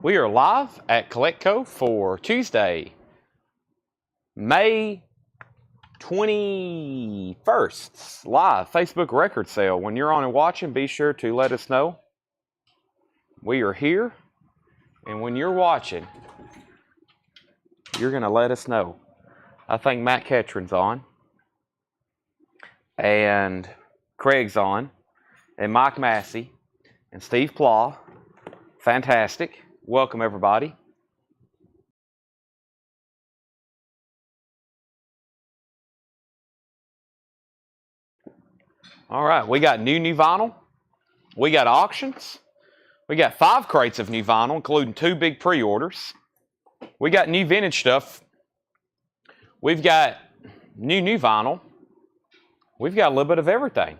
We are live at CollectCo for Tuesday, May 21st. Live Facebook record sale. When you're on and watching, be sure to let us know. We are here, and when you're watching, you're going to let us know. I think Matt Ketron's on, and Craig's on, and Mike Massey, and Steve Plaw. Fantastic. Welcome, everybody. All right, we got new vinyl. We got auctions. We got 5 crates of new vinyl, including 2 big pre-orders. We got new vintage stuff. We've got new vinyl. We've got a little bit of everything.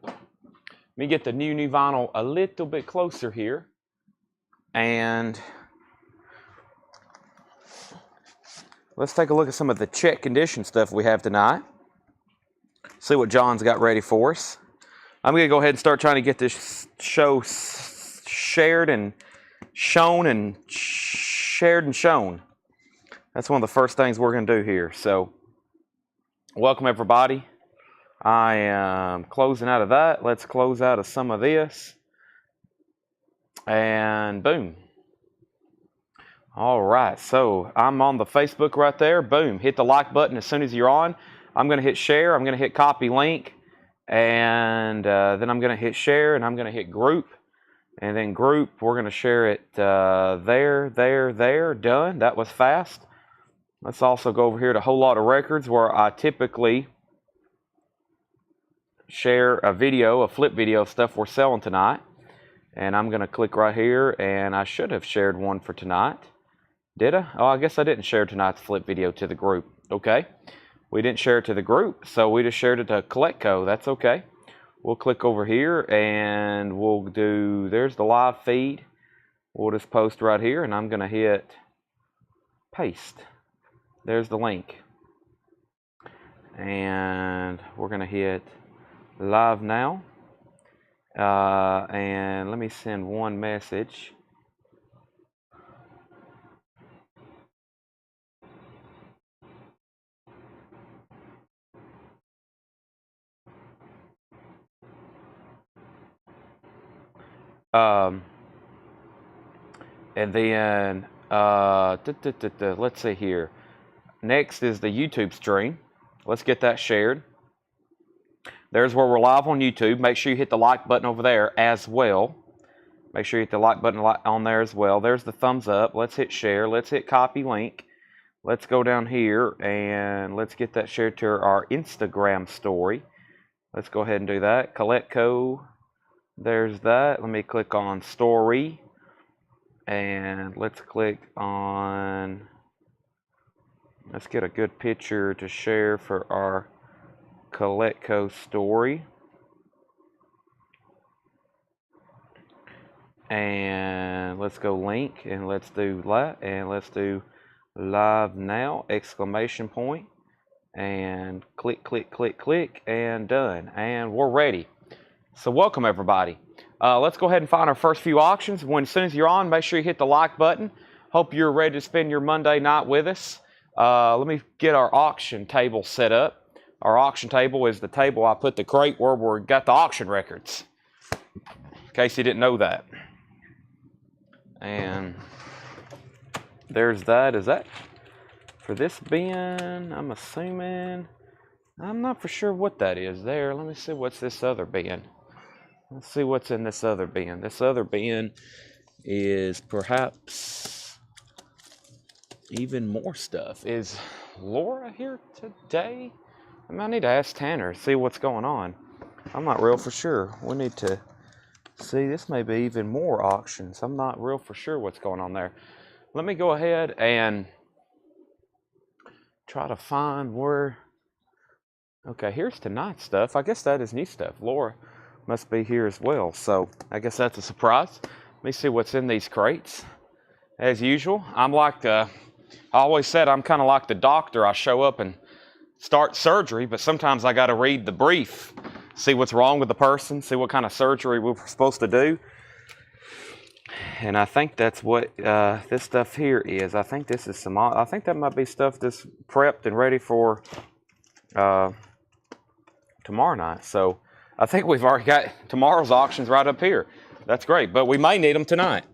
Let me get the new vinyl a little bit closer here. And let's take a look at some of the check condition stuff we have tonight. See what John's got ready for us. I'm going to go ahead and start trying to get this show shared and shown and shared and shown. That's one of the first things we're going to do here. So, welcome everybody. I am closing out of that. Let's close out of some of this. And boom. All right, so I'm on the Facebook right there. Boom, hit the like button as soon as you're on. I'm going to hit share. I'm going to hit copy link. And then I'm going to hit share, and I'm going to hit group. And then group, we're going to share it there. Done. That was fast. Let's also go over here to a whole lot of records where I typically share a video, a flip video of stuff we're selling tonight. And I'm going to click right here, and I should have shared one for tonight. Did I? Oh, I guess I didn't share tonight's flip video to the group. Okay. We didn't share it to the group, so we just shared it to CollectCo. That's okay. We'll click over here, and we'll do, there's the live feed. We'll just post right here, and I'm going to hit paste. There's the link. And we're going to hit live now. And let me send one message. And then let's see here. Next is the YouTube stream. Let's get that shared. There's where we're live on YouTube. Make sure you hit the like button over there as well. Make sure you hit the like button on there as well. There's the thumbs up. Let's hit share. Let's hit copy link. Let's go down here and let's get that shared to our Instagram story. Let's go ahead and do that. CollectCo. There's that. Let me click on story. And let's click on, let's get a good picture to share for our CollectCo story. And let's go link, and let's do that, and let's do live now, exclamation point, and click, and done. And we're ready. So welcome everybody. Let's go ahead and find our first few auctions. As soon as you're on, make sure you hit the like button. Hope you're ready to spend your Monday night with us. Let me get our auction table set up. Our auction table is the table I put the crate where we got the auction records. In case you didn't know that. And there's that. Is that for this bin? I'm assuming. I'm not for sure what that is there. Let me see what's this other bin. Let's see what's in this other bin. This other bin is perhaps even more stuff. Is Laura here today? I need to ask Tanner, see what's going on. I'm not real for sure. We need to see. This may be even more auctions. I'm not real for sure what's going on there. Let me go ahead and try to find where. Okay, here's tonight's stuff. I guess that is new stuff. Laura must be here as well. So I guess that's a surprise. Let me see what's in these crates. As usual, I'm like I always said I'm kind of like the doctor. I show up and start surgery, but sometimes I got to read the brief, see what's wrong with the person, see what kind of surgery we're supposed to do. And I think that's what this stuff here is. I think this is some. I think that might be stuff that's prepped and ready for tomorrow night. So I think we've already got tomorrow's auctions right up here. That's great, but we may need them tonight.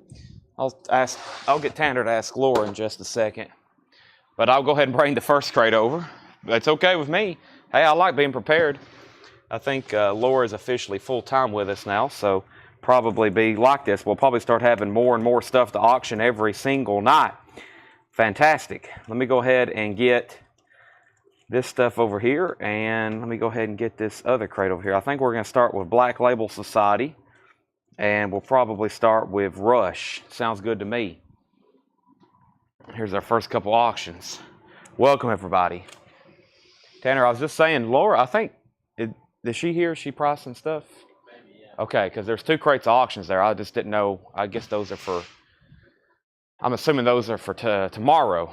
I'll get Tanner to ask Laura in just a second. But I'll go ahead and bring the first crate over. That's okay with me. Hey, I like being prepared. I think Laura is officially full-time with us now, so probably be like this. We'll probably start having more and more stuff to auction every single night. Fantastic. Let me go ahead and get this stuff over here, and let me go ahead and get this other crate over here. I think we're going to start with Black Label Society, and we'll probably start with Rush. Sounds good to me. Here's our first couple auctions. Welcome, everybody. Tanner, I was just saying, Laura, I think, is she here? Is she pricing stuff? Maybe, yeah. Okay, because there's 2 crates of auctions there. I just didn't know. I guess those are for, I'm assuming those are for tomorrow.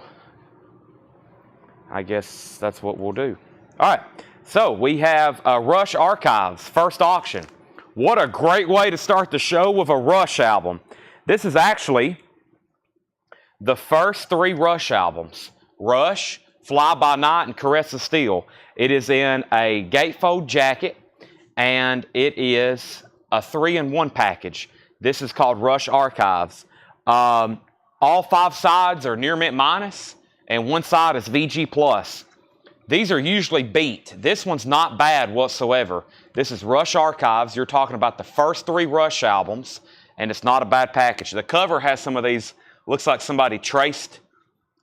I guess that's what we'll do. All right, so we have Rush Archives, first auction. What a great way to start the show with a Rush album. This is actually the first 3 Rush albums. Rush, Fly By Night, and Caress of Steel. It is in a gatefold jacket, and it is a 3-in-1 package. This is called Rush Archives. All 5 sides are near mint minus, and 1 side is VG plus. These are usually beat. This one's not bad whatsoever. This is Rush Archives. You're talking about the first 3 Rush albums, and it's not a bad package. The cover has some of these, looks like somebody traced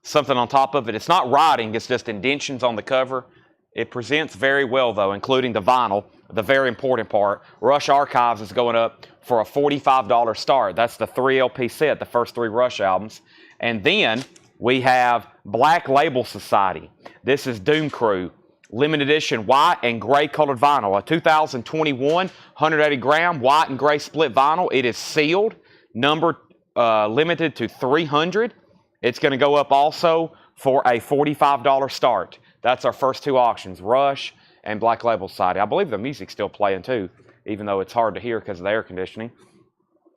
something on top of it. It's not writing, it's just indentions on the cover. It presents very well, though, including the vinyl, the very important part. Rush Archives is going up for a $45 start. That's the 3 LP set, the first 3 Rush albums. And then we have Black Label Society. This is Doom Crew, limited edition white and gray colored vinyl. A 2021 180 gram white and gray split vinyl. It is sealed, numbered, limited to 300. It's going to go up also for a $45 start. That's our first 2 auctions, Rush and Black Label Society. I believe the music's still playing too, even though it's hard to hear because of the air conditioning.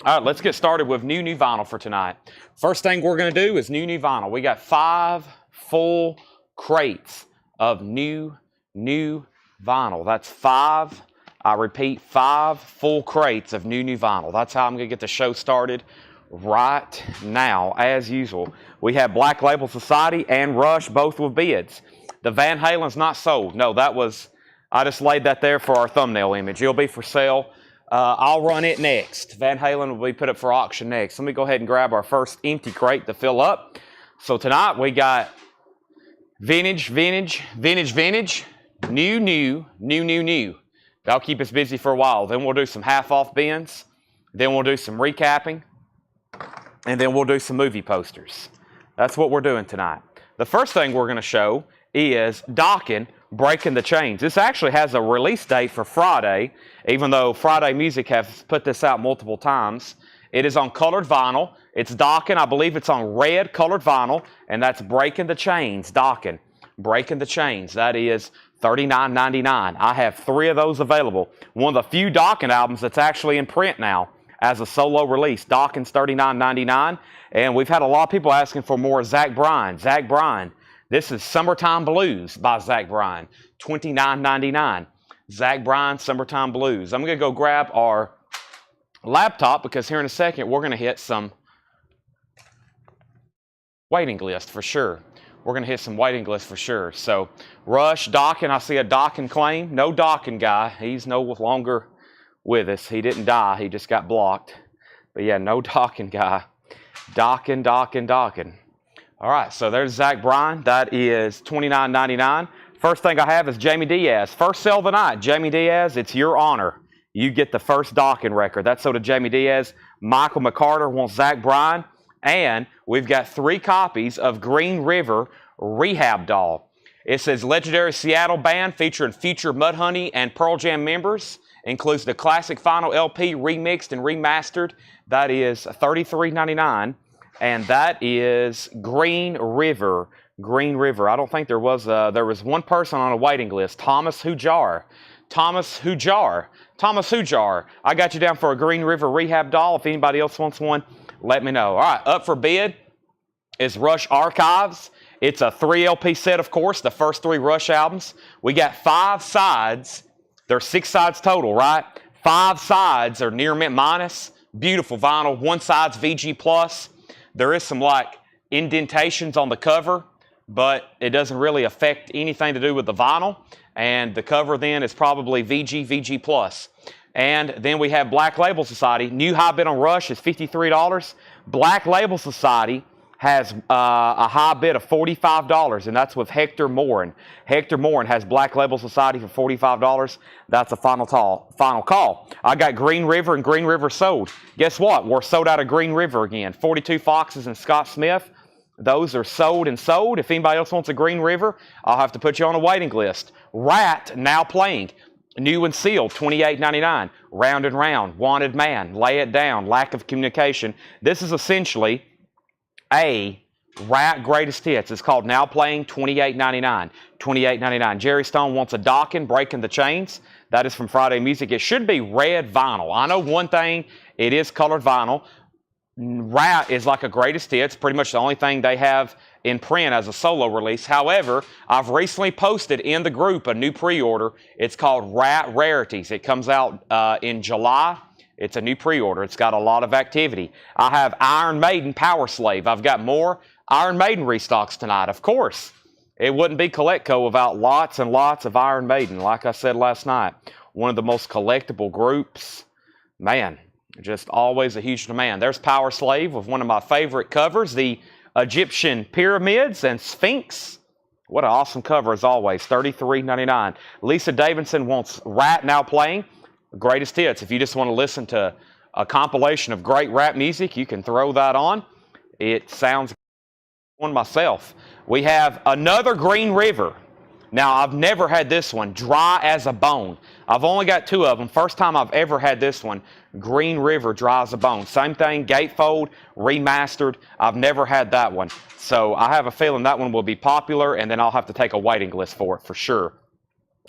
All right, let's get started with new vinyl for tonight. First thing we're going to do is new vinyl. We got 5 full crates of new vinyl. That's 5, I repeat, 5 full crates of new vinyl. That's how I'm going to get the show started right now, as usual. We have Black Label Society and Rush, both with bids. The Van Halen's not sold. No, that was, I just laid that there for our thumbnail image. It'll be for sale. I'll run it next. Van Halen will be put up for auction next. Let me go ahead and grab our first empty crate to fill up. So tonight we got vintage, new. That'll keep us busy for a while. Then we'll do some half-off bins. Then we'll do some recapping. And then we'll do some movie posters. That's what we're doing tonight. The first thing we're going to show is Dokken, Breaking the Chains. This actually has a release date for Friday, even though Friday Music has put this out multiple times. It is on colored vinyl. It's Dokken. I believe it's on red colored vinyl, and that's Breaking the Chains, Dokken. Breaking the Chains. That is $39.99. I have 3 of those available. One of the few Dokken albums that's actually in print now as a solo release. Dokken's $39.99. And we've had a lot of people asking for more Zach Bryan. Zach Bryan. This is Summertime Blues by Zach Bryan. $29.99. Zach Bryan, Summertime Blues. I'm going to go grab our laptop because here in a second we're going to hit some waiting list for sure. We're going to hit some waiting list for sure. So Rush, Dokken. I see a Dokken claim. No Dokken guy. He's no longer with us. He didn't die. He just got blocked. But yeah, no Dokken guy. Dokken. All right, so there's Zach Bryan. That is $29.99. First thing I have is Jamie Diaz. First sale of the night. Jamie Diaz, it's your honor. You get the first Dokken record. That's so to Jamie Diaz. Michael McCarter wants Zach Bryan. And we've got 3 copies of Green River Rehab Doll. It says legendary Seattle band featuring future Mudhoney and Pearl Jam members. Includes the classic final LP remixed and remastered. That is $33.99. And that is Green River. I don't think there was one person on a waiting list. Thomas Hujar. I got you down for a Green River Rehab Doll. If anybody else wants one, let me know. All right, up for bid is Rush Archives. It's a 3 LP set, of course, the first 3 Rush albums. We got 5 sides. There's 6 sides total, right? 5 sides are near mint minus. Beautiful vinyl. 1 side's VG plus. There is some like indentations on the cover, but it doesn't really affect anything to do with the vinyl. And the cover then is probably VG plus. And then we have Black Label Society. New high bid on Rush is $53. Black Label Society has a high bid of $45, and that's with Hector Morin. Hector Morin has Black Label Society for $45. That's a final call. I got Green River, and Green River sold. Guess what? We're sold out of Green River again. 42 Foxes and Scott Smith. Those are sold and sold. If anybody else wants a Green River, I'll have to put you on a waiting list. Rat now playing. New and sealed, $28.99. Round and Round, Wanted Man, Lay It Down, Lack of Communication. This is essentially a Rat greatest hits. It's called Now Playing, $28.99. $28.99. Jerry Stone wants a Dockin', Breaking the Chains. That is from Friday Music. It should be red vinyl. I know one thing, it is colored vinyl. Rat is like a greatest hits, pretty much the only thing they have in print as a solo release. However, I've recently posted in the group a new pre-order. It's called Rat Rarities. It comes out in July. It's a new pre-order. It's got a lot of activity. I have Iron Maiden Power Slave. I've got more Iron Maiden restocks tonight. Of course, it wouldn't be Collectco without lots and lots of Iron Maiden. Like I said last night, one of the most collectible groups. Man, just always a huge demand. There's Power Slave with one of my favorite covers, the Egyptian Pyramids and Sphinx. What an awesome cover as always, $33.99. Lisa Davidson wants Rat Now Playing. Greatest hits. If you just want to listen to a compilation of great rap music, you can throw that on. It sounds one myself. We have another Green River. Now, I've never had this one, Dry as a Bone. I've only got 2 of them. First time I've ever had this one, Green River, Dry as a Bone. Same thing, gatefold, remastered. I've never had that one. So I have a feeling that one will be popular, and then I'll have to take a waiting list for it for sure.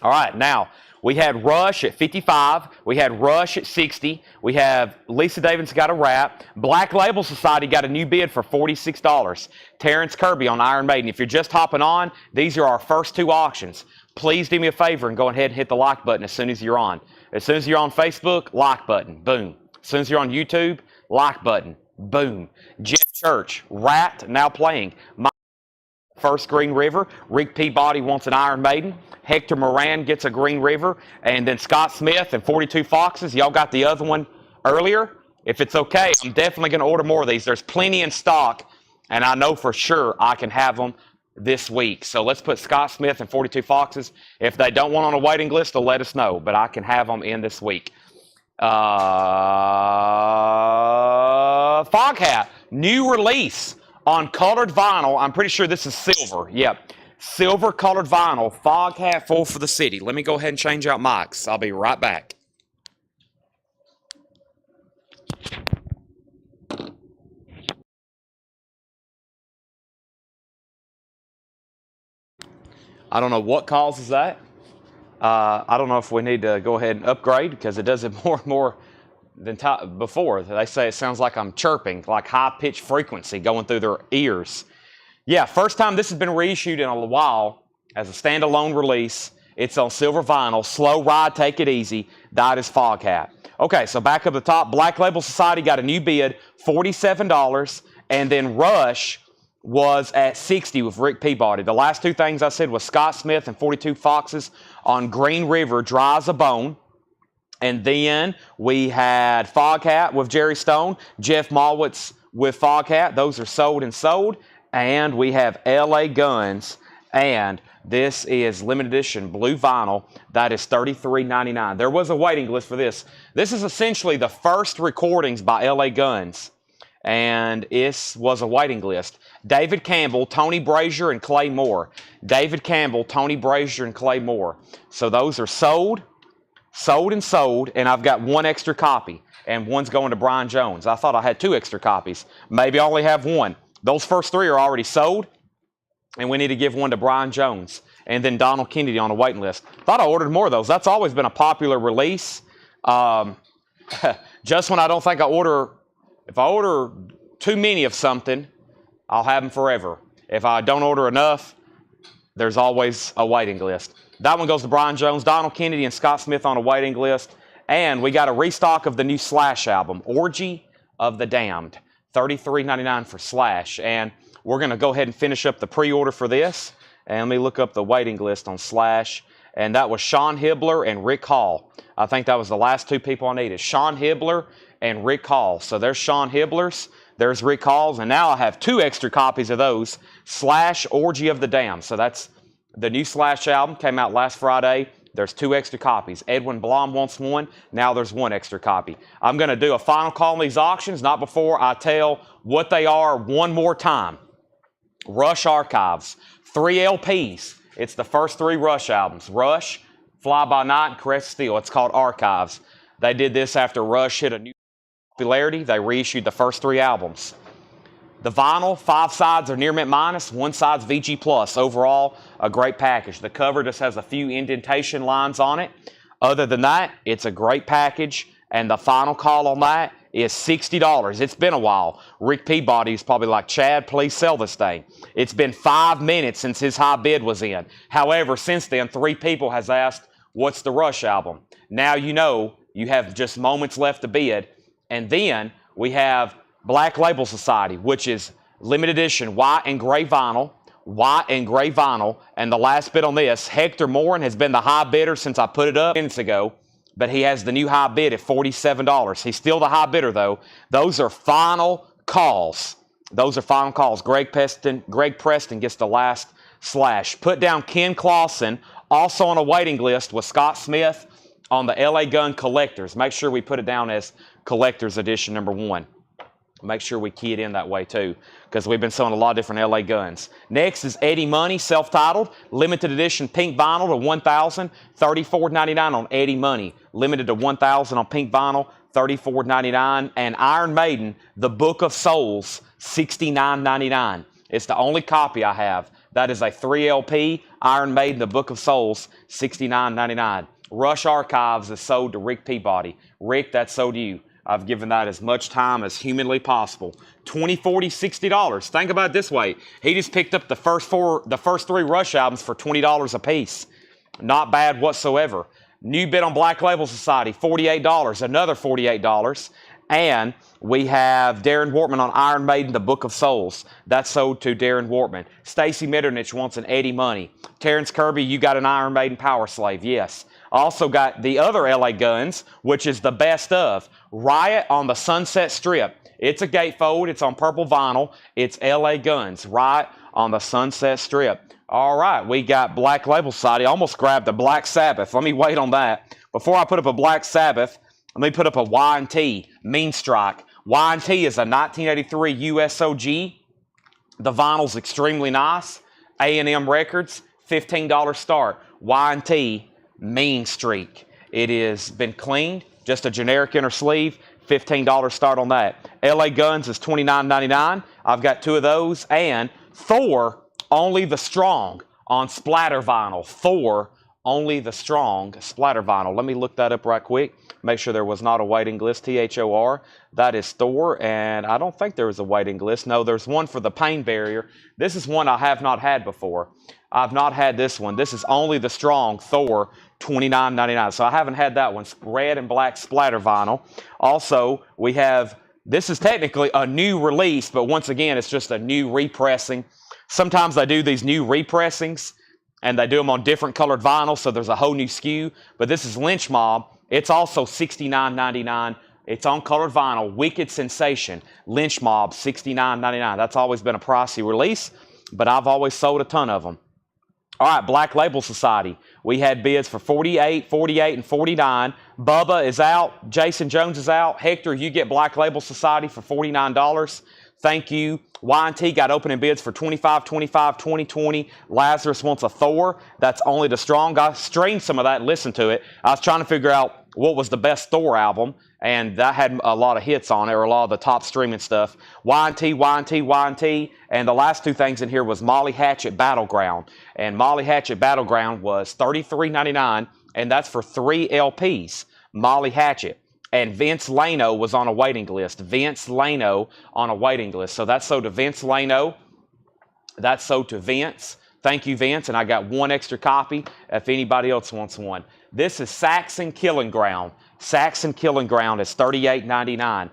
All right, now, we had Rush at 55. We had Rush at 60. We have Lisa Davidson got a Rap. Black Label Society got a new bid for $46. Terrence Kirby on Iron Maiden. If you're just hopping on, these are our first 2 auctions. Please do me a favor and go ahead and hit the like button as soon as you're on. As soon as you're on Facebook, like button, boom. As soon as you're on YouTube, like button, boom. Jeff Church, Rat Now Playing. My first Green River. Rick Peabody wants an Iron Maiden. Hector Moran gets a Green River. And then Scott Smith and 42 Foxes. Y'all got the other one earlier. If it's okay, I'm definitely going to order more of these. There's plenty in stock, and I know for sure I can have them this week. So let's put Scott Smith and 42 Foxes. If they don't want on a waiting list, they'll let us know, but I can have them in this week. Foghat, new release on colored vinyl. I'm pretty sure this is silver. Yep. Silver colored vinyl. Foghat full for the city. Let me go ahead and change out mics. I'll be right back. I don't know what causes that. I don't know if we need to go ahead and upgrade because it does it more and more than before. They say it sounds like I'm chirping, like high-pitched frequency going through their ears. Yeah, first time this has been reissued in a while as a standalone release. It's on silver vinyl. Slow Ride, Take It Easy. That is Foghat. Okay, so back up the top. Black Label Society got a new bid, $47. And then Rush was at 60 with Rick Peabody. The last 2 things I said was Scott Smith and 42 Foxes on Green River, Dry as a Bone. And then we had Foghat with Jerry Stone, Jeff Malwitz with Foghat. Those are sold and sold. And we have LA Guns, and this is limited edition blue vinyl. That is $33.99. There was a waiting list for this. This is essentially the first recordings by LA Guns, and this was a waiting list. David Campbell, Tony Brazier, and Clay Moore. David Campbell, Tony Brazier, and Clay Moore. So those are sold, and sold, and I've got 1 extra copy, and one's going to Brian Jones. I thought I had 2 extra copies. Maybe I only have 1. Those first 3 are already sold, and we need to give 1 to Brian Jones, and then Donald Kennedy on the waiting list. Thought I ordered more of those. That's always been a popular release. Just when I don't think if I order too many of something, I'll have them forever. If I don't order enough, there's always a waiting list. That one goes to Brian Jones, Donald Kennedy, and Scott Smith on a waiting list. And we got a restock of the new Slash album, Orgy of the Damned. $33.99 for Slash. And we're going to go ahead and finish up the pre-order for this. And let me look up the waiting list on Slash. And that was Sean Hibbler and Rick Hall. I think that was the last two people I needed. Sean Hibbler and Rick Hall. So there's Sean Hibbler's. There's Rick Hall's. And now I have 2 extra copies of those. Slash, Orgy of the Damned. So that's the new Slash album. Came out last Friday. There's 2 extra copies. Edwin Blom wants one. Now there's 1 extra copy. I'm going to do a final call on these auctions, not before I tell what they are one more time. Rush Archives. 3 LPs. It's the first 3 Rush albums. Rush, Fly By Night, and Caress Steel. It's called Archives. They did this after Rush hit a new popularity. They reissued the first 3 albums. The vinyl, 5 sides are near mint minus, 1 side's VG plus. Overall, a great package. The cover just has a few indentation lines on it. Other than that, it's a great package. And the final call on that is $60. It's been a while. Rick Peabody's probably like, Chad, please sell this thing. It's been 5 minutes since his high bid was in. However, since then, 3 people has asked, what's the Rush album? Now you know you have just moments left to bid. And then we have Black Label Society, which is limited edition white and gray vinyl. White and gray vinyl. And the last bid on this, Hector Morin has been the high bidder since I put it up minutes ago. But he has the new high bid at $47. He's still the high bidder, though. Those are final calls. Those are final calls. Greg Preston gets the last slash. Put down Ken Clausen, also on a waiting list with Scott Smith on the LA Gun Collectors. Make sure we put it down as Collectors Edition number 1. Make sure we key it in that way, too, because we've been selling a lot of different LA guns. Next is Eddie Money, self-titled, limited edition pink vinyl to $1,000, $34.99 on Eddie Money. Limited to $1,000 on pink vinyl, $34.99. And Iron Maiden, The Book of Souls, $69.99. It's the only copy I have. That is a 3 LP, Iron Maiden, The Book of Souls, $69.99. Rush Archives is sold to Rick Peabody. Rick, that's sold to you. I've given that as much time as humanly possible. $20, $40, $60. Think about it this way. He just picked up the first 3 Rush albums for $20 a piece. Not bad whatsoever. New bid on Black Label Society, $48. Another $48. And we have Darren Wortman on Iron Maiden, The Book of Souls. That's sold to Darren Wortman. Stacy Metternich wants an Eddie Money. Terrence Kirby, you got an Iron Maiden Power Slave. Yes. Also got the other LA Guns, which is the best of. Riot on the Sunset Strip. It's a gatefold. It's on purple vinyl. It's LA Guns. Riot on the Sunset Strip. All right, we got Black Label Society. I almost grabbed the Black Sabbath. Let me wait on that. Before I put up a Black Sabbath, let me put up a Y&T, Mean Strike. Y&T is a 1983 USOG. The vinyl's extremely nice. A&M Records, $15 start. Y&T, Mean Streak. It has been cleaned, just a generic inner sleeve, $15 start on that. LA Guns is $29.99. I've got 2 of those. And Thor, Only the Strong on splatter vinyl. Thor, Only the Strong splatter vinyl. Let me look that up right quick. Make sure there was not a waiting list. THOR. That is Thor, and I don't think there was a waiting list. No, there's one for the pain barrier. This is one I have not had before. I've not had this one. This is Only the Strong Thor, $29.99. So I haven't had that one. Red and black splatter vinyl. Also, we have, this is technically a new release, but once again, it's just a new repressing. Sometimes they do these new repressings, and they do them on different colored vinyl, so there's a whole new SKU. But this is Lynch Mob. It's also $69.99. It's on colored vinyl. Wicked Sensation. Lynch Mob, $69.99. That's always been a pricey release, but I've always sold a ton of them. All right, Black Label Society. We had bids for $48, $48, and $49. Bubba is out. Jason Jones is out. Hector, you get Black Label Society for $49. Thank you. Y&T got opening bids for $25, $25, $20, $20. Lazarus wants a Thor. That's Only the Strong. I streamed some of that and listened to it. I was trying to figure out what was the best Thor album, and that had a lot of hits on it, or a lot of the top streaming stuff. Y&T, Y&T, Y&T. And the last 2 things in here was Molly Hatchet Battleground. And Molly Hatchet Battleground was $33.99, and that's for 3 LPs. Molly Hatchet. And Vince Lano was on a waiting list. Vince Lano on a waiting list. So that's sold to Vince Lano. That's sold to Vince. Thank you, Vince. And I got one extra copy if anybody else wants one. This is Saxon Killing Ground. Saxon Killing Ground is $38.99.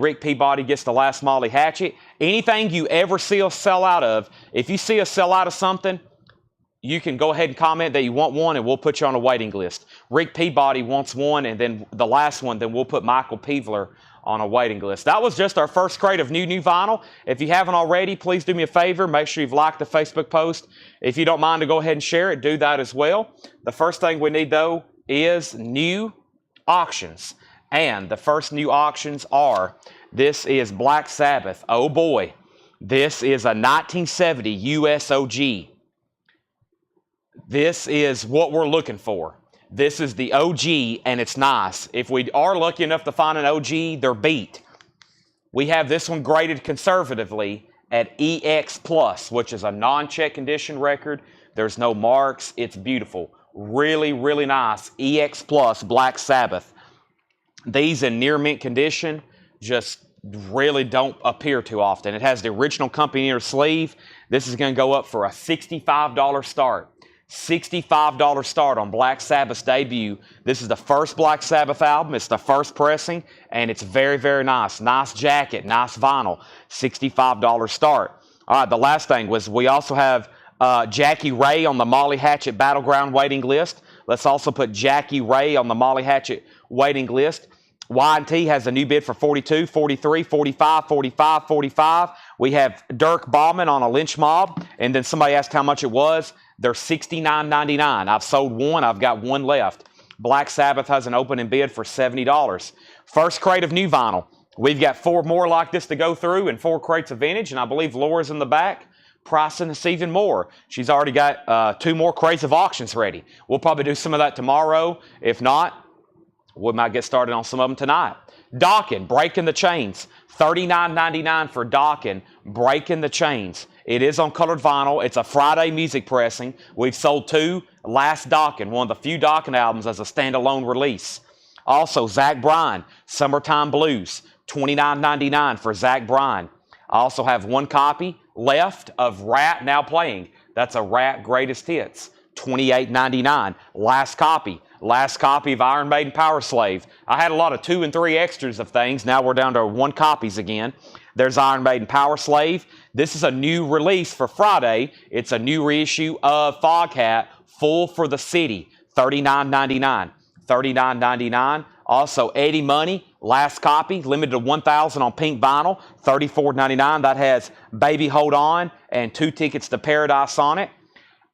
Rick Peabody gets the last Molly Hatchet. Anything you ever see us sell out of, if you see us sell out of something, you can go ahead and comment that you want one, and we'll put you on a waiting list. Rick Peabody wants one, and then the last one, then we'll put Michael Peevler on a waiting list. That was just our first crate of new vinyl. If you haven't already, please do me a favor. Make sure you've liked the Facebook post. If you don't mind to go ahead and share it, do that as well. The first thing we need, though, is new auctions. And the first new auctions are, this is Black Sabbath. Oh boy, this is a 1970 USOG. This is what we're looking for. This is the OG, and it's nice. If we are lucky enough to find an OG, they're beat. We have this one graded conservatively at EX+, which is a non-check condition record. There's no marks. It's beautiful. Really, really nice. EX+, Black Sabbath. These in near mint condition just really don't appear too often. It has the original company inner sleeve. This is going to go up for a $65 start. $65 start on Black Sabbath's debut. This is the first Black Sabbath album. It's the first pressing, and it's very, very nice. Nice jacket, nice vinyl. $65 start. All right, the last thing was we also have Jackie Ray on the Molly Hatchet Battleground waiting list. Let's also put Jackie Ray on the Molly Hatchet waiting list. Y&T has a new bid for 42, 43, 45, 45, 45. We have Dirk Bauman on a lynch mob, and then somebody asked how much it was. They're $69.99. I've sold one. I've got one left. Black Sabbath has an opening bid for $70. First crate of new vinyl. We've got 4 more like this to go through and 4 crates of vintage, and I believe Laura's in the back pricing us even more. She's already got 2 more crates of auctions ready. We'll probably do some of that tomorrow. If not, we might get started on some of them tonight. Dawkins, Breaking the Chains. $39.99 for Dawkins, Breaking the Chains. It is on colored vinyl. It's a Friday music pressing. We've sold 2. Last Dawkins, one of the few Dawkins albums as a standalone release. Also, Zach Bryan, Summertime Blues. $29.99 for Zach Bryan. I also have 1 copy left of Rat Now Playing. That's a Rat Greatest Hits. $28.99. Last copy. Last copy of Iron Maiden Power Slave. I had a lot of 2 and 3 extras of things. Now we're down to 1 copies again. There's Iron Maiden Power Slave. This is a new release for Friday. It's a new reissue of Foghat, Full for the City. $39.99. $39.99. Also, Eddie Money, last copy, limited to 1,000 on pink vinyl. $34.99. That has Baby Hold On and 2 tickets to Paradise on it.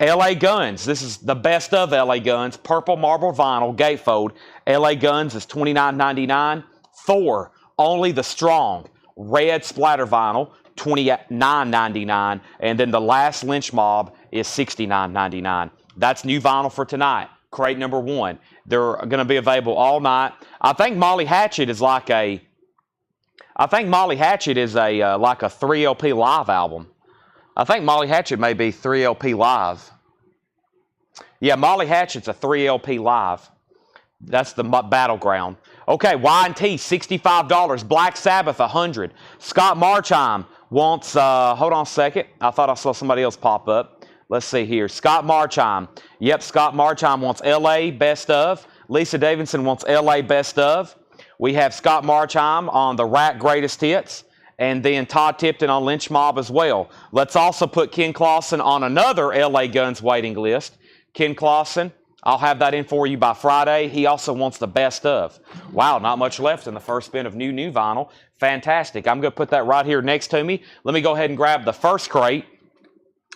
LA Guns, this is the best of LA Guns, purple marble vinyl, gatefold. LA Guns is $29.99. Thor, Only the Strong, red splatter vinyl, $29.99. And then the last Lynch Mob is $69.99. That's new vinyl for tonight, crate number 1. They're going to be available all night. I think Molly Hatchet is like a, like a 3 LP live album. I think Molly Hatchet may be 3 LP live. Yeah, Molly Hatchet's a 3 LP live. That's the Battleground. Okay, Y&T, $65. Black Sabbath, $100. Scott Marchheim wants, hold on a second. I thought I saw somebody else pop up. Let's see here. Scott Marchheim. Yep, Scott Marchheim wants LA Best Of. Lisa Davidson wants LA Best Of. We have Scott Marchheim on the Rat Greatest Hits. And then Todd Tipton on Lynch Mob as well. Let's also put Ken Clausen on another LA Guns waiting list. Ken Clausen, I'll have that in for you by Friday. He also wants the best of. Wow, not much left in the first bin of new vinyl. Fantastic. I'm going to put that right here next to me. Let me go ahead and grab the first crate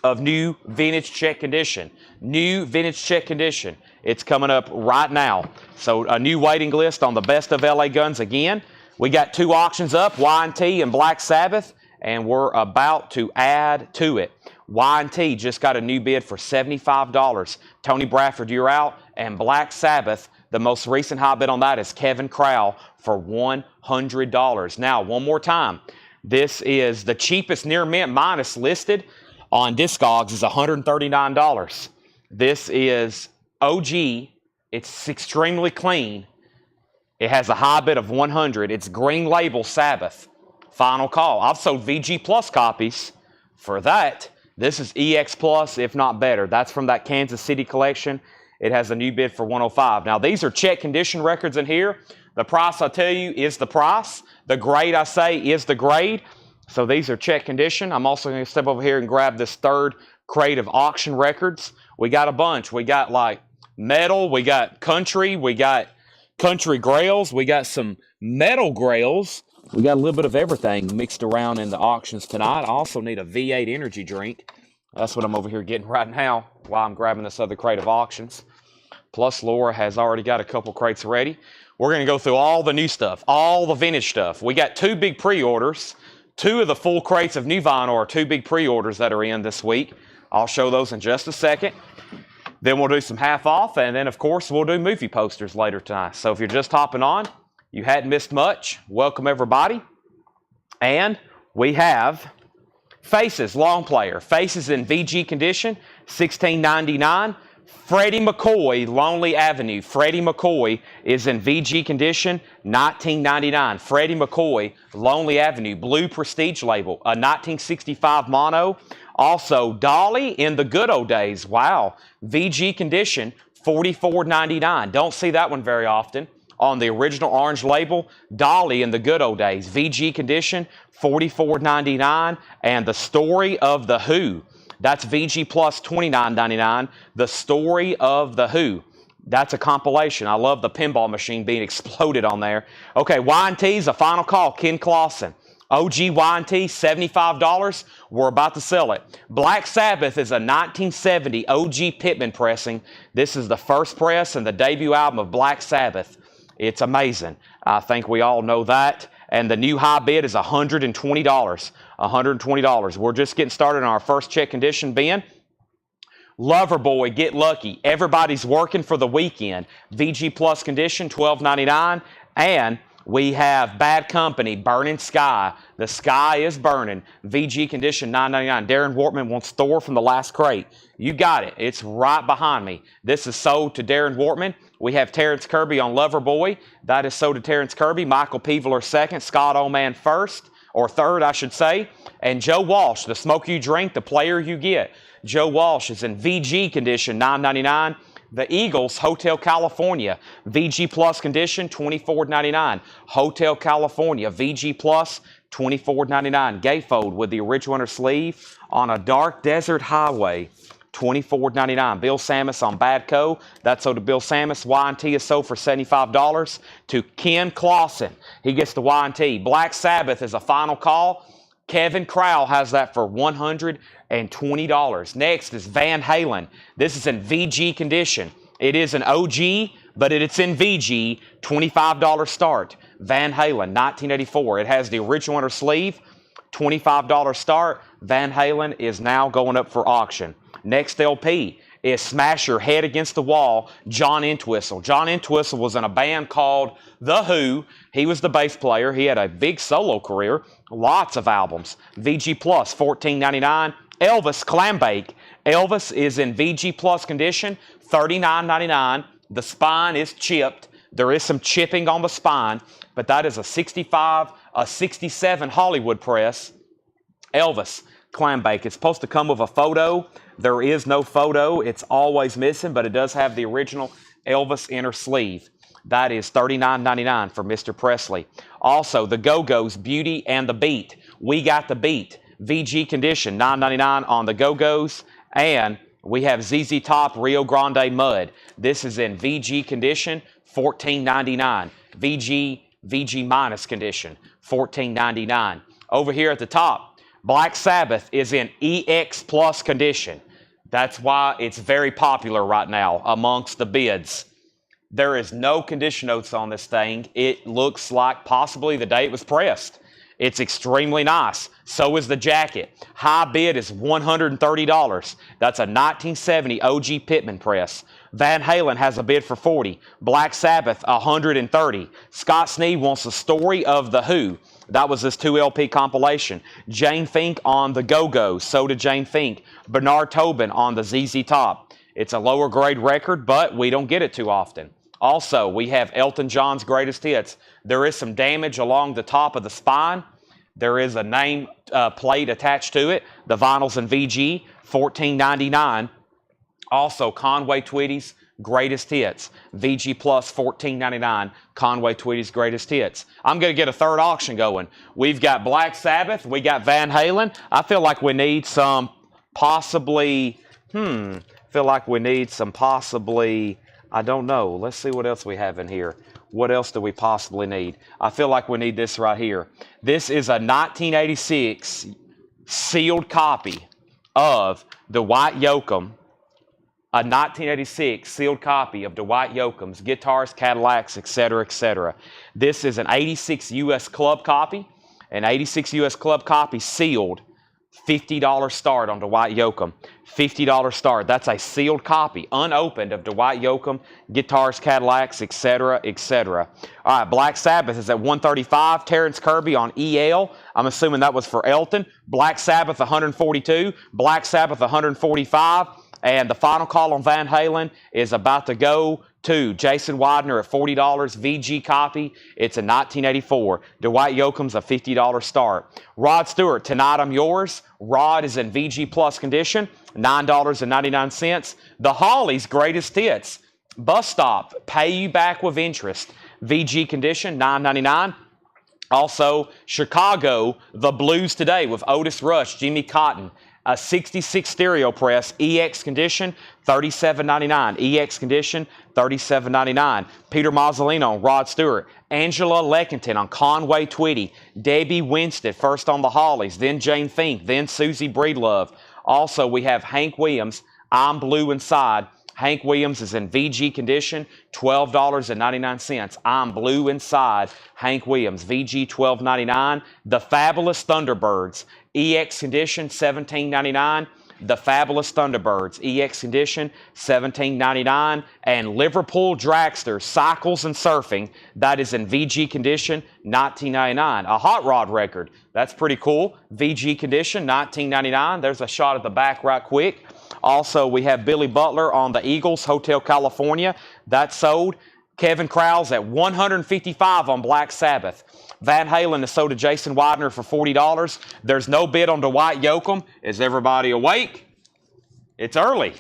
of new vintage check condition. New vintage check condition. It's coming up right now. So a new waiting list on the best of LA Guns again. We got 2 auctions up, Y&T and Black Sabbath, and we're about to add to it. Y&T just got a new bid for $75. Tony Bradford, you're out. And Black Sabbath, the most recent high bid on that is Kevin Crowell for $100. Now, one more time. This is the cheapest near mint minus listed on Discogs is $139. This is OG. It's extremely clean. It has a high bid of 100. It's green label Sabbath. Final call. I've sold VG Plus copies for that. This is EX Plus, if not better. That's from that Kansas City collection. It has a new bid for 105. Now, these are check condition records in here. The price I tell you is the price. The grade I say is the grade. So these are check condition. I'm also going to step over here and grab this third crate of auction records. We got a bunch. We got like metal. We got country. We got country grails. We got some metal grails. We got a little bit of everything mixed around in the auctions tonight. I also need a V8 energy drink. That's what I'm over here getting right now while I'm grabbing this other crate of auctions. Plus, Laura has already got a couple crates ready. We're going to go through all the new stuff, all the vintage stuff. We got 2 big pre-orders. 2 of the full crates of new vinyl are 2 big pre-orders that are in this week. I'll show those in just a second. Then we'll do some half off, and then, of course, we'll do movie posters later tonight. So if you're just hopping on, you hadn't missed much. Welcome, everybody. And we have Faces, long player. Faces in VG condition, $16.99. Freddie McCoy, Lonely Avenue. Freddie McCoy is in VG condition, $19.99. Freddie McCoy, Lonely Avenue, blue prestige label, a 1965 mono. Also, Dolly in the good old days. Wow. VG condition, $44.99. Don't see that one very often. On the original orange label, Dolly in the good old days. VG condition, $44.99. And The Story of the Who. That's VG Plus, $29.99. The Story of the Who. That's a compilation. I love the pinball machine being exploded on there. Okay, Y&T's a final call. Ken Clausen. OG Y&T, $75. We're about to sell it. Black Sabbath is a 1970 OG Pittman pressing. This is the first press and the debut album of Black Sabbath. It's amazing. I think we all know that. And the new high bid is $120. $120. We're just getting started on our first check condition bin. Loverboy, Get Lucky. Everybody's working for the weekend. VG Plus condition, $12.99. And we have Bad Company, Burning Sky. The sky is burning. VG condition, $9.99. Darren Wortman wants Thor from the last crate. You got it. It's right behind me. This is sold to Darren Wortman. We have Terrence Kirby on Loverboy. That is sold to Terrence Kirby. Michael Peeveler second. Scott Oman first, or third, I should say. And Joe Walsh, the smoke you drink, the player you get. Joe Walsh is in VG condition, $9.99. The Eagles, Hotel California, VG Plus condition, $24.99. Hotel California, VG Plus, $24.99. Gatefold with the original inner sleeve on a dark desert highway, $24.99. Bill Samus on Badco. That's sold to Bill Samus. Y&T is sold for $75 to Ken Clausen. He gets the Y&T. Black Sabbath is a final call. Kevin Crowell has that for $120. Next is Van Halen. This is in VG condition. It is an OG, but it's in VG. $25 start. Van Halen, 1984. It has the original inner sleeve. $25 start. Van Halen is now going up for auction. Next LP is Smash Your Head Against the Wall, John Entwistle. John Entwistle was in a band called The Who. He was the bass player. He had a big solo career, lots of albums. VG Plus, $14.99. Elvis Clambake. Elvis is in VG Plus condition, $39.99. The spine is chipped. There is some chipping on the spine, but that is a 67 Hollywood press. Elvis Clambake. It's supposed to come with a photo. There is no photo. It's always missing, but it does have the original Elvis inner sleeve. That is $39.99 for Mr. Presley. Also, the Go-Go's, Beauty and the Beat. We Got the Beat. VG condition, $9.99 on the Go-Go's. And we have ZZ Top, Rio Grande Mud. This is in VG condition, $14.99. VG minus condition, $14.99. Over here at the top, Black Sabbath is in EX Plus condition. That's why it's very popular right now amongst the bids. There is no condition notes on this thing. It looks like possibly the day it was pressed. It's extremely nice. So is the jacket. High bid is $130. That's a 1970 OG Pittman press. Van Halen has a bid for $40. Black Sabbath, $130. Scott Sneed wants The Story of the Who. That was this 2LP compilation. Jane Fink on the Go-Go. So did Jane Fink. Bernard Tobin on the ZZ Top. It's a lower grade record, but we don't get it too often. Also, we have Elton John's greatest hits. There is some damage along the top of the spine. There is a name plate attached to it. The vinyl's in VG, $14.99. Also, Conway Twitty's greatest hits. VG Plus, $14.99. Conway Twitty's greatest hits. I'm going to get a third auction going. We've got Black Sabbath. We got Van Halen. I feel like we need some possibly, I don't know. Let's see what else we have in here. What else do we possibly need? I feel like we need this right here. This is a 1986 sealed copy of Dwight Yoakam. A 1986 sealed copy of Dwight Yoakam's Guitars, Cadillacs, etc., etc. This is an 86 US Club copy. An 86 US Club copy sealed. $50 start on Dwight Yoakam. $50 start. That's a sealed copy, unopened, of Dwight Yoakam, Guitars, Cadillacs, etc., etc. All right, Black Sabbath is at $135. Terrence Kirby on EL. I'm assuming that was for Elton. Black Sabbath, $142. Black Sabbath, $145. And the final call on Van Halen is about to go to Jason Widener at $40. VG copy. It's a 1984. Dwight Yoakam's a $50 start. Rod Stewart, Tonight I'm Yours. Rod is in VG Plus condition. $9.99. The Hollies' greatest hits. Bus Stop, Pay You Back with Interest. VG condition, $9.99. Also, Chicago, The Blues Today with Otis Rush, Jimmy Cotton. A 66 stereo press, EX condition, $37.99. EX condition, $37.99. Peter Mazzolino on Rod Stewart. Angela Leckington on Conway Twitty. Debbie Winstead, first on the Hollies. Then Jane Fink. Then Susie Breedlove. Also, we have Hank Williams, I'm Blue Inside. Hank Williams is in VG condition, $12.99. I'm Blue Inside. Hank Williams, VG $12.99. The Fabulous Thunderbirds, EX condition, $17.99. The Fabulous Thunderbirds, EX condition, $17.99. And Liverpool Dragster, Cycles and Surfing, that is in VG condition, $19.99. A Hot Rod record, that's pretty cool. VG condition, $19.99. There's a shot at the back right quick. Also, we have Billy Butler on the Eagles, Hotel California. That's sold. Kevin Krause at $155 on Black Sabbath. Van Halen is sold to Jason Widener for $40. There's no bid on Dwight Yoakam. Is everybody awake? It's early.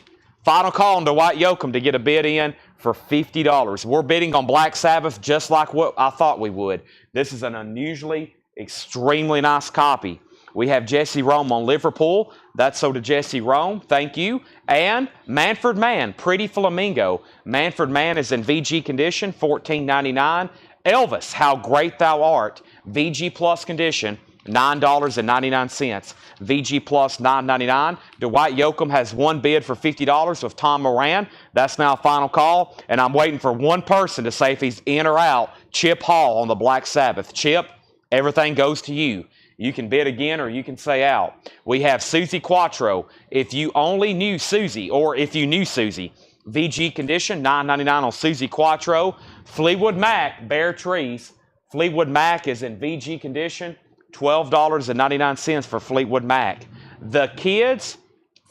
Final call on Dwight Yoakam to get a bid in for $50. We're bidding on Black Sabbath just like what I thought we would. This is an unusually, extremely nice copy. We have Jesse Rome on Liverpool. That's sold to Jesse Rome. Thank you. And Manfred Mann, Pretty Flamingo. Manfred Mann is in VG condition, $14.99. Elvis, How Great Thou Art, VG Plus condition, $9.99. VG Plus, $9.99. Dwight Yoakam has one bid for $50 with Tom Moran. That's now final call. And I'm waiting for one person to say if he's in or out. Chip Hall on the Black Sabbath. Chip, everything goes to you. You can bid again or you can say out. We have Susie Quattro. If you only knew Susie, or if you knew Susie, VG condition, $9.99 on Susie Quattro. Fleetwood Mac, Bare Trees. Fleetwood Mac is in VG condition, $12.99 for Fleetwood Mac. The Kids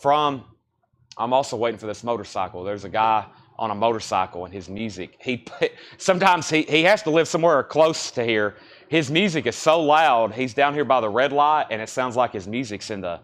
from, I'm also waiting for this motorcycle. There's a guy on a motorcycle and his music. Sometimes he has to live somewhere close to here. His music is so loud. He's down here by the red light, and it sounds like his music's in the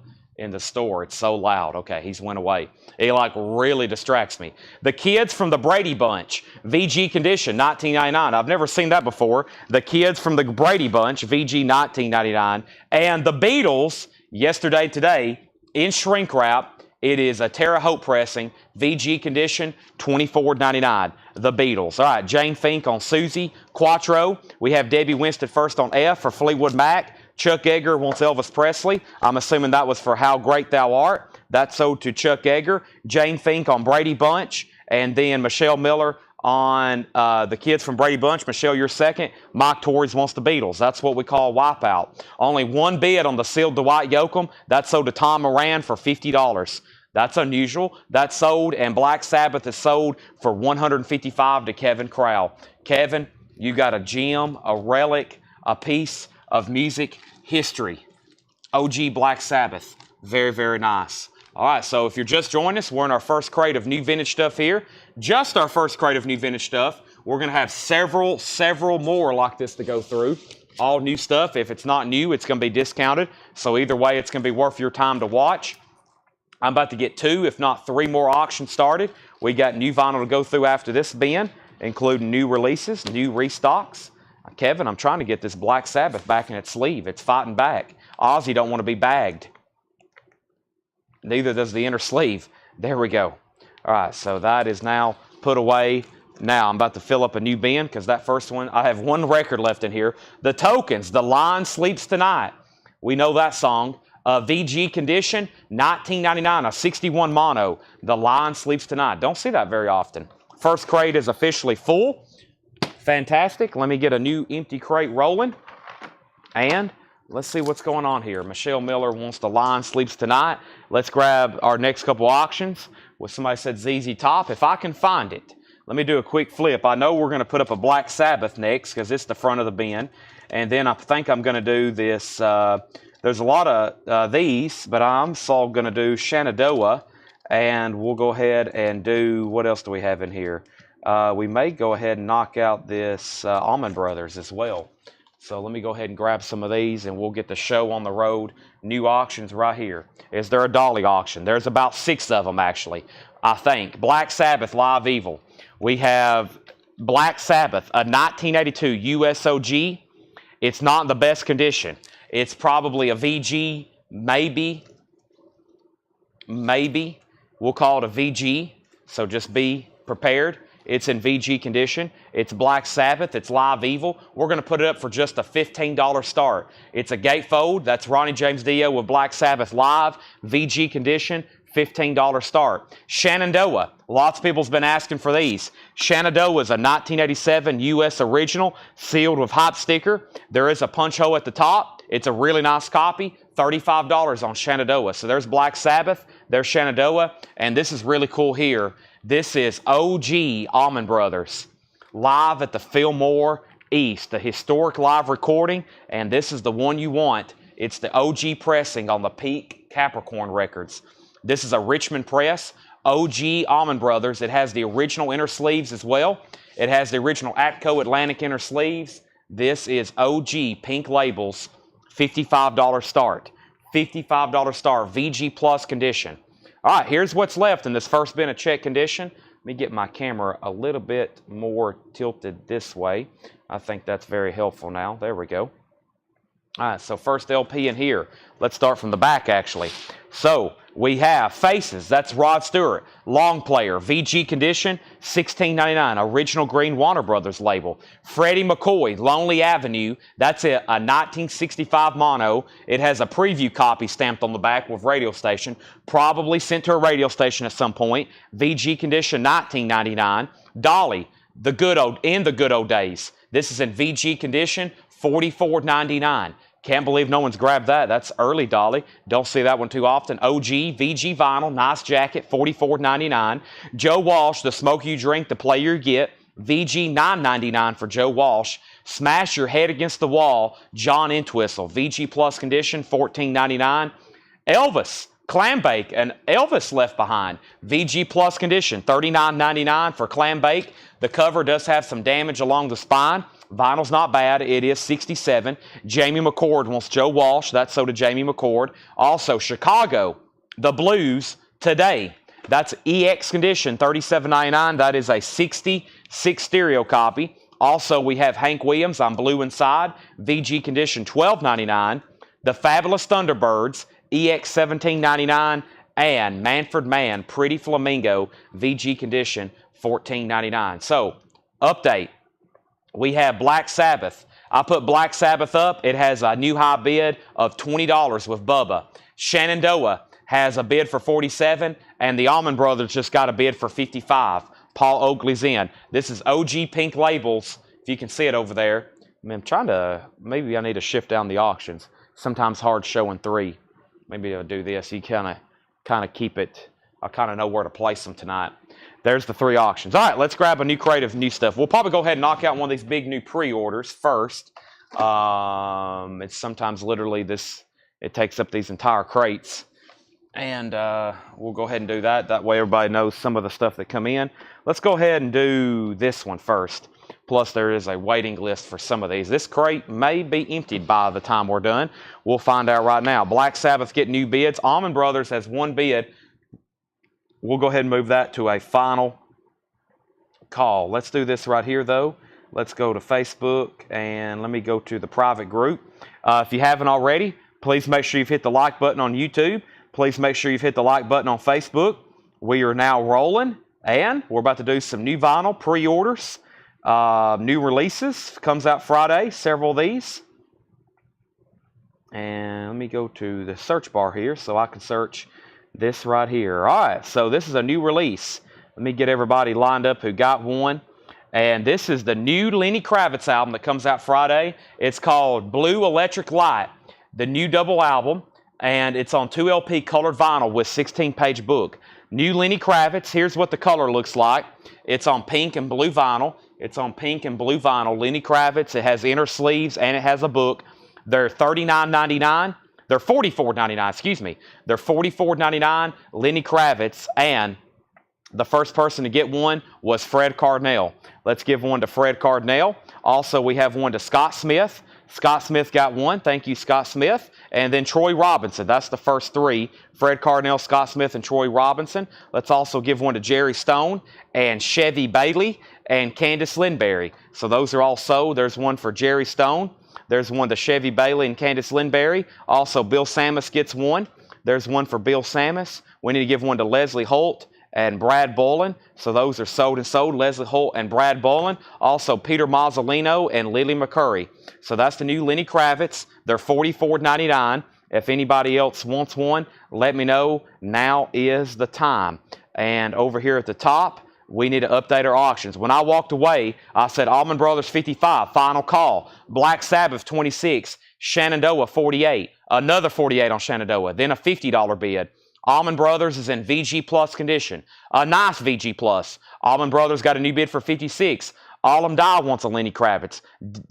store. It's so loud. Okay, he's went away. He really distracts me. The Kids from the Brady Bunch, VG condition, $19.99. I've never seen that before. The Kids from the Brady Bunch, VG, $19.99. And the Beatles, Yesterday Today, in shrink wrap. It is a Terre Haute pressing, VG condition, $24.99. The Beatles. All right, Jane Fink on Susie Quattro. We have Debbie Winstead first on F for Fleetwood Mac. Chuck Yeager wants Elvis Presley. I'm assuming that was for How Great Thou Art. That's sold to Chuck Yeager. Jane Fink on Brady Bunch. And then Michelle Miller on the Kids from Brady Bunch. Michelle, you're second. Mike Torres wants the Beatles. That's what we call wipeout. Only one bid on the sealed Dwight Yoakam. That's sold to Tom Moran for $50. That's unusual. That's sold, and Black Sabbath is sold for $155 to Kevin Crowell. Kevin, you got a gem, a relic, a piece of music history. OG Black Sabbath. Very, very nice. All right, so if you're just joining us, we're in our first crate of new vintage stuff here. Just our first crate of new vintage stuff. We're going to have several more like this to go through. All new stuff. If it's not new, it's going to be discounted. So either way, it's going to be worth your time to watch. I'm about to get 2, if not 3 more auctions started. We got new vinyl to go through after this bin, including new releases, new restocks. Kevin, I'm trying to get this Black Sabbath back in its sleeve. It's fighting back. Ozzy don't want to be bagged. Neither does the inner sleeve. There we go. All right, so that is now put away. Now I'm about to fill up a new bin because that first one, I have 1 record left in here. The Tokens, The Lion Sleeps Tonight. We know that song. VG Condition, 1999, a 61 mono. The Lion Sleeps Tonight. Don't see that very often. First crate is officially full. Fantastic. Let me get a new empty crate rolling. And let's see what's going on here. Michelle Miller wants The Lion Sleeps Tonight. Let's grab our next couple auctions. Well, somebody said ZZ Top. If I can find it. Let me do a quick flip. I know we're going to put up a Black Sabbath next because it's the front of the bin. And then I think I'm going to do this. There's a lot of these, but I'm also going to do Shenandoah. And we'll go ahead and do, what else do we have in here? We may go ahead and knock out this Allman Brothers as well. So let me go ahead and grab some of these and we'll get the show on the road. New auctions right here. Is there a dolly auction? There's about 6 of them actually, I think. Black Sabbath Live Evil. We have Black Sabbath, a 1982 USOG. It's not in the best condition. It's probably a VG, maybe. We'll call it a VG, so just be prepared. It's in VG condition. It's Black Sabbath. It's Live Evil. We're going to put it up for just a $15 start. It's a gatefold. That's Ronnie James Dio with Black Sabbath Live, VG condition, $15 start. Shenandoah. Lots of people's been asking for these. Shenandoah is a 1987 US original, sealed with hot sticker. There is a punch hole at the top. It's a really nice copy. $35 on Shenandoah. So there's Black Sabbath. There's Shenandoah. And this is really cool here. This is OG Allman Brothers, live at the Fillmore East, the historic live recording, and this is the one you want. It's the OG pressing on the Peak Capricorn records. This is a Richmond press, OG Allman Brothers. It has the original inner sleeves as well. It has the original Atco Atlantic inner sleeves. This is OG Pink Labels, $55 start. $55 start, VG Plus condition. All right, here's what's left in this first bin of check condition. Let me get my camera a little bit more tilted this way. I think that's very helpful now. There we go. All right, so first LP in here. Let's start from the back, actually. So we have Faces. That's Rod Stewart. Long Player. VG condition. $16.99. Original Green Warner Brothers label. Freddie McCoy. Lonely Avenue. That's a 1965 mono. It has a preview copy stamped on the back with radio station. Probably sent to a radio station at some point. VG condition. $19.99. Dolly. The good old days. This is in VG condition. $44.99. Can't believe no one's grabbed that. That's early Dolly. Don't see that one too often. OG, VG vinyl, nice jacket, $44.99. Joe Walsh, The Smoke You Drink, The Play You Get, VG $9.99 for Joe Walsh. Smash Your Head Against the Wall, John Entwistle, VG Plus condition, $14.99. Elvis, Clambake, and Elvis Left Behind, VG Plus condition, $39.99 for Clambake. The cover does have some damage along the spine. Vinyl's not bad. It is 67. Jamie McCord wants Joe Walsh. That's so to Jamie McCord. Also, Chicago, The Blues, Today. That's EX condition, $37.99. That is a 66 stereo copy. Also, we have Hank Williams, I'm Blue Inside, VG condition, $12.99. The Fabulous Thunderbirds, EX $17.99. And Manfred Mann, Pretty Flamingo, VG condition, $14.99. So, update. We have Black Sabbath. I put Black Sabbath up. It has a new high bid of $20 with Bubba. Shenandoah has a bid for $47, and the Allman Brothers just got a bid for $55. Paul Oakley's in. This is OG Pink Labels, if you can see it over there. I'm trying to, maybe I need to shift down the auctions. Sometimes hard showing 3. Maybe I'll do this. You kind of keep it. I kind of know where to place them tonight. There's the 3 auctions. All right, let's grab a new crate of new stuff. We'll probably go ahead and knock out one of these big new pre-orders first. It's sometimes literally this, it takes up these entire crates. And we'll go ahead and do that. That way everybody knows some of the stuff that come in. Let's go ahead and do this one first. Plus, there is a waiting list for some of these. This crate may be emptied by the time we're done. We'll find out right now. Black Sabbath getting new bids. Allman Brothers has one bid. We'll go ahead and move that to a final call. Let's do this right here, though. Let's go to Facebook, and let me go to the private group. If you haven't already, please make sure you've hit the like button on YouTube. Please make sure you've hit the like button on Facebook. We are now rolling, and we're about to do some new vinyl pre-orders. New releases. Comes out Friday, several of these. And let me go to the search bar here so I can search this right here. All right, so this is a new release. Let me get everybody lined up who got one. And this is the new Lenny Kravitz album that comes out Friday. It's called Blue Electric Light, the new double album. And it's on 2 LP colored vinyl with 16-page book. New Lenny Kravitz. Here's what the color looks like. It's on pink and blue vinyl. It's on pink and blue vinyl. Lenny Kravitz. It has inner sleeves and it has a book. They're $39.99. They're $44.99, excuse me. They're $44.99. Lenny Kravitz. And the first person to get one was Fred Cardinale. Let's give one to Fred Cardinale. Also, we have one to Scott Smith. Scott Smith got one. Thank you, Scott Smith. And then Troy Robinson. That's the first three. Fred Cardinale, Scott Smith, and Troy Robinson. Let's also give one to Jerry Stone and Chevy Bailey and Candace Lindberry. So those are all sold. There's one for Jerry Stone. There's one to Chevy Bailey and Candace Lindberry. Also, Bill Samus gets one. There's one for Bill Samus. We need to give one to Leslie Holt and Brad Boland. So those are sold and sold. Leslie Holt and Brad Boland. Also Peter Mazzolino and Lily McCurry. So that's the new Lenny Kravitz. They're $44.99. If anybody else wants one, let me know. Now is the time. And over here at the top, we need to update our auctions. When I walked away, I said Allman Brothers 55, final call. Black Sabbath 26, Shenandoah 48, another 48 on Shenandoah, then a $50 bid. Allman Brothers is in VG Plus condition, a nice VG Plus. Allman Brothers got a new bid for 56. Allum Dye wants a Lenny Kravitz.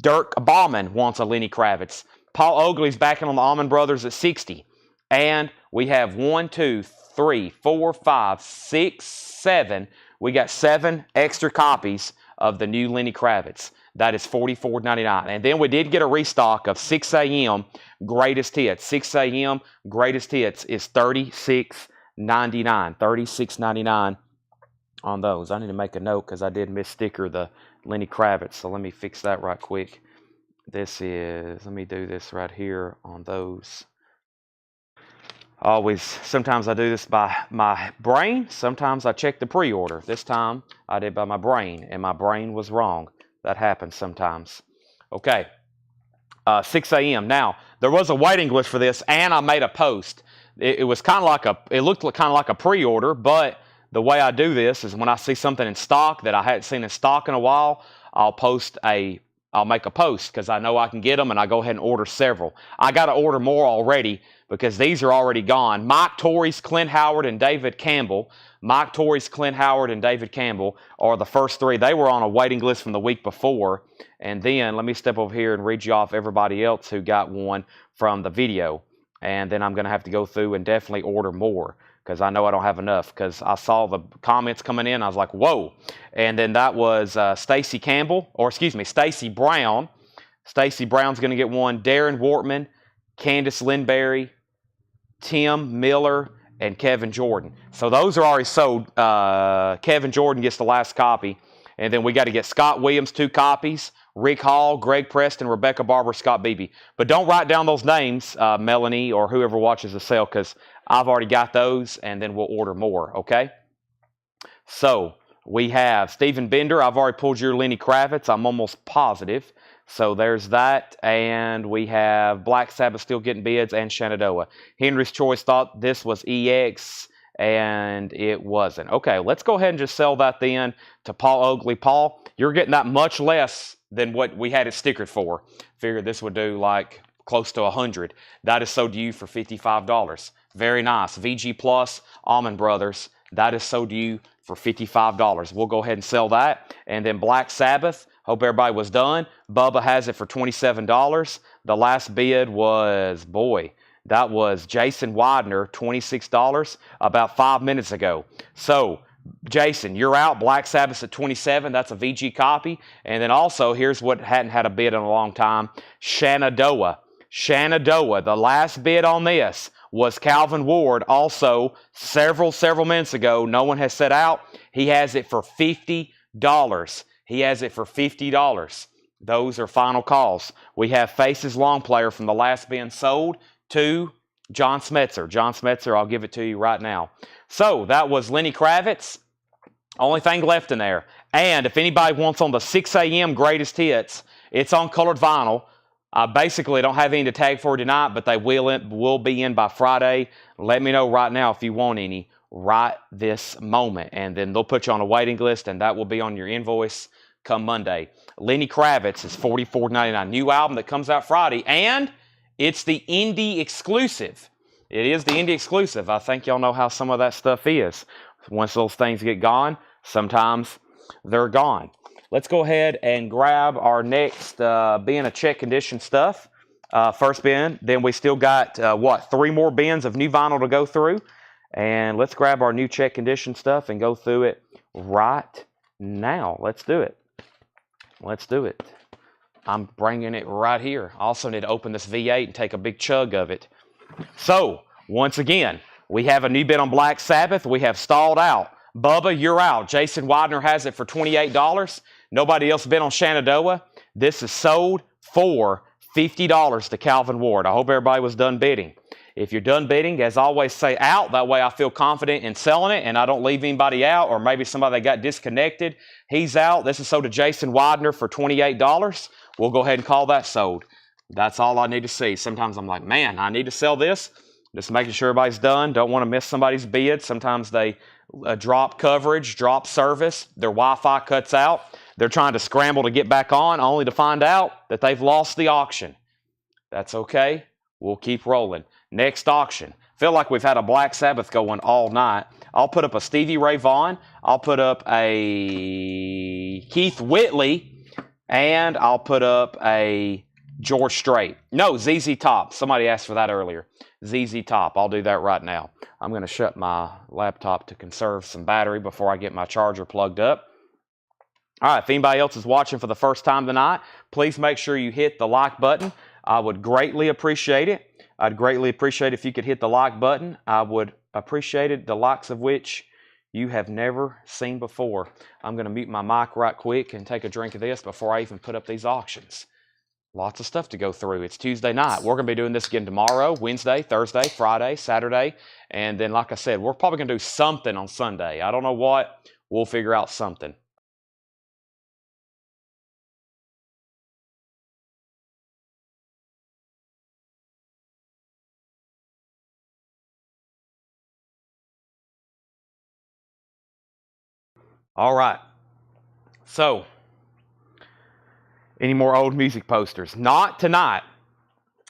Dirk Bauman wants a Lenny Kravitz. Paul Oakley's backing on the Allman Brothers at 60. And we have 1, 2, 3, 4, 5, 6, 7. We got 7 extra copies of the new Lenny Kravitz. That is $44.99. And then we did get a restock of 6 a.m. Greatest Hits. 6 a.m. Greatest Hits is $36.99. $36.99 on those. I need to make a note because I did missticker the Lenny Kravitz. So let me fix that right quick. This is, let me do this right here on those. Sometimes I do this by my brain. Sometimes I check the pre-order. This time I did by my brain, and my brain was wrong. That happens sometimes. Okay, 6 a.m. Now, there was a waiting list for this, and I made a post. It was kind of like it looked kind of like a pre-order, but the way I do this is when I see something in stock that I hadn't seen in stock in a while, I'll make a post because I know I can get them, and I go ahead and order several. I got to order more already because these are already gone. Mike Torrey's, Clint Howard, and David Campbell. Mike Torrey's, Clint Howard, and David Campbell are the first 3. They were on a waiting list from the week before. And then let me step over here and read you off everybody else who got one from the video. And then I'm going to have to go through and definitely order more because I know I don't have enough because I saw the comments coming in. I was like, whoa. And then that was Stacy Brown. Stacy Brown's going to get one. Darren Wortman, Candace Lindberry, Tim Miller, and Kevin Jordan. So those are already sold. Kevin Jordan gets the last copy. And then we got to get Scott Williams 2 copies, Rick Hall, Greg Preston, Rebecca Barber, Scott Beebe. But don't write down those names, Melanie or whoever watches the sale, because I've already got those, and then we'll order more, okay? So we have Stephen Bender. I've already pulled your Lenny Kravitz. I'm almost positive. So there's that, and we have Black Sabbath still getting bids and Shenandoah. Henry's Choice thought this was EX, and it wasn't. Okay, let's go ahead and just sell that then to Paul Oakley. Paul, you're getting that much less than what we had it stickered for. Figured this would do like close to 100. That is sold to you for $55. Very nice. VG Plus, Allman Brothers. That is sold to you for $55. We'll go ahead and sell that. And then Black Sabbath. Hope everybody was done. Bubba has it for $27. The last bid was, that was Jason Widener, $26, about 5 minutes ago. So Jason, you're out. Black Sabbath's at 27. That's a VG copy. And then also, here's what hadn't had a bid in a long time. Shenandoah. Shenandoah. The last bid on this was Calvin Ward. Also, several minutes ago, no one has set out. He has it for $50. He has it for $50. Those are final calls. We have Faces Long Player from the last bin sold to John Smetzer. John Smetzer, I'll give it to you right now. So, that was Lenny Kravitz. Only thing left in there. And if anybody wants on the 6 a.m. greatest hits, it's on colored vinyl. I basically don't have any to tag for tonight, but they will be in by Friday. Let me know right now if you want any right this moment. And then they'll put you on a waiting list, and that will be on your invoice come Monday. Lenny Kravitz is $44.99. New album that comes out Friday, and it's the indie exclusive. It is the indie exclusive. I think y'all know how some of that stuff is. Once those things get gone, sometimes they're gone. Let's go ahead and grab our next bin of check condition stuff. First bin. Then we still got, 3 more bins of new vinyl to go through. And let's grab our new check condition stuff and go through it right now. Let's do it. Let's do it. I'm bringing it right here. I also need to open this V8 and take a big chug of it. So, once again, we have a new bid on Black Sabbath. We have stalled out. Bubba, you're out. Jason Widener has it for $28. Nobody else bid on Shenandoah. This is sold for $50 to Calvin Ward. I hope everybody was done bidding. If you're done bidding, as always, say out. That way I feel confident in selling it and I don't leave anybody out, or maybe somebody that got disconnected. He's out. This is sold to Jason Widener for $28. We'll go ahead and call that sold. That's all I need to see. Sometimes I'm like, man, I need to sell this. Just making sure everybody's done. Don't want to miss somebody's bid. Sometimes they drop coverage, drop service. Their Wi-Fi cuts out. They're trying to scramble to get back on, only to find out that they've lost the auction. That's okay. We'll keep rolling. Next auction. Feel like we've had a Black Sabbath going all night. I'll put up a Stevie Ray Vaughan. I'll put up a Keith Whitley. And I'll put up a George Strait. No, ZZ Top. Somebody asked for that earlier. ZZ Top. I'll do that right now. I'm going to shut my laptop to conserve some battery before I get my charger plugged up. All right, if anybody else is watching for the first time tonight, please make sure you hit the like button. I would greatly appreciate it. I'd greatly appreciate if you could hit the like button. I would appreciate it, the likes of which you have never seen before. I'm going to mute my mic right quick and take a drink of this before I even put up these auctions. Lots of stuff to go through. It's Tuesday night. We're going to be doing this again tomorrow, Wednesday, Thursday, Friday, Saturday. And then, like I said, we're probably going to do something on Sunday. I don't know what. We'll figure out something. All right. So, any more old music posters? Not tonight.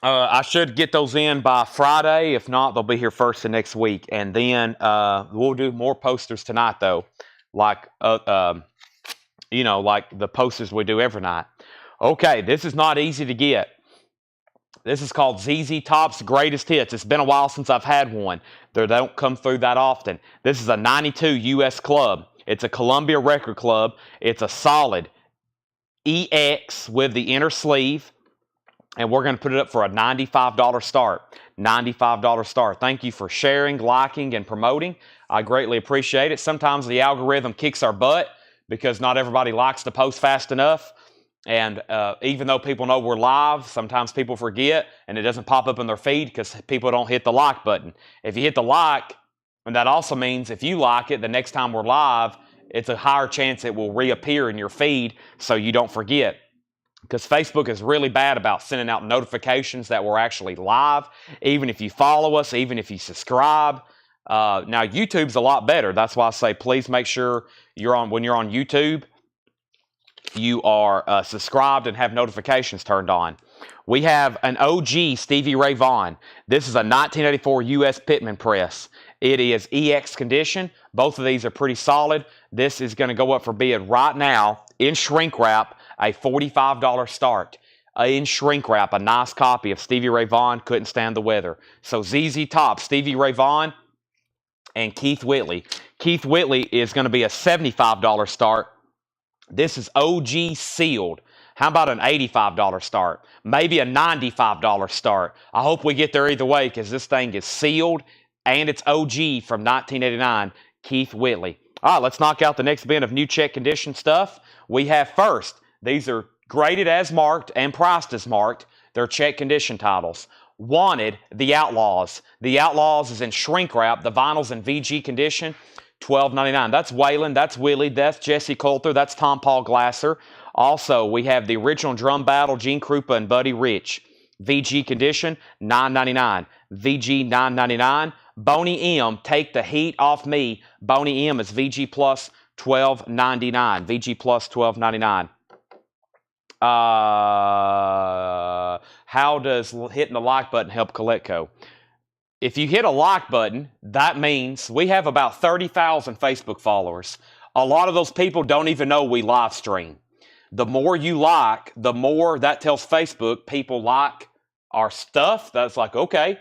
I should get those in by Friday. If not, they'll be here first of next week. And then we'll do more posters tonight, though, like like the posters we do every night. Okay, this is not easy to get. This is called ZZ Top's Greatest Hits. It's been a while since I've had one. They don't come through that often. This is a 92 U.S. club. It's a Columbia Record Club. It's a solid EX with the inner sleeve. And we're going to put it up for a $95 start. $95 start. Thank you for sharing, liking, and promoting. I greatly appreciate it. Sometimes the algorithm kicks our butt because not everybody likes to post fast enough. And even though people know we're live, sometimes people forget and it doesn't pop up in their feed because people don't hit the like button. If you hit the like, and that also means if you like it, the next time we're live, it's a higher chance it will reappear in your feed so you don't forget. Because Facebook is really bad about sending out notifications that we're actually live, even if you follow us, even if you subscribe. Now, YouTube's a lot better. That's why I say please make sure when you're on YouTube, you are subscribed and have notifications turned on. We have an OG Stevie Ray Vaughan. This is a 1984 U.S. Pittman press. It is EX condition. Both of these are pretty solid. This is going to go up for bid right now in shrink wrap, a $45 start. In shrink wrap, a nice copy of Stevie Ray Vaughan, Couldn't Stand the Weather. So ZZ Top, Stevie Ray Vaughan, and Keith Whitley. Keith Whitley is going to be a $75 start. This is OG sealed. How about an $85 start? Maybe a $95 start. I hope we get there either way because this thing is sealed and it's OG from 1989, Keith Whitley. All right, let's knock out the next bin of new check condition stuff. We have first, these are graded as marked and priced as marked. They're check condition titles. Wanted, The Outlaws. The Outlaws is in shrink wrap. The vinyl's in VG condition. $12.99. That's Waylon, that's Willie, that's Jesse Coulter, that's Tom Paul Glasser. Also, we have the original drum battle, Gene Krupa and Buddy Rich. VG condition, $9.99. VG $9.99. Boney M, Take the Heat Off Me. Boney M is VG Plus $12.99. VG Plus $12.99. How does hitting the like button help Coletco? If you hit a like button, that means we have about 30,000 Facebook followers. A lot of those people don't even know we live stream. The more you like, the more that tells Facebook people like our stuff. That's like, okay,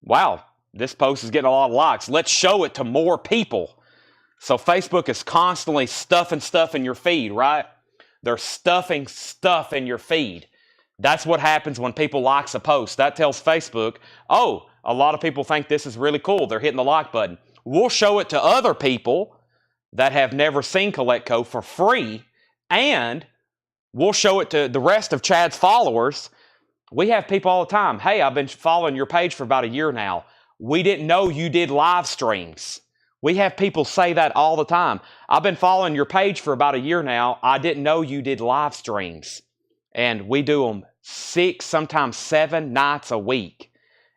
wow, this post is getting a lot of likes. Let's show it to more people. So Facebook is constantly stuffing stuff in your feed, right? They're stuffing stuff in your feed. That's what happens when people like a post. That tells Facebook, oh, a lot of people think this is really cool. They're hitting the like button. We'll show it to other people that have never seen Coletco for free, and we'll show it to the rest of Chad's followers. We have people all the time. Hey, I've been following your page for about a year now. We didn't know you did live streams. We have people say that all the time. I've been following your page for about a year now. I didn't know you did live streams. And we do them 6, sometimes 7 nights a week.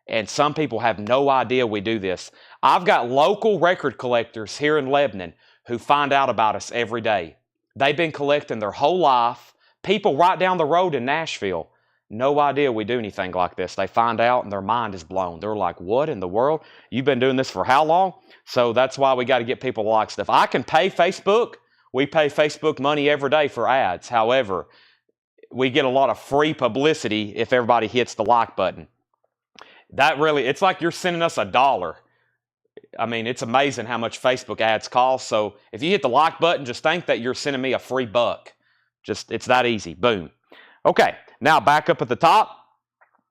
And some people have no idea we do this. I've got local record collectors here in Lebanon who find out about us every day. They've been collecting their whole life. People right down the road in Nashville, no idea we do anything like this. They find out and their mind is blown. They're like, what in the world? You've been doing this for how long? So that's why we got to get people to like stuff. I can pay Facebook. We pay Facebook money every day for ads. However, we get a lot of free publicity if everybody hits the like button. That really, it's like you're sending us $1. I mean, it's amazing how much Facebook ads cost. So if you hit the like button, just think that you're sending me a free buck. Just, it's that easy. Boom. Okay, now back up at the top.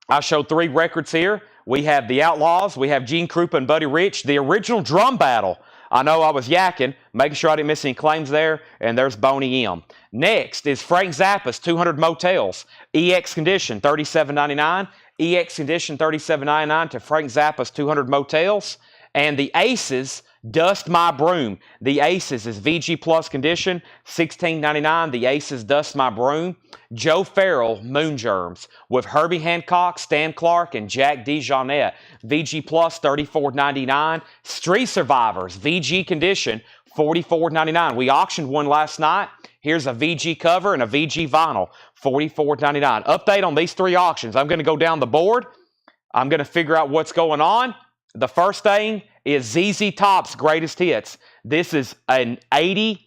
I showed 3 records here. We have The Outlaws. We have Gene Krupa and Buddy Rich. The original drum battle. I know I was yakking, making sure I didn't miss any claims there. And there's Boney M. Next is Frank Zappa's 200 Motels. EX condition, $37.99. EX condition, $37.99 to Frank Zappa's 200 Motels. And the Aces, Dust My Broom. The Aces is VG Plus condition, $16.99. The Aces, Dust My Broom. Joe Farrell, Moon Germs, with Herbie Hancock, Stan Clark, and Jack DeJohnette. VG Plus, $34.99. Street Survivors, VG condition, $44.99. We auctioned one last night. Here's a VG cover and a VG vinyl, $44.99. Update on these 3 auctions. I'm going to go down the board. I'm going to figure out what's going on. The first thing is ZZ Top's Greatest Hits. This is an 80.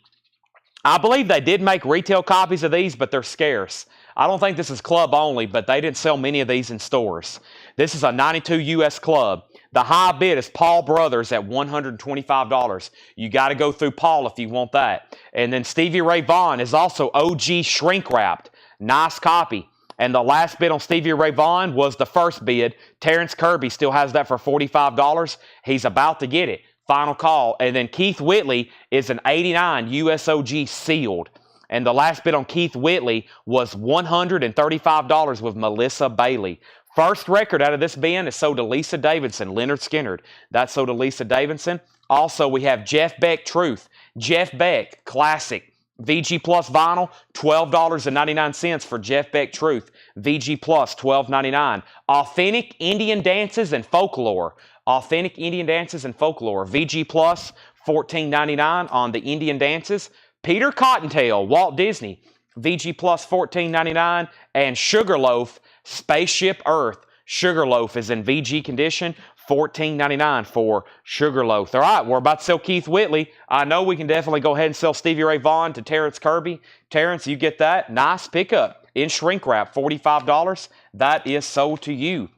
I believe they did make retail copies of these, but they're scarce. I don't think this is club only, but they didn't sell many of these in stores. This is a 92 US club. The high bid is Paul Brothers at $125. You got to go through Paul if you want that. And then Stevie Ray Vaughan is also OG shrink wrapped. Nice copy. And the last bid on Stevie Ray Vaughan was the first bid. Terrence Kirby still has that for $45. He's about to get it. Final call. And then Keith Whitley is an 89 USOG sealed. And the last bid on Keith Whitley was $135 with Melissa Bailey. First record out of this bin is sold to Lisa Davidson, Leonard Skinner. That's sold to Lisa Davidson. Also, we have Jeff Beck Truth. Jeff Beck, classic. VG Plus vinyl, $12.99 for Jeff Beck Truth. VG Plus, $12.99. Authentic Indian Dances and Folklore. Authentic Indian Dances and Folklore. VG Plus, $14.99 on the Indian Dances. Peter Cottontail, Walt Disney. VG Plus, $14.99. And Sugarloaf, Spaceship Earth. Sugarloaf is in VG condition. $14.99 for Sugarloaf. All right, we're about to sell Keith Whitley. I know we can definitely go ahead and sell Stevie Ray Vaughan to Terrence Kirby. Terrence, you get that. Nice pickup in shrink wrap, $45. That is sold to you.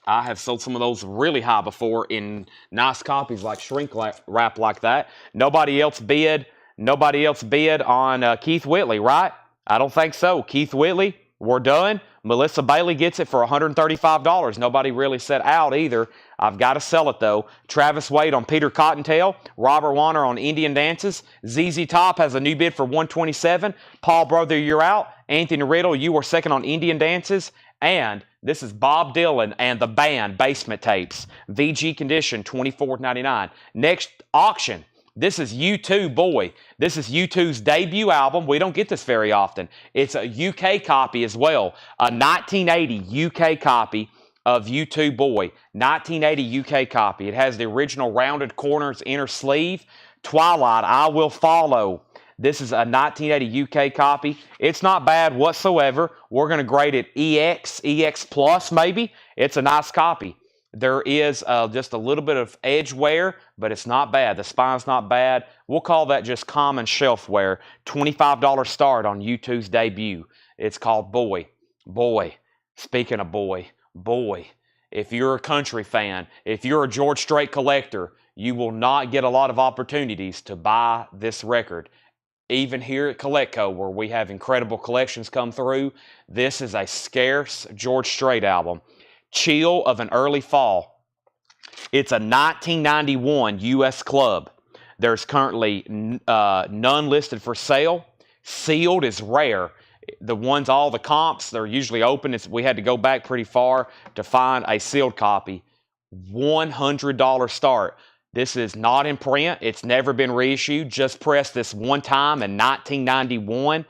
I have sold some of those really high before in nice copies like shrink wrap like that. Nobody else bid. Nobody else bid on Keith Whitley, right? I don't think so. Keith Whitley, we're done. Melissa Bailey gets it for $135. Nobody really said out either. I've got to sell it though. Travis Wade on Peter Cottontail. Robert Warner on Indian Dances. ZZ Top has a new bid for $127. Paul Brother, you're out. Anthony Riddle, you were second on Indian Dances. And this is Bob Dylan and the band Basement Tapes. VG condition, $24.99. Next auction. This is U2, boy. This is U2's debut album. We don't get this very often. It's a UK copy as well. A 1980 UK copy of U2, boy. 1980 UK copy. It has the original rounded corners inner sleeve. Twilight, I Will Follow. This is a 1980 UK copy. It's not bad whatsoever. We're going to grade it EX plus maybe. It's a nice copy. There is just a little bit of edge wear, but it's not bad. The spine's not bad. We'll call that just common shelf wear. $25 start on U2's debut. It's called Boy. Boy. Speaking of boy. Boy. If you're a country fan, if you're a George Strait collector, you will not get a lot of opportunities to buy this record. Even here at Collectco, where we have incredible collections come through, this is a scarce George Strait album. Chill of an Early Fall. It's a 1991 U.S. club. There's currently none listed for sale. Sealed is rare. The ones, all the comps, they're usually open. We had to go back pretty far to find a sealed copy. $100 start. This is not in print. It's never been reissued. Just pressed this one time in 1991.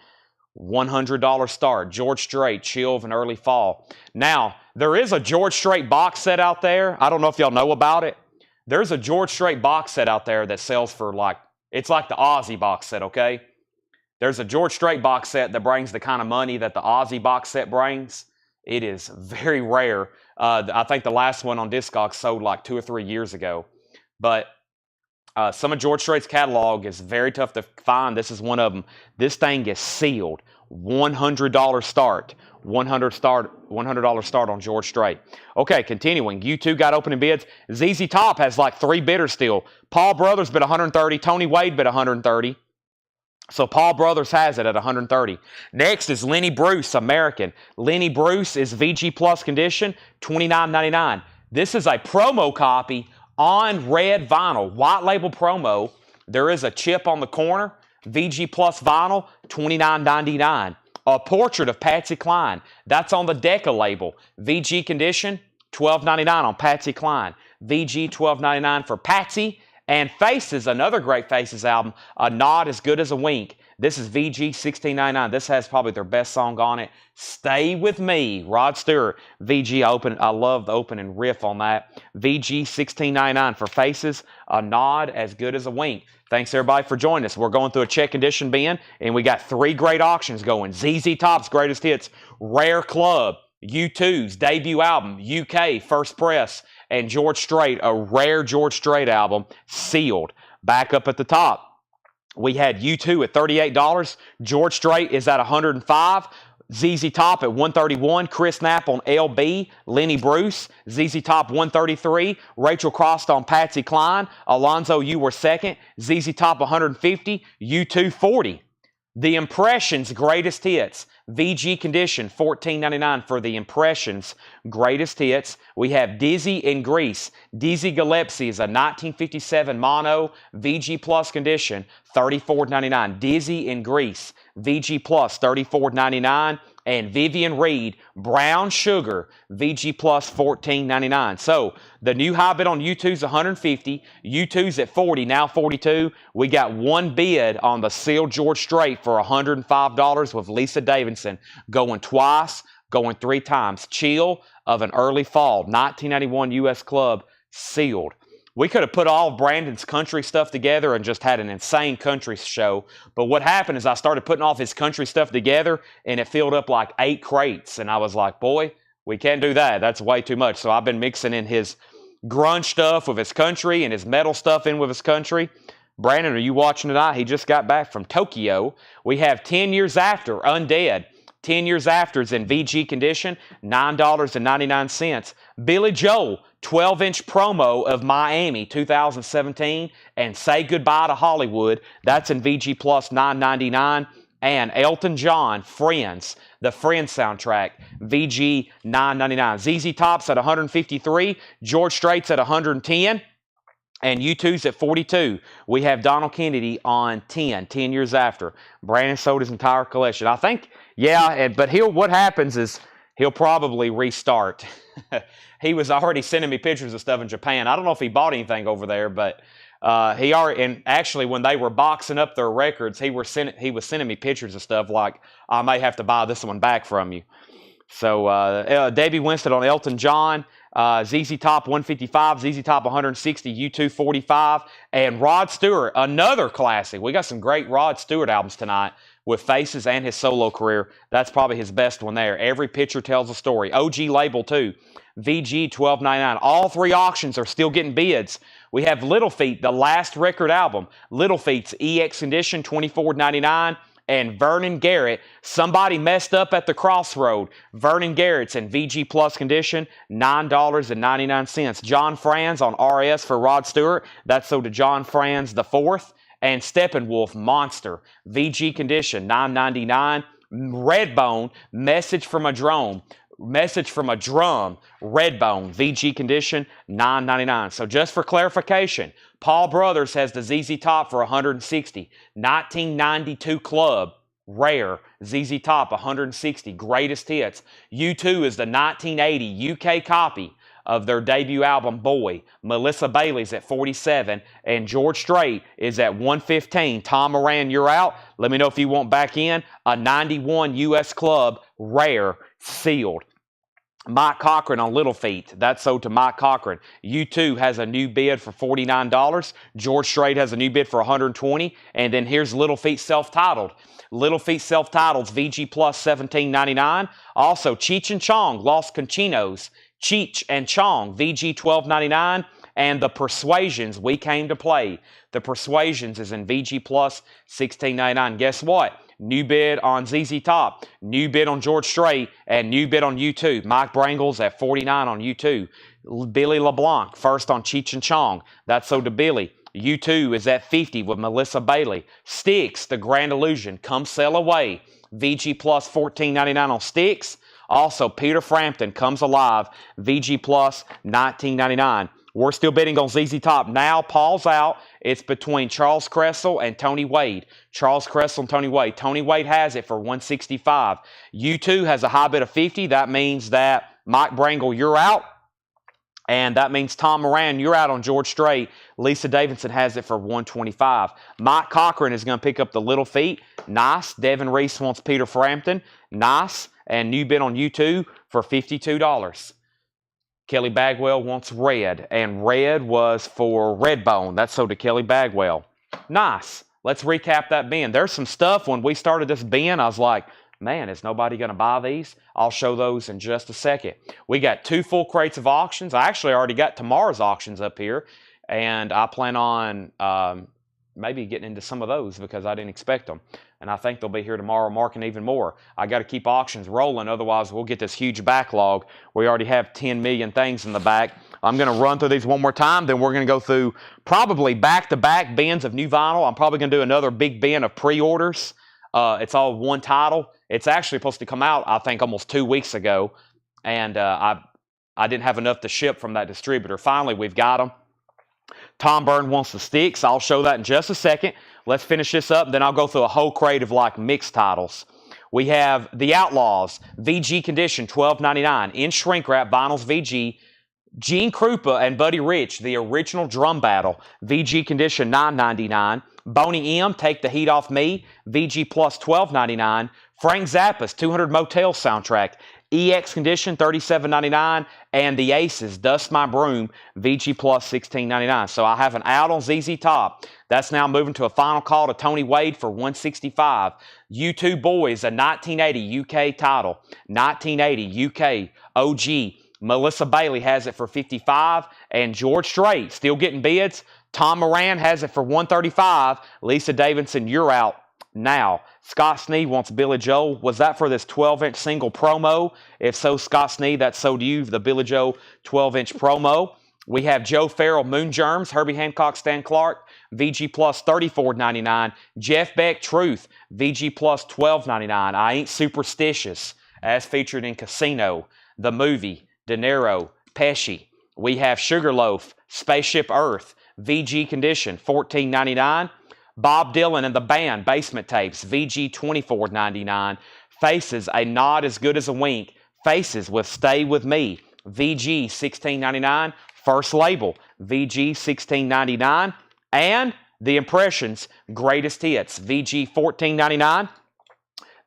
$100 start. George Strait, Chill of an Early Fall. Now, there is a George Strait box set out there. I don't know if y'all know about it. There's a George Strait box set out there that sells for it's like the Ozzy box set, okay? There's a George Strait box set that brings the kind of money that the Ozzy box set brings. It is very rare. I think the last one on Discogs sold like 2 or 3 years ago. But some of George Strait's catalog is very tough to find. This is one of them. This thing is sealed. $100 start. $100 start on George Strait. Okay, continuing. U2 got opening bids. ZZ Top has like 3 bidders still. Paul Brothers bid 130. Tony Wade bid 130. So Paul Brothers has it at 130. Next is Lenny Bruce, American. Lenny Bruce is VG Plus condition, $29.99. This is a promo copy on red vinyl, white label promo. There is a chip on the corner, VG Plus vinyl, $29.99. A portrait of Patsy Cline, that's on the Decca label. VG condition, $12.99 on Patsy Cline. VG $12.99 for Patsy. And Faces, another great Faces album, A Nod as Good as a Wink. This is VG $16.99. This has probably their best song on it. Stay With Me, Rod Stewart. VG open. I love the opening riff on that. VG $16.99 for Faces. A Nod as Good as a Wink. Thanks everybody for joining us. We're going through a check condition bin, and we got 3 great auctions going. ZZ Top's Greatest Hits, Rare Club, U2's debut album, UK First Press, and George Strait, a rare George Strait album, sealed. Back up at the top, we had U2 at $38. George Strait is at $105. ZZ Top at $131. Chris Knapp on LB. Lenny Bruce. ZZ Top $133. Rachel Cross on Patsy Cline. Alonzo, you were second. ZZ Top $150. U2 $40. The Impressions Greatest Hits. VG condition, $14.99 for the Impressions Greatest Hits. We have Dizzy in Grease. Dizzy Gillespie is a 1957 mono, VG Plus condition, $34.99. Dizzy in Grease, VG Plus, $34.99. And Vivian Reed, Brown Sugar, VG Plus, $14.99. So the new high bid on U2's $150. U2's at $40, now $42. We got 1 bid on the sealed George Strait for $105 with Lisa Davidson, going twice, going 3 times. Chill of an Early Fall, 1991 U.S. Club, sealed. We could have put all of Brandon's country stuff together and just had an insane country show. But what happened is I started putting all his country stuff together, and it filled up like 8 crates. And I was like, boy, we can't do that. That's way too much. So I've been mixing in his grunge stuff with his country and his metal stuff in with his country. Brandon, are you watching tonight? He just got back from Tokyo. We have 10 Years After, Undead. 10 years after is in VG condition, $9.99. Billy Joel, 12-inch promo of Miami 2017 and Say Goodbye to Hollywood. That's in VG Plus, $9.99. And Elton John, Friends, the Friends soundtrack, VG $9.99. ZZ Top's at 153, George Strait's at 110, and U2's at 42. We have Donald Kennedy on 10 years after. Brandon sold his entire collection. I think, yeah, but what happens is he'll probably restart. He was already sending me pictures of stuff in Japan. I don't know if he bought anything over there, but he already, and actually when they were boxing up their records, he was sending me pictures of stuff like, I may have to buy this one back from you. So Debbie Winston on Elton John, ZZ Top 155, ZZ Top 160, U2 45, and Rod Stewart, another classic. We got some great Rod Stewart albums tonight with Faces and his solo career. That's probably his best one there. Every picture tells a story. OG label too. VG $12.99. All three auctions are still getting bids. We have Little Feat, the last record album. Little Feat's EX condition, $24.99. And Vernon Garrett, Somebody Messed Up at the Crossroad. Vernon Garrett's in VG Plus condition, $9.99. John Franz on RS for Rod Stewart. That's sold to John Franz the Fourth. And Steppenwolf Monster, VG condition, $9.99. Redbone, Message from a Drum, Redbone, VG condition, $9.99. So just for clarification, Paul Brothers has the ZZ Top for 160. 1992 Club, rare, ZZ Top 160, greatest hits. U2 is the 1980 UK copy of their debut album, Boy. Melissa Bailey's at 47, and George Strait is at 115. Tom Moran, you're out. Let me know if you want back in. A 91 US Club, rare, sealed. Mike Cochran on Little Feat. That's sold to Mike Cochran. U2 has a new bid for $49. George Strait has a new bid for $120. And then here's Little Feat self-titled. Little Feat self-titled's VG Plus $17.99. Also, Cheech and Chong, Los Conchinos. Cheech and Chong, VG $12.99. And The Persuasions, We Came to Play. The Persuasions is in VG Plus $16.99. Guess what? New bid on ZZ Top, new bid on George Strait, and new bid on U2. Mike Brangle's at 49 on U2. Billy LeBlanc, first on Cheech and Chong. That's sold to Billy. U2 is at 50 with Melissa Bailey. Styx, The Grand Illusion, Come Sail Away. VG Plus $14.99 on Styx. Also, Peter Frampton, Comes Alive. VG Plus $19.99. We're still bidding on ZZ Top. Now, Paul's out. It's between Charles Cressel and Tony Wade. Charles Cressel and Tony Wade. Tony Wade has it for 165. U2 has a high bid of 50. That means that Mike Brangle, you're out. And that means Tom Moran, you're out on George Strait. Lisa Davidson has it for 125. Mike Cochran is going to pick up the Little Feat. Nice. Devin Reese wants Peter Frampton. Nice. And new bid on U2 for $52. Kelly Bagwell wants Red, and Red was for Redbone. That's sold to Kelly Bagwell. Nice. Let's recap that bin. There's some stuff when we started this bin, I was like, man, is nobody going to buy these? I'll show those in just a second. We got 2 full crates of auctions. I actually already got tomorrow's auctions up here, and I plan on maybe getting into some of those because I didn't expect them. And I think they'll be here tomorrow marking even more. I got to keep auctions rolling, otherwise we'll get this huge backlog. We already have 10 million things in the back. I'm going to run through these one more time, then we're going to go through probably back-to-back bins of new vinyl. I'm probably going to do another big bin of pre-orders. It's all one title. It's actually supposed to come out, I think, almost 2 weeks ago, and I didn't have enough to ship from that distributor. Finally, we've got them. Tom Byrne wants the Sticks. I'll show that in just a second. Let's finish this up, then I'll go through a whole crate of like mixed titles. We have The Outlaws, VG condition, $12.99. In shrink wrap, vinyls VG. Gene Krupa and Buddy Rich, the original drum battle, VG condition, $9.99. Boney M, Take the Heat Off Me, VG Plus $12.99. Frank Zappa's 200 Motel soundtrack, EX condition, $37.99. And The Aces, Dust My Broom, VG Plus $16.99. So I have an out on ZZ Top. That's now moving to a final call to Tony Wade for $165. U2 Boys, a 1980 UK title. 1980 UK OG. Melissa Bailey has it for $55. And George Strait, still getting bids. Tom Moran has it for $135. Lisa Davidson, you're out Now, Scott Sneed wants Billy Joel. Was that for this 12-inch single promo? If so, Scott Sneed, that's so to you, the Billy Joel 12-inch promo. We have Joe Farrell, Moon Germs, Herbie Hancock, Stan Clark, VG Plus $34.99. Jeff Beck, Truth, VG Plus $12.99. I Ain't Superstitious, as featured in Casino, the movie, De Niro, Pesci. We have Sugarloaf, Spaceship Earth, VG Condition, $14.99. Bob Dylan and the Band, Basement Tapes, VG $24.99. Faces, A Nod as Good as a Wink, Faces with Stay With Me, VG $16.99. First Label, VG $16.99. And The Impressions, Greatest Hits, VG $14.99.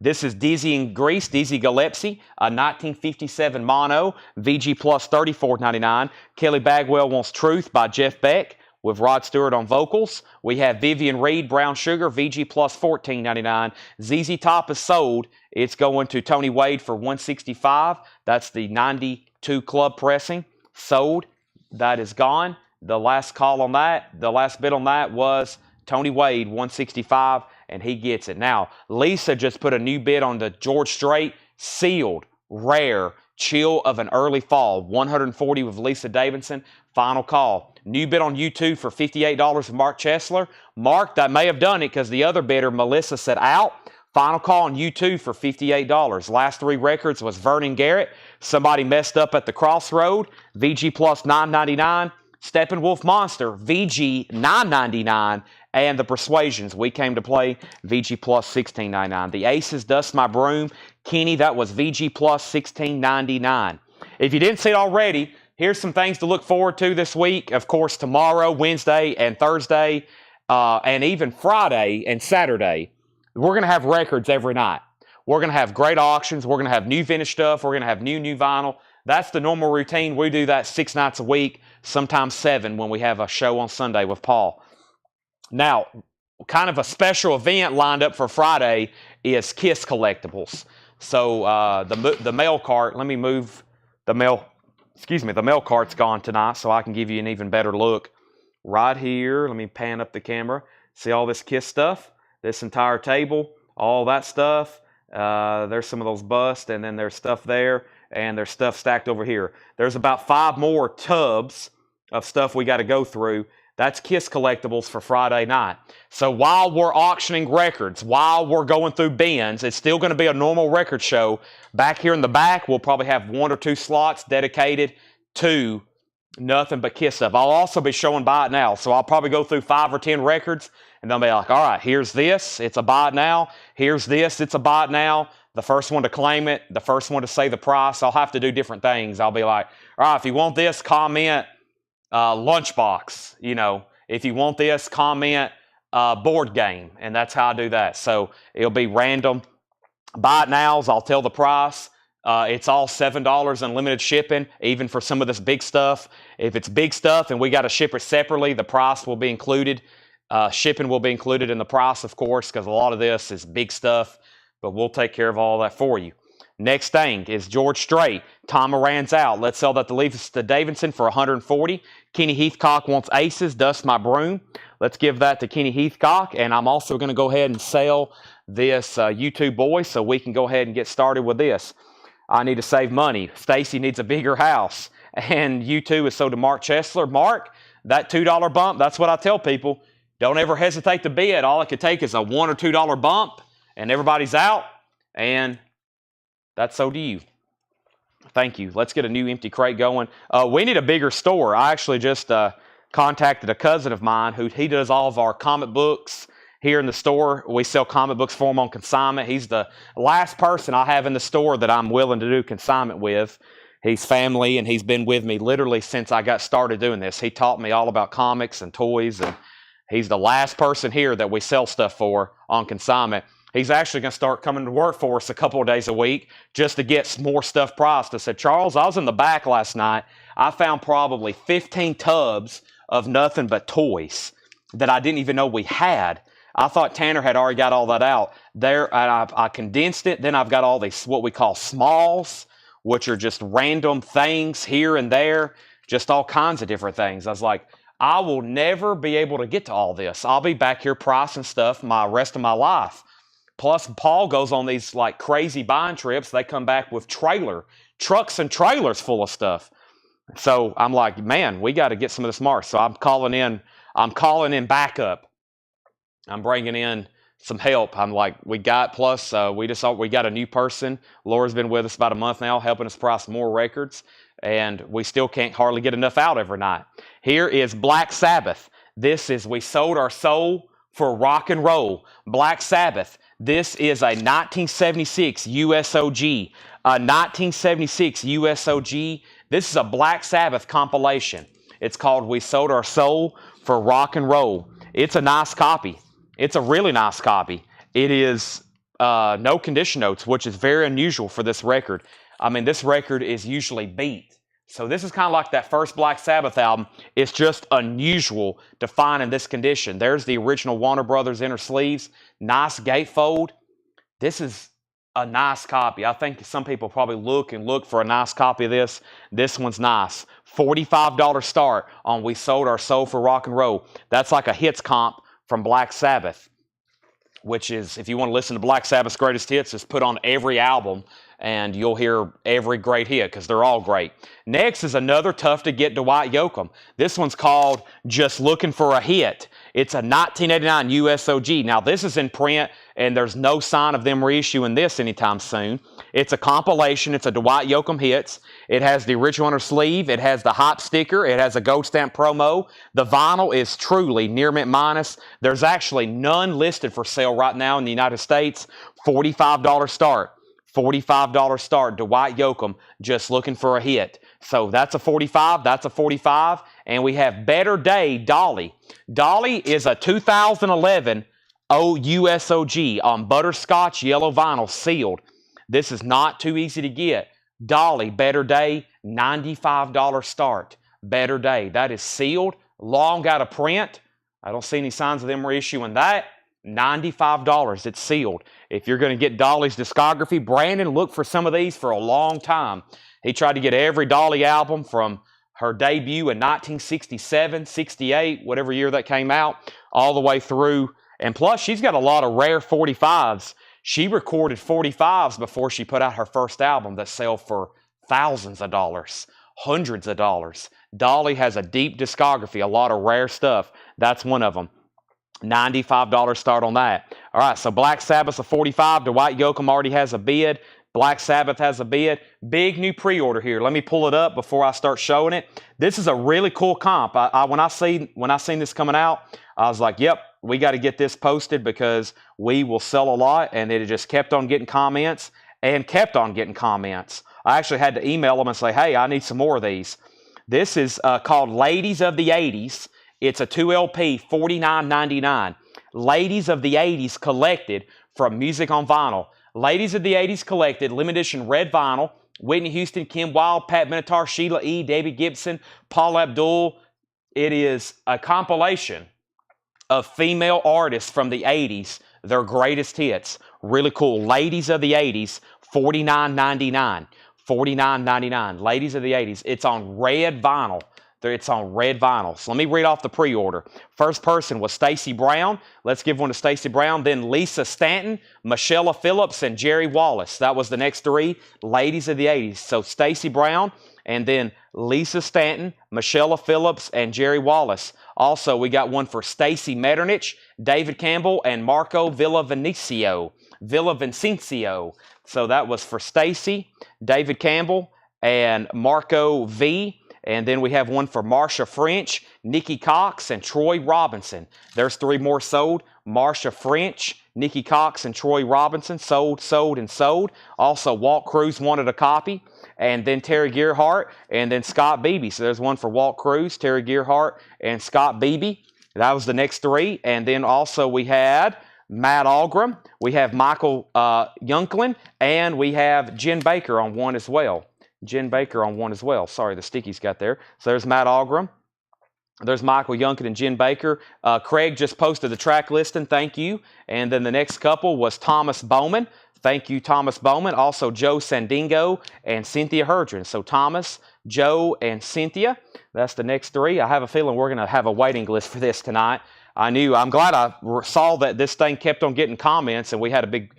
This is Dizzy and Grease, Dizzy Gillespie, a 1957 mono, VG Plus $34.99. Kelly Bagwell Wants Truth by Jeff Beck with Rod Stewart on vocals. We have Vivian Reed, Brown Sugar, VG Plus $14.99. ZZ Top is sold. It's going to Tony Wade for $165. That's the 92 club pressing. Sold. That is gone. The last call on that, the last bid on that was Tony Wade, $165, and he gets it. Now, Lisa just put a new bid on the George Strait, sealed, rare, chill of an early fall, 140 with Lisa Davidson. Final call. New bid on YouTube for $58 with Mark Chesler. Mark, that may have done it because the other bidder, Melissa, said out. Final call on YouTube for $58. Last three records was Vernon Garrett. Somebody messed up at the Crossroad. VG Plus $9.99. Steppenwolf Monster, VG $9.99. And the Persuasions, We Came to Play, VG Plus $16.99. The Aces, Dust My Broom. Kenny, that was VG Plus $16.99. If you didn't see it already, here's some things to look forward to this week. Of course, tomorrow, Wednesday, and Thursday, and even Friday and Saturday, we're going to have records every night. We're going to have great auctions. We're going to have new vintage stuff. We're going to have new vinyl. That's the normal routine. We do that 6 nights a week, sometimes 7 when we have a show on Sunday with Paul. Now, kind of a special event lined up for Friday is Kiss Collectibles. So the mail cart, let me move the mail, the mail cart's gone tonight so I can give you an even better look. Right here, let me pan up the camera. See all this Kiss stuff? This entire table, all that stuff. There's some of those busts, and then there's stuff there, and there's stuff stacked over here. There's about 5 more tubs of stuff we got to go through. That's Kiss Collectibles for Friday night. So while we're auctioning records, while we're going through bins, it's still going to be a normal record show. Back here in the back, we'll probably have 1 or 2 slots dedicated to nothing but Kiss stuff. I'll also be showing buy it now. So I'll probably go through 5 or 10 records, and they'll be like, all right, here's this, it's a buy it now. Here's this, it's a buy it now. The first one to claim it, the first one to say the price. I'll have to do different things. I'll be like, all right, if you want this, comment lunchbox. You know, if you want this, comment board game. And that's how I do that. So it'll be random. Buy it nows, I'll tell the price. It's all $7 unlimited shipping, even for some of this big stuff. If it's big stuff and we got to ship it separately, the price will be included. Shipping will be included in the price, of course, because a lot of this is big stuff, but we'll take care of all that for you. Next thing is George Strait. Tom Moran's out. Let's sell that to Lisa Davidson for $140. Kenny Heathcock wants Aces, Dust My Broom. Let's give that to Kenny Heathcock. And I'm also going to go ahead and sell this YouTube boy so we can go ahead and get started with this. I need to save money. Stacy needs a bigger house. And YouTube is sold to Mark Chesler. Mark, that $2 bump, that's what I tell people. Don't ever hesitate to bid. All it could take is a $1 or $2 bump, and everybody's out. And that's so do you. Thank you. Let's get a new empty crate going. We need a bigger store. I actually just contacted a cousin of mine he does all of our comic books here in the store. We sell comic books for him on consignment. He's the last person I have in the store that I'm willing to do consignment with. He's family, and he's been with me literally since I got started doing this. He taught me all about comics and toys, and he's the last person here that we sell stuff for on consignment. He's actually going to start coming to work for us a couple of days a week just to get more stuff priced. I said, Charles, I was in the back last night. I found probably 15 tubs of nothing but toys that I didn't even know we had. I thought Tanner had already got all that out. There, I condensed it. Then I've got all these what we call smalls, which are just random things here and there, just all kinds of different things. I was like, I will never be able to get to all this. I'll be back here pricing stuff my rest of my life. Plus, Paul goes on these like crazy buying trips. They come back with trucks and trailers full of stuff. So I'm like, man, we got to get some of this Mars. So I'm calling in backup. I'm bringing in some help. I'm like, we got a new person. Laura's been with us about a month now, helping us price more records, and we still can't hardly get enough out every night. Here is Black Sabbath. This is We Sold Our Soul for Rock and Roll. Black Sabbath. This is a 1976 USOG. A 1976 USOG. This is a Black Sabbath compilation. It's called We Sold Our Soul for Rock and Roll. It's a nice copy. It's a really nice copy. It is no condition notes, which is very unusual for this record. I mean, this record is usually beat. So this is kind of like that first Black Sabbath album. It's just unusual to find in this condition. There's the original Warner Brothers inner sleeves. Nice gatefold. This is a nice copy. I think some people probably look for a nice copy of this. This one's nice. $45 start on We Sold Our Soul for Rock and Roll. That's like a hits comp from Black Sabbath, which is, if you want to listen to Black Sabbath's greatest hits, just put on every album and you'll hear every great hit because they're all great. Next is another tough to get Dwight Yoakam. This one's called Just Looking for a Hit. It's a 1989 USOG. Now this is in print and there's no sign of them reissuing this anytime soon. It's a compilation. It's a Dwight Yoakam hits. It has the original inner sleeve. It has the hop sticker. It has a gold stamp promo. The vinyl is truly near mint minus. There's actually none listed for sale right now in the United States. $45 start. $45 start, Dwight Yoakam, Just Looking for a Hit. So that's a 45, that's a 45. And we have Better Day, Dolly. Dolly is a 2011 USOG on butterscotch yellow vinyl, sealed. This is not too easy to get. Dolly, Better Day, $95 start. Better Day. That is sealed, long out of print. I don't see any signs of them reissuing that. $95. It's sealed. If you're going to get Dolly's discography, Brandon looked for some of these for a long time. He tried to get every Dolly album from her debut in 1967, 68, whatever year that came out, all the way through. And plus, she's got a lot of rare 45s. She recorded 45s before she put out her first album that sell for thousands of dollars, hundreds of dollars. Dolly has a deep discography, a lot of rare stuff. That's one of them. $95 start on that. All right, so Black Sabbath's a 45. Dwight Yoakam already has a bid. Black Sabbath has a bid. Big new pre-order here. Let me pull it up before I start showing it. This is a really cool comp. When I seen this coming out, I was like, yep, we got to get this posted because we will sell a lot. And it just kept on getting comments and kept on getting comments. I actually had to email them and say, hey, I need some more of these. This is called Ladies of the 80s. It's a 2LP, $49.99. Ladies of the 80s collected from Music on Vinyl. Ladies of the 80s collected, limited edition red vinyl. Whitney Houston, Kim Wilde, Pat Benatar, Sheila E., David Gibson, Paula Abdul. It is a compilation of female artists from the 80s, their greatest hits. Really cool. Ladies of the 80s, $49.99. $49.99. Ladies of the 80s. It's on red vinyl. It's on red vinyl. So let me read off the pre-order. First person was Stacey Brown. Let's give one to Stacey Brown. Then Lisa Stanton, Michelle Phillips, and Jerry Wallace. That was the next three ladies of the 80s. So Stacey Brown, and then Lisa Stanton, Michelle Phillips, and Jerry Wallace. Also, we got one for Stacey Metternich, David Campbell, and Marco Villavicencio. So that was for Stacey, David Campbell, and Marco V. And then we have one for Marsha French, Nikki Cox, and Troy Robinson. There's three more sold. Marsha French, Nikki Cox, and Troy Robinson. Sold, sold, and sold. Also, Walt Cruz wanted a copy. And then Terry Gearhart, and then Scott Beebe. So there's one for Walt Cruz, Terry Gearhart, and Scott Beebe. That was the next three. And then also we had Matt Algram. We have Michael Younklin. And we have Jen Baker on one as well. Jen Baker on one as well. Sorry, the stickies got there. So there's Matt Algram. There's Michael Younkin and Jen Baker. Craig just posted the track listing. Thank you. And then the next couple was Thomas Bowman. Thank you, Thomas Bowman. Also, Joe Sandingo and Cynthia Herdron. So Thomas, Joe, and Cynthia. That's the next three. I have a feeling we're going to have a waiting list for this tonight. I knew. I'm glad I saw that this thing kept on getting comments, and we had a big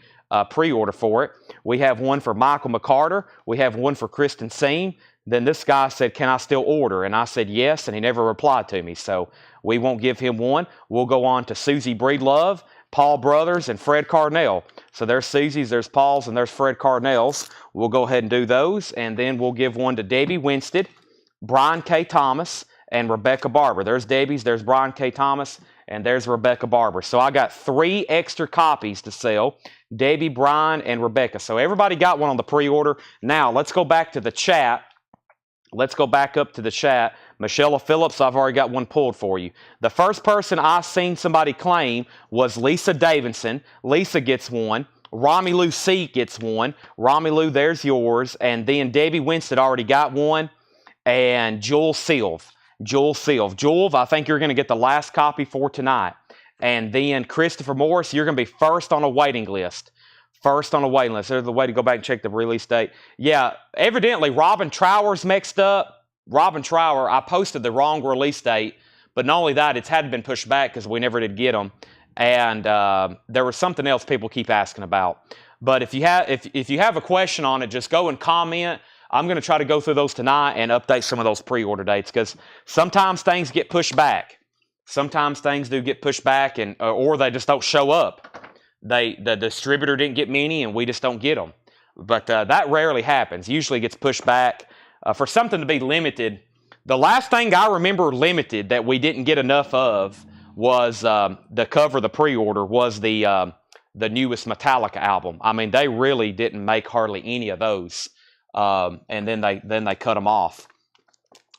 pre-order for it. We have one for Michael McCarter. We have one for Kristen Seam. Then this guy said, can I still order? And I said yes, and he never replied to me. So we won't give him one. We'll go on to Susie Breedlove, Paul Brothers, and Fred Carnell. So there's Susie's, there's Paul's, and there's Fred Carnell's. We'll go ahead and do those, and then we'll give one to Debbie Winstead, Brian K. Thomas, and Rebecca Barber. There's Debbie's, there's Brian K. Thomas, and there's Rebecca Barber. So I got 3 extra copies to sell, Debbie, Brian, and Rebecca. So everybody got one on the pre-order. Now let's go back to the chat. Let's go back up to the chat. Michelle Phillips, I've already got one pulled for you. The first person I seen somebody claim was Lisa Davidson. Lisa gets one. Romy Lou C gets one. Romy Lou, there's yours. And then Debbie Winstead already got one. And Jewel Silv. Jewel, I think you're going to get the last copy for tonight. And then Christopher Morris, you're going to be first on a waiting list. First on a waiting list. There's the way to go back and check the release date. Yeah, evidently Robin Trower's mixed up. Robin Trower, I posted the wrong release date. But not only that, it's had been pushed back because we never did get them. And there was something else people keep asking about. But if you have a question on it, just go and comment. I'm going to try to go through those tonight and update some of those pre-order dates because sometimes things get pushed back. Sometimes things do get pushed back, and or they just don't show up. The distributor didn't get many, and we just don't get them. But that rarely happens. Usually gets pushed back. For something to be limited, the last thing I remember limited that we didn't get enough of was the cover of the pre-order was the newest Metallica album. I mean, they really didn't make hardly any of those. And then they cut them off.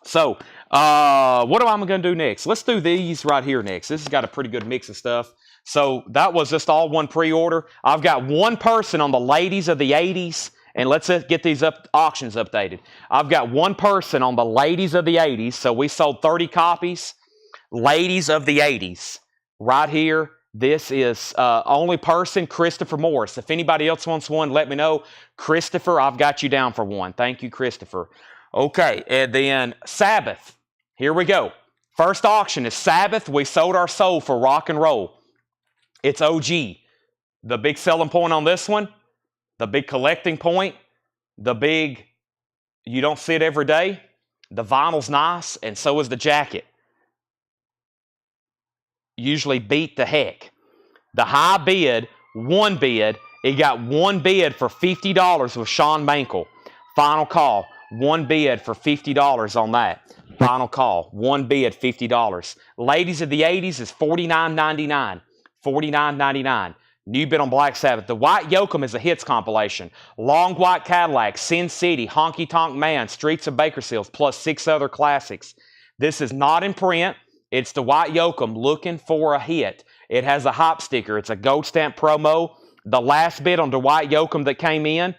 So what am I going to do next? Let's do these right here next. This has got a pretty good mix of stuff. So that was just all one pre-order. I've got one person on the ladies of the 80s, and let's get these auctions updated. I've got one person on the ladies of the 80s, so we sold 30 copies. Ladies of the 80s, right here. This is only person, Christopher Morris. If anybody else wants one, let me know. Christopher, I've got you down for one. Thank you, Christopher. Okay, and then Sabbath. Here we go. First auction is Sabbath. We sold our soul for rock and roll. It's OG. The big selling point on this one, the big collecting point, the big, you don't see it every day. The vinyl's nice, and so is the jacket. Usually beat the heck. The high bid, one bid, it got one bid for $50 with Sean Mankel. Final call, one bid for $50 on that. Final call, one bid, $50. Ladies of the 80s is $49.99. $49.99. New bid on Black Sabbath. The White Yoakum is a hits compilation. Long White Cadillac, Sin City, Honky Tonk Man, Streets of Bakersfield, plus 6 other classics. This is not in print. It's the White Yoakum looking for a hit. It has a hop sticker. It's a gold stamp promo. The last bid on the White Yoakum that came in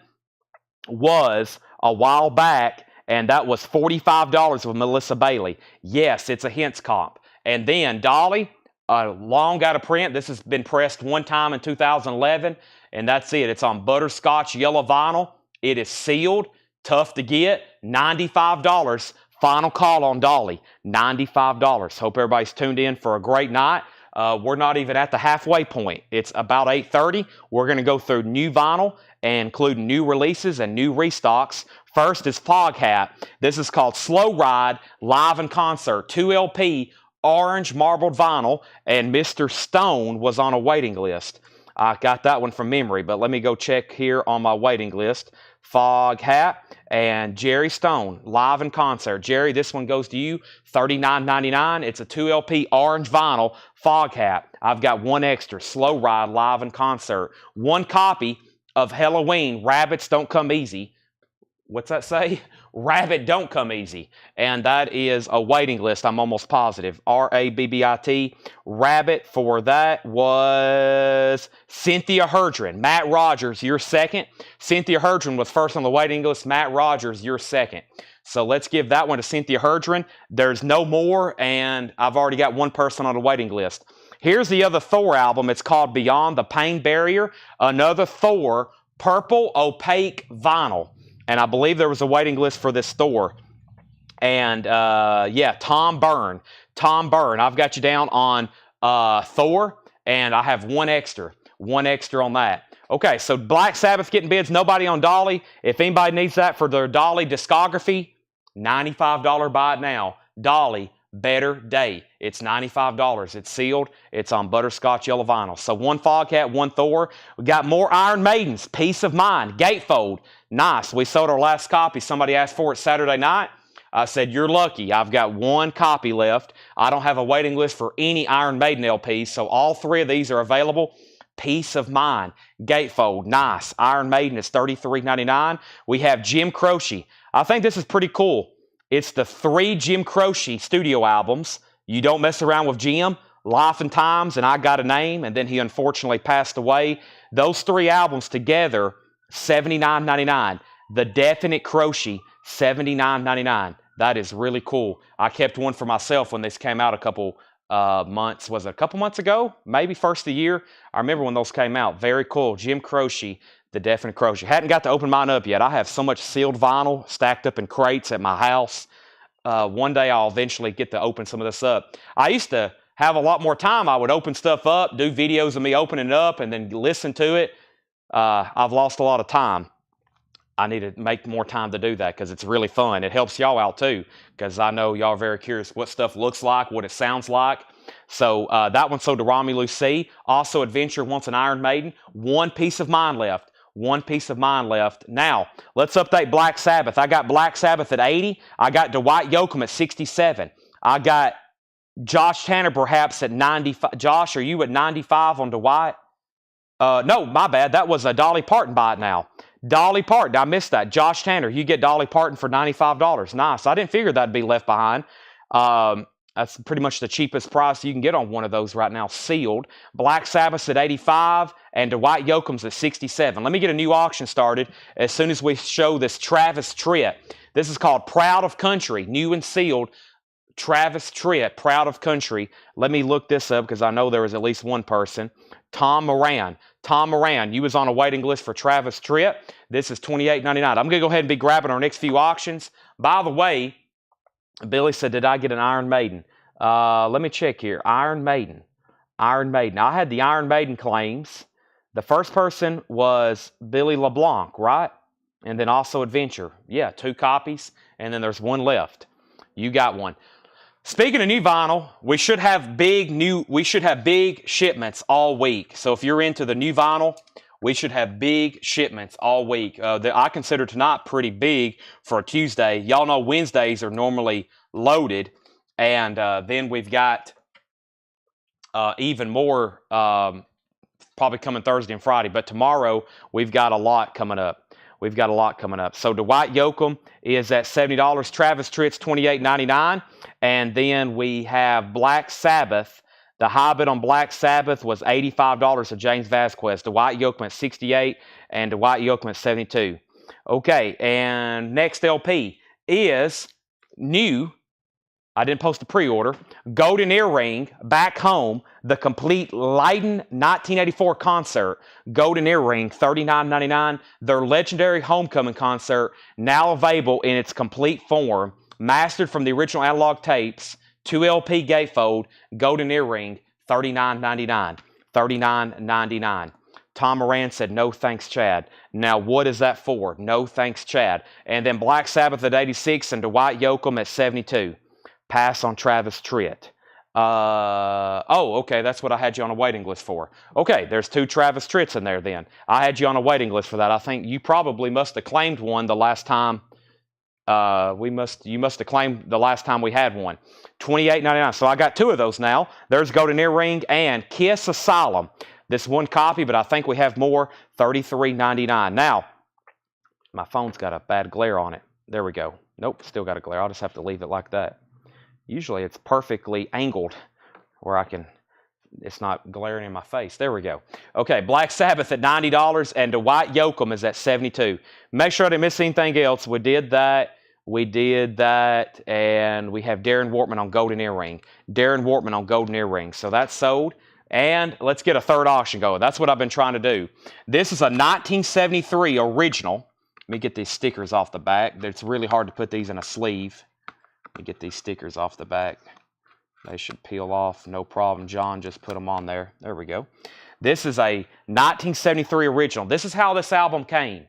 was a while back, and that was $45 with Melissa Bailey. Yes, it's a hints comp. And then Dolly, long out of print. This has been pressed one time in 2011, and that's it. It's on butterscotch yellow vinyl. It is sealed, tough to get, $95. Final call on Dolly, $95. Hope everybody's tuned in for a great night. We're not even at the halfway point. It's about 8:30. We're going to go through new vinyl and include new releases and new restocks. First is Fog Hat. This is called Slow Ride Live in Concert, 2 LP, orange marbled vinyl, and Mr. Stone was on a waiting list. I got that one from memory, but let me go check here on my waiting list. Fog Hat and Jerry Stone, live in concert. Jerry, this one goes to you, $39.99. It's a 2 LP orange vinyl Fog Hat. I've got one extra, Slow Ride live in concert. One copy of Halloween, Rabbits Don't Come Easy. What's that say? Rabbit Don't Come Easy. And that is a waiting list, I'm almost positive. R-A-B-B-I-T. Rabbit for that was Cynthia Herdron. Matt Rogers, you're second. Cynthia Herdron was first on the waiting list. Matt Rogers, you're second. So let's give that one to Cynthia Herdron. There's no more, and I've already got one person on the waiting list. Here's the other Thor album. It's called Beyond the Pain Barrier. Another Thor, purple opaque vinyl. And I believe there was a waiting list for this Thor. And yeah, Tom Byrne. Tom Byrne. I've got you down on Thor, and I have one extra on that. Okay, so Black Sabbath getting bids, nobody on Dolly. If anybody needs that for their Dolly discography, $95 buy it now. Dolly, Better Day. It's $95. It's sealed. It's on butterscotch yellow vinyl. So one Foghat, one Thor. We got more Iron Maidens. Peace of Mind. Gatefold. Nice. We sold our last copy. Somebody asked for it Saturday night. I said, you're lucky. I've got one copy left. I don't have a waiting list for any Iron Maiden LPs, so all three of these are available. Peace of Mind. Gatefold. Nice. Iron Maiden is $33.99. We have Jim Croce. I think this is pretty cool. It's the 3 Jim Croce studio albums. You Don't Mess Around with Jim, Life and Times, and I Got a Name, and then he unfortunately passed away. Those 3 albums together, $79.99. The Definite Croce, $79.99. That is really cool. I kept one for myself when this came out a couple months. Was it a couple months ago? Maybe first of the year. I remember when those came out. Very cool. Jim Croce, The Definite Croce. Hadn't got to open mine up yet. I have so much sealed vinyl stacked up in crates at my house. One day I'll eventually get to open some of this up. I used to have a lot more time. I would open stuff up, do videos of me opening it up, and then listen to it. I've lost a lot of time. I need to make more time to do that because it's really fun. It helps y'all out too because I know y'all are very curious what stuff looks like, what it sounds like. So that one sold to Romulus C. Also, Adventure wants an Iron Maiden. One Piece of Mind left. One Piece of Mind left. Now, let's update Black Sabbath. I got Black Sabbath at 80. I got Dwight Yoakam at 67. I got Josh Tanner perhaps at 95. Josh, are you at 95 on Dwight? No, my bad. That was a Dolly Parton buy it now. Dolly Parton, I missed that. Josh Tanner, you get Dolly Parton for $95. Nice. I didn't figure that'd be left behind. That's pretty much the cheapest price you can get on one of those right now, sealed. Black Sabbath's at 85 and Dwight Yoakam's at 67. Let me get a new auction started as soon as we show this Travis Tritt. This is called Proud of Country, new and sealed. Travis Tritt, Proud of Country. Let me look this up because I know there was at least one person. Tom Moran. Tom Moran, you was on a waiting list for Travis Tritt. This is $28.99. I'm going to go ahead and be grabbing our next few auctions. By the way, Billy said, did I get an Iron Maiden? Let me check here. Iron Maiden. Iron Maiden. I had the Iron Maiden claims. The first person was Billy LeBlanc, right? And then also Adventure. Yeah, 2 copies. And then there's one left. You got one. Speaking of new vinyl, we should have big shipments all week. So if you're into the new vinyl, we should have big shipments all week. I consider tonight pretty big for a Tuesday. Y'all know Wednesdays are normally loaded, and then we've got even more probably coming Thursday and Friday. But tomorrow we've got a lot coming up. So Dwight Yoakam is at $70. Travis Tritt's $28.99. And then we have Black Sabbath. The high bid on Black Sabbath was $85 of James Vasquez. Dwight Yoakam at $68 and Dwight Yoakam at $72. Okay, and next LP is new. I didn't post a pre-order. Golden Earring, Back Home, the complete Leiden 1984 concert. Golden Earring, $39.99. Their legendary homecoming concert, now available in its complete form. Mastered from the original analog tapes. 2 LP gatefold. Golden Earring, $39.99. $39.99. Tom Moran said, no thanks, Chad. Now, what is that for? No thanks, Chad. And then Black Sabbath at 86 and Dwight Yoakam at 72. Pass on Travis Tritt. Okay, that's what I had you on a waiting list for. Okay, there's 2 Travis Tritts in there then. I had you on a waiting list for that. I think you probably must have claimed one the last time. You must have claimed the last time we had one. $28.99. So I got 2 of those now. There's Golden Earring and Kiss Asylum. This one copy, but I think we have more. $33.99. Now, my phone's got a bad glare on it. There we go. Nope, still got a glare. I'll just have to leave it like that. Usually it's perfectly angled where it's not glaring in my face. There we go. Okay, Black Sabbath at $90 and Dwight Yoakam is at $72. Make sure I didn't miss anything else. We did that, and we have Darren Wortman on Golden Earring. Darren Wortman on Golden Earring. So that's sold. And let's get a third auction going. That's what I've been trying to do. This is a 1973 original. Let me get these stickers off the back. It's really hard to put these in a sleeve. Let me get these stickers off the back. They should peel off, no problem. John just put them on there. There we go. This is a 1973 original. This is how this album came,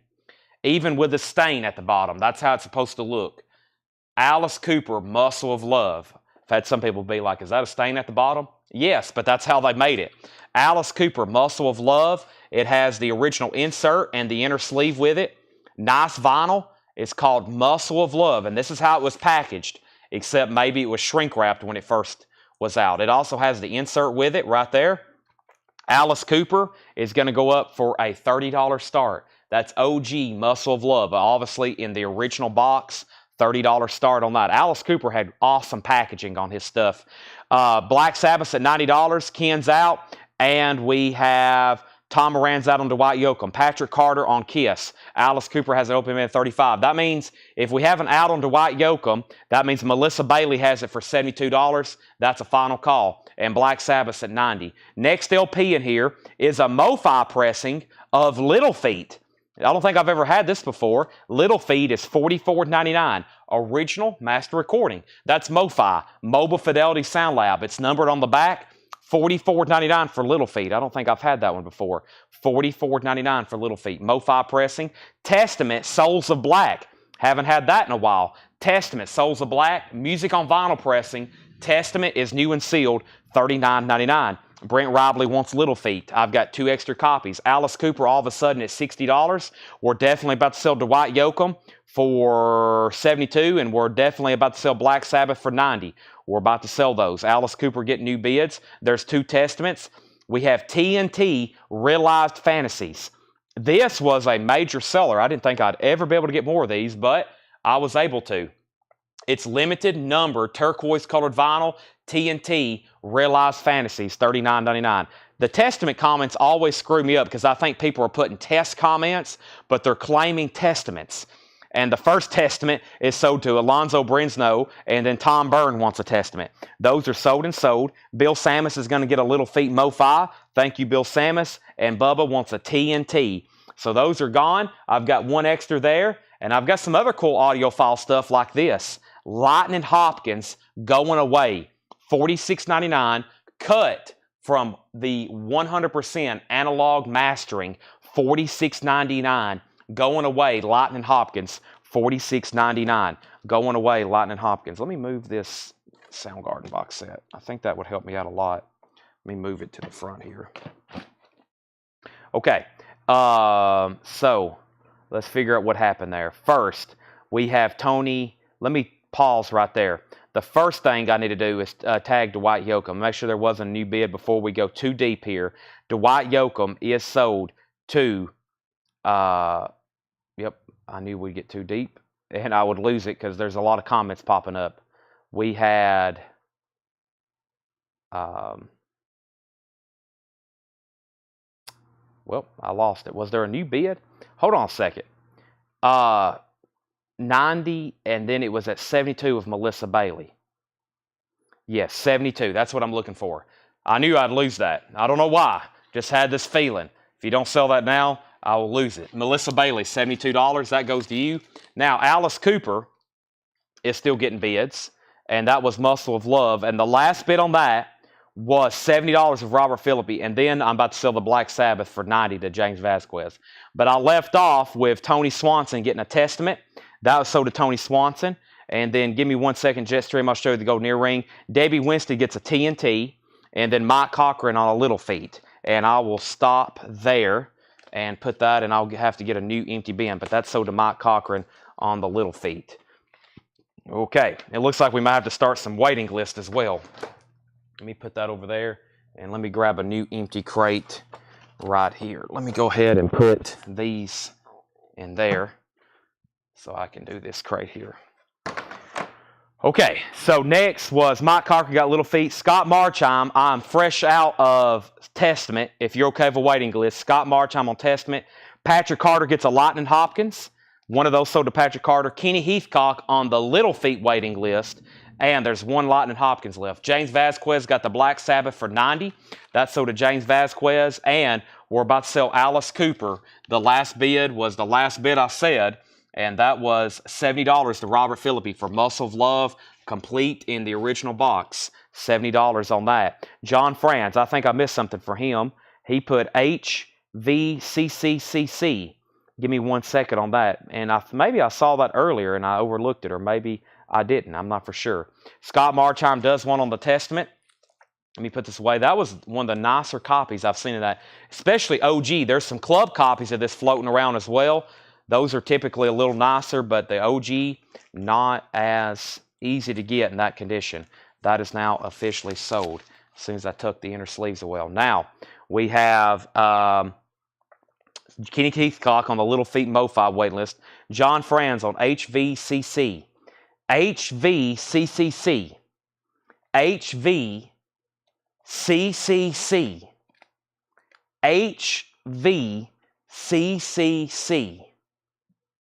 even with the stain at the bottom. That's how it's supposed to look. Alice Cooper, Muscle of Love. I've had some people be like, is that a stain at the bottom? Yes, but that's how they made it. Alice Cooper, Muscle of Love. It has the original insert and the inner sleeve with it. Nice vinyl. It's called Muscle of Love, and this is how it was packaged, except maybe it was shrink wrapped when it first was out. It also has the insert with it right there. Alice Cooper is going to go up for a $30 start. That's OG Muscle of Love, obviously in the original box. $30 start on that. Alice Cooper had awesome packaging on his stuff. Black Sabbath's at $90. Ken's out. And we have Tom Moran's out on Dwight Yoakam. Patrick Carter on Kiss. Alice Cooper has it open at $35. That means if we have an out on Dwight Yoakam, that means Melissa Bailey has it for $72. That's a final call. And Black Sabbath's at $90. Next LP in here is a MoFi pressing of Little Feat. I don't think I've ever had this before. Little Feat is $44.99. Original master recording. That's MoFi, Mobile Fidelity Sound Lab. It's numbered on the back. $44.99 for Little Feat. I don't think I've had that one before. $44.99 for Little Feat. MoFi pressing. Testament, Souls of Black. Haven't had that in a while. Testament, Souls of Black. Music on vinyl pressing. Testament is new and sealed. $39.99. Brent Ribley wants Little Feat. I've got 2 extra copies. Alice Cooper all of a sudden at $60. We're definitely about to sell Dwight Yoakam for $72, and we're definitely about to sell Black Sabbath for $90. We're about to sell those. Alice Cooper getting new bids. There's 2 Testaments. We have TNT Realized Fantasies. This was a major seller. I didn't think I'd ever be able to get more of these, but I was able to. It's limited number, turquoise colored vinyl, TNT Realized Fantasies, $39.99. The Testament comments always screw me up because I think people are putting test comments, but they're claiming Testaments. And the first Testament is sold to Alonzo Brinsnow, and then Tom Byrne wants a Testament. Those are sold and sold. Bill Samus is going to get a Little Feat MoFi. Thank you, Bill Samus. And Bubba wants a TNT. So those are gone. I've got 1 extra there, and I've got some other cool audiophile stuff like this. Lightning Hopkins going away. $46.99, cut from the 100% analog mastering. $46.99. Going away, Lightning Hopkins, $46.99. Going away, Lightning Hopkins. Let me move this Soundgarden box set. I think that would help me out a lot. Let me move it to the front here. Okay, so let's figure out what happened there. First, we have Tony. Let me pause right there. The first thing I need to do is tag Dwight Yoakam. Make sure there wasn't a new bid before we go too deep here. Dwight Yoakam is sold to... Yep, I knew we'd get too deep, and I would lose it because there's a lot of comments popping up. We had, well, I lost it. Was there a new bid? Hold on a second. 90, and then it was at 72 of Melissa Bailey. Yes, 72. That's what I'm looking for. I knew I'd lose that. I don't know why. Just had this feeling. If you don't sell that now, I will lose it. Melissa Bailey, $72. That goes to you. Now, Alice Cooper is still getting bids, and that was Muscle of Love. And the last bid on that was $70 of Robert Philippi, and then I'm about to sell the Black Sabbath for $90 to James Vasquez. But I left off with Tony Swanson getting a Testament. That was sold to Tony Swanson. And then give me 1 second, Jetstream, I'll show you the golden earring. Debbie Winston gets a TNT, and then Mike Cochran on a Little Feat. And I will stop there and put that, and I'll have to get a new empty bin. But that's sold to Mike Cochran on the Little Feat. Okay, it looks like we might have to start some waiting list as well. Let me put that over there, and let me grab a new empty crate right here. Let me go ahead and put these in there so I can do this crate here. Okay, so next was Mike Cochran got Little Feat. Scott Marchheim, I'm fresh out of Testament. If you're okay with a waiting list, Scott Marchheim on Testament. Patrick Carter gets a Lightning Hopkins. One of those sold to Patrick Carter. Kenny Heathcock on the Little Feat waiting list. And there's 1 Lightning Hopkins left. James Vasquez got the Black Sabbath for $90. That's sold to James Vasquez. And we're about to sell Alice Cooper. The last bid was the last bid I said. And that was $70 to Robert Philippi for Muscle of Love, complete in the original box. $70 on that. John Franz, I think I missed something for him. He put HVCCCC. Give me 1 second on that. And maybe I saw that earlier and I overlooked it, or maybe I didn't. I'm not for sure. Scott Marchheim does one on the Testament. Let me put this away. That was one of the nicer copies I've seen of that, especially OG. There's some club copies of this floating around as well. Those are typically a little nicer, but the OG, not as easy to get in that condition. That is now officially sold as soon as I took the inner sleeves away. Now, we have Kenny Heathcock on the Little Feet Mo5 wait list. John Franz on HVCC. HVCCC. HVCCC. HVCCC.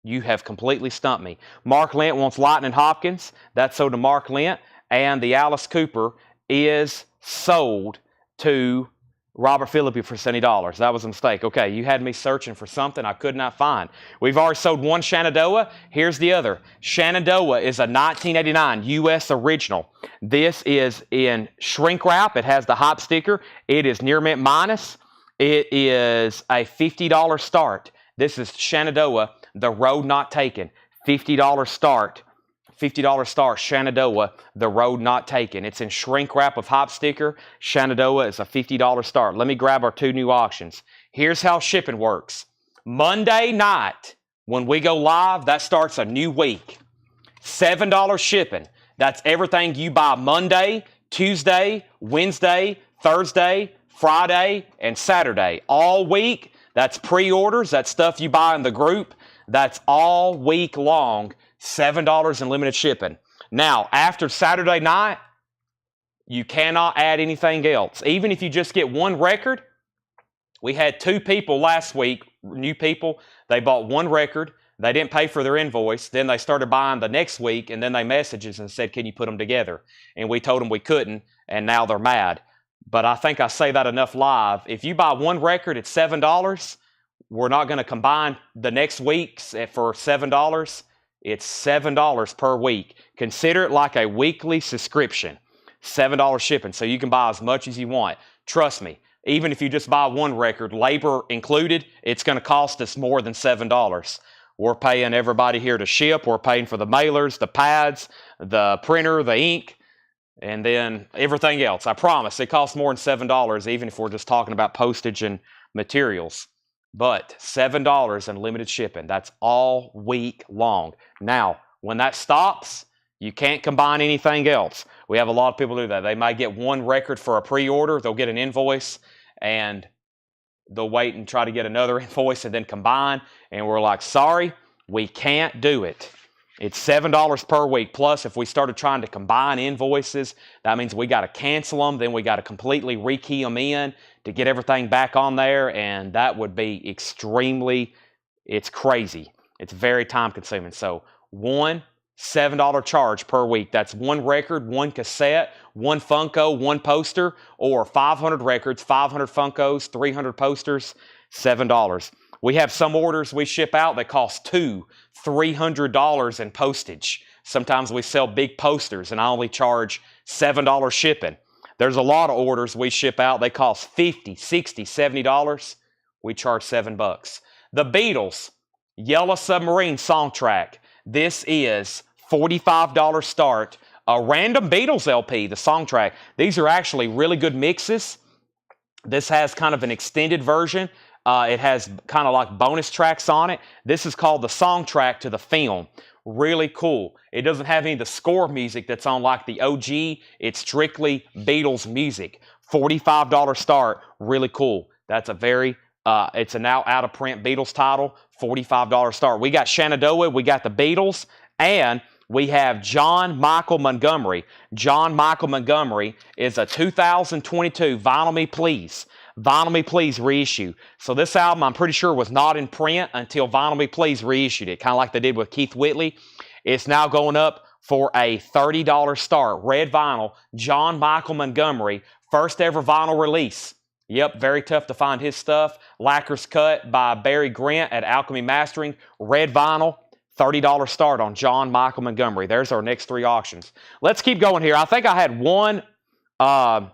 You have completely stumped me. Mark Lent wants Lightning Hopkins. That's sold to Mark Lent. And the Alice Cooper is sold to Robert Philippi for $70. That was a mistake. Okay, you had me searching for something I could not find. We've already sold one Shenandoah. Here's the other. Shenandoah is a 1989 U.S. original. This is in shrink wrap. It has the hop sticker. It is near mint minus. It is a $50 start. This is Shenandoah, The Road Not Taken. $50 start. $50 start, Shenandoah, The Road Not Taken. It's in shrink wrap with hop sticker. Shenandoah is a $50 start. Let me grab our two new auctions. Here's how shipping works. Monday night, when we go live, that starts a new week. $7 shipping. That's everything you buy Monday, Tuesday, Wednesday, Thursday, Friday, and Saturday. All week, that's pre-orders. That's stuff you buy in the group. That's all week long. $7 in limited shipping. Now, after Saturday night, you cannot add anything else. Even if you just get one record, we had 2 people last week, new people, they bought one record, they didn't pay for their invoice, then they started buying the next week, and then they messaged us and said, can you put them together? And we told them we couldn't, and now they're mad. But I think I say that enough live. If you buy one record at $7, we're not going to combine the next week's for $7. It's $7 per week. Consider it like a weekly subscription. $7 shipping, so you can buy as much as you want. Trust me, even if you just buy one record, labor included, it's going to cost us more than $7. We're paying everybody here to ship. We're paying for the mailers, the pads, the printer, the ink, and then everything else. I promise, it costs more than $7, even if we're just talking about postage and materials. But $7 in limited shipping. That's all week long. Now, when that stops, you can't combine anything else. We have a lot of people do that. They might get one record for a pre-order. They'll get an invoice, and they'll wait and try to get another invoice and then combine. And we're like, sorry, we can't do it. It's $7 per week. Plus, if we started trying to combine invoices, that means we got to cancel them. Then we got to completely rekey them in to get everything back on there. And that would be extremely, it's crazy. It's very time consuming. So one $7 charge per week. That's one record, one cassette, one Funko, one poster, or 500 records, 500 Funkos, 300 posters, $7. We have some orders we ship out that cost $300 in postage. Sometimes we sell big posters and I only charge $7 shipping. There's a lot of orders we ship out. They cost $50, $60, $70. We charge $7. The Beatles, Yellow Submarine song track. This is $45 start. A random Beatles LP, the song track. These are actually really good mixes. This has kind of an extended version. It has kind of like bonus tracks on it. This is called the song track to the film. Really cool. It doesn't have any of the score music that's on like the OG. It's strictly Beatles music. $45 start. Really cool. That's a very, it's a now out of print Beatles title. $45 start. We got Shenandoah. We got the Beatles. And we have John Michael Montgomery. John Michael Montgomery is a 2022 Vinyl Me Please. Vinyl Me Please reissue. So this album, I'm pretty sure, was not in print until Vinyl Me Please reissued it, kind of like they did with Keith Whitley. It's now going up for a $30 start. Red vinyl, John Michael Montgomery, first ever vinyl release. Yep, very tough to find his stuff. Lacquer's cut by Barry Grant at Alchemy Mastering. Red vinyl, $30 start on John Michael Montgomery. There's our next 3 auctions. Let's keep going here. I think I had one Uh,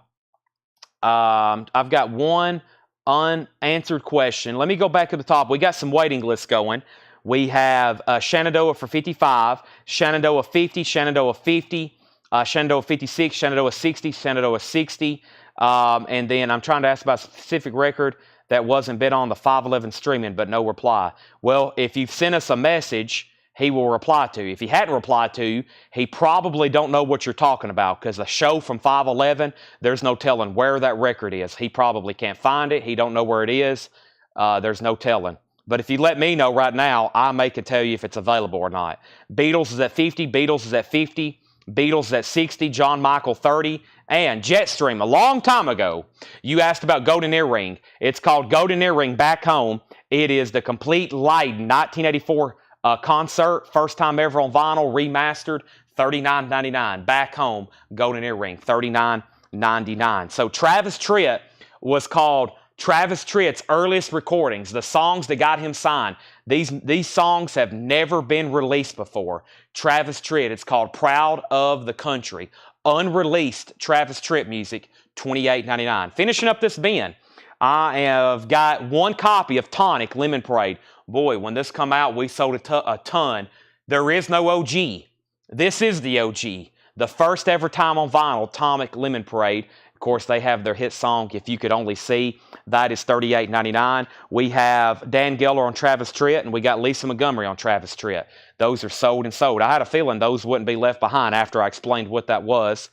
I've got one unanswered question. Let me go back to the top. We got some waiting lists going. We have Shenandoah for 55, Shenandoah 50, Shenandoah 50, Shenandoah 56, Shenandoah 60, Shenandoah 60. And then I'm trying to ask about a specific record that wasn't bid on the 511 streaming, but no reply. Well, if you've sent us a message, he will reply to you. If he hadn't replied to you, he probably don't know what you're talking about, because the show from 511, there's no telling where that record is. He probably can't find it. He don't know where it is. There's no telling. But if you let me know right now, I may can tell you if it's available or not. Beatles is at 50, Beatles is at 50, Beatles is at 60, John Michael 30, and Jetstream, a long time ago, you asked about Golden Earring. It's called Golden Earring Back Home. It is the complete light 1984 concert, first time ever on vinyl, remastered, $39.99. Back Home, Golden Earring, $39.99. So Travis Tritt was called Travis Tritt's earliest recordings, the songs that got him signed. These songs have never been released before. Travis Tritt, it's called Proud of the Country. Unreleased Travis Tritt music, $28.99. Finishing up this bin, I have got one copy of Tonic Lemon Parade. Boy, when this come out, we sold a ton. There is no OG. This is the OG. The first ever time on vinyl, Tonic Lemon Parade. Of course, they have their hit song, If You Could Only See. That is $38.99. We have Dan Geller on Travis Tritt, and we got Lisa Montgomery on Travis Tritt. Those are sold and sold. I had a feeling those wouldn't be left behind after I explained what that was.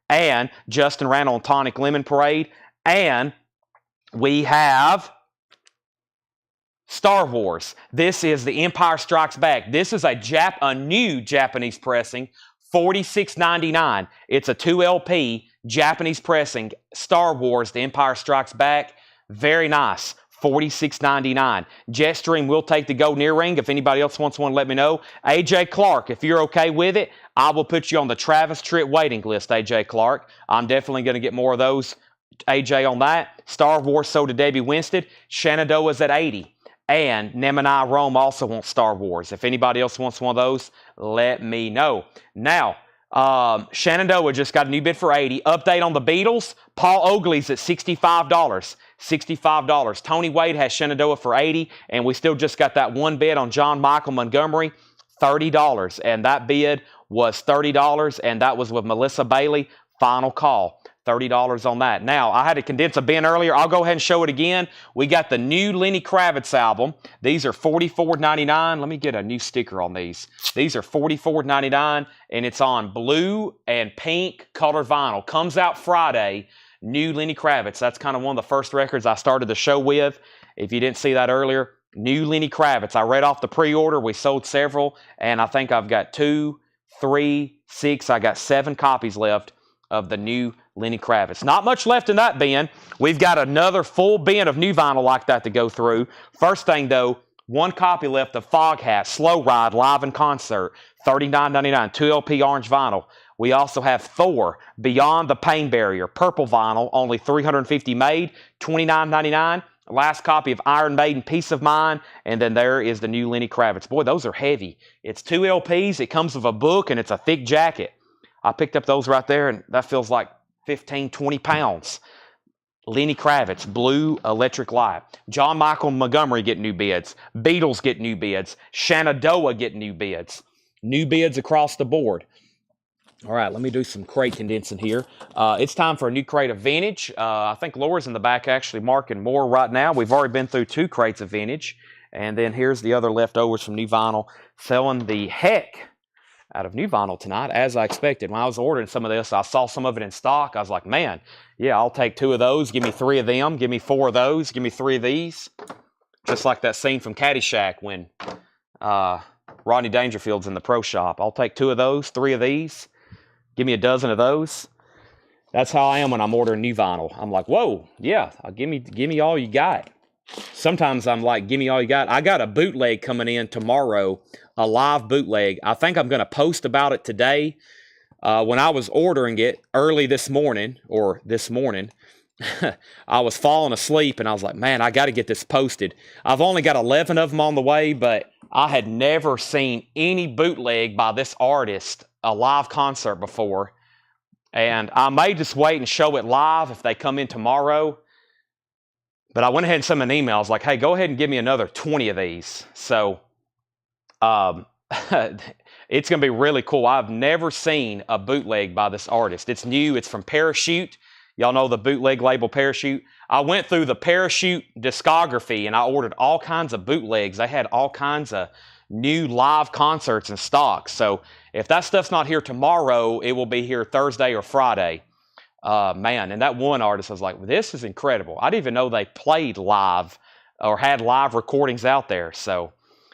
And Justin Randall on Tonic Lemon Parade. And we have Star Wars. This is The Empire Strikes Back. This is a new Japanese pressing, $46.99. It's a 2 LP Japanese pressing, Star Wars, The Empire Strikes Back. Very nice. $46.99. Jetstream will take the Golden Earring. If anybody else wants one, let me know. AJ Clark, if you're okay with it, I will put you on the Travis Tritt waiting list, AJ Clark. I'm definitely going to get more of those, AJ, on that. Star Wars sold to Debbie Winstead. Shenandoah's at 80. And Nemani Rome also wants Star Wars. If anybody else wants one of those, let me know. Now, Shenandoah just got a new bid for 80. Update on the Beatles. Paul Oakley's at $65. $65. Tony Wade has Shenandoah for 80, and we still just got that one bid on John Michael Montgomery, $30. And that bid was $30, and that was with Melissa Bailey. Final call. $30 on that. Now, I had to condense a bin earlier. I'll go ahead and show it again. We got the new Lenny Kravitz album. These are $44.99. Let me get a new sticker on these. These are $44.99, and it's on blue and pink colored vinyl. Comes out Friday. New Lenny Kravitz. That's kind of one of the first records I started the show with. If you didn't see that earlier, new Lenny Kravitz. I read off the pre-order. We sold several, and I think I've got 2, 3, 6. I got 7 copies left of the new Lenny Kravitz. Not much left in that bin. We've got another full bin of new vinyl like that to go through. First thing, though, one copy left of Foghat, Slow Ride, live in concert, $39.99, 2 LP orange vinyl. We also have Thor, Beyond the Pain Barrier, purple vinyl, only 350 made, $29.99. Last copy of Iron Maiden, Peace of Mind, and then there is the new Lenny Kravitz. Boy, those are heavy. It's 2 LPs, it comes with a book, and it's a thick jacket. I picked up those right there, and that feels like 15, 20 pounds. Lenny Kravitz, Blue Electric Light. John Michael Montgomery get new bids. Beatles get new bids. Shenandoah get new bids. New bids across the board. All right, let me do some crate condensing here. It's time for a new crate of vintage. I think Laura's in the back actually marking more right now. We've already been through 2 crates of vintage. And then here's the other leftovers from new vinyl. Selling the heck out of new vinyl tonight, as I expected. When I was ordering some of this, I saw some of it in stock. I was like, man, yeah, I'll take 2 of those. Give me 3 of them. Give me 4 of those. Give me 3 of these. Just like that scene from Caddyshack when Rodney Dangerfield's in the pro shop. I'll take 2 of those, 3 of these. Give me a dozen of those. That's how I am when I'm ordering new vinyl. I'm like, whoa, yeah, give me all you got. Sometimes I'm like, give me all you got. I got a bootleg coming in tomorrow, a live bootleg. I think I'm going to post about it today. When I was ordering it early this morning, I was falling asleep and I was like, man, I got to get this posted. I've only got 11 of them on the way, but I had never seen any bootleg by this artist, a live concert before. And I may just wait and show it live if they come in tomorrow. But I went ahead and sent them an email. I was like, hey, go ahead and give me another 20 of these. So it's going to be really cool. I've never seen a bootleg by this artist. It's new. It's from Parachute. Y'all know the bootleg label Parachute. I went through the Parachute discography and I ordered all kinds of bootlegs. They had all kinds of new live concerts in stock. So if that stuff's not here tomorrow, it will be here Thursday or Friday. Man, and that one artist, I was like, this is incredible. I didn't even know they played live or had live recordings out there. So,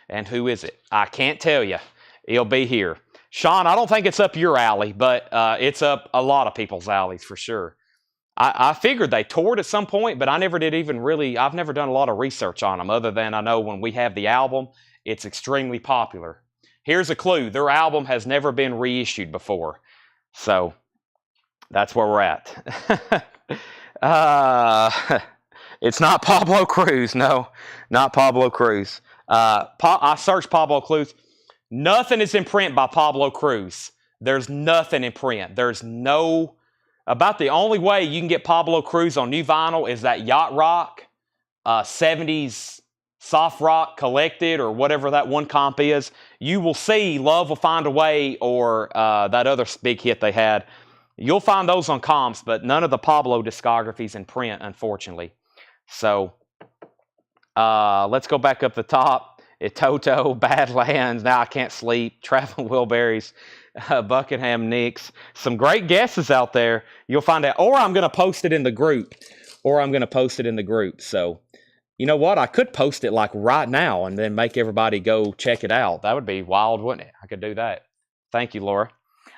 and who is it? I can't tell you. It'll be here. Sean, I don't think it's up your alley, but it's up a lot of people's alleys for sure. I figured they toured at some point, but I never did even really, I've never done a lot of research on them other than I know when we have the album, it's extremely popular. Here's a clue. Their album has never been reissued before. So that's where we're at. It's not Pablo Cruz. No, not Pablo Cruz. I searched Pablo Cruz. Nothing is in print by Pablo Cruz. There's nothing in print. There's no... About the only way you can get Pablo Cruz on new vinyl is that Yacht Rock, 70s Soft Rock Collected, or whatever that one comp is. You will see Love Will Find a Way or that other big hit they had. You'll find those on comps, but none of the Pablo discographies in print, unfortunately. So let's go back up the top. Toto, Badlands, Now I Can't Sleep, Traveling Wilburys, Buckingham Nicks. Some great guesses out there. You'll find out. Or I'm going to post it in the group. So, you know what? I could post it like right now and then make everybody go check it out. That would be wild, wouldn't it? I could do that. Thank you, Laura.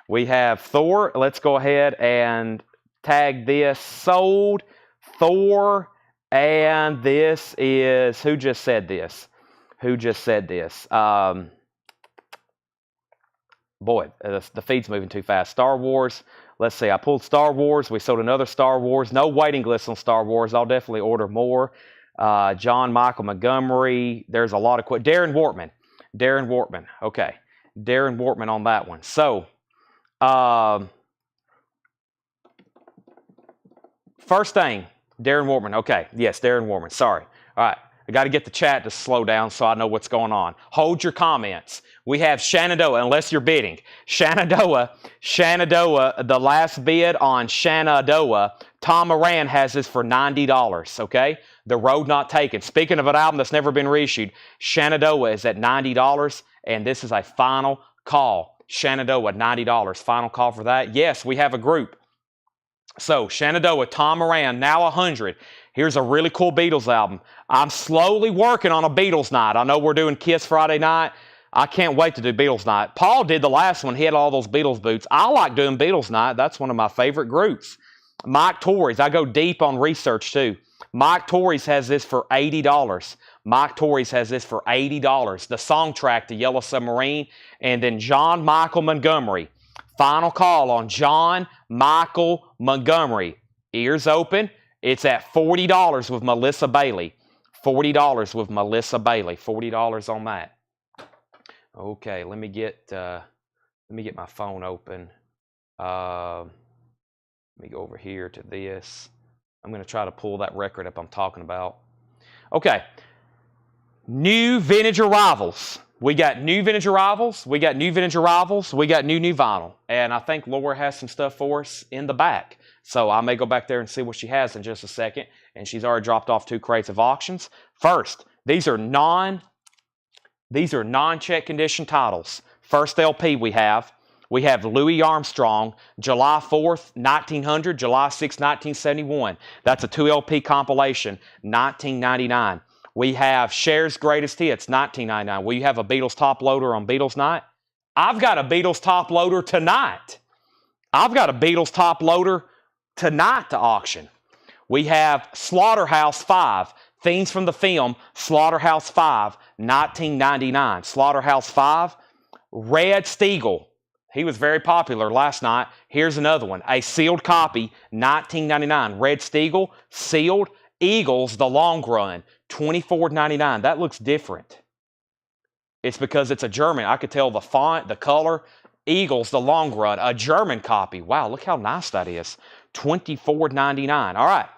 We have Thor. Let's go ahead and tag this. Sold. Thor. And this is... Who just said this? Boy, the feed's moving too fast. Star Wars. Let's see. I pulled Star Wars. We sold another Star Wars. No waiting list on Star Wars. I'll definitely order more. John Michael Montgomery. There's a lot of... Darren Wortman. Okay. Darren Wortman on that one. So, first thing. Darren Wortman. Okay. Yes, Darren Wortman. Sorry. All right. I got to get the chat to slow down so I know what's going on. Hold your comments. We have Shenandoah, unless you're bidding. Shenandoah, the last bid on Shenandoah, Tom Moran has this for $90, okay? The Road Not Taken. Speaking of an album that's never been reissued, Shenandoah is at $90, and this is a final call. Shenandoah, $90. Final call for that. Yes, we have a group. So, Shenandoah, Tom Moran, now 100. Here's a really cool Beatles album. I'm slowly working on a Beatles night. I know we're doing Kiss Friday night. I can't wait to do Beatles night. Paul did the last one. He had all those Beatles boots. I like doing Beatles night. That's one of my favorite groups. Mike Torres. I go deep on research too. Mike Torres has this for $80. The song track to Yellow Submarine. And then John Michael Montgomery. Final call on John Michael Montgomery. Ears open. It's at $40 with Melissa Bailey. $40 with Melissa Bailey. $40 on that. Okay, let me get my phone open. Let me go over here to this. I'm going to try to pull that record up I'm talking about. Okay. New vintage arrivals. We got new vintage arrivals. We got new vinyl. And I think Laura has some stuff for us in the back. So I may go back there and see what she has in just a second. And she's already dropped off 2 crates of auctions. First, these are non-check condition titles. First LP we have Louis Armstrong, July 4th, 1900, July 6th, 1971. That's a 2 LP compilation, 1999. We have Cher's Greatest Hits, 1999. Will you have a Beatles top loader on Beatles night? I've got a Beatles top loader tonight. To auction. We have Slaughterhouse 5, Themes from the Film, Slaughterhouse 5, 1999. Slaughterhouse 5, Red Steagle. He was very popular last night. Here's another one. A sealed copy, 1999. Red Steagle, sealed. Eagles, The Long Run, $24.99. That looks different. It's because it's a German. I could tell the font, the color. Eagles, the long run, a German copy. Wow, look how nice that is. $24.99. All right.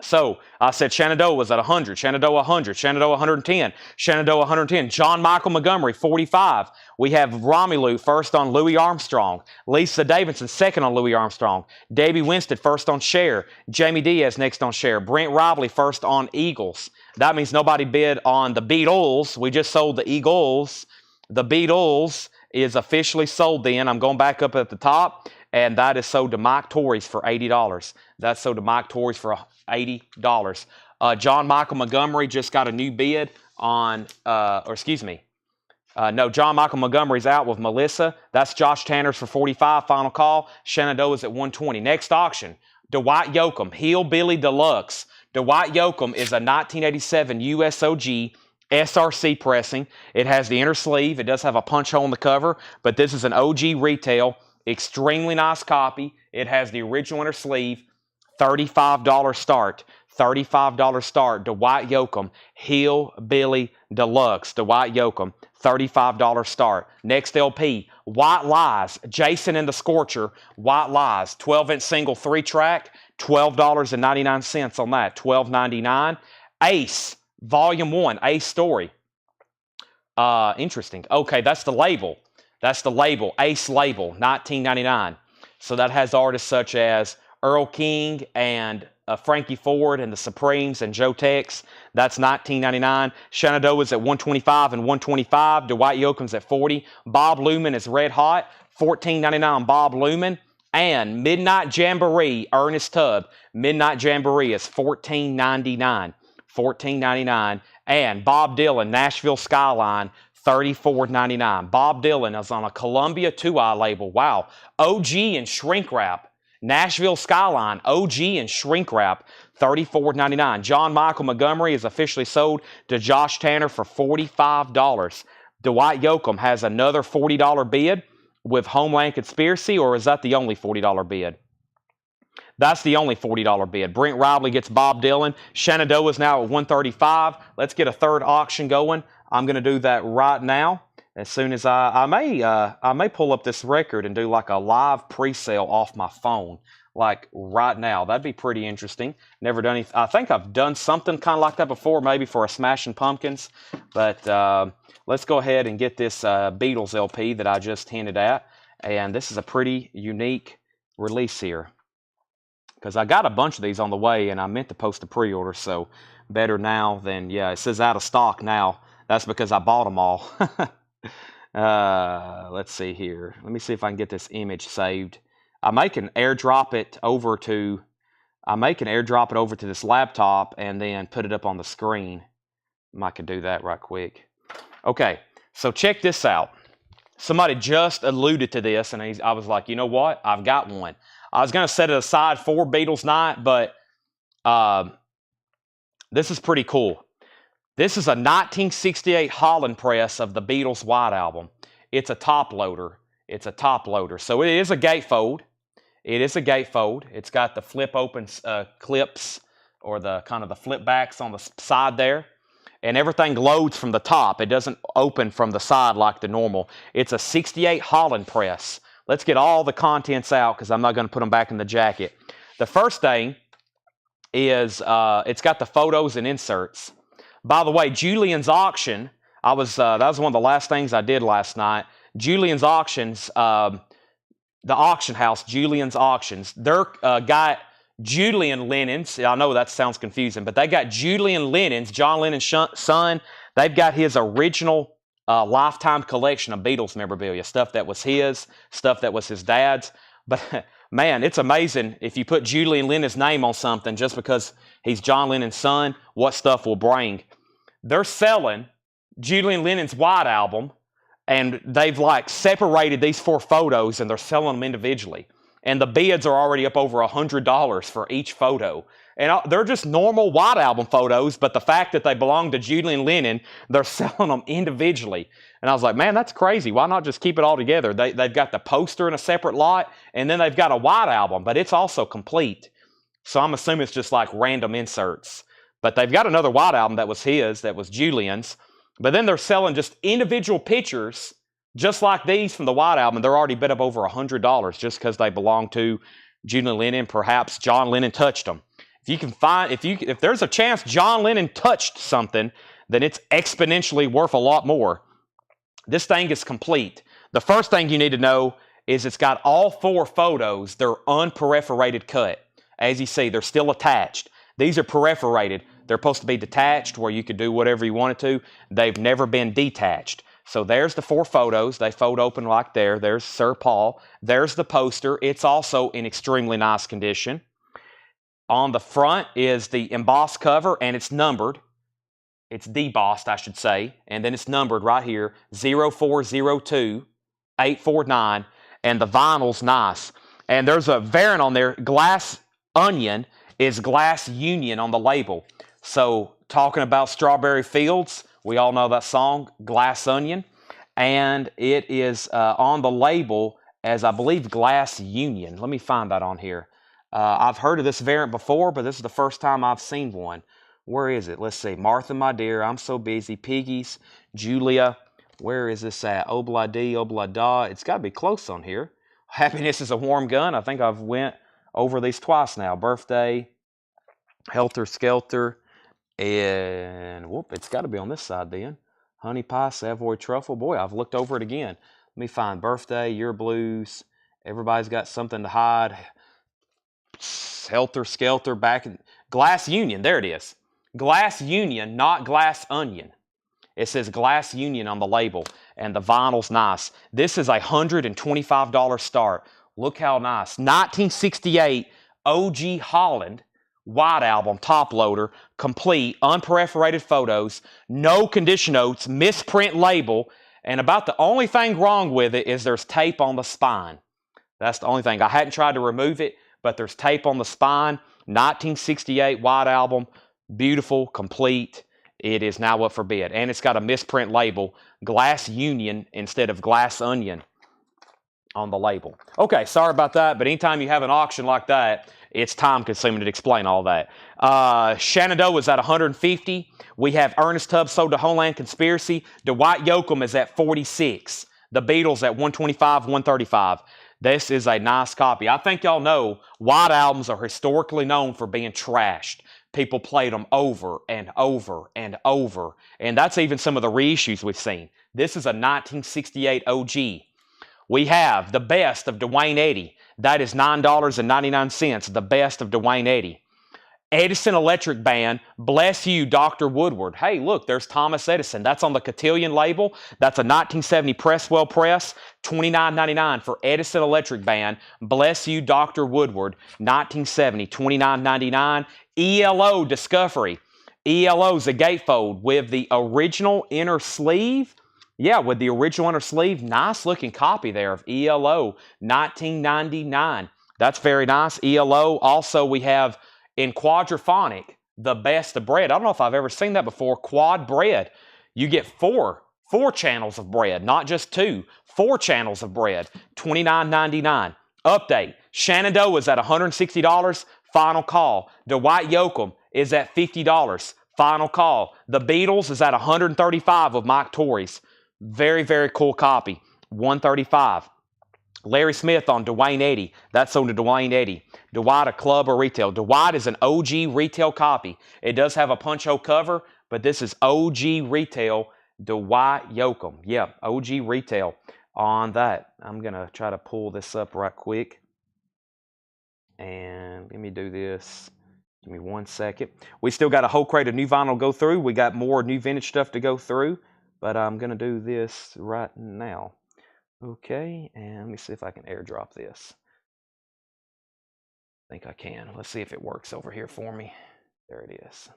So I said Shenandoah was at 100, Shenandoah 100, Shenandoah 110, Shenandoah 110. John Michael Montgomery, 45. We have Romelu first on Louis Armstrong. Lisa Davidson second on Louis Armstrong. Davey Winstead first on Cher. Jamie Diaz next on Cher. Brent Robley first on Eagles. That means nobody bid on the Beatles. We just sold the Eagles. The Beatles is officially sold then. I'm going back up at the top. And that is sold to Mike Torres for $80. That's sold to Mike Torres for $80. John Michael Montgomery just got a new bid on, no, John Michael Montgomery's out with Melissa. That's Josh Tanner's for $45. Final call. Shenandoah's at $120. Next auction, Dwight Yoakam, Hillbilly Deluxe. Dwight Yoakam is a 1987 USOG SRC pressing. It has the inner sleeve. It does have a punch hole in the cover, but this is an OG retail. Extremely nice copy. It has the original inner sleeve. $35 start. $35 start. Dwight Yoakam, Hillbilly Deluxe. Dwight Yoakam, $35 start. Next LP, White Lies, Jason and the Scorcher, White Lies, 12-inch single 3-track, $12.99 on that, $12.99. Ace, Volume 1, Ace Story. Interesting. Okay, that's the label. That's the label, Ace label, $19.99. So that has artists such as Earl King and Frankie Ford and the Supremes and Joe Tex. That's $19.99. Shenandoah's at $125 and $125. Dwight Yoakam's at $40. Bob Lumen is Red Hot, $14.99 Bob Lumen. And Midnight Jamboree, Ernest Tubb. Midnight Jamboree is $14.99. $14.99. And Bob Dylan, Nashville Skyline, $34.99. Bob Dylan is on a Columbia 2i label. Wow. OG and shrink wrap. Nashville Skyline, OG and shrink wrap, $34.99. John Michael Montgomery is officially sold to Josh Tanner for $45. Dwight Yoakam has another $40 bid with Homeland Conspiracy, or is that the only $40 bid? That's the only $40 bid. Brent Robley gets Bob Dylan. Shenandoah is now at $135. Let's get a third auction going. I'm going to do that right now. As soon as I may pull up this record and do like a live pre-sale off my phone, like right now. That'd be pretty interesting. Never done anything. I think I've done something kind of like that before, maybe for a Smashing Pumpkins. But let's go ahead and get this Beatles LP that I just hinted at. And this is a pretty unique release here, because I got a bunch of these on the way, and I meant to post a pre-order, so better now than, yeah, it says out of stock now. That's because I bought them all. Let's see here. Let me see if I can get this image saved. I can airdrop it over to this laptop and then put it up on the screen. I could do that right quick. Okay, so check this out. Somebody just alluded to this, and I was like, you know what? I've got one. I was going to set it aside for Beatles Night, but this is pretty cool. This is a 1968 Holland press of the Beatles White Album. It's a top loader. It's a top loader. So it is a gatefold. It is a gatefold. It's got the flip open clips, or the kind of the flip backs on the side there. And everything loads from the top. It doesn't open from the side like the normal. It's a 68 Holland press. Let's get all the contents out, because I'm not going to put them back in the jacket. The first thing is it's got the photos and inserts. By the way, Julian's Auction, that was one of the last things I did last night. Julian's Auctions, the auction house, Julian's Auctions, they're got Julian Lennon's. I know that sounds confusing, but they got Julian Lennon's, John Lennon's son. They've got his original lifetime collection of Beatles memorabilia, stuff that was his, stuff that was his dad's. But man, it's amazing if you put Julian Lennon's name on something just because he's John Lennon's son, what stuff will bring. They're selling Julian Lennon's White Album, and they've like separated these 4 photos, and they're selling them individually. And the bids are already up over $100 for each photo. And they're just normal White Album photos, but the fact that they belong to Julian Lennon, they're selling them individually. And I was like, man, that's crazy. Why not just keep it all together? They've got the poster in a separate lot, and then they've got a White Album, but it's also complete. So I'm assuming it's just like random inserts. But they've got another White Album that was his, that was Julian's. But then they're selling just individual pictures Just like these from the White Album, they're already bid up over $100 just because they belong to Julian Lennon. Perhaps John Lennon touched them. If you can find, if there's a chance John Lennon touched something, then it's exponentially worth a lot more. This thing is complete. The first thing you need to know is it's got all 4 photos. They're unperforated cut. As you see, they're still attached. These are perforated. They're supposed to be detached where you could do whatever you wanted to. They've never been detached. So there's the 4 photos. They fold open like there. There's Sir Paul. There's the poster. It's also in extremely nice condition. On the front is the embossed cover, and it's numbered. It's debossed, I should say. And then it's numbered right here, 0402 849. And the vinyl's nice. And there's a variant on there. Glass Onion is Glass Union on the label. So talking about Strawberry Fields, we all know that song, Glass Onion. And it is on the label as, I believe, Glass Union. Let me find that on here. I've heard of this variant before, but this is the first time I've seen one. Where is it? Let's see. Martha, my dear, I'm so busy. Piggies, Julia. Where is this at? Obla-dee, obla-da. It's got to be close on here. Happiness is a warm gun. I think I've went over these twice now. Birthday, Helter Skelter, and whoop, it's got to be on this side then. Honey Pie, Savoy Truffle. Boy, I've looked over it again. Let me find Birthday, Your Blues. Everybody's got something to hide. Helter Skelter, back in Glass Union. There it is. Glass Union, not Glass Onion. It says Glass Union on the label, and the vinyl's nice. This is a $125 start. Look how nice. 1968 OG Holland White Album top loader, complete, unperforated photos, no condition notes, misprint label, and about the only thing wrong with it is there's tape on the spine. That's the only thing. I hadn't tried to remove it, but there's tape on the spine. 1968 White Album, beautiful, complete. It is now up for bid. And it's got a misprint label, Glass Union instead of Glass Onion on the label. Okay, sorry about that, but anytime you have an auction like that, it's time consuming to explain all that. Shenandoah is at $150. We have Ernest Tubbs Sold to Homeland Conspiracy. Dwight Yoakam is at $46. The Beatles at $125, $135. This is a nice copy. I think y'all know White Albums are historically known for being trashed. People played them over and over and over. And that's even some of the reissues we've seen. This is a 1968 OG. We have the best of Dwayne Eddy. That is $9.99, the best of Dwayne Eddy. Edison Electric Band, Bless You, Dr. Woodward. Hey, look, there's Thomas Edison. That's on the Cotillion label. That's a 1970 Presswell press, $29.99 for Edison Electric Band, Bless You, Dr. Woodward, 1970, $29.99. ELO Discovery. ELO's a gatefold with the original inner sleeve. Yeah, with the original inner sleeve. Nice looking copy there of ELO, 1999. That's very nice. ELO. Also, we have in quadraphonic, the best of bread. I don't know if I've ever seen that before. Quad bread. You get four channels of bread, not just 2. 4 channels of bread, $29.99. Update. Shenandoah is at $160. Final call. Dwight Yoakam is at $50. Final call. The Beatles is at $135 with Mike Torres. Very, very cool copy. $135. Larry Smith on Dwayne Eddy. That's sold to Dwayne Eddy. Dwight, a club or retail. Dwight is an OG retail copy. It does have a punch-hole cover, but this is OG retail Dwight Yoakam. Yeah, OG retail on that. I'm going to try to pull this up right quick. And let me do this. Give me 1 second. We still got a whole crate of new vinyl to go through. We got more new vintage stuff to go through. But I'm going to do this right now. Okay, and let me see if I can airdrop this. I think I can. Let's see if it works over here for me. There it is.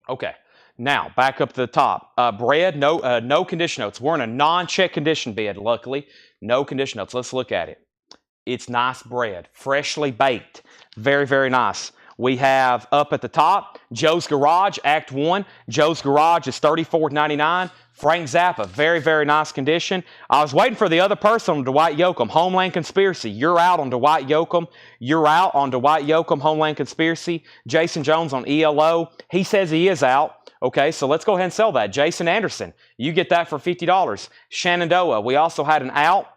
Okay, now back up to the top. Bread, no condition notes. We're in a non-check condition bid, luckily. No condition notes. Let's look at it. It's nice bread, freshly baked. Very, very nice. We have up at the top, Joe's Garage, Act 1. Joe's Garage is $34.99. Frank Zappa, very, very nice condition. I was waiting for the other person on Dwight Yoakam. Homeland Conspiracy, you're out on Dwight Yoakam. You're out on Dwight Yoakam, Homeland Conspiracy. Jason Jones on ELO. He says he is out. Okay, so let's go ahead and sell that. Jason Anderson, you get that for $50. Shenandoah, we also had an out.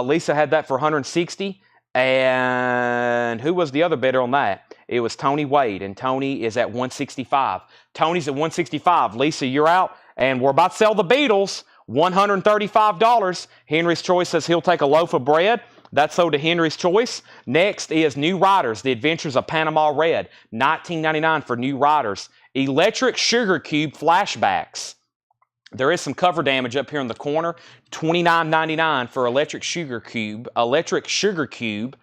Lisa had that for $160. And who was the other bidder on that? It was Tony Wade, and Tony is at $165. Tony's at $165. Lisa, you're out. And we're about to sell the Beatles, $135. Henry's Choice says he'll take a loaf of bread. That's sold to Henry's Choice. Next is New Riders, The Adventures of Panama Red, $19.99 for New Riders. Electric Sugar Cube Flashbacks. There is some cover damage up here in the corner. $29.99 for Electric Sugar Cube. Electric Sugar Cube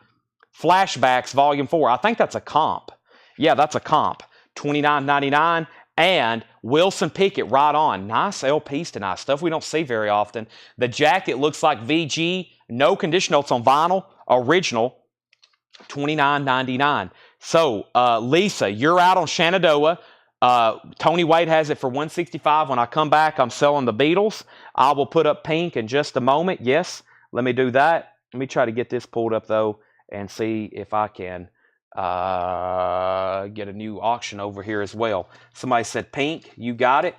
Flashbacks Volume 4. I think that's a comp. Yeah, that's a comp. $29.99. And Wilson Pickett, Right On. Nice LPs tonight. Stuff we don't see very often. The jacket looks like VG. No condition notes on vinyl. Original. $29.99. So, Lisa, you're out on Shenandoah. Tony Wade has it for $165. When I come back, I'm selling the Beatles. I will put up Pink in just a moment. Yes, let me do that. Let me try to get this pulled up, though, and see if I can get a new auction over here as well. Somebody said Pink. You got it.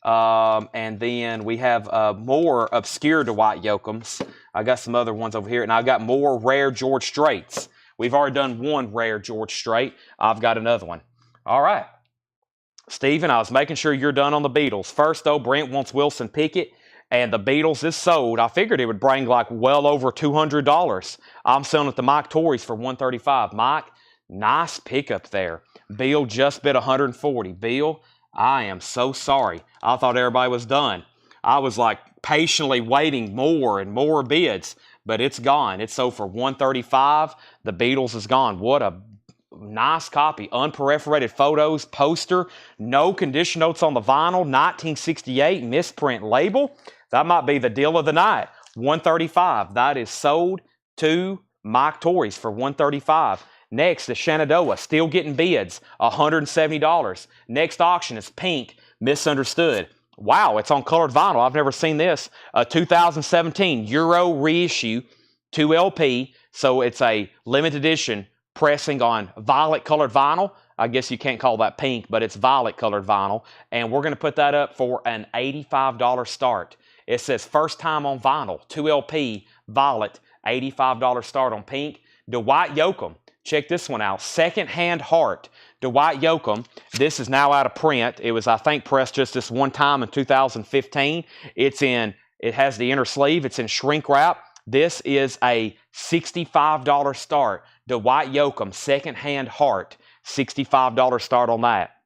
And then we have more obscure Dwight Yoakams. I got some other ones over here, and I've got more rare George Straits. We've already done one rare George Strait. I've got another one. All right. Steven, I was making sure you're done on the Beatles. First, though, Brent wants Wilson Pickett, and the Beatles is sold. I figured it would bring like well over $200. I'm selling it to Mike Torres for $135. Mike, nice pickup there. Bill just bid $140. Bill, I am so sorry. I thought everybody was done. I was like patiently waiting more and more bids, but it's gone. It's sold for $135. The Beatles is gone. What a nice copy. Unperforated photos, poster, no condition notes on the vinyl, 1968 misprint label. That might be the deal of the night. $135. That is sold to Mike Torres for $135. Next is Shenandoah, still getting bids, $170. Next auction is Pink, Misunderstood. Wow, it's on colored vinyl. I've never seen this. 2017 Euro reissue, 2LP. So it's a limited edition pressing on violet colored vinyl. I guess you can't call that pink, but it's violet colored vinyl. And we're going to put that up for an $85 start. It says first time on vinyl, 2LP, violet, $85 start on Pink. Dwight Yoakam, check this one out. Secondhand Heart, Dwight Yoakam. This is now out of print. It was, I think, pressed just this one time in 2015. It has the inner sleeve. It's in shrink wrap. This is a $65 start. Dwight Yoakam, Secondhand Heart, $65 start on that.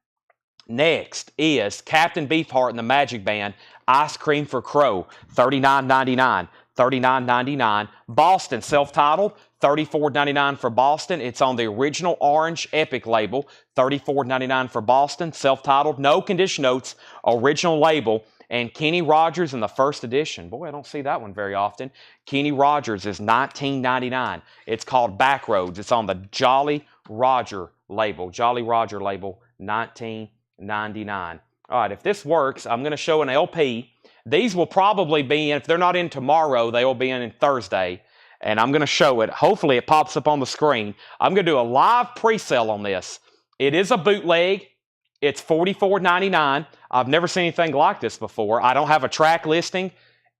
Next is Captain Beefheart and the Magic Band, Ice Cream for Crow, $39.99. $39.99. Boston, self-titled, $34.99 for Boston. It's on the original orange Epic label, $34.99 for Boston, self-titled, no condition notes, original label. And Kenny Rogers in the first edition. Boy, I don't see that one very often. Kenny Rogers is $19.99. It's called Backroads. It's on the Jolly Roger label. Jolly Roger label, $19.99. All right, if this works, I'm going to show an LP. These will probably be in, if they're not in tomorrow, they will be in Thursday. And I'm going to show it. Hopefully it pops up on the screen. I'm going to do a live pre-sale on this. It is a bootleg. It's $44.99. I've never seen anything like this before. I don't have a track listing.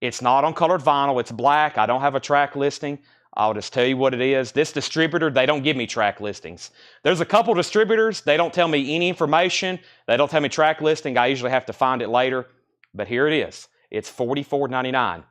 It's not on colored vinyl. It's black. I don't have a track listing. I'll just tell you what it is. This distributor, they don't give me track listings. There's a couple distributors. They don't tell me any information. They don't tell me track listing. I usually have to find it later. But here it is. It's $44.99.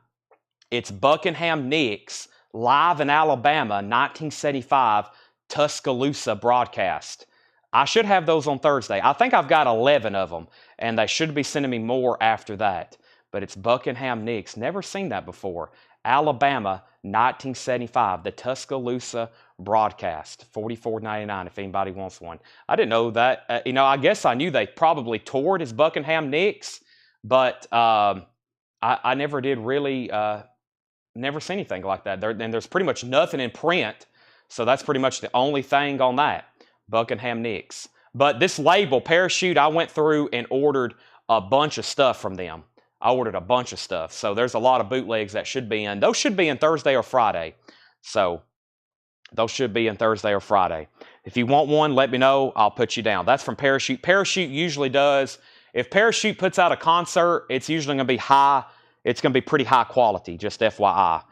It's Buckingham Nicks, live in Alabama, 1975, Tuscaloosa broadcast. I should have those on Thursday. I think I've got 11 of them, and they should be sending me more after that. But it's Buckingham Nicks. Never seen that before. Alabama, 1975, the Tuscaloosa broadcast, $44.99 if anybody wants one. I didn't know that. I guess I knew they probably toured as Buckingham Nicks, but I never did really, never seen anything like that. And there's pretty much nothing in print, so that's pretty much the only thing on that. Buckingham Nicks. But this label, Parachute, I went through and ordered a bunch of stuff from them. I ordered a bunch of stuff. So there's a lot of bootlegs that should be in. Those should be in Thursday or Friday. So those should be in Thursday or Friday. If you want one, let me know. I'll put you down. That's from Parachute. Parachute usually does, if Parachute puts out a concert, it's usually going to be high. It's going to be pretty high quality, just FYI.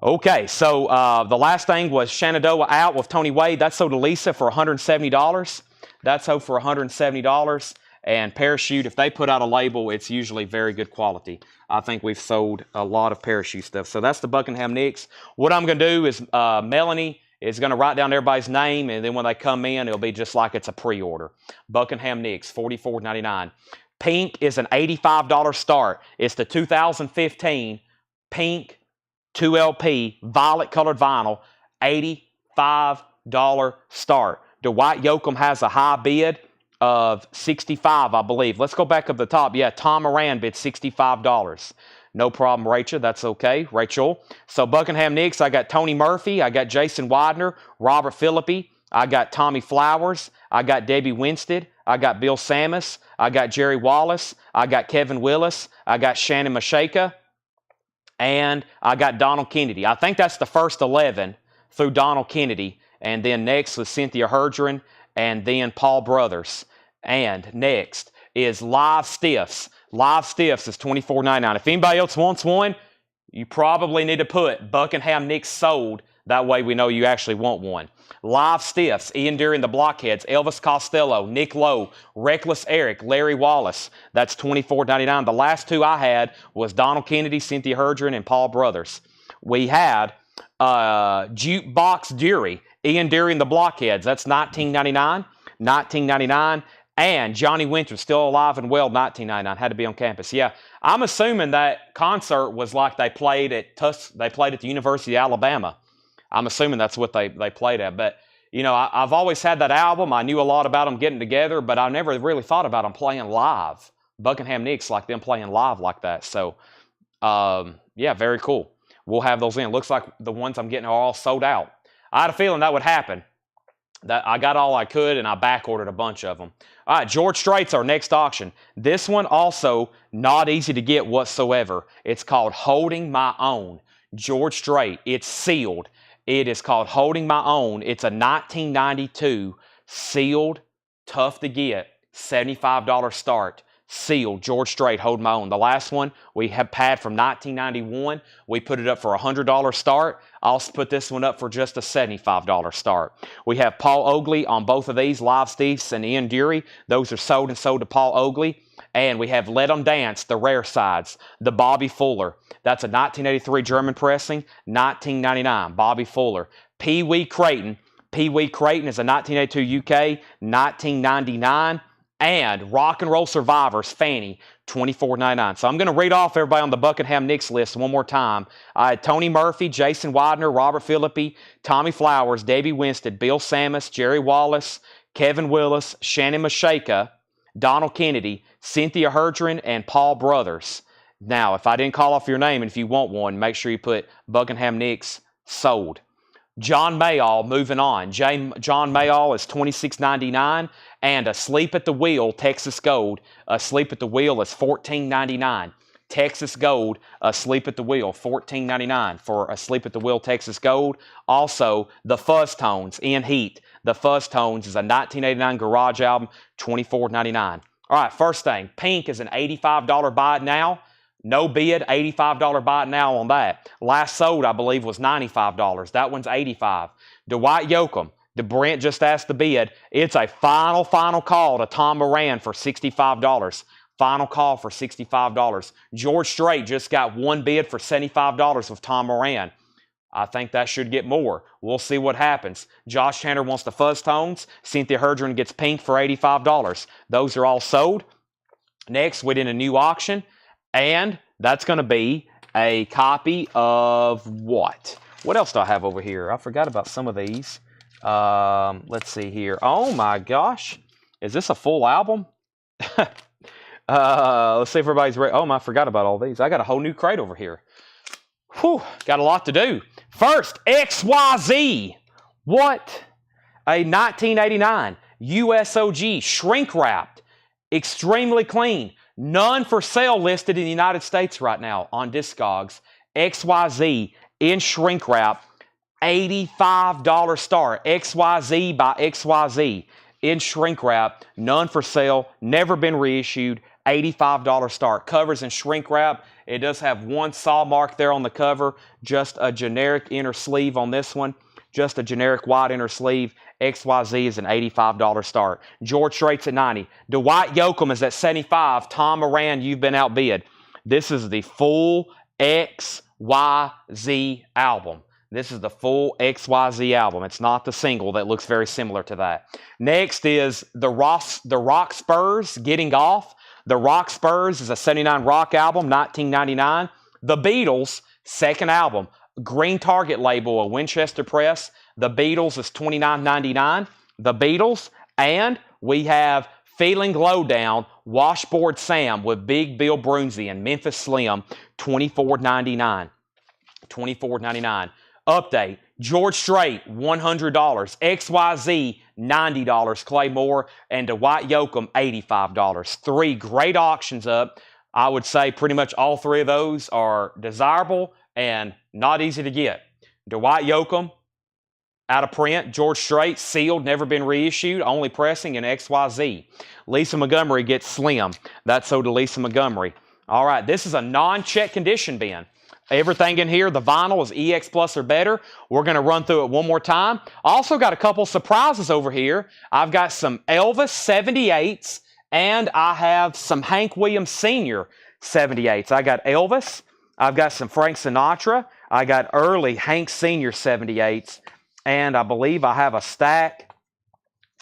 Okay, so the last thing was Shenandoah Out with Tony Wade. That's sold to Lisa for $170. That's sold for $170. And Parachute, if they put out a label, it's usually very good quality. I think we've sold a lot of Parachute stuff. So that's the Buckingham Nicks. What I'm going to do is Melanie is going to write down everybody's name, and then when they come in, it'll be just like it's a pre-order. Buckingham Nicks, $44.99. Pink is an $85 start. It's the 2015 Pink 2LP violet-colored vinyl, $85 start. Dwight Yoakam has a high bid of $65, I believe. Let's go back up the top. Yeah, Tom Moran bid $65. No problem, Rachel. That's okay, Rachel. So Buckingham Nicks, I got Tony Murphy. I got Jason Widener, Robert Philippi. I got Tommy Flowers. I got Debbie Winstead. I got Bill Samus. I got Jerry Wallace. I got Kevin Willis. I got Shannon Mashaka. And I got Donald Kennedy. I think that's the first 11 through Donald Kennedy. And then next was Cynthia Herdren. And then Paul Brothers. And next is Live Stiffs. Live Stiffs is $24.99. If anybody else wants one, you probably need to put Buckingham Nicks sold. That way we know you actually want one. Live Stiffs, Ian Dury and the Blockheads, Elvis Costello, Nick Lowe, Reckless Eric, Larry Wallace. That's $24.99. The last two I had was Donald Kennedy, Cynthia Herdren, and Paul Brothers. We had Jukebox Dury, Ian Dury and the Blockheads. That's $19.99. $19.99. And Johnny Winter, still alive and well, $19.99. Had to be on campus. Yeah, I'm assuming that concert was like they played at the University of Alabama. I'm assuming that's what they played at. But, you know, I've always had that album. I knew a lot about them getting together, but I never really thought about them playing live. Buckingham Nicks, like them playing live like that. So, yeah, very cool. We'll have those in. Looks like the ones I'm getting are all sold out. I had a feeling that would happen. That I got all I could, and I back ordered a bunch of them. All right, George Strait's our next auction. This one also not easy to get whatsoever. It's called Holding My Own. George Strait. It's sealed. It is called Holding My Own. It's a 1992 sealed, tough to get, $75 start. Sealed, George Strait, Hold My Own. The last one we have had from 1991. We put it up for a $100 start. I'll put this one up for just a $75 start. We have Paul Oakley on both of these, Live Stiffs and Ian Dury. Those are sold and sold to Paul Oakley. And we have Let 'Em Dance, the rare sides, the Bobby Fuller. That's a 1983 German pressing, $19.99, Bobby Fuller. Pee Wee Creighton. Pee Wee Creighton is a 1982 UK, $19.99. And Rock and Roll Survivors, Fanny, $24.99. So I'm going to read off everybody on the Buckingham Nicks list one more time. I had Tony Murphy, Jason Widener, Robert Philippi, Tommy Flowers, Debbie Winstead, Bill Samus, Jerry Wallace, Kevin Willis, Shannon Mashaka, Donald Kennedy, Cynthia Herdren, and Paul Brothers. Now, if I didn't call off your name and if you want one, make sure you put Buckingham Nicks sold. John Mayall, moving on. John Mayall is $26.99. And Asleep at the Wheel, Texas Gold. Asleep at the Wheel is $14.99. Texas Gold, Asleep at the Wheel, $14.99 for Asleep at the Wheel, Texas Gold. Also, the Fuzz Tones, In Heat. The Fuzz Tones is a 1989 garage album, $24.99. All right, first thing, Pink is an $85 buy it now. No bid, $85 buy it now on that. Last sold, I believe, was $95. That one's $85. Dwight Yoakam, Brent just asked the bid. It's a final call to Tom Moran for $65. Final call for $65. George Strait just got one bid for $75 with Tom Moran. I think that should get more. We'll see what happens. Josh Tanner wants the Fuzz Tones. Cynthia Herdren gets Pink for $85. Those are all sold. Next, we did a new auction. And that's going to be a copy of what? What else do I have over here? I forgot about some of these. Let's see here. Oh my gosh. Is this a full album? Let's see if everybody's ready. Oh, I forgot about all these. I got a whole new crate over here. Whew, got a lot to do. First, XYZ. What? A 1989 USOG shrink wrapped, extremely clean, none for sale listed in the United States right now on Discogs. XYZ in shrink wrap, $85 star. XYZ by XYZ in shrink wrap, none for sale, never been reissued, $85 star. Covers in shrink wrap. It does have one saw mark there on the cover, just a generic inner sleeve on this one, just a generic wide inner sleeve. XYZ is an $85 start. George Strait's at 90. Dwight Yoakam is at 75. Tom Moran, you've been outbid. This is the full XYZ album. This is the full XYZ album. It's not the single that looks very similar to that. Next is the Rock Spurs, Getting Off. The Rock Spurs is a 79 rock album, 1999. The Beatles, second album. Green Target label, a Winchester Press. The Beatles is $29.99. The Beatles, and we have Feeling Lowdown, Washboard Sam with Big Bill Brunzi and Memphis Slim, $24.99. $24.99. Update, George Strait, $100. XYZ, $90. Clay Moore and Dwight Yoakam, $85. Three great auctions up. I would say pretty much all three of those are desirable and not easy to get. Dwight Yoakam, out of print. George Strait, sealed, never been reissued, only pressing in XYZ. Lisa Montgomery gets Slim. That's sold to Lisa Montgomery. All right, this is a non-check condition bin. Everything in here, the vinyl is EX Plus or better. We're going to run through it one more time. Also got a couple surprises over here. I've got some Elvis 78s, and I have some Hank Williams Sr. 78s. I got Elvis. I've got some Frank Sinatra. I got early Hank Sr. 78s. And I believe I have a stack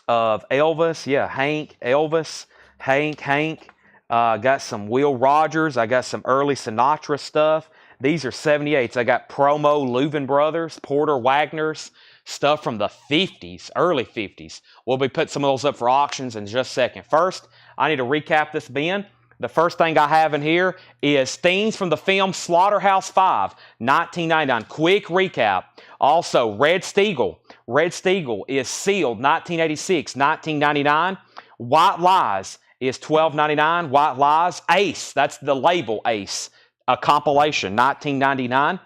of Elvis. Yeah, Hank, Elvis, Hank. Got some Will Rogers. I got some early Sinatra stuff. These are 78s. I got promo Leuven Brothers, Porter Wagner's, stuff from the 50s, early 50s. We'll be putting some of those up for auctions in just a second. First, I need to recap this bin. The first thing I have in here is themes from the film Slaughterhouse-Five, 1999. Quick recap. Also, Red Steagle. Red Steagle is sealed, 1986, 1999. White Lies is $12.99. White Lies. Ace, that's the label Ace. A compilation, 1999.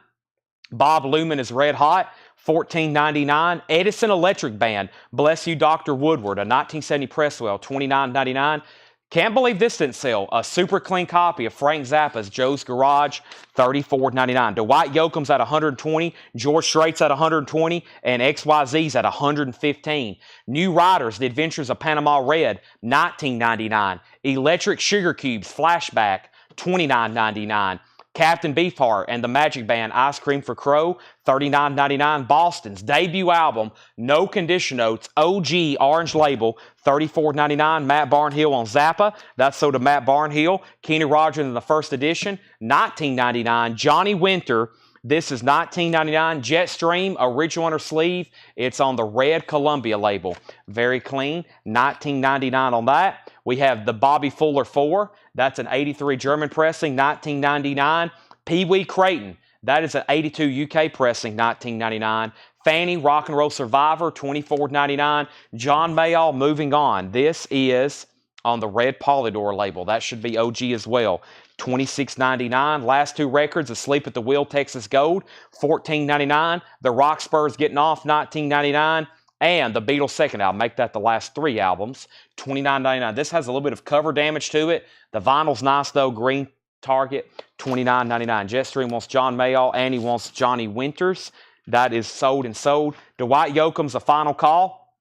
Bob Luman is Red Hot, $14.99. Edison Electric Band, Bless You Dr. Woodward, a 1970 Presswell, $29.99. Can't believe this didn't sell. A super clean copy of Frank Zappa's Joe's Garage, $34.99. Dwight Yoakam's at $120. George Strait's at $120. And XYZ's at $115. New Riders, The Adventures of Panama Red, $19.99. Electric Sugar Cubes, Flashback, $29.99. Captain Beefheart and the Magic Band Ice Cream for Crow, $39.99. Boston's debut album, No Condition Notes, OG Orange Label, $34.99. Matt Barnhill on Zappa, that's sold to Matt Barnhill. Kenny Rogers in the first edition, $19.99. Johnny Winter, this is $19.99. Jetstream, original inner sleeve. It's on the red Columbia label. Very clean, $19.99 on that. We have the Bobby Fuller 4. That's an 83 German pressing, $19.99. Pee Wee Creighton. That is an 82 UK pressing, $19.99. Fanny Rock and Roll Survivor, $24.99. John Mayall, Moving On. This is on the red Polydor label. That should be OG as well. $26.99. Last two records, Asleep at the Wheel, Texas Gold, $14.99. The Rock Spurs Getting Off, $19.99. And the Beatles' second album, make that the last three albums, $29.99. This has a little bit of cover damage to it. The vinyl's nice though, green Target, $29.99. Jetstream wants John Mayall, Annie wants Johnny Winters. That is sold and sold. Dwight Yoakam's a final call.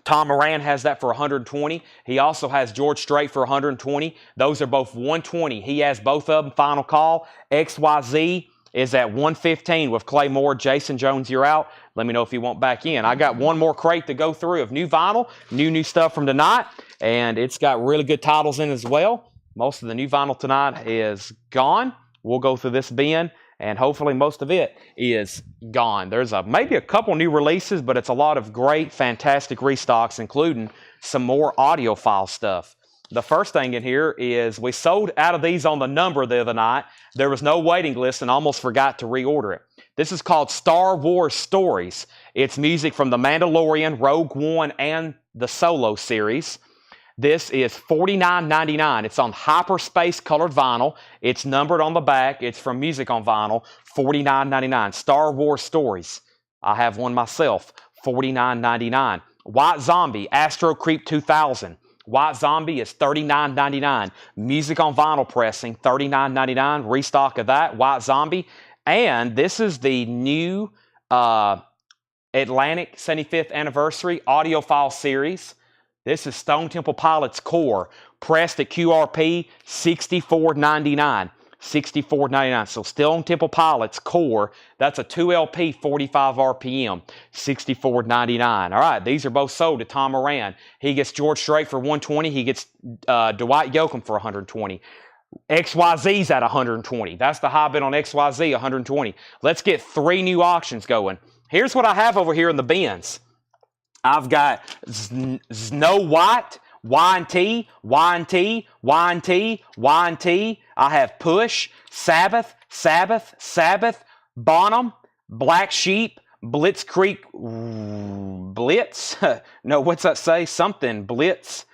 Tom Moran has that for $120. He also has George Strait for $120. Those are both $120. He has both of them, final call. XYZ is at $115 with Clay Moore. Jason Jones, you're out. Let me know if you want back in. I got one more crate to go through of new vinyl, new stuff from tonight, and it's got really good titles in as well. Most of the new vinyl tonight is gone. We'll go through this bin, and hopefully most of it is gone. There's maybe a couple new releases, but it's a lot of great, fantastic restocks, including some more audiophile stuff. The first thing in here is we sold out of these on the number the other night. There was no waiting list and almost forgot to reorder it. This is called Star Wars Stories. It's music from The Mandalorian, Rogue One, and the Solo series. This is $49.99. It's on hyperspace colored vinyl. It's numbered on the back. It's from Music on Vinyl. $49.99. Star Wars Stories. I have one myself. $49.99. White Zombie, Astro Creep 2000. White Zombie is $39.99. Music on Vinyl pressing, $39.99. Restock of that, White Zombie. And this is the new Atlantic 75th Anniversary audiophile series. This is Stone Temple Pilots Core, pressed at QRP, $64.99. $64.99. So Stone Temple Pilots Core, that's a 2LP, 45 RPM, $64.99. All right, these are both sold to Tom Moran. He gets George Strait for $120. He gets Dwight Yoakam for $120. XYZ's at $120. That's the high bid on XYZ, $120. Let's get 3 new auctions going. Here's what I have over here in the bins. I've got Snow White, Y&T, Y&T, Y&T, Y&T. I have Push, Sabbath, Sabbath, Sabbath, Bonham, Black Sheep, Blitzkrieg, Blitz. No, what's that say? Something, Blitz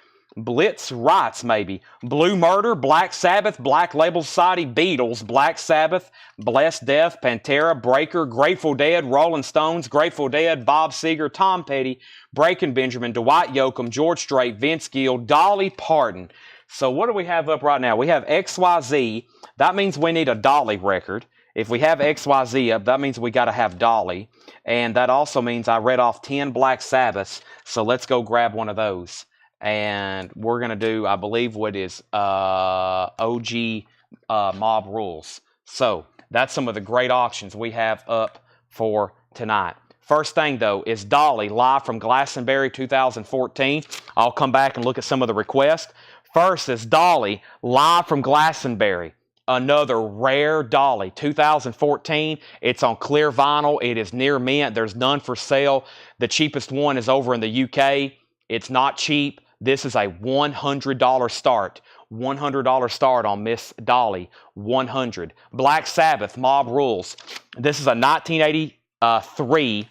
Rights, maybe. Blue Murder, Black Sabbath, Black Label Society, Beatles, Black Sabbath, Blessed Death, Pantera, Breaker, Grateful Dead, Rolling Stones, Grateful Dead, Bob Seger, Tom Petty, Breaking Benjamin, Dwight Yoakam, George Strait, Vince Gill, Dolly Parton. So what do we have up right now? We have XYZ. That means we need a Dolly record. If we have XYZ up, that means we got to have Dolly. And that also means I read off 10 Black Sabbaths. So let's go grab one of those. And we're going to do, I believe, what is OG Mob Rules. So that's some of the great auctions we have up for tonight. First thing, though, is Dolly, live from Glastonbury 2014. I'll come back and look at some of the requests. First is Dolly, live from Glastonbury. Another rare Dolly, 2014. It's on clear vinyl. It is near mint. There's none for sale. The cheapest one is over in the UK. It's not cheap. This is a $100 start. $100 start on Miss Dolly. 100. Black Sabbath, Mob Rules. This is a 1983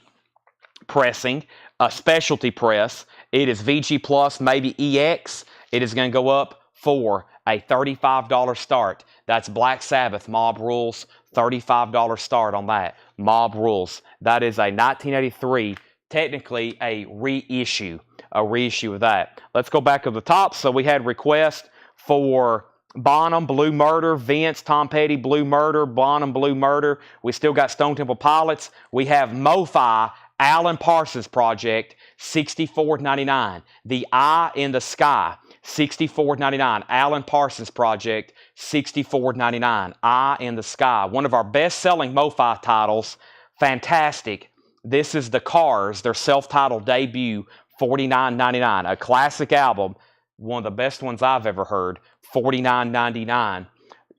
pressing, a specialty press. It is VG Plus, maybe EX. It is going to go up for a $35 start. That's Black Sabbath, Mob Rules. $35 start on that. Mob Rules. That is a 1983, technically a reissue. A reissue of that. Let's go back to the top. So we had requests for Bonham, Blue Murder, Vince, Tom Petty, Blue Murder, Bonham, Blue Murder. We still got Stone Temple Pilots. We have MoFi, Alan Parsons Project, $64.99. The Eye in the Sky, $64.99. Alan Parsons Project, $64.99. Eye in the Sky. One of our best-selling MoFi titles. Fantastic. This is the Cars, their self-titled debut, $49.99. A classic album, one of the best ones I've ever heard, $49.99.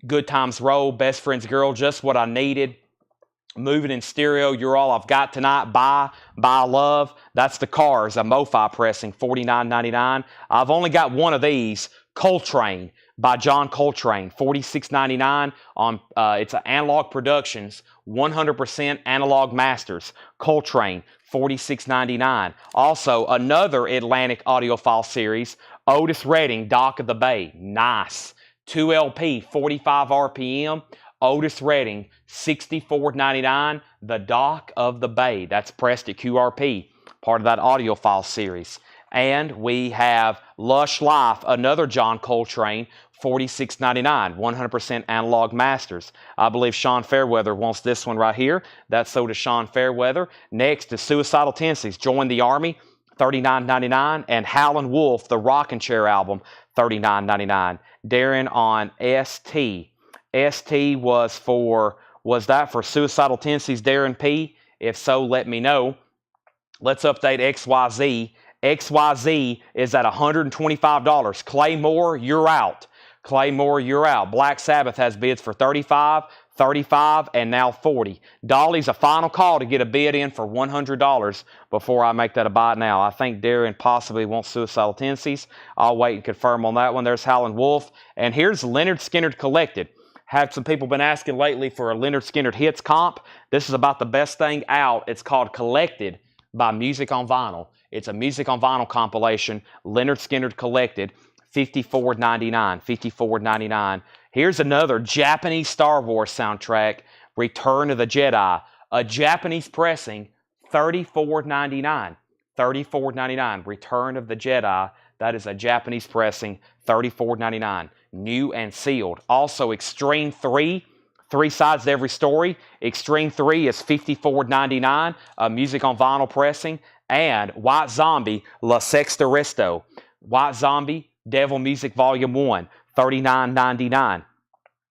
Good Times Roll, Best Friend's Girl, Just What I Needed. Moving in Stereo, You're All I've Got Tonight, Bye Love. That's the Cars, a MoFi pressing, $49.99. I've only got one of these, Coltrane by John Coltrane, $46.99 on it's an Analog Productions, 100% analog masters. Coltrane, $46.99. Also, another Atlantic audiophile series, Otis Redding, Dock of the Bay. Nice. 2LP, 45 RPM. Otis Redding, $64.99. The Dock of the Bay. That's pressed at QRP, part of that audiophile series. And we have Lush Life, another John Coltrane, $46.99, 100% analog masters. I believe Sean Fairweather wants this one right here. That's so does Sean Fairweather. Next is Suicidal Tendencies, Join the Army, $39.99. And Howlin' Wolf, the Rockin' Chair album, $39.99. Darren on ST. ST was that for Suicidal Tendencies, Darren P? If so, let me know. Let's update XYZ. XYZ is at $125. Claymore, you're out. Claymore, you're out. Black Sabbath has bids for $35, $35, and now $40. Dolly's a final call to get a bid in for $100 before I make that a buy now. I think Darren possibly wants Suicidal Tendencies. I'll wait and confirm on that one. There's Howlin' Wolf. And here's Leonard Skinner Collected. Have some people been asking lately for a Leonard Skinner Hits comp. This is about the best thing out. It's called Collected by Music on Vinyl. It's a Music on Vinyl compilation. Leonard Skinner Collected, $54.99. $54.99. Here's another Japanese Star Wars soundtrack, Return of the Jedi. A Japanese pressing, $34.99. $34.99. Return of the Jedi. That is a Japanese pressing, $34.99. New and sealed. Also, Extreme 3. 3 sides to every story. Extreme 3 is $54.99. Music on Vinyl pressing. And White Zombie, La Sexta Resto. White Zombie, Devil Music Volume 1, $39.99.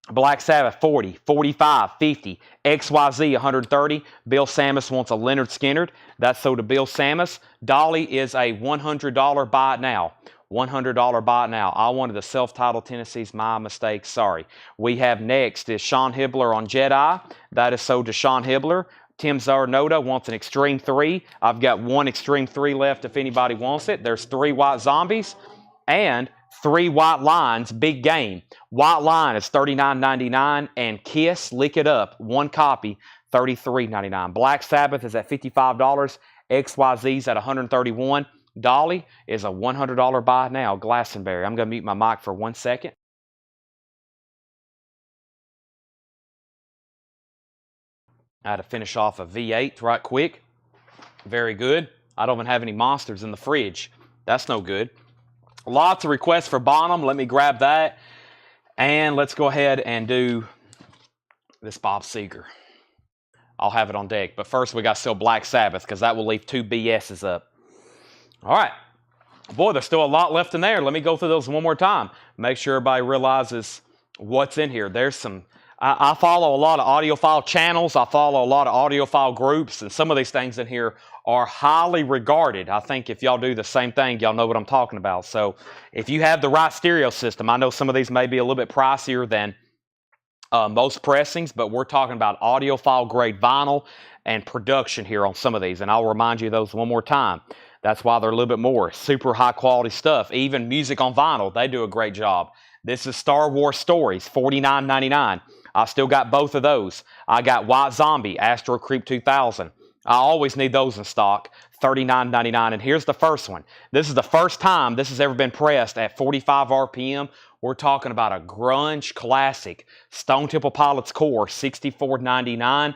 Black Sabbath, 40, 45, 50, XYZ, 130. Bill Sammis wants a Leonard Skinner. That's so to Bill Sammis. Dolly is a $100 buy it now. $100 buy it now. I wanted the self-titled Tennessee's my mistake. Sorry. We have next is Sean Hibbler on Jedi. That is sold to Sean Hibbler. Tim Zarnoda wants an Extreme 3. I've got one Extreme 3 left if anybody wants it. There's 3 White Zombies and 3 White Lines, Big Game. White Line is $39.99 and Kiss, Lick It Up, 1 copy, $33.99. Black Sabbath is at $55. XYZ's at $131. Dolly is a $100 buy now. Glastonbury. I'm going to mute my mic for 1 second. I had to finish off a V8 right quick. Very good. I don't even have any monsters in the fridge. That's no good. Lots of requests for Bonham. Let me grab that. And let's go ahead and do this Bob Seger. I'll have it on deck. But first we got to sell Black Sabbath because that will leave 2 BSs up. All right. Boy, there's still a lot left in there. Let me go through those one more time. Make sure everybody realizes what's in here. There's some... I follow a lot of audiophile channels. I follow a lot of audiophile groups. And some of these things in here are highly regarded. I think if y'all do the same thing, y'all know what I'm talking about. So if you have the right stereo system, I know some of these may be a little bit pricier than most pressings, but we're talking about audiophile grade vinyl and production here on some of these. And I'll remind you of those one more time. That's why they're a little bit more super high quality stuff. Even Music on Vinyl, they do a great job. This is Star Wars Stories, $49.99. I still got both of those. I got White Zombie, Astro Creep 2000. I always need those in stock, $39.99. And here's the first one. This is the first time this has ever been pressed at 45 RPM. We're talking about a grunge classic, Stone Temple Pilots Core, $64.99.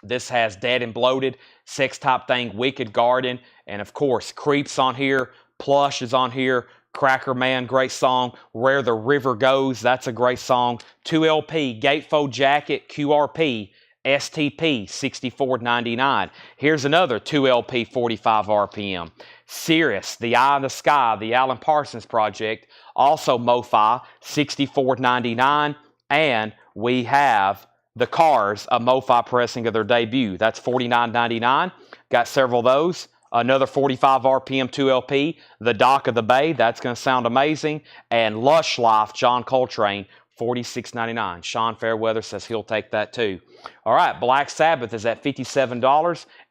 This has Dead and Bloated, Sex Type Thing, Wicked Garden, and of course, Creeps on here, Plush is on here, Cracker Man, great song. Where the River Goes, that's a great song. 2LP, Gatefold Jacket, QRP, STP, $64.99. Here's another 2LP, 45 RPM. Cirrus, The Eye in the Sky, the Alan Parsons Project, also MoFi, $64.99. And we have The Cars, a MoFi pressing of their debut. That's $49.99. Got several of those. Another 45 RPM 2LP, The Dock of the Bay, that's going to sound amazing. And Lush Life, John Coltrane, $46.99. Sean Fairweather says he'll take that too. All right, Black Sabbath is at $57.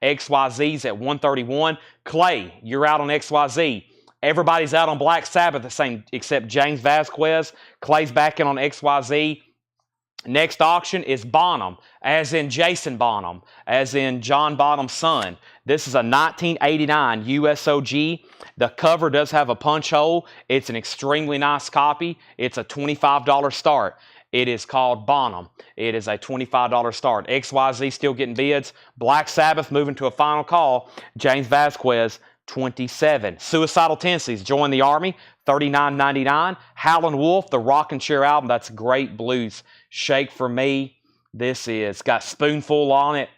XYZ's at $131. Clay, you're out on XYZ. Everybody's out on Black Sabbath the same except James Vasquez. Clay's back in on XYZ. Next auction is Bonham, as in Jason Bonham, as in John Bonham's son. This is a 1989 USOG. The cover does have a punch hole. It's an extremely nice copy. It's a $25 start. It is called Bonham. It is a $25 start. XYZ still getting bids. Black Sabbath moving to a final call. James Vasquez, $27. Suicidal Tendencies, Join the Army, $39.99. Howlin' Wolf, the Rockin' Chair album, that's great blues. Shake for Me, this is got Spoonful on it.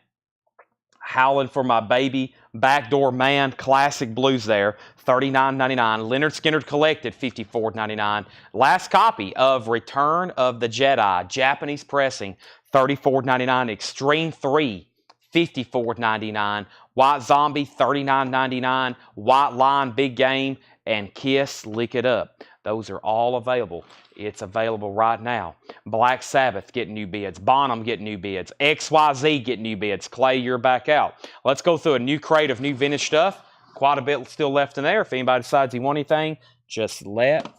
Howlin' for My Baby, Backdoor Man, classic blues there, $39.99. Leonard Skinner Collected, $54.99. Last copy of Return of the Jedi, Japanese pressing, $34.99. Extreme 3, $54.99. White Zombie, $39.99. White Line, Big Game, and Kiss, Lick It Up. Those are all available. It's available right now. Black Sabbath getting new bids. Bonham getting new bids. XYZ getting new bids. Clay, you're back out. Let's go through a new crate of new vintage stuff. Quite a bit still left in there. If anybody decides you want anything, just let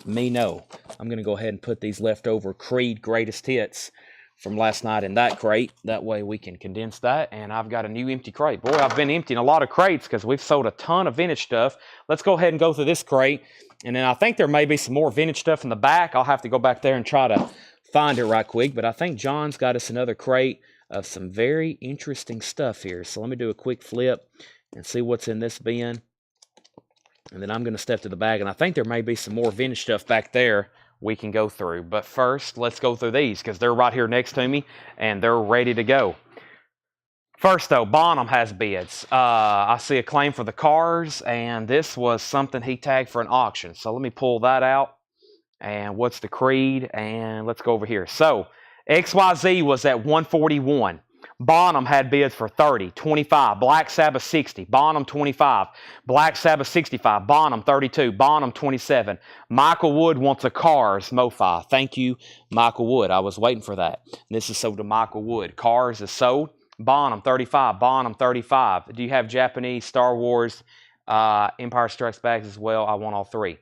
me know. I'm going to go ahead and put these leftover Creed Greatest Hits from last night in that crate. That way we can condense that, and I've got a new empty crate. Boy, I've been emptying a lot of crates because we've sold a ton of vintage stuff. Let's go ahead and go through this crate, and then I think there may be some more vintage stuff in the back. I'll have to go back there and try to find it right quick, but I think John's got us another crate of some very interesting stuff here. So let me do a quick flip and see what's in this bin. And then I'm going to step to the bag, and I think there may be some more vintage stuff back there we can go through. But first, let's go through these because they're right here next to me, and they're ready to go. First, though, Bonham has bids. I see a claim for the cars, and this was something he tagged for an auction. So let me pull that out. And what's the Creed? And let's go over here. So XYZ was at 141. Bonham had bids for 30, 25, Black Sabbath 60, Bonham 25, Black Sabbath 65, Bonham 32, Bonham 27. Michael Wood wants a Cars MoFi. Thank you, Michael Wood. I was waiting for that. This is sold to Michael Wood. Cars is sold. Bonham 35, Bonham 35. Do you have Japanese, Star Wars, Empire Strikes Back as well? I want all three.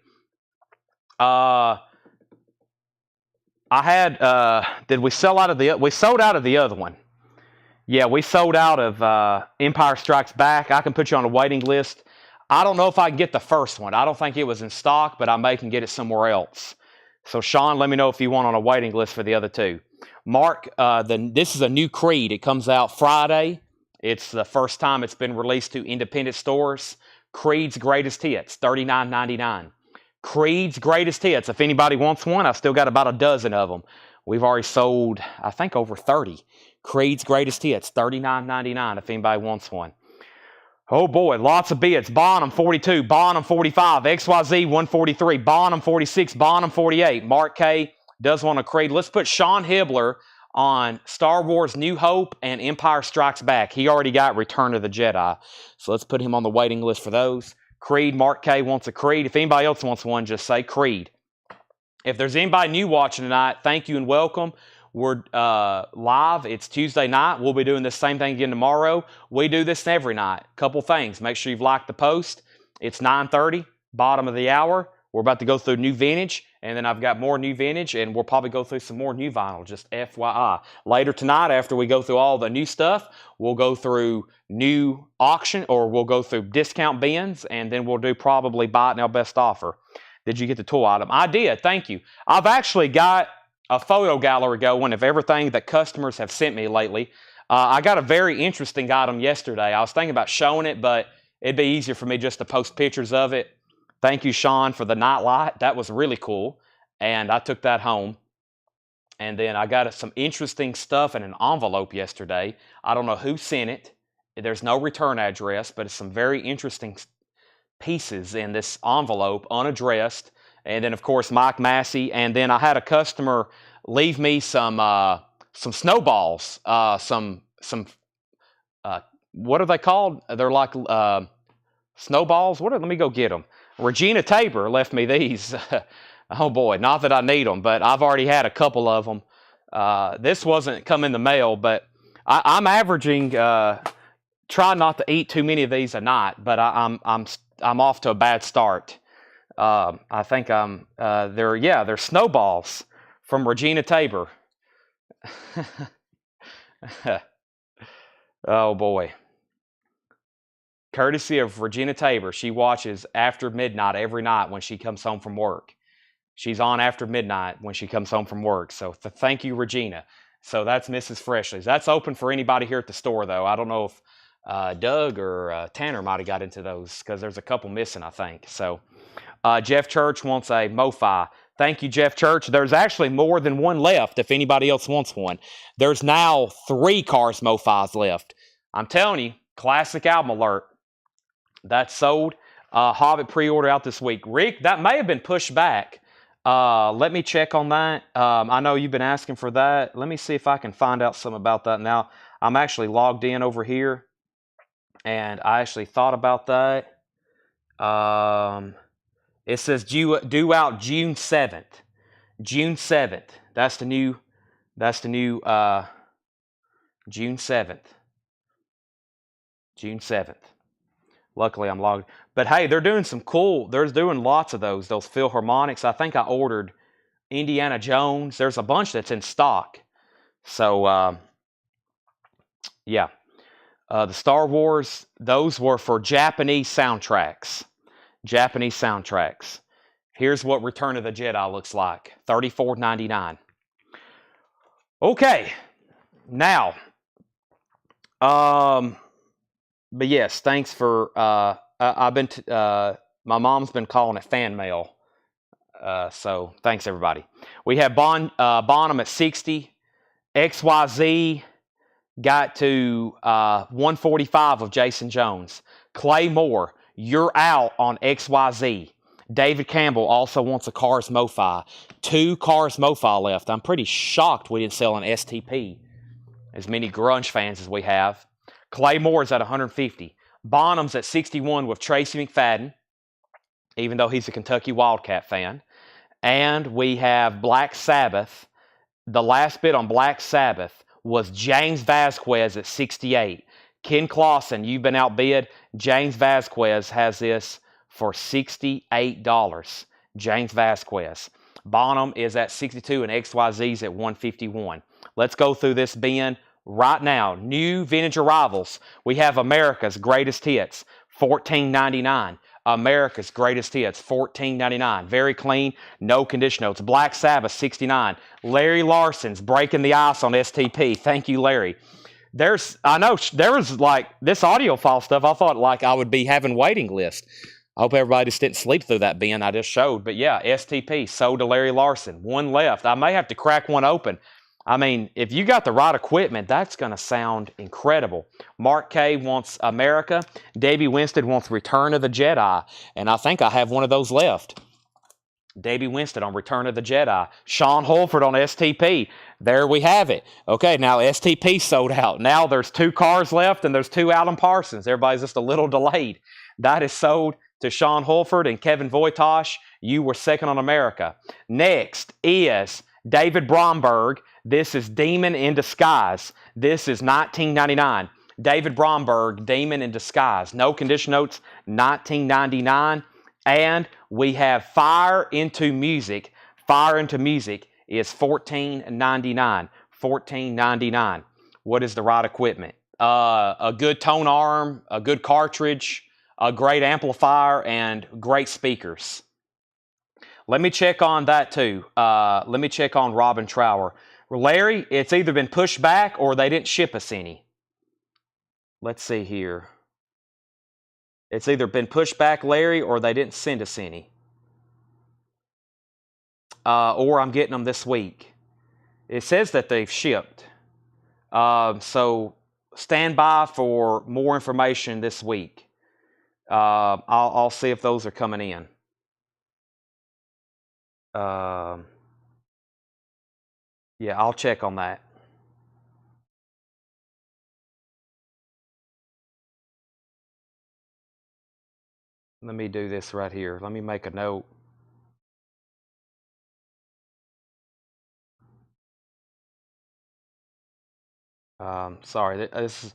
I had, did we sell out of we sold out of the other one. Yeah, we sold out of Empire Strikes Back. I can put you on a waiting list. I don't know if I can get the first one. I don't think it was in stock, but I may can get it somewhere else. So, Sean, let me know if you want on a waiting list for the other two. Mark, this is a new Creed. It comes out Friday. It's the first time it's been released to independent stores. Creed's Greatest Hits, $39.99. Creed's Greatest Hits. If anybody wants one, I've still got about a dozen of them. We've already sold, I think, over 30. Creed's Greatest Hits, $39.99 if anybody wants one. Oh boy, lots of bids. Bonham 42, Bonham 45, XYZ 143, Bonham 46, Bonham 48. Mark K does want a Creed. Let's put Sean Hibbler on Star Wars New Hope and Empire Strikes Back. He already got Return of the Jedi. So let's put him on the waiting list for those. Creed, Mark K wants a Creed. If anybody else wants one, just say Creed. If there's anybody new watching tonight, thank you and welcome. We're live. It's Tuesday night. We'll be doing the same thing again tomorrow. We do this every night. Couple things. Make sure you've liked the post. It's 9:30, bottom of the hour. We're about to go through new vintage, and then I've got more new vintage, and we'll probably go through some more new vinyl, just FYI. Later tonight, after we go through all the new stuff, we'll go through new auction, or we'll go through discount bins, and then we'll do probably buy it now best offer. Did you get the tool item? I did. Thank you. I've actually got a photo gallery going of everything that customers have sent me lately. I got a very interesting item yesterday. I was thinking about showing it, but it'd be easier for me just to post pictures of it. Thank you, Sean, for the night light. That was really cool, and I took that home. And then I got some interesting stuff in an envelope yesterday. I don't know who sent it. There's no return address, but it's some very interesting pieces in this envelope, unaddressed. And then, of course, Mike Massey. And then I had a customer leave me some snowballs, some what are they called? They're like snowballs. Let me go get them. Regina Tabor left me these. Oh boy, not that I need them, but I've already had a couple of them. This wasn't come in the mail, but I'm averaging. Try not to eat too many of these a night, but I'm off to a bad start. I think they're snowballs from Regina Tabor. Oh boy. Courtesy of Regina Tabor. She watches after midnight every night when she comes home from work. She's on after midnight when she comes home from work. So thank you, Regina. So that's Mrs. Freshley's. That's open for anybody here at the store, though. I don't know if Doug or Tanner might have got into those because there's a couple missing, I think. So Jeff Church wants a MoFi. Thank you, Jeff Church. There's actually more than one left if anybody else wants one. There's now 3 Cars MoFis left. I'm telling you, classic album alert. That's sold. Hobbit pre-order out this week. Rick, that may have been pushed back. Let me check on that. I know you've been asking for that. Let me see if I can find out something about that now. I'm actually logged in over here, and I actually thought about that. It says due out June 7th. June 7th. That's the new June 7th. June 7th. Luckily, I'm logged. But hey, they're doing some cool. They're doing lots of those Philharmonics. I think I ordered Indiana Jones. There's a bunch that's in stock. So, yeah. The Star Wars, those were for Japanese soundtracks. Japanese soundtracks. Here's what Return of the Jedi looks like. $34.99. Okay. Now, but yes, thanks for, my mom's been calling it fan mail. So thanks everybody. We have Bonham at 60. XYZ got to 145 of Jason Jones. Clay Moore, you're out on XYZ. David Campbell also wants a Cars MoFi. 2 Cars MoFi left. I'm pretty shocked we didn't sell an STP. As many grunge fans as we have. Clay Moore is at 150. Bonham's at 61 with Tracy McFadden, even though he's a Kentucky Wildcat fan. And we have Black Sabbath. The last bid on Black Sabbath was James Vasquez at 68. Ken Clausen, you've been outbid. James Vasquez has this for $68. James Vasquez. Bonham is at 62 and XYZ's at 151. Let's go through this bin right now. New vintage arrivals. We have America's Greatest Hits, $14.99. America's Greatest Hits, $14.99. Very clean, no condition notes. Black Sabbath, $69. Larry Larson's Breaking the Ice on STP. Thank you, Larry. I know there was like this audiophile stuff. I thought like I would be having waiting list. I hope everybody just didn't sleep through that bin I just showed. But yeah, STP sold to Larry Larson. 1 left. I may have to crack one open. I mean, if you got the right equipment, that's going to sound incredible. Mark K wants America. Davey Winston wants Return of the Jedi. And I think I have one of those left. Davey Winston on Return of the Jedi. Sean Holford on STP. There we have it. Okay, now STP sold out. Now there's 2 cars left and there's 2 Alan Parsons. Everybody's just a little delayed. That is sold to Sean Holford and Kevin Voitosh. You were second on America. Next is David Bromberg. This is Demon in Disguise. This is $19.99. David Bromberg, Demon in Disguise. No condition notes, $19.99. And we have Fire Into Music. Fire Into Music is $14.99. $14.99. What is the right equipment? A good tone arm, a good cartridge, a great amplifier, and great speakers. Let me check on that too. Let me check on Robin Trower. Larry, it's either been pushed back or they didn't ship us any. Let's see here. It's either been pushed back, Larry, or they didn't send us any. Or I'm getting them this week. It says that they've shipped. So stand by for more information this week. I'll see if those are coming in. Yeah, I'll check on that. Let me do this right here. Let me make a note. Sorry, it's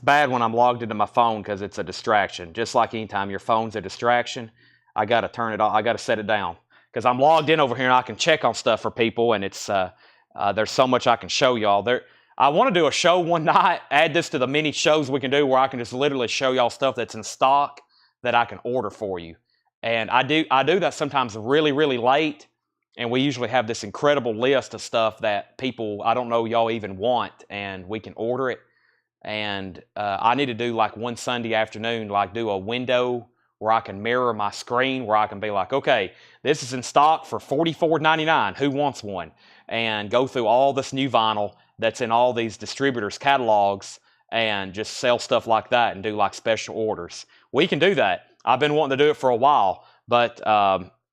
bad when I'm logged into my phone because it's a distraction. Just like anytime your phone's a distraction, I got to turn it off. I got to set it down because I'm logged in over here and I can check on stuff for people, and it's there's so much I can show y'all. I want to do a show one night, add this to the many shows we can do where I can just literally show y'all stuff that's in stock that I can order for you. And I do that sometimes really, really late, and we usually have this incredible list of stuff that people, I don't know, y'all even want, and we can order it. And I need to do like one Sunday afternoon, like do a window where I can mirror my screen, where I can be like, okay, this is in stock for $44.99. Who wants one? And go through all this new vinyl that's in all these distributors' catalogs and just sell stuff like that and do like special orders. We can do that. I've been wanting to do it for a while, but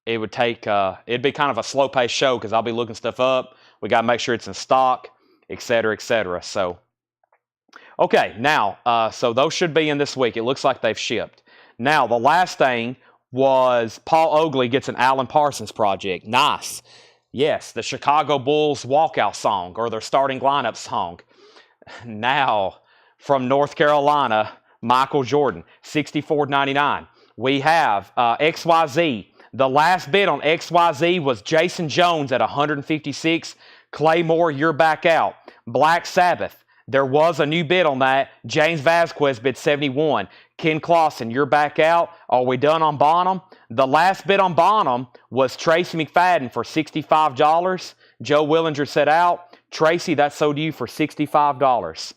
it would take, it'd be kind of a slow-paced show because I'll be looking stuff up. We got to make sure it's in stock, et cetera, et cetera. So, okay, now, so those should be in this week. It looks like they've shipped. Now, the last thing was Paul Oakley gets an Alan Parsons project. Nice. Yes, the Chicago Bulls walkout song or their starting lineup song. Now, from North Carolina, Michael Jordan, $64.99. We have XYZ. The last bid on XYZ was Jason Jones at 156. Claymore, you're back out. Black Sabbath, there was a new bid on that. James Vasquez bid 71. Ken Clausen, you're back out. Are we done on Bonham? The last bid on Bonham was Tracy McFadden for $65. Joe Willinger said out. Tracy, that's sold to you for $65.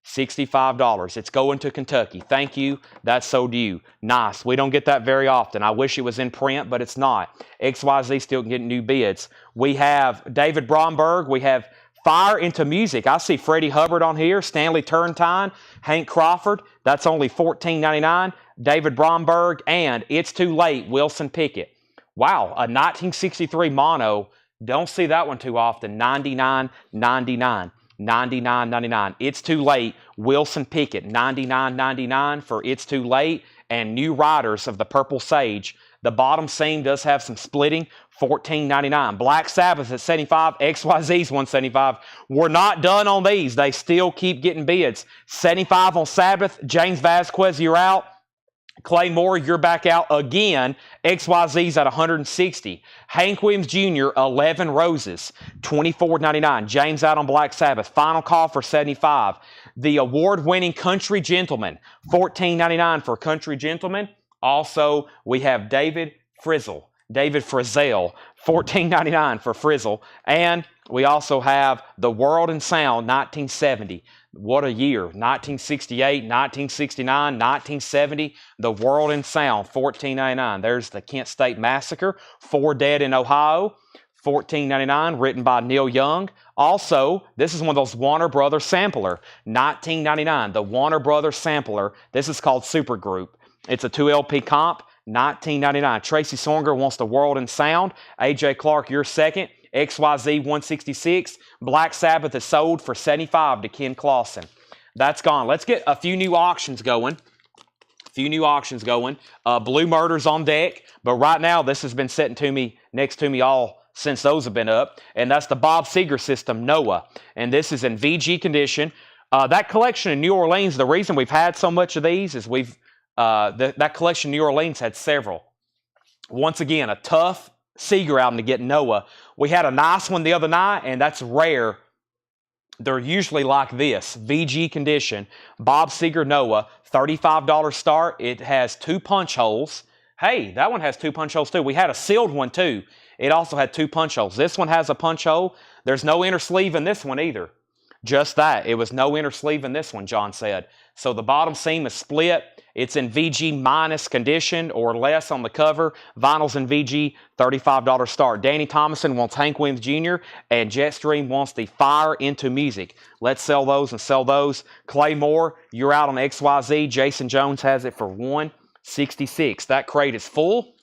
$65. It's going to Kentucky. Thank you. That's sold to you. Nice. We don't get that very often. I wish it was in print, but it's not. XYZ still getting new bids. We have David Bromberg. We have Fire into Music. I see Freddie Hubbard on here. Stanley Turrentine. Hank Crawford. That's only $14.99. David Bromberg. And It's Too Late, Wilson Pickett. Wow. A 1963 mono. Don't see that one too often. $99.99. $99.99. It's Too Late, Wilson Pickett. $99.99 for It's Too Late. And New Riders of the Purple Sage. The bottom seam does have some splitting. $14.99. Black Sabbath at $75. XYZ's $175. We're not done on these. They still keep getting bids. $75 on Sabbath. James Vasquez, you're out. Claymore, you're back out again. XYZ's at $160. Hank Williams Jr., 11 Roses, $24.99. James out on Black Sabbath. Final call for $75. The award-winning Country Gentleman, $14.99 for Country Gentleman. Also, we have David Frizzle, $14.99 for Frizzle. And we also have The World and Sound, 1970. What a year. 1968, 1969, 1970. The World and Sound, $14.99. There's the Kent State Massacre, 4 Dead in Ohio, $14.99, written by Neil Young. Also, this is one of those Warner Brothers sampler, $19.99. The Warner Brothers sampler. This is called Supergroup. It's a 2 LP comp, $19.99. Tracy Songer wants The World and Sound. AJ Clark, you're second. XYZ 166. Black Sabbath is sold for $75 to Ken Clausen. That's gone. Let's get a few new auctions going. Blue Murder's on deck, but right now this has been sitting to me next to me all since those have been up, and that's the Bob Seger system, Noah, and this is in VG condition. That collection in New Orleans, the reason we've had so much of these is that collection in New Orleans had several. Once again, a tough Seger album to get Noah. We had a nice one the other night, and that's rare. They're usually like this. VG condition. Bob Seger Noah. $35 start. It has 2 punch holes. Hey, that one has 2 punch holes too. We had a sealed one too. It also had 2 punch holes. This one has a punch hole. There's no inner sleeve in this one either. Just that. It was no inner sleeve in this one, John said. So the bottom seam is split. It's in VG minus condition or less on the cover. Vinyl's in VG, $35 start. Danny Thomason wants Hank Williams Jr. and Jetstream wants the Fire into Music. Let's sell those and sell those. Claymore, you're out on XYZ. Jason Jones has it for $166. That crate is full.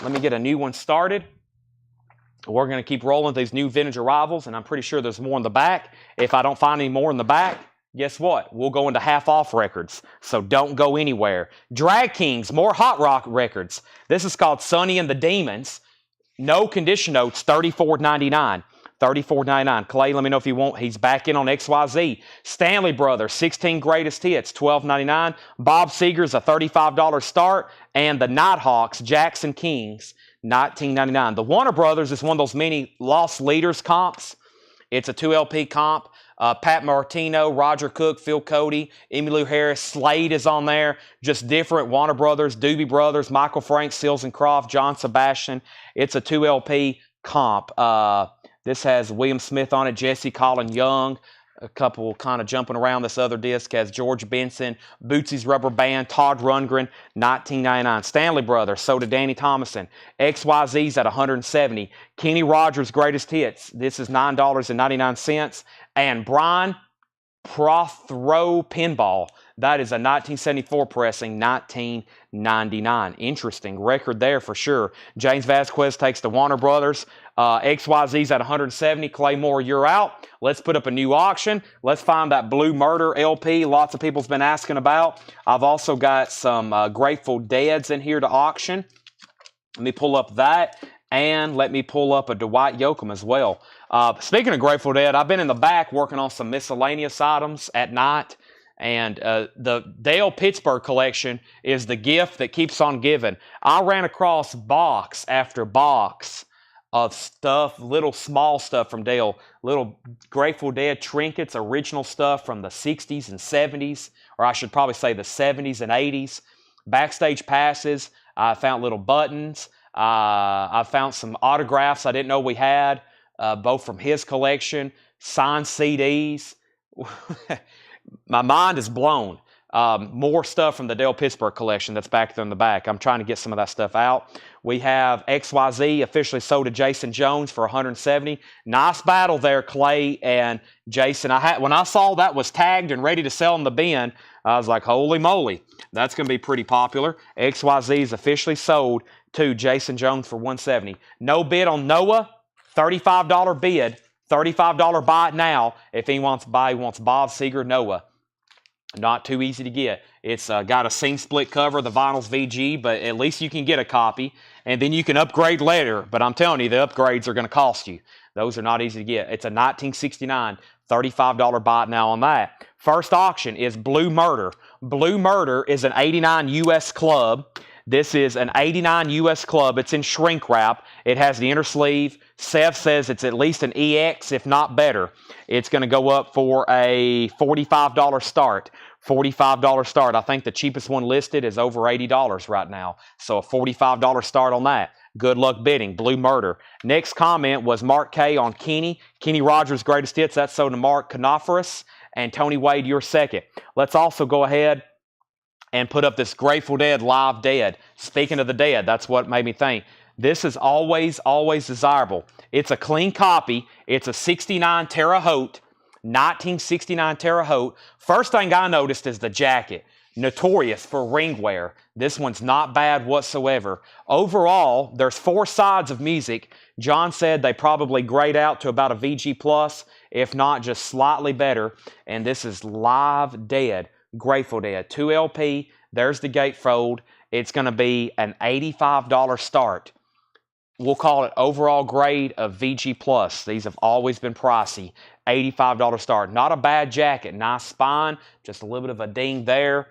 Let me get a new one started. We're going to keep rolling these new vintage arrivals, and I'm pretty sure there's more in the back. If I don't find any more in the back, guess what? We'll go into half-off records, so don't go anywhere. Drag Kings, more hot rock records. This is called Sonny and the Demons. No condition notes, $34.99. $34.99. Clay, let me know if you want. He's back in on XYZ. Stanley Brothers, 16 Greatest Hits, $12.99. Bob Seger's a $35 start. And the Nighthawks, Jackson Kings, $19.99. The Warner Brothers is one of those mini Lost Leaders comps. It's a 2 LP comp. Pat Martino, Roger Cook, Phil Cody, Emmylou Harris, Slade is on there. Just different. Warner Brothers, Doobie Brothers, Michael Frank, Seals and Croft, John Sebastian. It's a 2 LP comp. This has William Smith on it, Jesse Colin Young. A couple kind of jumping around. This other disc has George Benson, Bootsy's Rubber Band, Todd Rundgren, $19.99. Stanley Brothers, so did Danny Thomason. XYZ's at $170. Kenny Rogers' Greatest Hits. This is $9.99. And Brian Prothrow Pinball. That is a 1974 pressing, $19.99. Interesting record there for sure. James Vasquez takes the Warner Brothers. XYZ's at $170. Claymore, you're out. Let's put up a new auction. Let's find that Blue Murder LP lots of people's been asking about. I've also got some Grateful Deads in here to auction. Let me pull up that. And let me pull up a Dwight Yoakam as well. Speaking of Grateful Dead, I've been in the back working on some miscellaneous items at night. And the Dale Pittsburgh collection is the gift that keeps on giving. I ran across box after box of stuff, little small stuff from Dale, little Grateful Dead trinkets, original stuff from the 60s and 70s, or I should probably say the 70s and 80s. Backstage passes, I found little buttons. I found some autographs I didn't know we had, both from his collection, signed CDs. My mind is blown. More stuff from the Dale Pittsburgh collection that's back there in the back. I'm trying to get some of that stuff out. We have XYZ officially sold to Jason Jones for $170. Nice battle there, Clay and Jason. When I saw that was tagged and ready to sell in the bin, I was like, holy moly, that's going to be pretty popular. XYZ is officially sold to Jason Jones for $170. No bid on Noah, $35 bid. $35 buy it now. If he wants to buy, he wants Bob Seger Noah. Not too easy to get. It's got a seam split cover, the vinyl's VG, but at least you can get a copy. And then you can upgrade later. But I'm telling you, the upgrades are going to cost you. Those are not easy to get. It's a 1969, $35 buy it now on that. First auction is Blue Murder. Blue Murder is an 89 U.S. club. This is an 89 U.S. club. It's in shrink wrap. It has the inner sleeve. Sev says it's at least an EX, if not better. It's going to go up for a $45 start. $45 start. I think the cheapest one listed is over $80 right now. So a $45 start on that. Good luck bidding. Blue Murder. Next comment was Mark K on Kenny. Kenny Rogers' greatest hits. That's sold to Mark Canoferous. And Tony Wade, your second. Let's also go ahead and put up this Grateful Dead Live Dead. Speaking of the Dead, that's what made me think. This is always, always desirable. It's a clean copy. It's a 69 Terre Haute, 1969 Terre Haute. First thing I noticed is the jacket. Notorious for ring wear. This one's not bad whatsoever. Overall, there's 4 sides of music. John said they probably grade out to about a VG+, if not just slightly better. And this is Live Dead. Grateful Dead, 2 LP, there's the gatefold. It's going to be an $85 start. We'll call it overall grade of VG+. These have always been pricey. $85 start. Not a bad jacket. Nice spine. Just a little bit of a ding there.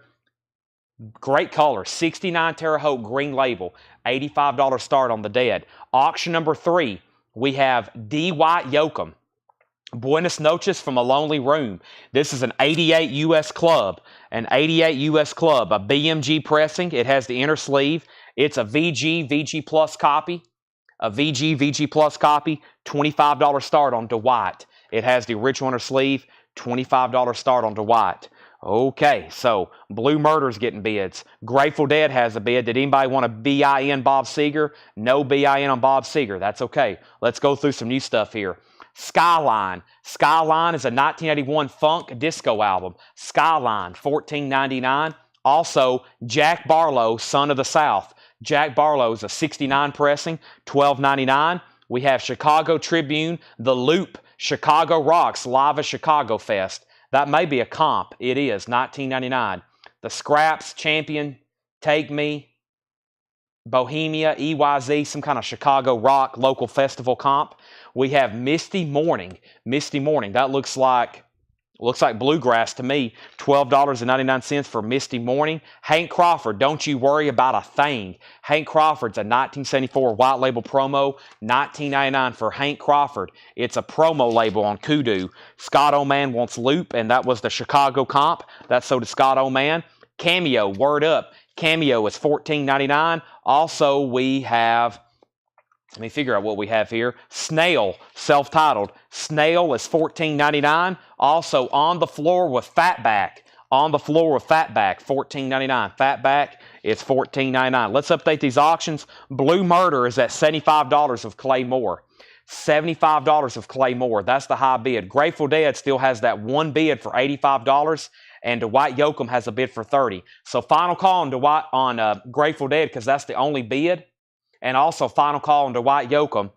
Great color. 69 Terre Haute green label. $85 start on the Dead. Auction number 3, we have D. White Yoakum. Buenas noches from a lonely room. This is an 88 U.S. club. An 88 U.S. club. A BMG pressing. It has the inner sleeve. It's a VG Plus copy. A VG Plus copy. $25 start on Dwight. It has the original inner sleeve. $25 start on Dwight. Okay, so Blue Murder's getting bids. Grateful Dead has a bid. Did anybody want a BIN Bob Seger? No BIN on Bob Seger. That's okay. Let's go through some new stuff here. Skyline. Skyline is a 1981 funk disco album. Skyline, $14.99. Also, Jack Barlow, Son of the South. Jack Barlow is a 69 pressing, $12.99. We have Chicago Tribune, The Loop, Chicago Rocks, Live at Chicago Fest. That may be a comp. It is, $19.99. The Scraps, Champion, Take Me, Bohemia, EYZ, some kind of Chicago rock local festival comp. We have Misty Morning. Misty Morning. That looks like bluegrass to me. $12.99 for Misty Morning. Hank Crawford, Don't You Worry About a Thing. Hank Crawford's a 1974 white label promo. $19.99 for Hank Crawford. It's a promo label on Kudu. Scott Oman Wants Loop, and that was the Chicago comp. That's so to Scott Oman. Cameo, Word Up. Cameo is $14.99. Also, we have, let me figure out what we have here. Snail, self-titled. Snail is $14.99. Also, On the Floor with Fatback. On the Floor with Fatback, $14.99. Fatback is $14.99. Let's update these auctions. Blue Murder is at $75 of Clay Moore. $75 of Clay Moore. That's the high bid. Grateful Dead still has that one bid for $85. And Dwight Yoakam has a bid for $30. So final call on Grateful Dead, because that's the only bid. And also final call on Dwight Yoakam.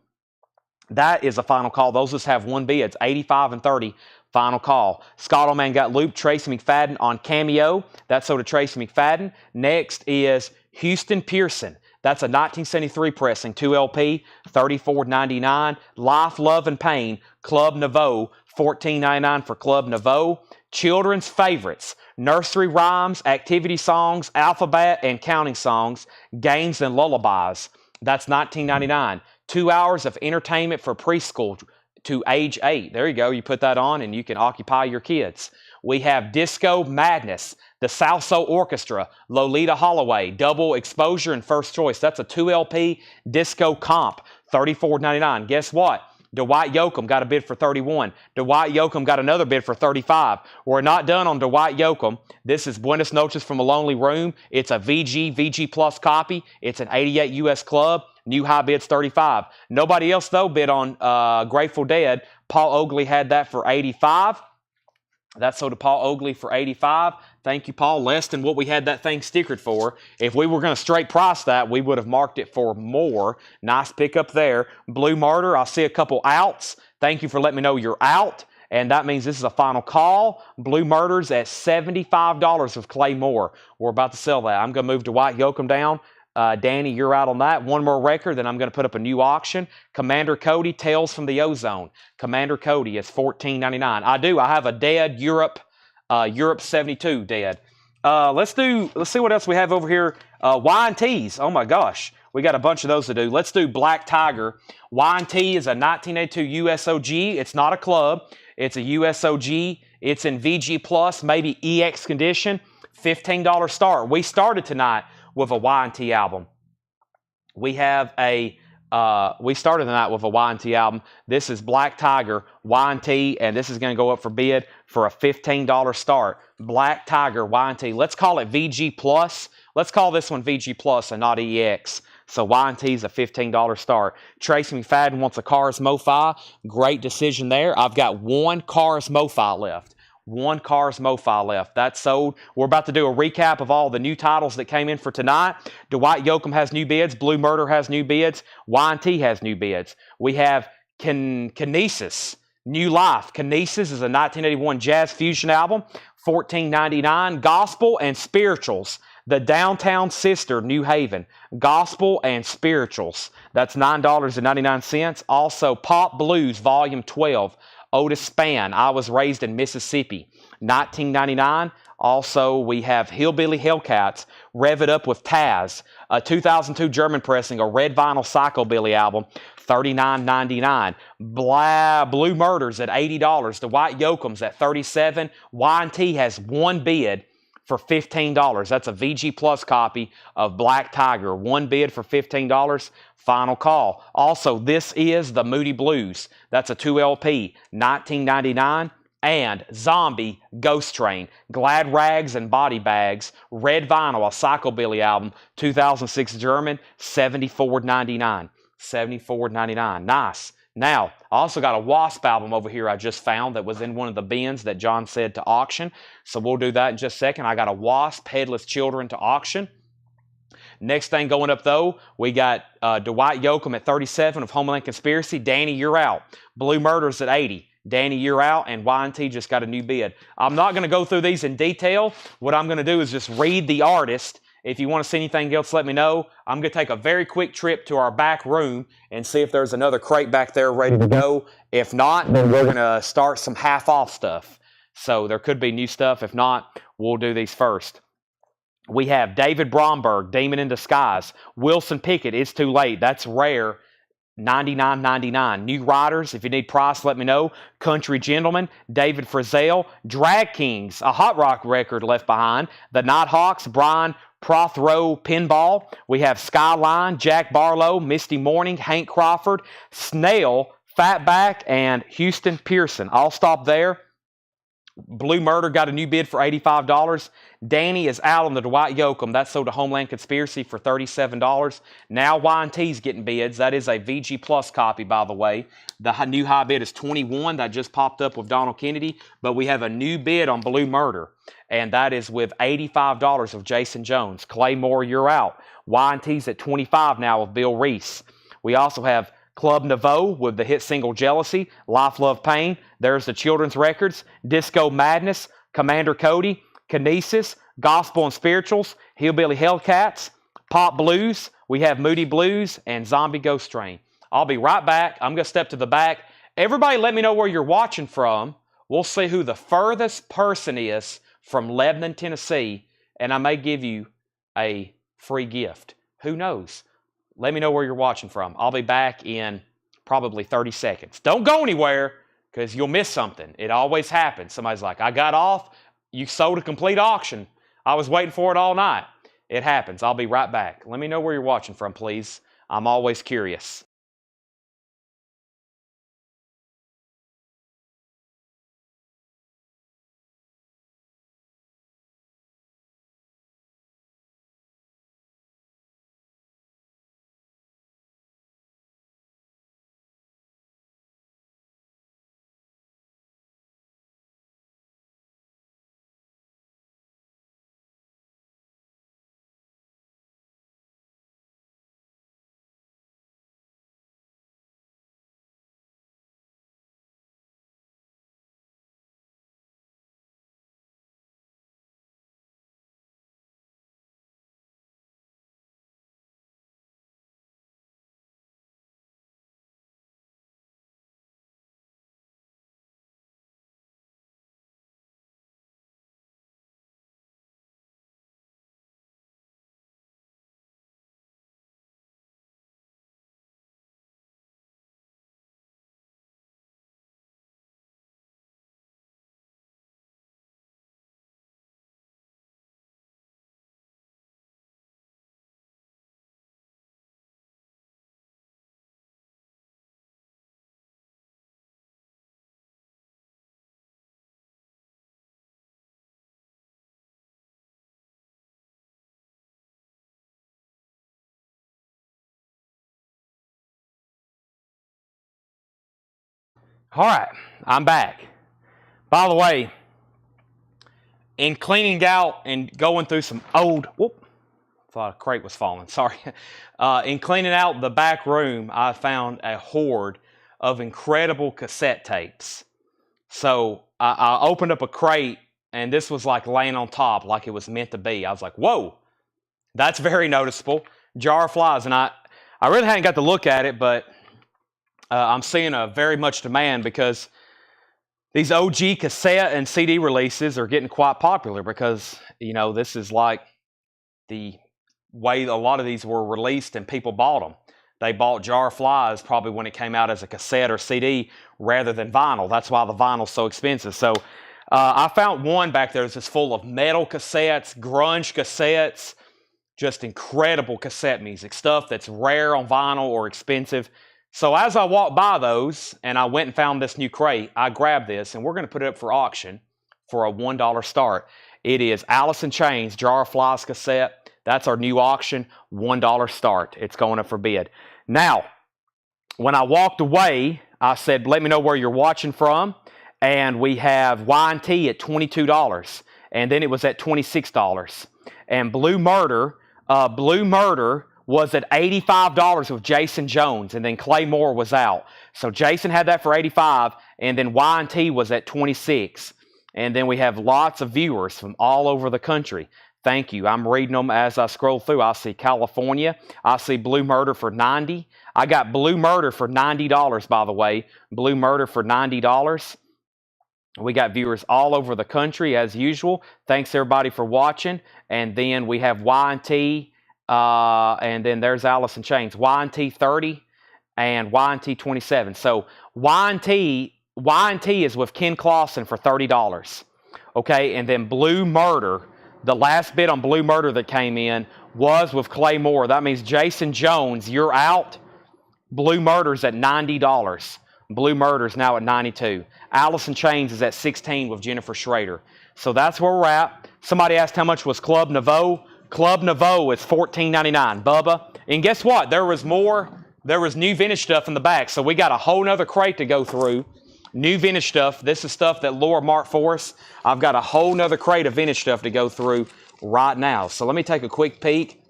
That is a final call. Those just have one bid. It's $85 and $30. Final call. Scott Oman got Loop. Tracy McFadden on Cameo. That's so to Tracy McFadden. Next is Houston Pearson. That's a 1973 pressing, 2 LP, $34.99. Life, Love, and Pain, Club Nouveau, $14.99 for Club Nouveau. children's favorites, nursery rhymes, activity songs, alphabet and counting songs, games and lullabies. That's $19.99. 2 hours of entertainment for preschool to age 8. There you go. You put that on and you can occupy your kids. We have Disco Madness, the Salso Orchestra, Lolita Holloway, Double Exposure and First Choice. That's a 2 LP disco comp, $34.99. Guess what? Dwight Yoakam got a bid for $31. Dwight Yoakam got another bid for $35. We're not done on Dwight Yoakam. This is Buenos Noches from a Lonely Room. It's a VG Plus copy. It's an 88 US club. New high bid's $35. Nobody else, though, bid on Grateful Dead. Paul Oakley had that for $85. That's sold to Paul Oakley for $85. Thank you, Paul. Less than what we had that thing stickered for. If we were going to straight price that, we would have marked it for more. Nice pickup there. Blue Martyr, I see a couple outs. Thank you for letting me know you're out. And that means this is a final call. Blue Murders at $75 of Clay Moore. We're about to sell that. I'm going to move Dwight Yoakam down. Danny, you're out on that. One more record, then I'm going to put up a new auction. Commander Cody, Tales from the Ozone. Commander Cody is $14.99. I have a Dead Europe 72 Dead. Let's see what else we have over here. Y&Ts. Oh my gosh. We got a bunch of those to do. Let's do Black Tiger. Y&T is a 1982 USOG. It's not a club. It's a USOG. It's in VG Plus, maybe EX condition. $15 start. We started tonight with a Y&T album. We started the night with a Y&T album. This is Black Tiger, Y&T, and this is going to go up for bid for a $15 start. Black Tiger, Y&T. Let's call it VG Plus. Let's call this one VG Plus and not EX. So Y&T is a $15 start. Tracy McFadden wants a Cars MoFi. Great decision there. I've got one Cars MoFi left. One Cars MoFi left. That's sold. We're about to do a recap of all the new titles that came in for tonight. Dwight Yoakam has new bids. Blue Murder has new bids. Y&T has new bids. We have Kinesis, New Life. Kinesis is a 1981 jazz fusion album, $14.99. Gospel and Spirituals, the Downtown Sister, New Haven. Gospel and Spirituals. That's $9.99. Also, Pop Blues, Volume 12. Otis Spann, I Was Raised in Mississippi, $19.99. Also, we have Hillbilly Hellcats, Rev It Up with Taz, a 2002 German pressing, a red vinyl Psychobilly album, $39.99. Blue Murders at $80. The White Yoakams at $37. Y&T has one bid for $15. That's a VG Plus copy of Black Tiger. One bid for $15. Final call. Also, this is the Moody Blues. That's a 2 LP, $19.99. And Zombie Ghost Train, Glad Rags and Body Bags, red vinyl, a Psychobilly album, 2006 German, $74.99. $74.99. Nice. Now, I also got a Wasp album over here I just found that was in one of the bins that John said to auction. So we'll do that in just a second. I got a Wasp, Headless Children to auction. Next thing going up, though, we got Dwight Yoakam at 37 of Homeland Conspiracy. Danny, you're out. Blue Murders at 80. Danny, you're out. And Y&T just got a new bid. I'm not going to go through these in detail. What I'm going to do is just read the artist. If you want to see anything else, let me know. I'm going to take a very quick trip to our back room and see if there's another crate back there ready to go. If not, then we're going to start some half-off stuff. So there could be new stuff. If not, we'll do these first. We have David Bromberg, Demon in Disguise. Wilson Pickett, It's Too Late. That's rare, $99.99. New Riders, if you need price, let me know. Country Gentleman, David Frizzell. Drag Kings, a hot rock record left behind. The Nighthawks, Brian Prothrow Pinball. We have Skyline, Jack Barlow, Misty Morning, Hank Crawford, Snail, Fatback, and Houston Pearson. I'll stop there. Blue Murder got a new bid for $85. Danny is out on the Dwight Yoakam. That's sold to Homeland Conspiracy for $37. Now Y&T's getting bids. That is a VG Plus copy, by the way. The new high bid is $21. That just popped up with Donald Kennedy. But we have a new bid on Blue Murder, and that is with $85 of Jason Jones. Claymore, you're out. Y&T's at $25 now with Bill Reese. We also have Club Nouveau with the hit single Jealousy, Life, Love, Pain. There's the children's records, Disco Madness, Commander Cody, Kinesis, Gospel and Spirituals, Hillbilly Hellcats, Pop Blues. We have Moody Blues and Zombie Ghost Train. I'll be right back. I'm going to step to the back. Everybody let me know where you're watching from We'll see who the furthest person is from Lebanon, Tennessee, and I may give you a free gift. Who knows? Let me know where you're watching from. I'll be back in probably 30 seconds. Don't go anywhere because you'll miss something. It always happens. Somebody's like, I got off. You sold a complete auction. I was waiting for it all night. It happens. I'll be right back. Let me know where you're watching from, please. I'm always curious. All right, I'm back. By the way, in cleaning out and going through some old, thought a crate was falling, sorry. In cleaning out the back room, I found a hoard of incredible cassette tapes. So I opened up a crate, and this was like laying on top like it was meant to be. I was like, whoa, that's very noticeable. Jar of Flies, and I really hadn't got to look at it, but I'm seeing a very much demand because these OG cassette and CD releases are getting quite popular because, you know, this is like the way a lot of these were released and people bought them. They bought Jar of Flies probably when it came out as a cassette or CD rather than vinyl. That's why the vinyl's so expensive. So I found one back there that's just full of metal cassettes, grunge cassettes, just incredible cassette music, stuff that's rare on vinyl or expensive. So as I walked by those and I went and found this new crate, I grabbed this and we're going to put it up for auction for a $1 start. It is Alice in Chains Jar of Flies cassette. That's our new auction, $1 start. It's going up for bid. Now, when I walked away, I said, let me know where you're watching from. And we have Y&T at $22. And then it was at $26. And Blue Murder was at $85 with Jason Jones, and then Clay Moore was out. So Jason had that for $85, and then Y&T was at $26. And then we have lots of viewers from all over the country. Thank you. I'm reading them as I scroll through. I see California. I see Blue Murder for $90. I got Blue Murder for $90, by the way. Blue Murder for $90. We got viewers all over the country as usual. Thanks everybody for watching. And then we have Y&T. And then there's Alice in Chains, Y&T 30 and Y&T 27. So Y&T is with Ken Clausen for $30. Okay, and then Blue Murder, the last bid on Blue Murder that came in was with Clay Moore. That means Jason Jones, you're out. Blue Murder's at $90. Blue Murder's now at $92. Alice in Chains is at $16 with Jennifer Schrader. So that's where we're at. Somebody asked how much was Club Nouveau. Club Nouveau is $14.99, Bubba. And guess what? There was new vintage stuff in the back. So we got a whole nother crate to go through. New vintage stuff. This is stuff that Laura marked for us. I've got a whole nother crate of vintage stuff to go through right now. So let me take a quick peek.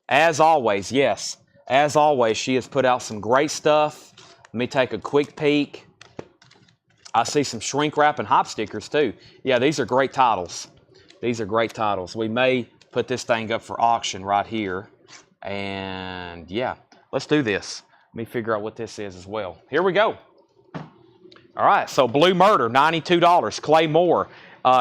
As always, yes, as always, she has put out some great stuff. Let me take a quick peek. I see some shrink wrap and hop stickers too. Yeah, these are great titles. These are great titles. We may put this thing up for auction right here. And yeah, let's do this. Let me figure out what this is as well. Here we go. All right, so Blue Murder, $92. Clay Moore,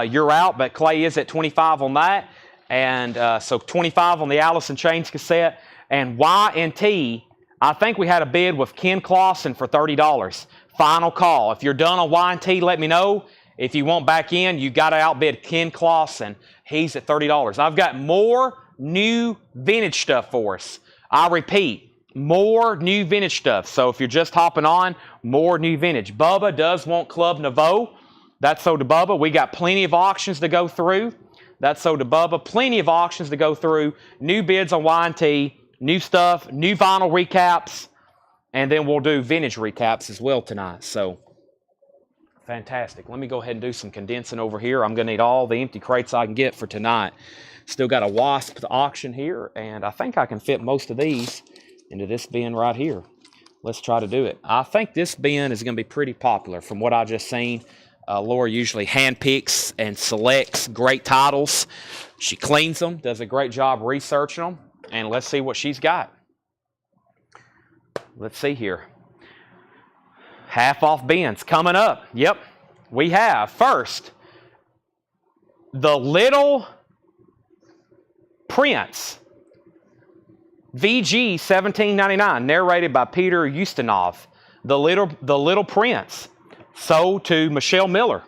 you're out, but Clay is at 25 on that. And so 25 on the Alice in Chains cassette. And Y&T, I think we had a bid with Ken Clausen for $30. Final call. If you're done on Y&T, let me know. If you want back in, you got to outbid Ken Clausen. He's at $30. I've got more new vintage stuff for us. I repeat, more new vintage stuff. So if you're just hopping on, more new vintage. Bubba does want Club Nouveau. That's so to Bubba. We got plenty of auctions to go through. That's so to Bubba. Plenty of auctions to go through. New bids on Y&T. New stuff. New vinyl recaps. And then we'll do vintage recaps as well tonight. So, fantastic. Let me go ahead and do some condensing over here. I'm going to need all the empty crates I can get for tonight. Still got a Wasp auction here. And I think I can fit most of these into this bin right here. Let's try to do it. I think this bin is going to be pretty popular from what I just seen. Laura usually handpicks and selects great titles. She cleans them, does a great job researching them. And let's see what she's got. Let's see here. Half off bins coming up. Yep, we have first the Little Prince. VG 17.99, narrated by Peter Ustinov. The Little Prince, sold to Michelle Miller.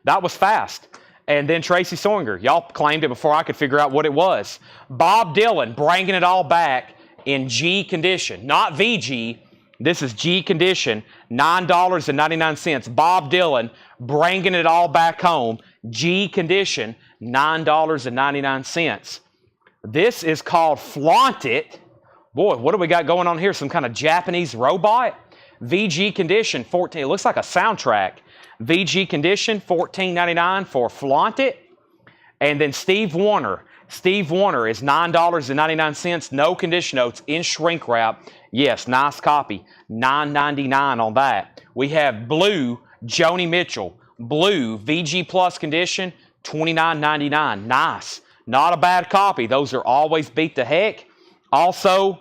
That was fast. And then Tracy Soinger. Y'all claimed it before I could figure out what it was. Bob Dylan, bringing it all back in G condition. Not VG. This is G condition. $9.99. Bob Dylan, bringing it all back home. G condition. $9.99. This is called Flaunt It. Boy, what do we got going on here? Some kind of Japanese robot? VG condition, 14. It looks like a soundtrack. VG condition, $14.99 for Flaunt It. And then Steve Warner. Steve Warner is $9.99. No condition notes in shrink wrap. Yes, nice copy. $9.99 on that. We have Blue Joni Mitchell. Blue VG Plus condition, $29.99. Nice. Not a bad copy. Those are always beat the heck. Also,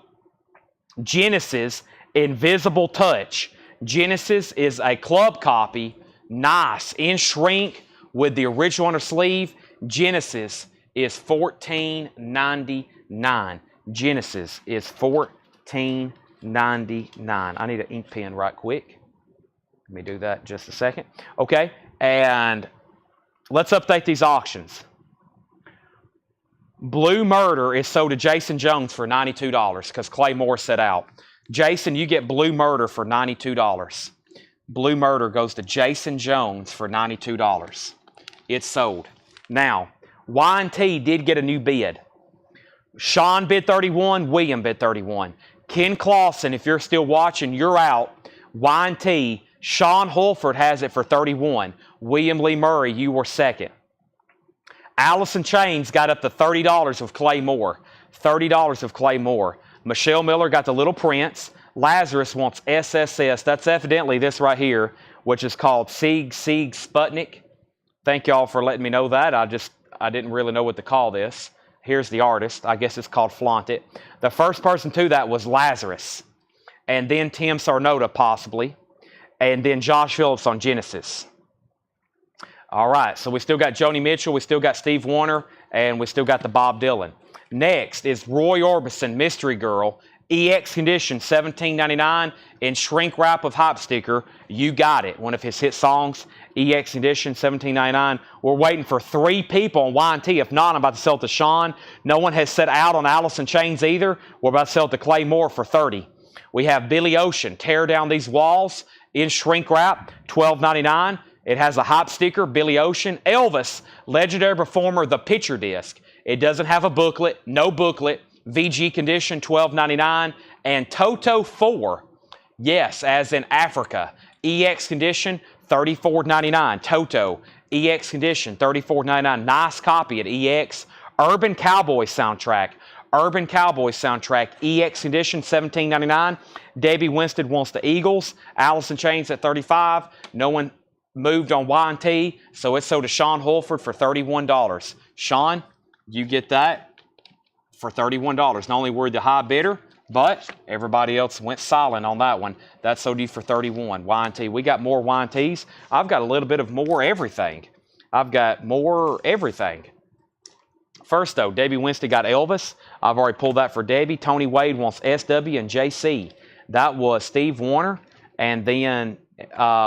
Genesis Invisible Touch. Genesis is a club copy. Nice. In shrink with the original on her sleeve. Genesis is $14.99. Genesis is $14.99. I need an ink pen right quick. Let me do that in just a second. Okay, and let's update these auctions. Blue Murder is sold to Jason Jones for $92 because Clay Moore set out. Jason, you get Blue Murder for $92. Blue Murder goes to Jason Jones for $92. It's sold. Now, Y&T did get a new bid. Sean bid 31, William bid 31. Ken Clausen, if you're still watching, you're out. Y&T, Sean Holford has it for 31. William Lee Murray, you were second. Alice in Chains got up to $30 of Clay Moore. $30 of Clay Moore. Michelle Miller got the Little Prince. Lazarus wants SSS. That's evidently this right here, which is called Sieg Sputnik. Thank y'all for letting me know that. I didn't really know what to call this. Here's the artist. I guess it's called Flaunt It. The first person to that was Lazarus. And then Tim Sarnota, possibly. And then Josh Phillips on Genesis. All right, so we still got Joni Mitchell, we still got Steve Warner, and we still got the Bob Dylan. Next is Roy Orbison, Mystery Girl, EX condition, $17.99, in shrink wrap of Hype Sticker. You got it, one of his hit songs, EX condition, $17.99. We're waiting for 3 people on Y&T. If not, I'm about to sell it to Sean. No one has set out on Alice in Chains either. We're about to sell it to Clay Moore for $30. We have Billy Ocean, Tear Down These Walls, in shrink wrap, $12.99. It has a Hype Sticker, Billy Ocean. Elvis, legendary performer, the picture disc. It doesn't have a booklet, no booklet. VG condition, $12.99. And Toto 4, yes, as in Africa. EX condition, $34.99. Toto, EX condition, $34.99. Nice copy at EX. Urban Cowboy soundtrack. Urban Cowboy soundtrack, EX condition, $17.99. Debbie Winston wants the Eagles. Alice in Chains at $35. No one moved on Y&T, so it's sold to Sean Holford for $31. Sean, you get that for $31. Not only were you the high bidder, But everybody else went silent on that one. That's OD for 31. Y&T. We got more Y&Ts. I've got a little bit of more everything. I've got more everything. First, though, Debbie Winston got Elvis. I've already pulled that for Debbie. Tony Wade wants SW and JC. That was Steve Wariner. And then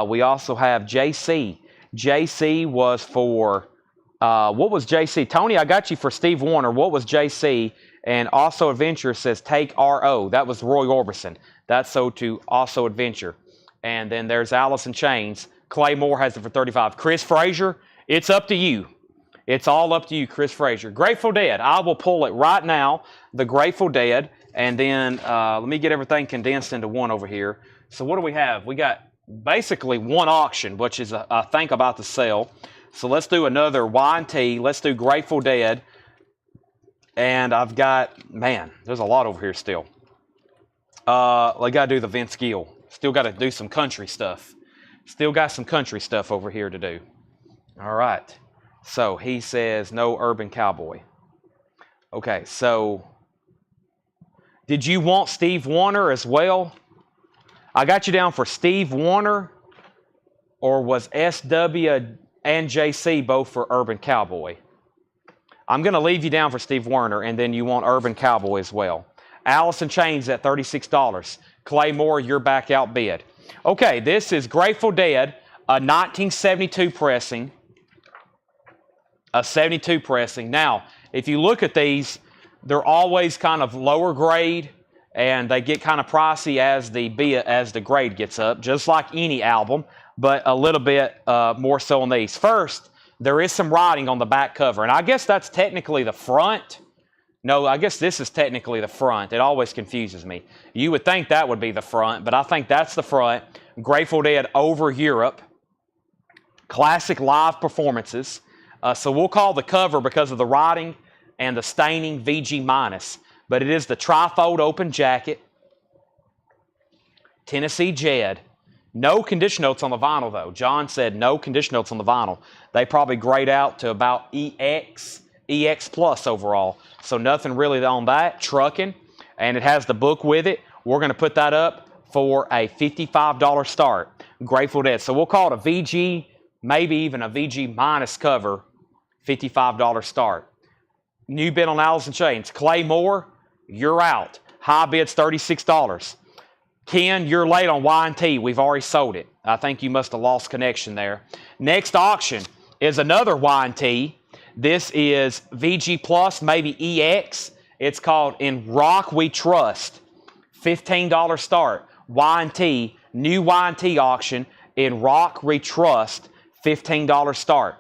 we also have JC. JC was for, what was JC? Tony, I got you for Steve Wariner. What was JC? And Also Adventure says take RO. That was Roy Orbison. That's so to Also Adventure. And then there's Alice in Chains. Clay Moore has it for 35. Chris Frazier, it's up to you. It's all up to you, Chris Frazier. Grateful Dead. I will pull it right now, the Grateful Dead. And then let me get everything condensed into one over here. So what do we have? We got basically one auction, which is, I think, about to sell. So let's do another Y&T. Let's do Grateful Dead. And I've got, man, there's a lot over here still. I got to do the Vince Gill. Still got to do some country stuff. Still got some country stuff over here to do. All right. So he says no Urban Cowboy. Okay, so did you want Steve Wariner as well? I got you down for Steve Wariner, or was SW and JC both for Urban Cowboy? I'm going to leave you down for Steve Wariner, and then you want Urban Cowboy as well. Alice in Chains at $36. Clay Moore, you're back outbid. Okay, this is Grateful Dead, a 1972 pressing. A 72 pressing. Now, if you look at these, they're always kind of lower grade, and they get kind of pricey as the grade gets up, just like any album, but a little bit more so on these. First, there is some writing on the back cover, and I guess that's technically the front. No, I guess this is technically the front. It always confuses me. You would think that would be the front, but I think that's the front. Grateful Dead over Europe. Classic live performances. So we'll call the cover, because of the writing and the staining, VG-. But it is the trifold open jacket. Tennessee Jed. No condition notes on the vinyl, though. John said no condition notes on the vinyl. They probably grade out to about EX plus overall. So nothing really on that. Trucking. And it has the book with it. We're going to put that up for a $55 start. Grateful Dead. So we'll call it a VG, maybe even a VG- cover. $55 start. New bid on Alice in Chains. Clay Moore, you're out. High bid's $36. Ken, you're late on Y&T. We've already sold it. I think you must have lost connection there. Next auction is another Y&T. This is VG Plus, maybe EX. It's called In Rock We Trust. $15 start. Y&T, new Y&T auction. In Rock We Trust, $15 start.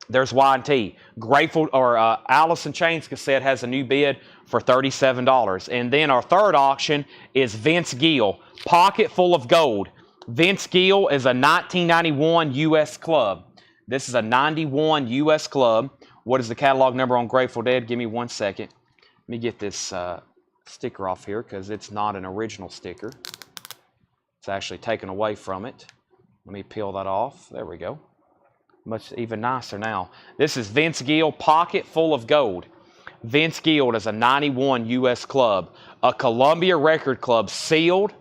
There's Y&T. Grateful, or Alice in Chains cassette has a new bid for $37. And then our third auction is Vince Gill, Pocket Full of Gold. Vince Gill is a 1991 U.S. club. This is a 91 U.S. club. What is the catalog number on Grateful Dead? Give me 1 second. Let me get this sticker off here, because it's not an original sticker. It's actually taken away from it. Let me peel that off. There we go. Much even nicer now. This is Vince Gill, Pocket Full of Gold. Vince Gill is a 91 U.S. club. A Columbia Record Club, sealed.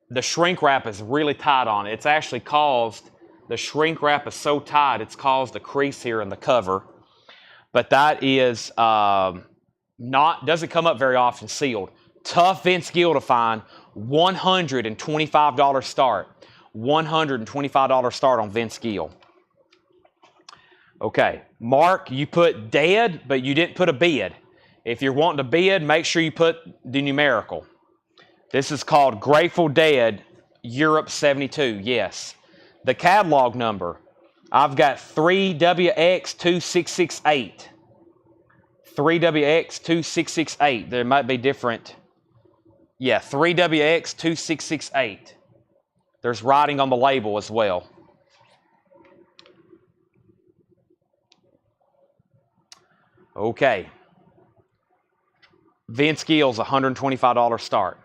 The shrink wrap is really tight on it. It's actually caused, the shrink wrap is so tight, it's caused a crease here in the cover. But that is doesn't come up very often sealed. Tough Vince Gill to find. $125 start. $125 start on Vince Gill. Okay, Mark, you put dead, but you didn't put a bid. If you're wanting to bid, make sure you put the numerical. This is called Grateful Dead Europe 72, yes. The catalog number, I've got 3WX2668. 3WX2668. There might be different. Yeah, 3WX2668. There's writing on the label as well. Okay. Vince Gill's $125 start.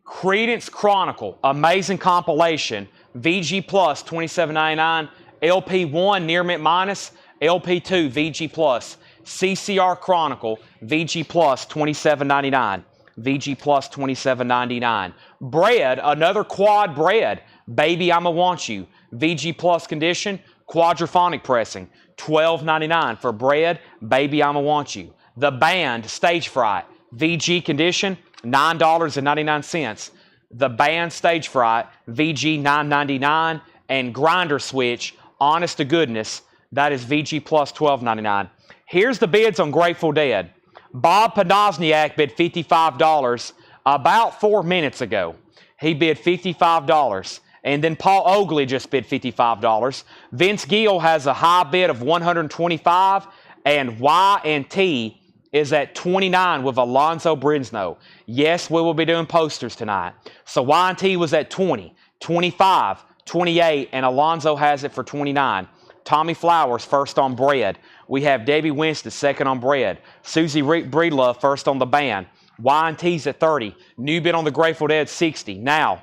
Credence Chronicle, amazing compilation. VG Plus, $27.99. LP1, Near Mint Minus. LP2, VG Plus, CCR Chronicle, VG Plus, $27.99. VG Plus, $27.99. Bread, another quad bread. Baby, I'ma Want You. VG Plus condition, quadraphonic pressing. $12.99 for bread. Baby, I'ma Want You. The Band, Stage Fright. VG condition, $9.99. The Band Stage Fright, VG $9.99. And Grinder Switch, Honest to Goodness, that is VG Plus $12.99. Here's the bids on Grateful Dead. Bob Podnosniak bid $55 about 4 minutes ago. He bid $55. And then Paul Oakley just bid $55. Vince Gill has a high bid of $125. And Y&T is at $29 with Alonzo Brinsnow. Yes, we will be doing posters tonight. So Y&T was at $20, $25, $28, and Alonzo has it for $29. Tommy Flowers first on bread. We have Debbie Winston second on bread. Susie Breedlove first on the band. Y&T's at $30. New bid on the Grateful Dead, $60. Now,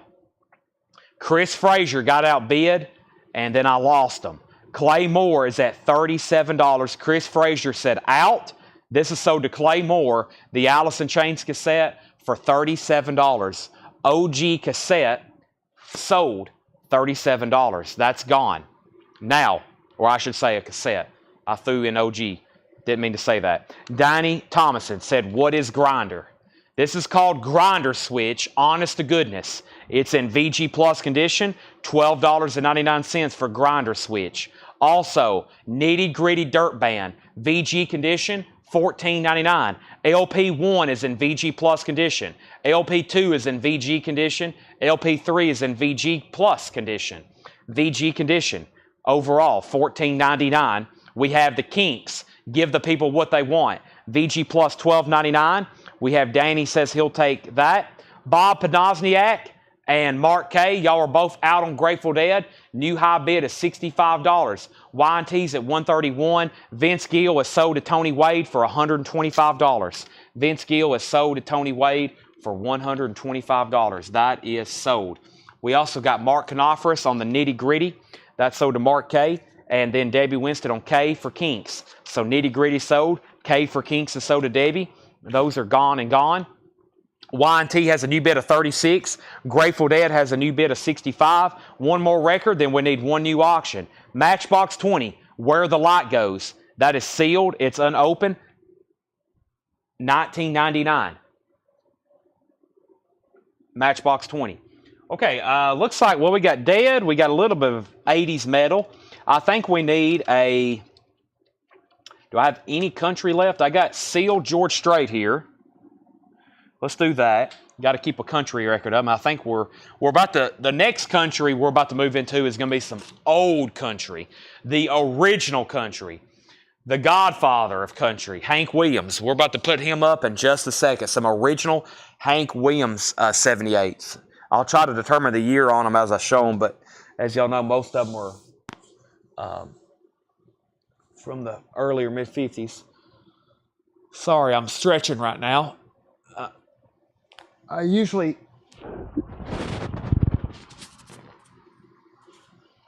Chris Frazier got outbid, and then I lost him. Clay Moore is at $37. Chris Frazier said out. This is sold to Clay Moore, the Alice in Chains cassette, for $37. OG cassette sold $37. That's gone. Now, or I should say a cassette. I threw in OG. Didn't mean to say that. Danny Thomason said, what is Grinder? This is called Grinder Switch, Honest to Goodness. It's in VG Plus condition, $12.99 for Grinder Switch. Also, Nitty Gritty Dirt Band, VG condition, $14.99. LP1 is in VG Plus condition. LP2 is in VG condition. LP3 is in VG Plus condition. VG condition. Overall, $14.99. We have the Kinks, Give the People What They Want. VG Plus, $12.99. We have Danny says he'll take that. Bob Podnosniak and Mark K, y'all are both out on Grateful Dead. New high bid is $65. Y&T's at $131. Vince Gill is sold to Tony Wade for $125. Vince Gill is sold to Tony Wade for $125. That is sold. We also got Mark Canophorus on the Nitty Gritty. That's sold to Mark K. And then Debbie Winston on K for Kinks. So Nitty Gritty sold. K for Kinks is sold to Debbie. Those are gone and gone. Y&T has a new bid of $36. Grateful Dead has a new bid of $65. One more record, then we need one new auction. Matchbox 20, Where the Light Goes. That is sealed. It's unopened. $19.99. Matchbox 20. Okay, looks like, well, we got Dead. We got a little bit of 80s metal. I think we need a... Do I have any country left? I got sealed George Strait here. Let's do that. Got to keep a country record up. I think we're about to, the next country we're about to move into is going to be some old country. The original country. The godfather of country, Hank Williams. We're about to put him up in just a second. Some original Hank Williams 78s. I'll try to determine the year on them as I show them, but as y'all know, most of them were from the earlier mid-50s. Sorry, I'm stretching right now. I usually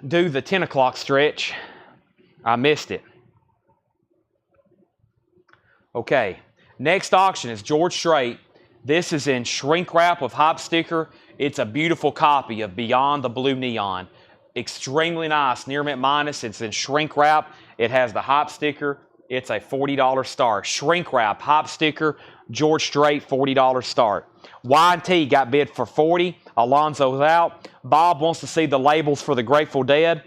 do the 10 o'clock stretch. I missed it. Okay, next auction is George Strait. This is in shrink wrap with hop sticker. It's a beautiful copy of Beyond the Blue Neon. Extremely nice, near mint minus. It's in shrink wrap. It has the hop sticker. It's a $40 start. Shrink wrap, hop sticker, George Strait, $40 start. Y&T got bid for $40. Alonzo's out. Bob wants to see the labels for the Grateful Dead.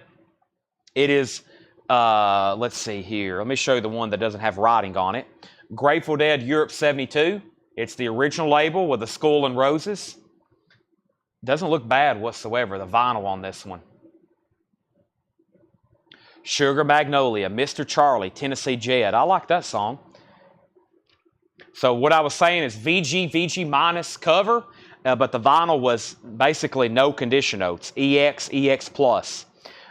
It is, let's see here. Let me show you the one that doesn't have writing on it. Grateful Dead Europe 72. It's the original label with the skull and roses. Doesn't look bad whatsoever, the vinyl on this one. Sugar Magnolia, Mr. Charlie, Tennessee Jed. I like that song. So what I was saying is VG minus cover, but the vinyl was basically no condition notes. EX plus.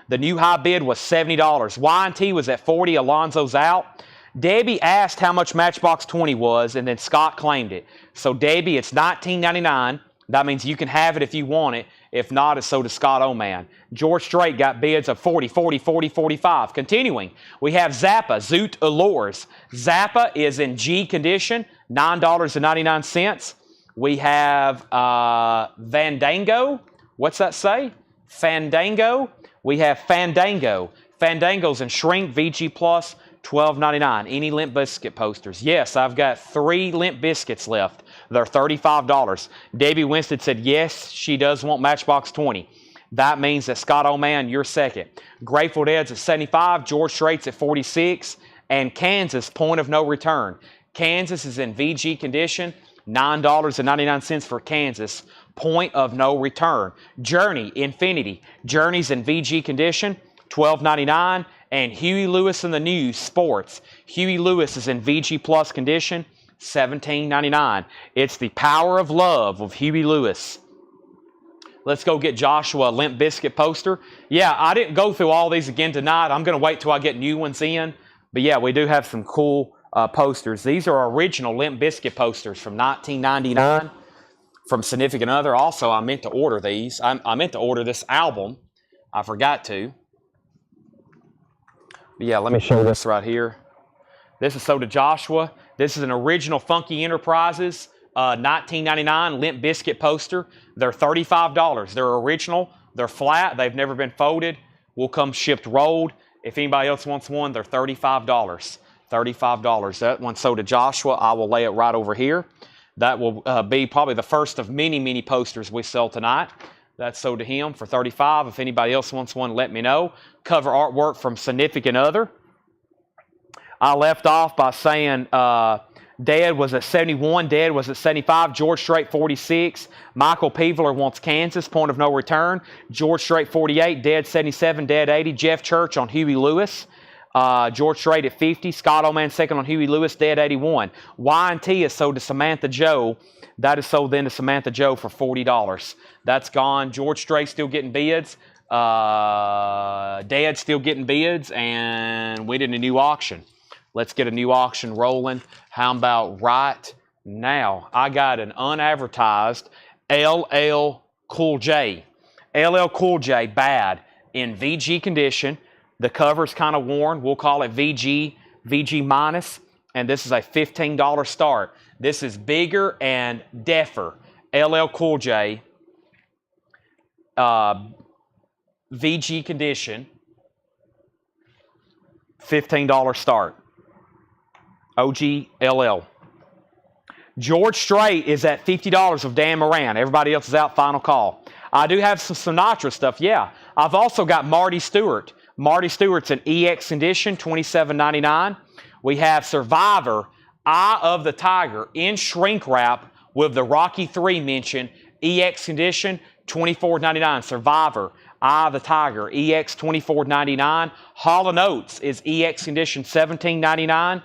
The new high bid was $70. Y&T was at $40. Alonzo's out. Debbie asked how much Matchbox 20 was, and then Scott claimed it. So Debbie, it's $19.99. That means you can have it if you want it. If not, it's sold to Scott Oman. George Strait got bids of 40, 40, 40, 45. Continuing, we have Zappa, Zoot Allures. Zappa is in G condition, $9.99. We have Fandango. What's that say? Fandango. We have Fandango. Fandango's in shrink, VG Plus, $12.99. Any Limp Bizkit posters? Yes, I've got 3 Limp Bizkits left. They're $35. Debbie Winstead said, yes, she does want Matchbox 20. That means that Scott Oman, you're second. Grateful Dead's at 75. George Strait's at 46. And Kansas, Point of No Return. Kansas is in VG condition. $9.99 for Kansas. Point of No Return. Journey, Infinity. Journey's in VG condition. $12.99. And Huey Lewis and the News, Sports. Huey Lewis is in VG Plus condition. $17.99. It's the Power of Love of Huey Lewis. Let's go get Joshua a Limp Bizkit poster. Yeah, I didn't go through all these again tonight. I'm going to wait till I get new ones in. But yeah, we do have some cool posters. These are original Limp Bizkit posters from 1999 from Significant Other. Also, I meant to order these. I meant to order this album. I forgot to. But yeah, let me show this right here. This is sold to Joshua. This is an original Funky Enterprises 1999 Limp Bizkit poster. They're $35. They're original. They're flat. They've never been folded. Will come shipped rolled. If anybody else wants one, they're $35. $35. That one's sold to Joshua. I will lay it right over here. That will be probably the first of many, many posters we sell tonight. That's sold to him for $35. If anybody else wants one, let me know. Cover artwork from Significant Other. I left off by saying Dad was at 71, Dad was at 75, George Strait 46, Michael Peeveler wants Kansas, Point of No Return, George Strait 48, Dad 77, Dad 80, Jeff Church on Huey Lewis, George Strait at 50, Scott Oman second on Huey Lewis, Dad 81. Y&T is sold to Samantha Joe. That is sold then to Samantha Joe for $40. That's gone. George Strait still getting bids. Dad's still getting bids, and we did a new auction. Let's get a new auction rolling. How about right now? I got an unadvertised LL Cool J. LL Cool J, bad, in VG condition. The cover's kind of worn. We'll call it VG minus, and this is a $15 start. This is bigger and deafer. LL Cool J, VG condition, $15 start. OGLL. George Strait is at $50 of Dan Moran. Everybody else is out. Final call. I do have some Sinatra stuff. Yeah. I've also got Marty Stewart. Marty Stewart's an EX condition, $27.99. We have Survivor, Eye of the Tiger, in shrink wrap with the Rocky 3 mention, EX condition, $24.99. Survivor, Eye of the Tiger, EX $24.99. Hall & Oates is EX condition, $17.99.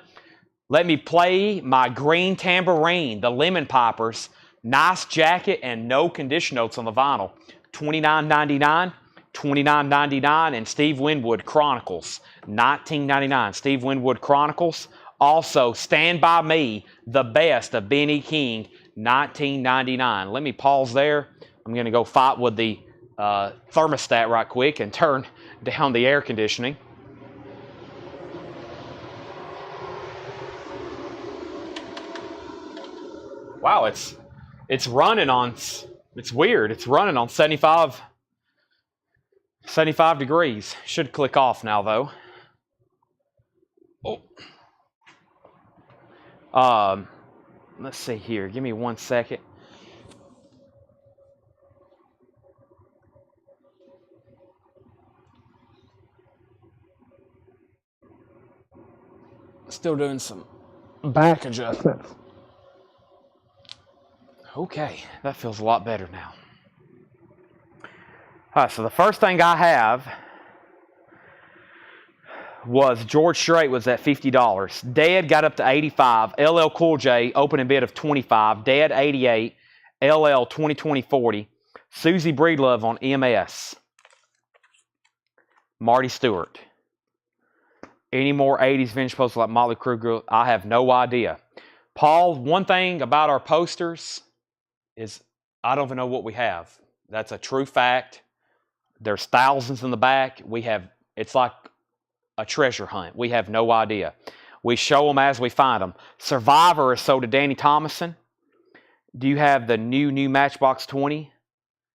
Let me play my green tambourine, the Lemon Poppers. Nice jacket and no condition notes on the vinyl. $29.99, $29.99, and Steve Winwood Chronicles, $19.99. Steve Winwood Chronicles. Also, Stand By Me, the best of Benny King, $19.99. Let me pause there. I'm going to go fight with the thermostat right quick and turn down the air conditioning. Wow, it's running on, it's weird. It's running on 75 degrees. Should click off now though. Oh. Let's see here. Give me 1 second. Still doing some back adjustments. Okay, that feels a lot better now. All right, so the first thing I have was George Strait was at $50. Dad got up to $85. LL Cool J, opening bid of $25. Dad, $88. LL, $20, Susie Breedlove on MS. Marty Stewart. Any more 80s vintage posters like Motley Crue? I have no idea. Paul, one thing about our posters is I don't even know what we have. That's a true fact. There's thousands in the back. It's like a treasure hunt. We have no idea. We show them as we find them. Survivor is sold to Danny Thomason. Do you have the new Matchbox 20?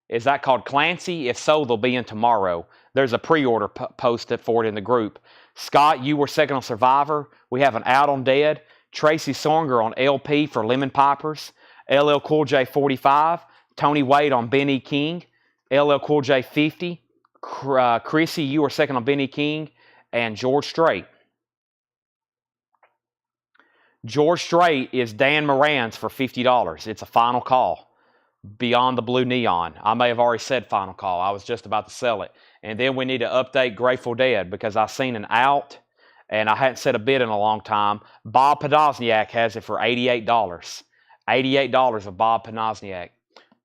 Is that called Clancy? If so, they'll be in tomorrow. There's a pre-order posted for it in the group. Scott, you were second on Survivor. We have an Out on Dead. Tracy Songer on LP for Lemon Pipers. LL Cool J 45. Tony Wade on Ben E. King. LL Cool J 50. Chrissy, you were second on Ben E. King. And George Strait. George Strait is Dan Moran's for $50. It's a final call. Beyond the Blue Neon. I may have already said final call. I was just about to sell it. And then we need to update Grateful Dead because I've seen an out and I hadn't set a bid in a long time. Bob Podosniak has it for $88. $88 of Bob Podosniak.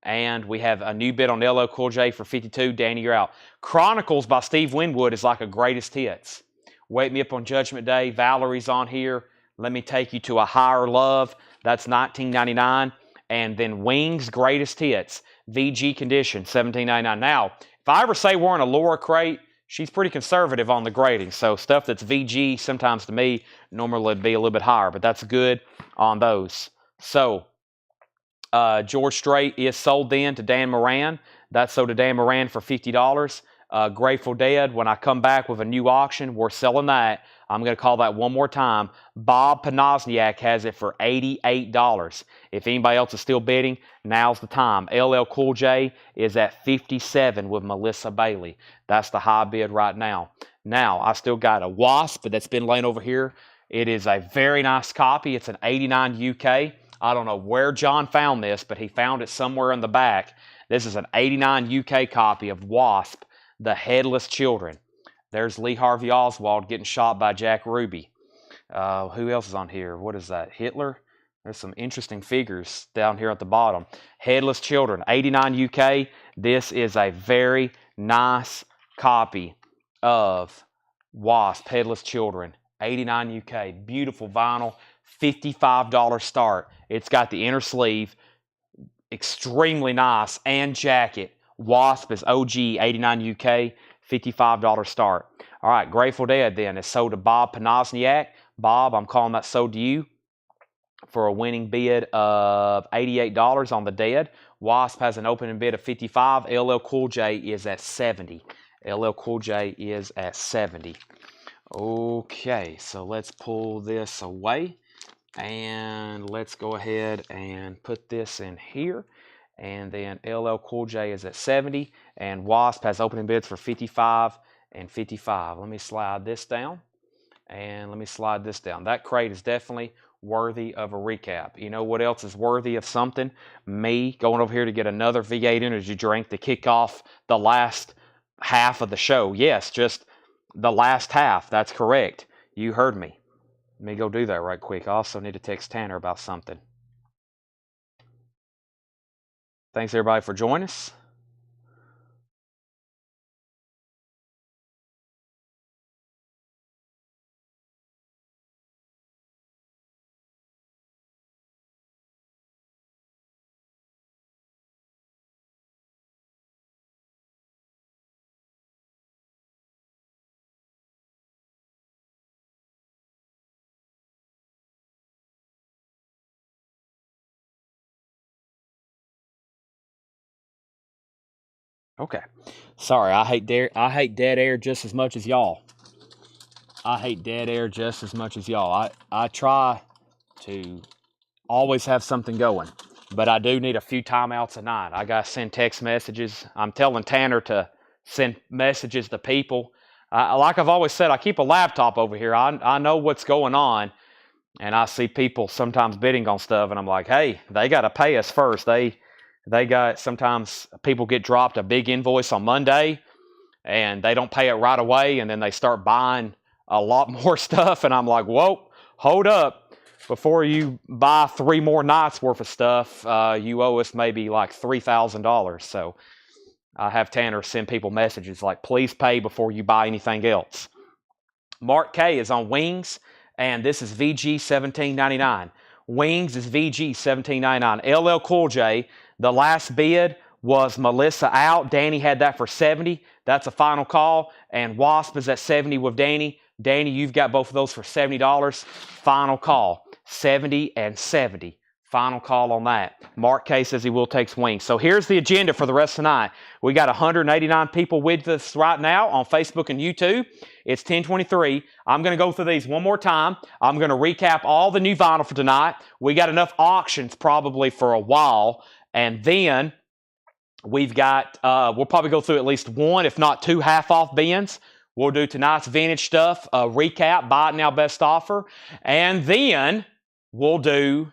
And we have a new bid on LL Cool J for $52. Danny, you're out. Chronicles by Steve Winwood is like a greatest hits. Wake Me Up on Judgment Day. Valerie's on here. Let Me Take You to a Higher Love. That's $19.99. And then Wings Greatest Hits, VG Condition, $17.99. Now, if I ever say we're in a Laura crate, she's pretty conservative on the grading. So stuff that's VG, sometimes to me, normally would be a little bit higher. But that's good on those. So, George Strait is sold then to Dan Moran. That's sold to Dan Moran for $50. Grateful Dead, when I come back with a new auction, we're selling that. I'm going to call that one more time. Bob Podosniak has it for $88. If anybody else is still bidding, now's the time. LL Cool J is at $57 with Melissa Bailey. That's the high bid right now. Now, I still got a Wasp that's been laying over here. It is a very nice copy. It's an 89 UK. I don't know where John found this, but he found it somewhere in the back. This is an 89 UK copy of Wasp, The Headless Children. There's Lee Harvey Oswald getting shot by Jack Ruby. Who else is on here? What is that? Hitler? There's some interesting figures down here at the bottom. Headless Children, 89 UK. This is a very nice copy of Wasp, Headless Children, 89 UK. Beautiful vinyl, $55 start. It's got the inner sleeve, extremely nice, and jacket. Wasp is OG, 89 UK. $55 start. All right, Grateful Dead then is sold to Bob Podosniak. Bob, I'm calling that sold to you for a winning bid of $88 on the Dead. Wasp has an opening bid of $55. LL Cool J is at $70. LL Cool J is at $70. Okay, so let's pull this away and let's go ahead and put this in here. And then LL Cool J is at $70, and Wasp has opening bids for $55 and $55. Let me slide this down, and let me slide this down. That crate is definitely worthy of a recap. You know what else is worthy of something? Me going over here to get another V8 energy drink to kick off the last half of the show. Yes, just the last half. That's correct. You heard me. Let me go do that right quick. I also need to text Tanner about something. Thanks, everybody, for joining us. Okay. Sorry, I hate dead air just as much as y'all. I hate dead air just as much as y'all. I try to always have something going, but I do need a few timeouts a night. I got to send text messages. I'm telling Tanner to send messages to people. Like I've always said, I keep a laptop over here. I know what's going on, and I see people sometimes bidding on stuff, and I'm like, hey, they got to pay us first. They got, sometimes people get dropped a big invoice on Monday and they don't pay it right away, and then they start buying a lot more stuff, and I'm like, whoa, hold up. Before you buy 3 more nights worth of stuff, you owe us maybe like $3,000. So I have Tanner send people messages like, please pay before you buy anything else. Mark K is on Wings, and this is VG $17.99. Wings is VG $17.99. LL Cool J, The last bid was Melissa out. Danny had that for 70. That's a final call. And Wasp is at 70 with Danny. Danny, you've got both of those for $70. Final call. 70 and 70. Final call on that. Mark K says he will take swings. So here's the agenda for the rest of the night. We got 189 people with us right now on Facebook and YouTube. It's 10:23. I'm going to go through these one more time. I'm going to recap all the new vinyl for tonight. We got enough auctions probably for a while. And then we've got, we'll probably go through at least one, if not two half-off bins. We'll do tonight's vintage stuff, recap, buy it now, best offer. And then we'll do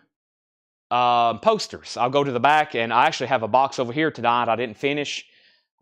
posters. I'll go to the back, and I actually have a box over here tonight I didn't finish.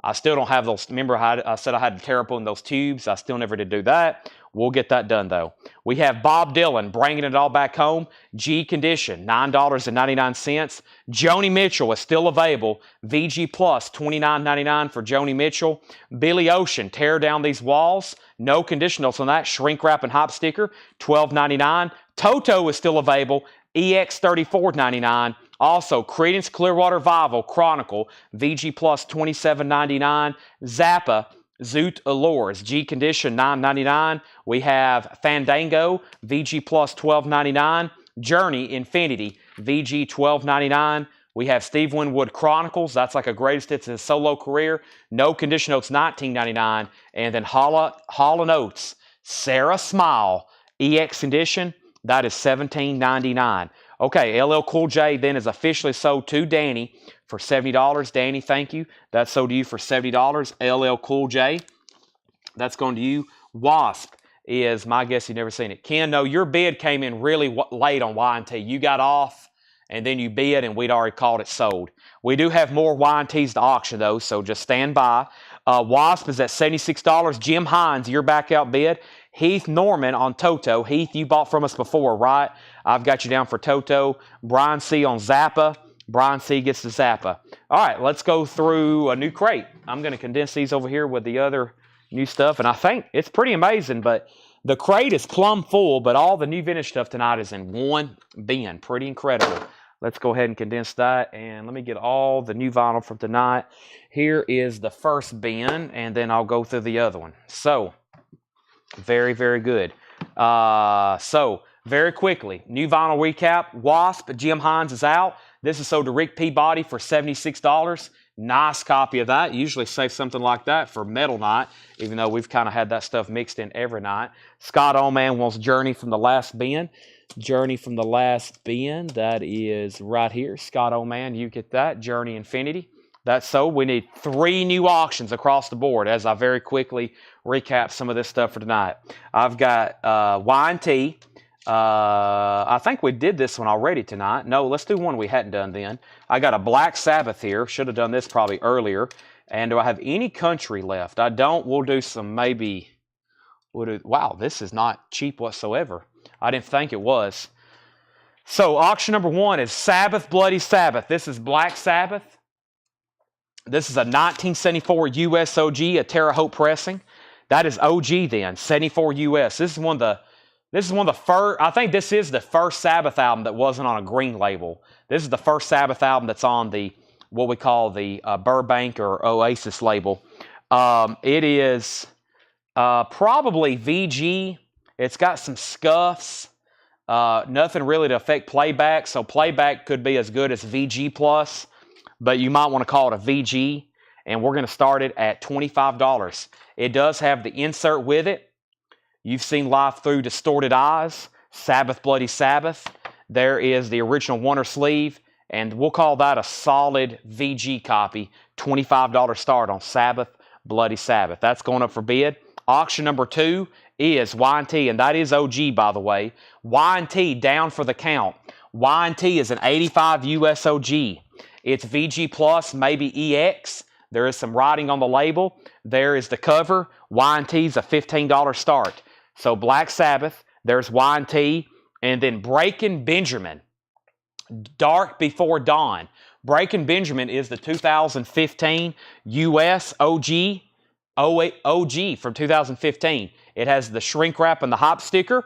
I still don't have those. Remember, I said I had to tear open those tubes. I still never did do that. We'll get that done, though. We have Bob Dylan, Bringing It All Back Home. G Condition, $9.99. Joni Mitchell is still available. VG Plus, $29.99 for Joni Mitchell. Billy Ocean, Tear Down These Walls. No conditionals on that. Shrink Wrap and Hop Sticker, $12.99. Toto is still available. EX $34.99. Also, Creedence Clearwater Revival Chronicle, VG Plus $27.99. Zappa, Zoot Allures, G Condition $9.99. We have Fandango, VG Plus $12.99. Journey Infinity, VG $12.99. We have Steve Winwood Chronicles. That's like a greatest hits in his solo career. No Condition Notes $19.99. And then Hall & Oates, Sarah Smile, EX Condition. That is $17.99. Okay, LL Cool J then is officially sold to Danny for $70. Danny, thank you. That's sold to you for $70. LL Cool J. That's going to you. Wasp is, my guess you've never seen it. Ken, no, your bid came in really late on Y&T. You got off, and then you bid, and we'd already called it sold. We do have more Y&Ts to auction, though, so just stand by. Wasp is at $76. Jim Hines, your back out bid. Heath Norman on Toto. Heath, you bought from us before, right? I've got you down for Toto. Brian C on Zappa. Brian C gets the Zappa. All right, let's go through a new crate. I'm going to condense these over here with the other new stuff, and I think it's pretty amazing, but the crate is plumb full, but all the new vintage stuff tonight is in one bin. Pretty incredible. Let's go ahead and condense that, and let me get all the new vinyl from tonight. Here is the first bin, and then I'll go through the other one. So, very, very good. So, very quickly, new vinyl recap. Wasp, Jim Hines is out. This is sold to Rick Peabody for $76. Nice copy of that. Usually save something like that for Metal Night, even though we've kind of had that stuff mixed in every night. Scott Oman wants Journey from the Last Bin. Journey from the Last Bin. That is right here. Scott Oman, you get that. Journey Infinity. That's sold. We need 3 new auctions across the board as I very quickly recap some of this stuff for tonight. I've got Y&T. I think we did this one already tonight. No, let's do one we hadn't done then. I got a Black Sabbath here. Should have done this probably earlier. And do I have any country left? I don't. We'll do some maybe. Wow, this is not cheap whatsoever. I didn't think it was. So auction number 1 is Sabbath, Bloody Sabbath. This is Black Sabbath. This is a 1974 US OG, a Terre Haute pressing. That is OG then, 74 US. This is one of the first, I think this is the first Sabbath album that wasn't on a green label. This is the first Sabbath album that's on the, what we call the Burbank or Oasis label. It is probably VG. It's got some scuffs. Nothing really to affect playback. So playback could be as good as VG Plus. But you might want to call it a VG, and we're going to start it at $25. It does have the insert with it. You've seen Live Through Distorted Eyes, Sabbath, Bloody Sabbath. There is the original Wonder sleeve, and we'll call that a solid VG copy. $25 start on Sabbath, Bloody Sabbath. That's going up for bid. Auction number 2 is Y&T, and that is OG, by the way. Y&T down for the count. Y&T is an 85 US OG. It's VG Plus, maybe EX. There is some writing on the label. There is the cover. Y&T is a $15 start. So Black Sabbath, there's Y&T, and then Breaking Benjamin, Dark Before Dawn. Breaking Benjamin is the 2015 US OG from 2015. It has the shrink wrap and the hop sticker.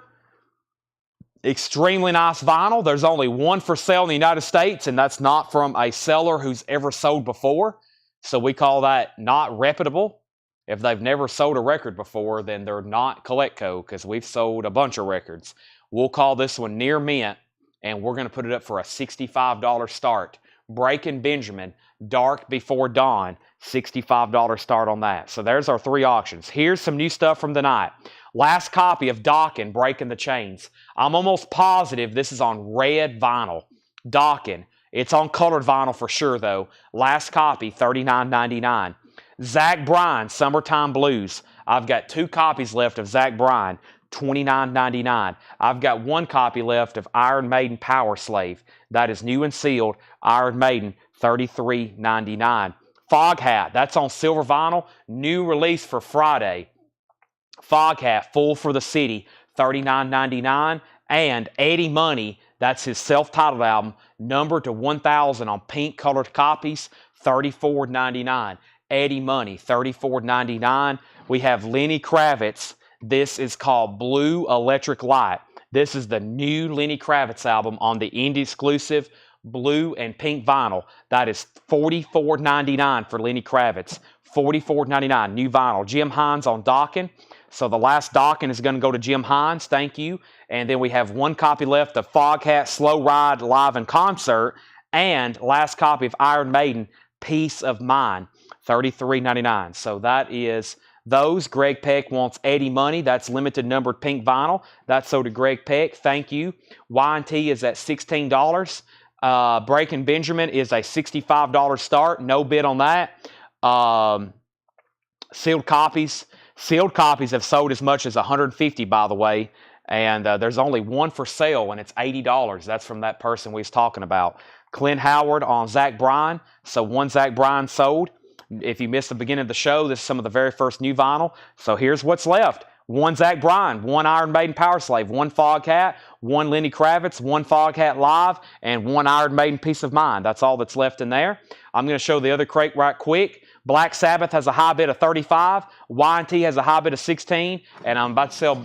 Extremely nice vinyl. There's only one for sale in the United States, and that's not from a seller who's ever sold before. So we call that not reputable. If they've never sold a record before, then they're not Colectco, because we've sold a bunch of records. We'll call this one near mint, and we're going to put it up for a $65 start. Breaking Benjamin, Dark Before Dawn, $65 start on that. So there's our 3 auctions. Here's some new stuff from the night. Last copy of Dokken, Breaking the Chains. I'm almost positive this is on red vinyl. Dokken. It's on colored vinyl for sure, though. Last copy, $39.99. Zach Bryan, Summertime Blues. I've got 2 copies left of Zach Bryan, $29.99. I've got 1 copy left of Iron Maiden Power Slave. That is new and sealed. Iron Maiden, $33.99. Fog Hat, that's on silver vinyl. New release for Friday. Fog Hat, Full for the City, $39.99. And Eddie Money, that's his self-titled album, numbered to 1,000 on pink colored copies, $34.99. Eddie Money, $34.99. We have Lenny Kravitz. This is called Blue Electric Light. This is the new Lenny Kravitz album on the indie exclusive blue and pink vinyl. That is $44.99 for Lenny Kravitz. $44.99, new vinyl. Jim Hines on Dokken. So the last Dokken is going to go to Jim Hines. Thank you. And then we have 1 copy left of Fog Hat Slow Ride Live in Concert. And last copy of Iron Maiden, Peace of Mind, $33.99. So that is those. Greg Peck wants Eddie Money. That's limited numbered pink vinyl. That's sold to Greg Peck. Thank you. Y&T is at $16. Breaking Benjamin is a $65 start. No bid on that. Sealed copies. Sealed copies have sold as much as $150, by the way. And there's only 1 for sale, and it's $80. That's from that person we was talking about. Clint Howard on Zach Bryan. So 1 Zach Bryan sold. If you missed the beginning of the show, this is some of the very first new vinyl. So here's what's left. 1 Zach Bryan, 1 Iron Maiden Power Slave, 1 Fog Hat, 1 Lenny Kravitz, 1 Fog Hat Live, and 1 Iron Maiden Peace of Mind. That's all that's left in there. I'm going to show the other crate right quick. Black Sabbath has a high bid of $35. Y&T has a high bid of $16. And I'm about to sell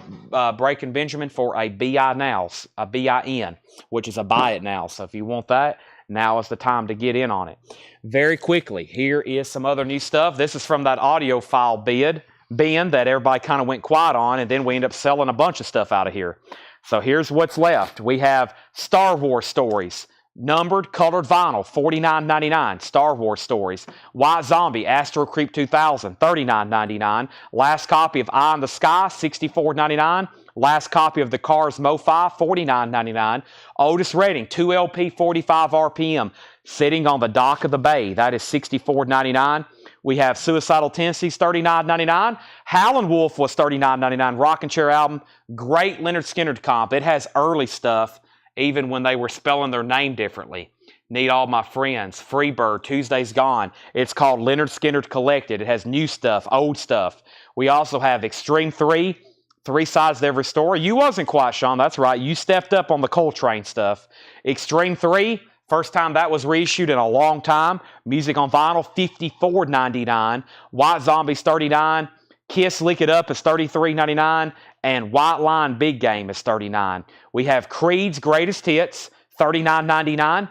Breaking Benjamin for a BIN, which is a buy it now. So if you want that, now is the time to get in on it. Very quickly, here is some other new stuff. This is from that audiophile bin that everybody kind of went quiet on, and then we end up selling a bunch of stuff out of here. So here's what's left. We have Star Wars Stories. Numbered, colored vinyl, $49.99. Star Wars Stories. White Zombie, Astro Creep 2000, $39.99. Last copy of Eye in the Sky, $64.99. Last copy of The Cars Mo-Fi, $49.99. Otis Redding, 2LP, 45 RPM, sitting on the dock of the bay. That is $64.99. We have Suicidal Tendencies, $39.99. Howlin' Wolf was $39.99. Rockin' Chair album. Great Leonard Skinner comp. It has early stuff, even when they were spelling their name differently. Need All My Friends, Freebird, Tuesday's Gone. It's called Leonard Skinner Collected. It has new stuff, old stuff. We also have Extreme 3, 3 sides to every story. You wasn't quite, Sean, that's right. You stepped up on the Coltrane stuff. Extreme 3, first time that was reissued in a long time. Music on vinyl, $54.99. White Zombies, $39. Kiss Lick It Up is $33.99. And White Line Big Game is $39. We have Creed's Greatest Hits, $39.99.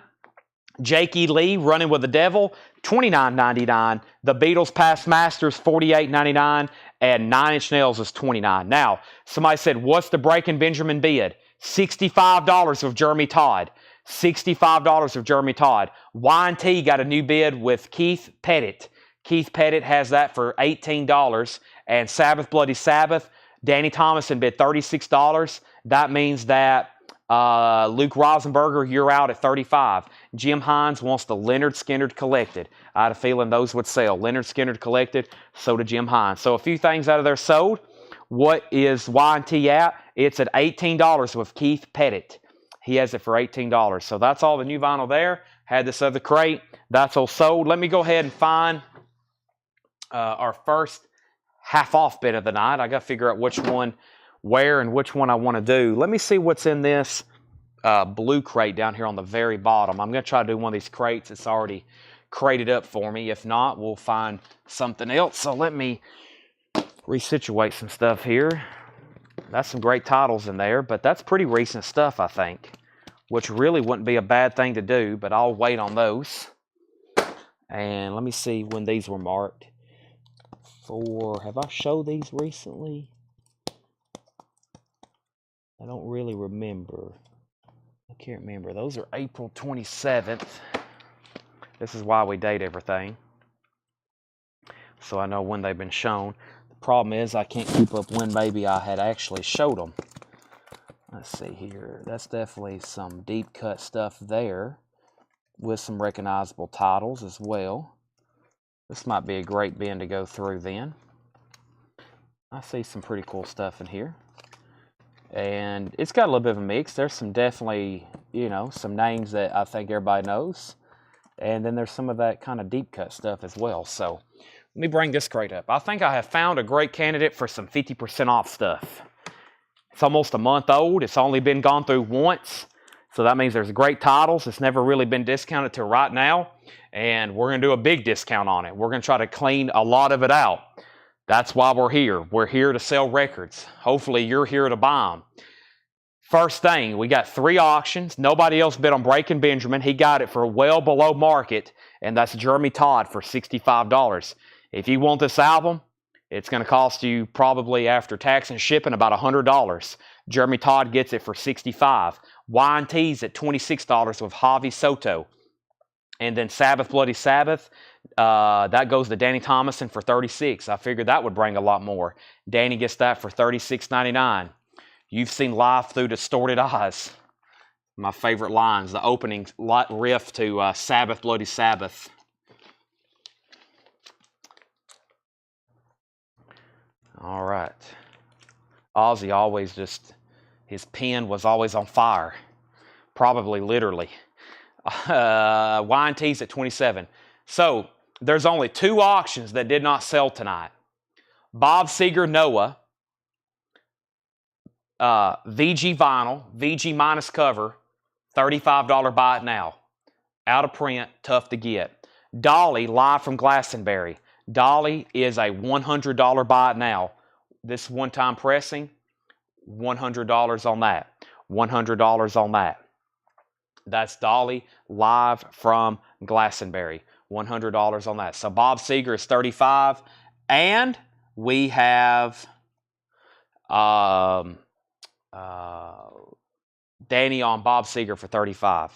Jake E. Lee, Running with the Devil, $29.99. The Beatles Past Masters, $48.99. And 9 Inch Nails is $29. Now, somebody said, what's the Breaking Benjamin bid? $65 of Jeremy Todd. $65 of Jeremy Todd. Y&T got a new bid with Keith Pettit. Keith Pettit has that for $18. And Sabbath Bloody Sabbath, Danny Thomason bid $36. That means that Luke Rosenberger, you're out at $35. Jim Hines wants the Leonard Skinner Collected. I had a feeling those would sell. Leonard Skinner Collected, so did Jim Hines. So a few things out of there sold. What is Y&T at? It's at $18 with Keith Pettit. He has it for $18. So that's all the new vinyl there. Had this other crate. That's all sold. Let me go ahead and find our first half-off bid of the night. I got to figure out which one, where, and which one I want to do. Let me see what's in this blue crate down here on the very bottom. I'm going to try to do one of these crates. It's already crated up for me. If not, we'll find something else. So let me resituate some stuff here. That's some great titles in there, but that's pretty recent stuff, I think, which really wouldn't be a bad thing to do, but I'll wait on those. And let me see when these were marked. Have I showed these recently? I don't really remember. I can't remember. Those are April 27th. This is why we date everything, so I know when they've been shown. The problem is I can't keep up when maybe I had actually showed them. Let's see here. That's definitely some deep cut stuff there with some recognizable titles as well. This might be a great bin to go through then. I see some pretty cool stuff in here. And it's got a little bit of a mix. There's some definitely, you know, some names that I think everybody knows. And then there's some of that kind of deep cut stuff as well. So let me bring this crate up. I think I have found a great candidate for some 50% off stuff. It's almost a month old. It's only been gone through once. So that means there's great titles. It's never really been discounted till right now. And we're going to do a big discount on it. We're going to try to clean a lot of it out. That's why we're here. We're here to sell records. Hopefully you're here to buy them. First thing, we got 3 auctions. Nobody else bid on Breaking Benjamin. He got it for well below market, and that's Jeremy Todd for $65. If you want this album, it's going to cost you probably after tax and shipping about $100. Jeremy Todd gets it for $65. Y&T's at $26 with Javi Soto. And then Sabbath Bloody Sabbath, that goes to Danny Thomason for $36. I figured that would bring a lot more. Danny gets that for $36.99. You've seen Live Through Distorted Eyes. My favorite lines, the opening riff to Sabbath Bloody Sabbath. All right. Ozzy always just, his pen was always on fire. Probably literally. Y&T's at 27. So there's only 2 auctions that did not sell tonight. Bob Seger Noah. VG vinyl, VG minus cover, $35 buy it now. Out of print, tough to get. Dolly, live from Glastonbury. Dolly is a $100 buy it now. This one-time pressing, $100 on that. $100 on that. That's Dolly, live from Glastonbury. $100 on that. So Bob Seger is $35. And we have Danny on Bob Seger for $35.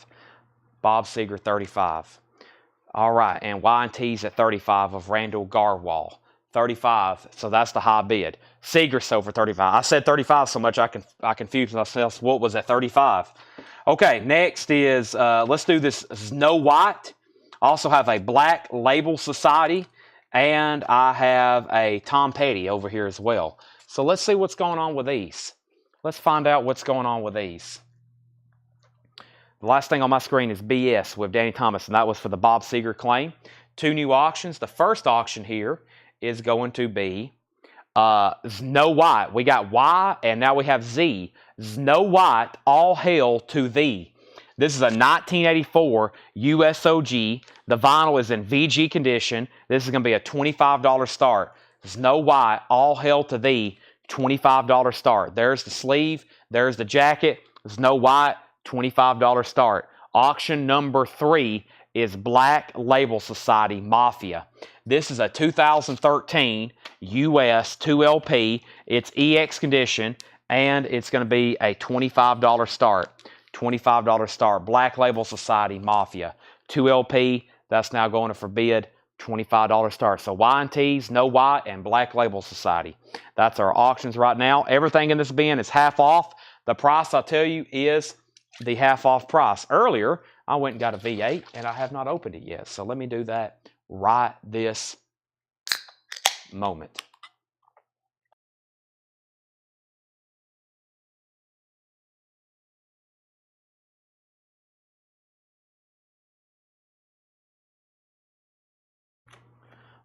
Bob Seger, $35. All right, and Y&T's at $35 of Randall Garwal. $35, so that's the high bid. Seger sold for $35. I said $35 so much I confused myself. What was at $35? Okay, next is, let's do this Snow White. I also have a Black Label Society, and I have a Tom Petty over here as well. So let's see what's going on with these. Let's find out what's going on with these. The last thing on my screen is BS with Danny Thomas, and that was for the Bob Seger claim. 2 new auctions. The first auction here is going to be Snow White. We got Y, and now we have Z. Snow White, All Hail to Thee. This is a 1984 USOG. The vinyl is in VG condition. This is going to be a $25 start. Snow White, All Hail to Thee, $25 start. There's the sleeve. There's the jacket. Snow White, $25 start. Auction number 3 is Black Label Society Mafia. This is a 2013 US 2LP. It's EX condition, and it's going to be a $25 start. $25 start. Black Label Society Mafia. 2LP, that's now going for bid. $25 start. So Y&T's, Snow White, and Black Label Society. That's our auctions right now. Everything in this bin is half off. The price, I'll tell you, is the half off price. Earlier, I went and got a V8, and I have not opened it yet. So let me do that right this moment.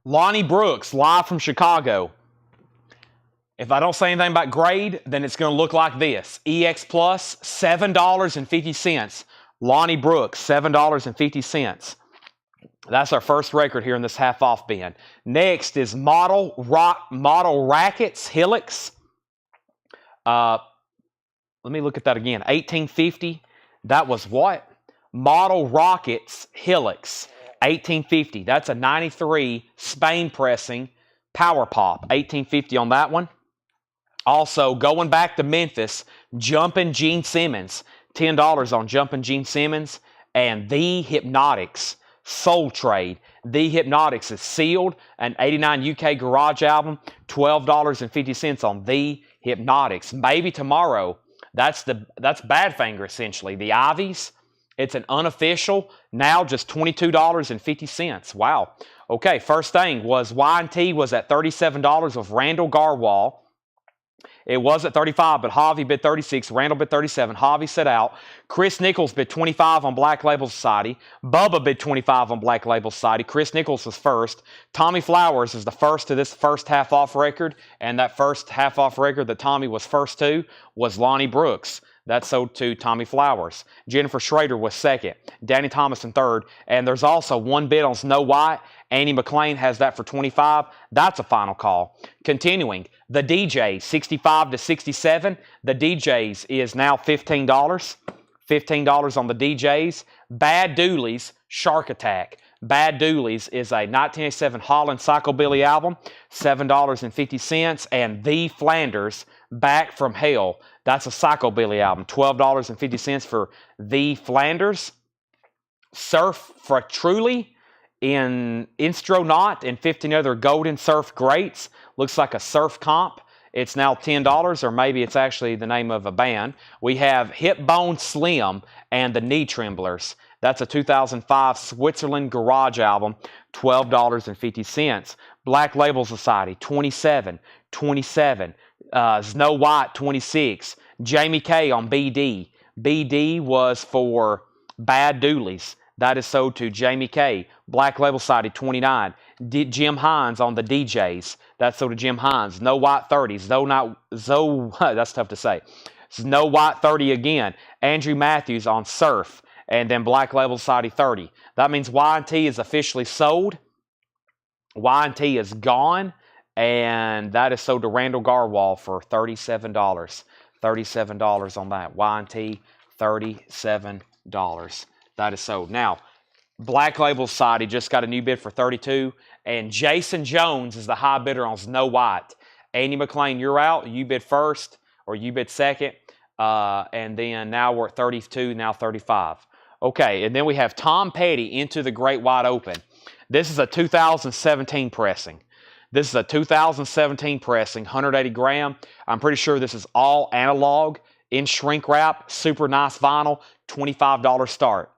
Lonnie Brooks, live from Chicago. If I don't say anything about grade, then it's going to look like this. EX Plus, $7.50. Lonnie Brooks, $7.50. That's our first record here in this half-off bin. Next is Model Rackets Helix. Let me look at that again. 1850. That was what? Model Rockets Helix. 1850. That's a 93 Spain pressing power pop. 1850 on that one. Also, going back to Memphis, Jumpin' Gene Simmons. $10 on Jumpin' Gene Simmons. And The Hypnotics. Soul Trade. The Hypnotics is sealed. An 89 UK garage album. $12.50 on The Hypnotics. Maybe tomorrow. That's Badfinger, essentially. The Ivies. It's an unofficial. Now just $22.50. Wow. Okay, first thing was Y&T was at $37 with Randall Garwal. It was at 35, but Javi bid 36. Randall bid 37. Javi set out. Chris Nichols bid 25 on Black Label Society. Bubba bid 25 on Black Label Society. Chris Nichols was first. Tommy Flowers is the first to this first half-off record, and that first half-off record that Tommy was first to was Lonnie Brooks. That sold to Tommy Flowers. Jennifer Schrader was second. Danny Thomas in third. And there's also one bid on Snow White. Annie McLean has that for 25. That's a final call. Continuing, the DJs, 65 to 67. The DJs is now $15. $15 on the DJs. Bad Doolies, Shark Attack. Bad Doolies is a 1987 Holland Psychobilly album, $7.50. And The Flanders, Back from Hell. That's a Psychobilly album, $12.50 for The Flanders. Surf for Truly in Instronaut and 15 other Golden Surf Greats. Looks like a surf comp. It's now $10, or maybe it's actually the name of a band. We have Hip Bone Slim and the Knee Tremblers. That's a 2005 Switzerland garage album, $12.50. Black Label Society, 27. Snow White, 26. Jamie K on BD. BD was for Bad Doolies. That is sold to Jamie K. Black Label Society, 29. Jim Hines on the DJs. That's sold to Jim Hines. No White 30. That's tough to say. Snow White 30 again. Andrew Matthews on Surf. And then Black Label Society 30. That means Y&T is officially sold. Y&T is gone. And that is sold to Randall Garwal for $37. $37 on that. Y&T, $37. That is sold. Now, Black Label Society just got a new bid for $32. And Jason Jones is the high bidder on Snow White. Andy McLean, you're out. You bid first, or you bid second. And then now we're at 32, now 35. Okay, and then we have Tom Petty, Into the Great Wide Open. This is a 2017 pressing. This is a 2017 pressing, 180 gram. I'm pretty sure this is all analog, in shrink wrap, super nice vinyl, $25 start.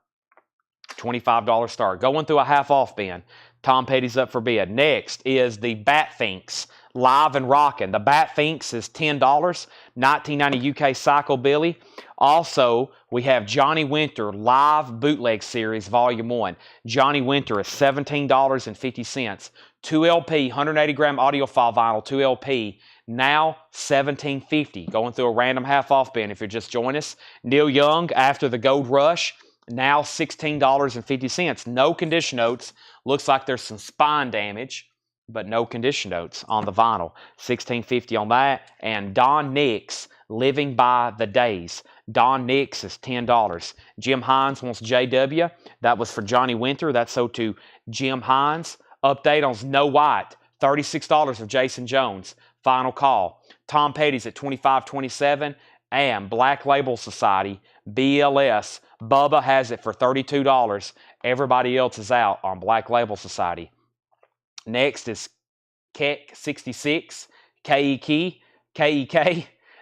$25 start. Going through a half-off bin. Tom Petty's up for bid. Next is the Batfinks, Live and Rockin'. The Batfinks is $10, 1990 UK Psychobilly. Also, we have Johnny Winter Live Bootleg Series Volume 1. Johnny Winter is $17.50. 2LP, 180 gram audiophile vinyl, 2LP, now $17.50. Going through a random half-off bin if you're just joining us. Neil Young, After the Gold Rush, now $16.50. No condition notes. Looks like there's some spine damage, but no condition notes on the vinyl. $16.50 on that. And Don Nix, Living by the Days. Don Nix is $10. Jim Hines wants JW. That was for Johnny Winter. That's sold to Jim Hines. Update on Snow White, $36 of Jason Jones. Final call. Tom Petty's at $25.27. And Black Label Society, BLS, Bubba has it for $32. Everybody else is out on Black Label Society. Next is Keck 66, KEK.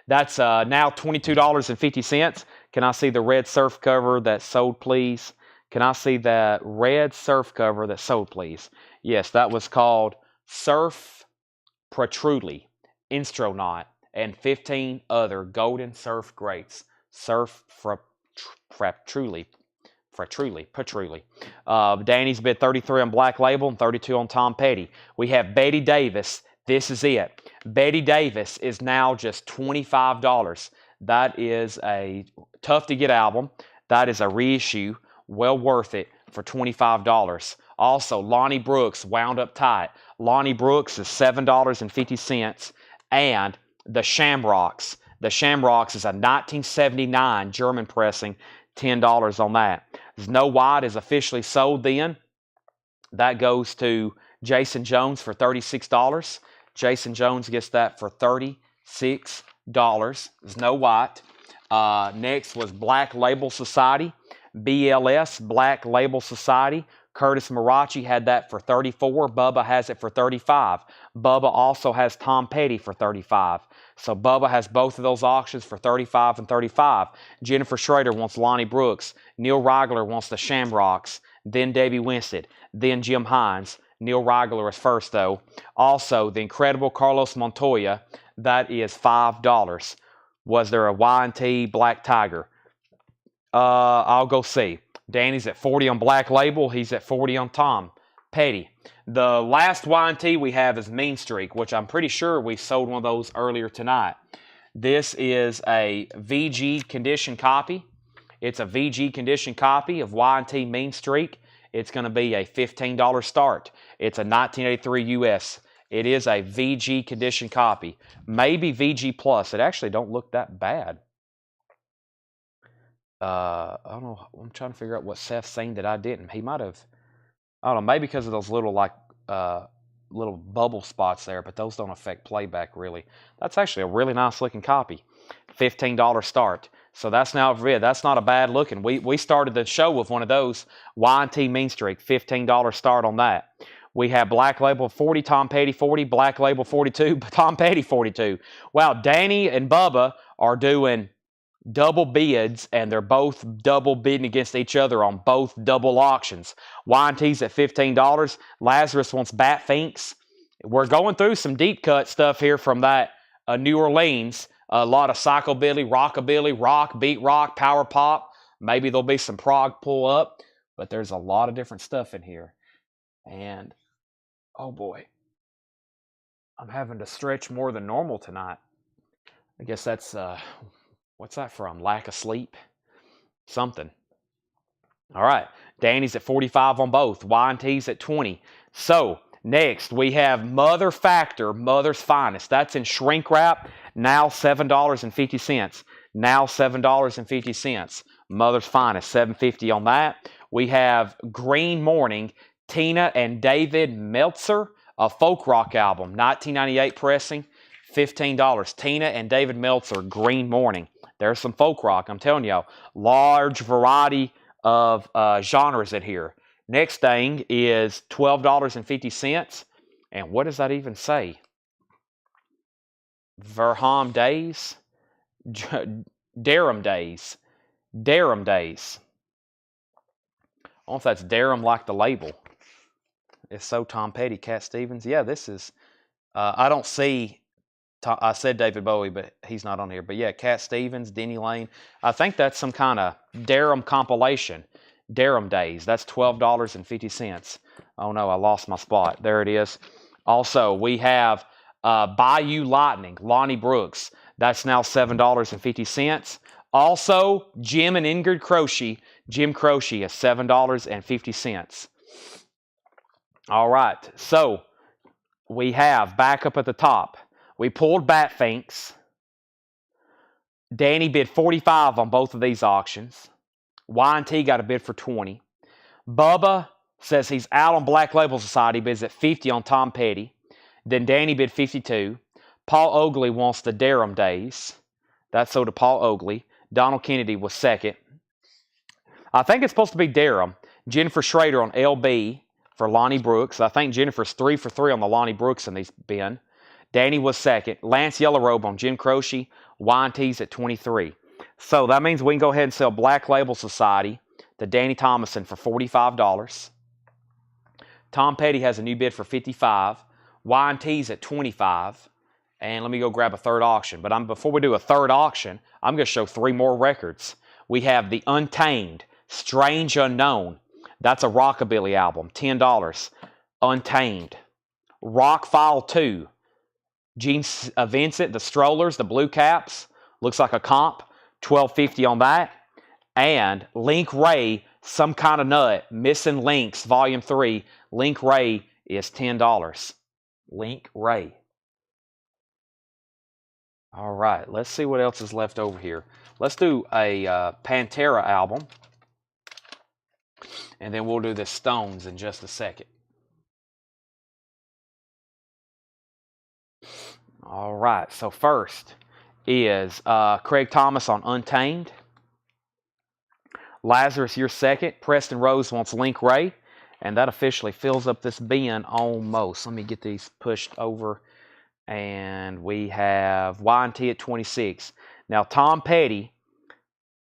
That's now $22.50. Can I see the red surf cover that sold, please? Can I see that red surf cover that sold, please? Yes, that was called Surf Protruly, Instronaut, and 15 other Golden Surf Greats. Surf Protruly. Danny's bid 33 on Black Label and 32 on Tom Petty. We have Betty Davis. This is it. Betty Davis is now just $25. That is a tough-to-get album. That is a reissue. Well worth it for $25. Also, Lonnie Brooks, Wound Up Tight. Lonnie Brooks is $7.50. And the Shamrocks. The Shamrocks is a 1979 German pressing, $10 on that. Snow White is officially sold then. That goes to Jason Jones for $36. Jason Jones gets that for $36. Snow White. Next was Black Label Society. BLS, Black Label Society. Curtis Marachi had that for $34. Bubba has it for $35. Bubba also has Tom Petty for $35. So Bubba has both of those auctions for $35 and $35. Jennifer Schrader wants Lonnie Brooks. Neil Reigler wants the Shamrocks. Then Debbie Winston. Then Jim Hines. Neil Reigler is first, though. Also, the incredible Carlos Montoya. That is $5. Was there a Y&T Black Tiger? I'll go see. Danny's at 40 on Black Label. He's at 40 on Tom Petty. The last Y&T we have is Mean Streak, which I'm pretty sure we sold one of those earlier tonight. This is a VG condition copy. It's a VG condition copy of Y&T Mean Streak. It's going to be a $15 start. It's a 1983 US. It is a VG condition copy. Maybe VG Plus. It actually don't look that bad. I don't know. I'm trying to figure out what Seth's saying that I didn't. He might have. I don't know. Maybe because of those little little bubble spots there, but those don't affect playback really. That's actually a really nice looking copy. $15 start. So that's now red. That's not a bad looking. We started the show with one of those. Y&T Mean Streak. $15 start on that. We have Black Label 40, Tom Petty 40, Black Label 42, Tom Petty 42. Wow, Danny and Bubba are doing double bids, and they're both double bidding against each other on both double auctions. Y&T's at $15. Lazarus wants Bat Finks. We're going through some deep cut stuff here from that New Orleans. A lot of psychobilly, rockabilly, rock, beat rock, power pop. Maybe there'll be some prog pull up, but there's a lot of different stuff in here. And, oh boy, I'm having to stretch more than normal tonight. I guess that's, what's that from? Lack of sleep? Something. All right. Danny's at 45 on both. Y&T's at 20. So, next, we have Mother Factor, Mother's Finest. That's in shrink wrap. Now $7.50. Now $7.50. Mother's Finest, $7.50 on that. We have Green Morning, Tina and David Meltzer, a folk rock album, 1998 pressing, $15. Tina and David Meltzer, Green Morning. There's some folk rock, I'm telling y'all. Large variety of genres in here. Next thing is $12.50. And what does that even say? Verham Days? Durham Days. Durham Days. I don't know if that's Durham like the label. It's so Tom Petty, Cat Stevens. Yeah, this is, I don't see, I said David Bowie, but he's not on here. But yeah, Cat Stevens, Denny Lane. I think that's some kind of Durham compilation. Durham Days. That's $12.50. Oh no, I lost my spot. There it is. Also, we have Bayou Lightning, Lonnie Brooks. That's now $7.50. Also, Jim and Ingrid Croce. Jim Croce is $7.50. All right, so we have back up at the top. We pulled Bat Finks. Danny bid 45 on both of these auctions. Y&T got a bid for 20. Bubba says he's out on Black Label Society, bids at 50 on Tom Petty. Then Danny bid 52. Paul Oakley wants the Durham Days. That's so to Paul Oakley. Donald Kennedy was second. I think it's supposed to be Durham. Jennifer Schrader on LB for Lonnie Brooks. I think Jennifer's 3 for 3 on the Lonnie Brooks in these bin. Danny was second. Lance Yellowrobe on Jim Croce. Y&T's at 23. So that means we can go ahead and sell Black Label Society to Danny Thomason for $45. Tom Petty has a new bid for $55. Y&T's at $25. And let me go grab a third auction. But before we do a third auction, I'm going to show 3 more records. We have the Untamed, Strange Unknown. That's a rockabilly album, $10. Untamed. Rock File 2. Gene Vincent, the Strollers, the Blue Caps. Looks like a comp. $12.50 on that. And Link Ray, Some Kind of Nut, Missing Links, Volume 3. Link Ray is $10. Link Ray. All right, let's see what else is left over here. Let's do a Pantera album, and then we'll do the Stones in just a second. All right, so first is Craig Thomas on Untamed. Lazarus, you're second. Preston Rose wants Link Ray, and that officially fills up this bin almost. Let me get these pushed over, and we have Y&T at 26. Now, Tom Petty,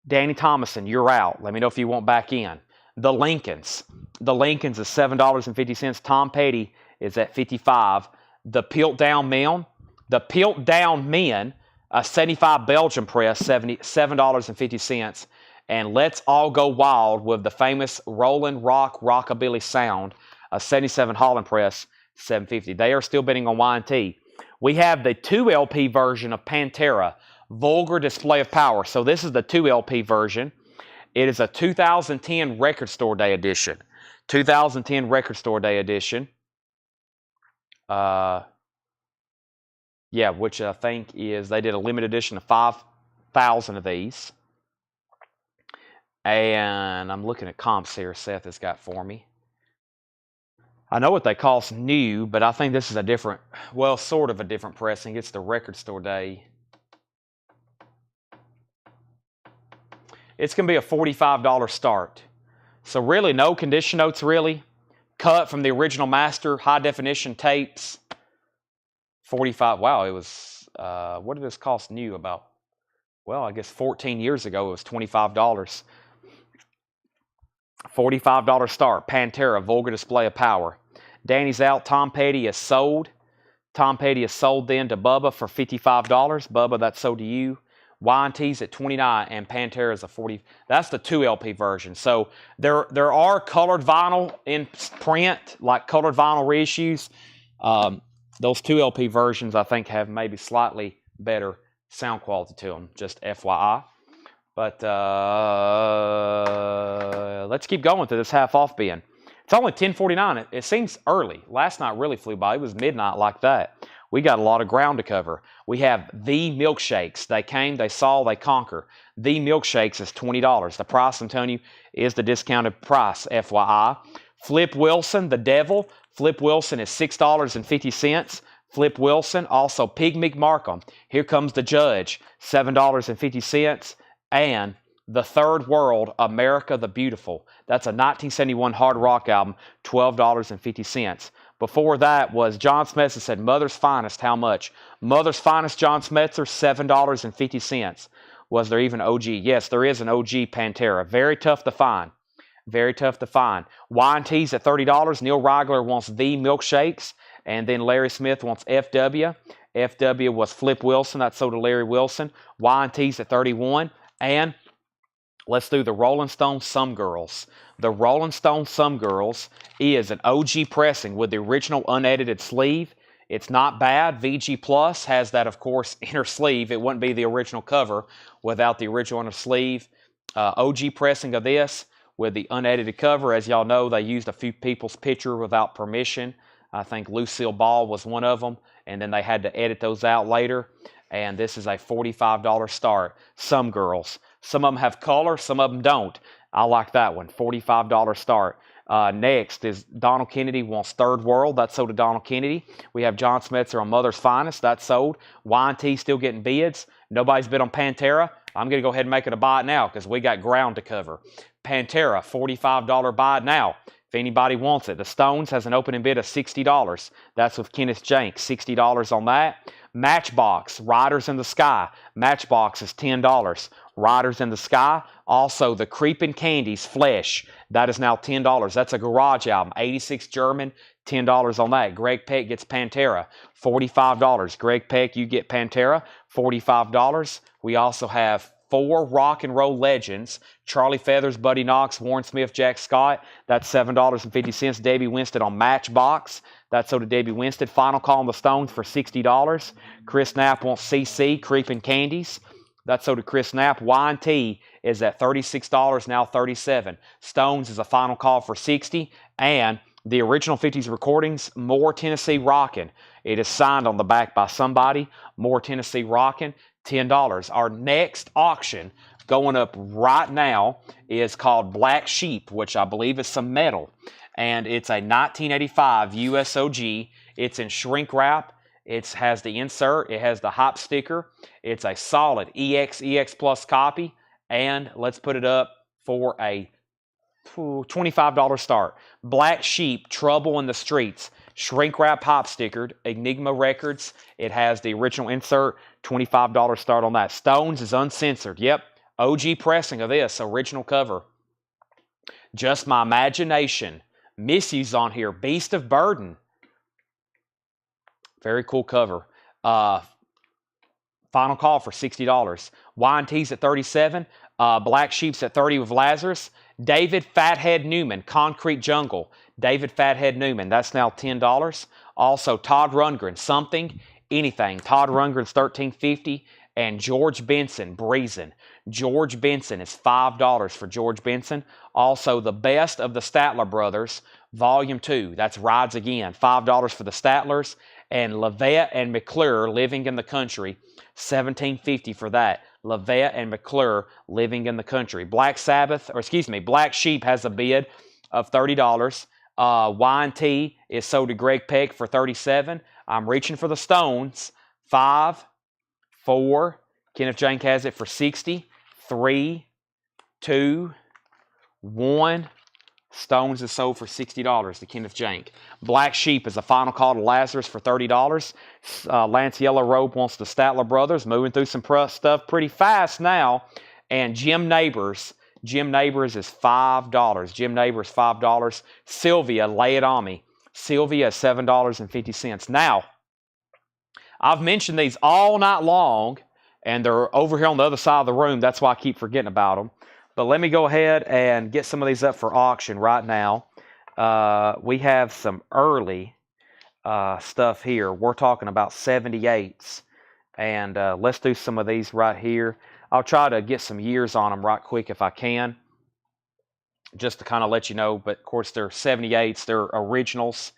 Danny Thomason, you're out. Let me know if you want back in. The Lincolns is $7.50. Tom Petty is at 55. The Piltdown Men, a 75 Belgian press, $7.50. And Let's All Go Wild with the famous Rollin' Rock Rockabilly Sound, a 77 Holland press, $7.50. They are still bidding on Y&T. We have the 2 LP version of Pantera, Vulgar Display of Power. So this is the 2 LP version. It is a 2010 Record Store Day edition. 2010 Record Store Day edition. Yeah, which I think is, they did a limited edition of 5,000 of these. And I'm looking at comps here Seth has got for me. I know what they cost new, but I think this is a different, well, sort of a different pressing. It's the Record Store Day. It's going to be a $45 start. So really no condition notes really. Cut from the original master, high definition tapes. 45, wow, it was, what did this cost new about? Well, I guess 14 years ago it was $25. $45 start, Pantera, Vulgar Display of Power. Danny's out, Tom Petty is sold. Tom Petty is sold then to Bubba for $55. Bubba, that's sold to you. Y&T's at $29 and Pantera is a $40. That's the 2 LP version. So there are colored vinyl in print, like colored vinyl reissues. Those 2 LP versions, I think, have maybe slightly better sound quality to them, just FYI. But let's keep going to this half-off bin. It's only 10:49. It seems early. Last night really flew by. It was midnight like that. We got a lot of ground to cover. We have The Milkshakes. They came, they saw, they conquer. The Milkshakes is $20. The price, I'm telling you, is the discounted price, FYI. Flip Wilson, The Devil. Flip Wilson is $6.50. Flip Wilson, also Pygmy Markham. Here Comes the Judge, $7.50. And The Third World, America the Beautiful. That's a 1971 hard rock album, $12.50. Before that was John Smetzer said, Mother's Finest, how much? Mother's Finest, John Smetzer, $7.50. Was there even OG? Yes, there is an OG Pantera. Very tough to find. Very tough to find. Y&T's at $30. Neil Reigler wants The Milkshakes. And then Larry Smith wants FW. FW was Flip Wilson. That's sold to Larry Wilson. Y&T's at $31. And let's do the Rolling Stones Some Girls. The Rolling Stones Some Girls is an OG pressing with the original unedited sleeve. It's not bad. VG Plus has that, of course, inner sleeve. It wouldn't be the original cover without the original inner sleeve. OG pressing of this with the unedited cover. As y'all know, they used a few people's picture without permission. I think Lucille Ball was one of them, and then they had to edit those out later. And this is a $45 start. Some Girls. Some of them have color, some of them don't. I like that one. $45 start. Next is Donald Kennedy wants Third World. That's sold to Donald Kennedy. We have John Smetzer on Mother's Finest. That's sold. Y&T still getting bids. Nobody's bid on Pantera. I'm going to go ahead and make it a buy now because we got ground to cover. Pantera, $45 buy now if anybody wants it. The Stones has an opening bid of $60. That's with Kenneth Jenks. $60 on that. Matchbox, Riders in the Sky. Matchbox is $10. Riders in the Sky. Also, the Creepin' Candies, Flesh. That is now $10. That's a garage album. 86 German, $10 on that. Greg Peck gets Pantera, $45. Greg Peck, you get Pantera, $45. We also have 4 rock and roll legends. Charlie Feathers, Buddy Knox, Warren Smith, Jack Scott. That's $7.50. Debbie Winstead on Matchbox. That's sold to Debbie Winstead. Final Call on the Stones for $60. Chris Knapp wants CC, Creepin' Candies. That's sold to Chris Knapp. Y&T is at $36, now $37. Stones is a final call for $60. And the original 50s recordings, More Tennessee Rockin'. It is signed on the back by somebody, More Tennessee Rockin', $10. Our next auction going up right now is called Black Sheep, which I believe is some metal. And it's a 1985 USOG. It's in shrink wrap. It has the insert. It has the hop sticker. It's a solid EX Plus copy. And let's put it up for a $25 start. Black Sheep, Trouble in the Streets, shrink wrap hop stickered, Enigma Records. It has the original insert, $25 start on that. Stones is uncensored. Yep, OG pressing of this, original cover. Just My Imagination. Missy's on here. Beast of Burden. Very cool cover. Final Call for $60. Wine Tease at $37. Black Sheep's at $30 with Lazarus. David Fathead Newman, Concrete Jungle. David Fathead Newman, that's now $10. Also, Todd Rundgren, Something, Anything. Todd Rundgren's $13.50. And George Benson, Breezin'. George Benson is $5 for George Benson. Also, The Best of the Statler Brothers, Volume 2. That's Rides Again. $5 for the Statlers. And Levette and McClure, Living in the Country, $17.50 for that. Levette and McClure, Living in the Country. Black Sheep has a bid of $30. Wine Tea is sold to Greg Peck for $37. I'm reaching for the Stones. 5, 4. Kenneth Jank has it for $60. 3, 2, 1. Stones is sold for $60 to Kenneth Jank. Black Sheep is a final call to Lazarus for $30. Lance Yellow Robe wants the Statler Brothers. Moving through some stuff pretty fast now. And Jim Neighbors is $5. Jim Neighbors, $5. Sylvia, Lay It On Me. Sylvia is $7.50. Now, I've mentioned these all night long, and they're over here on the other side of the room. That's why I keep forgetting about them. But let me go ahead and get some of these up for auction right now. We have some early stuff here. We're talking about 78s. And let's do some of these right here. I'll try to get some years on them right quick if I can, just to kind of let you know. But, of course, they're 78s. They're originals.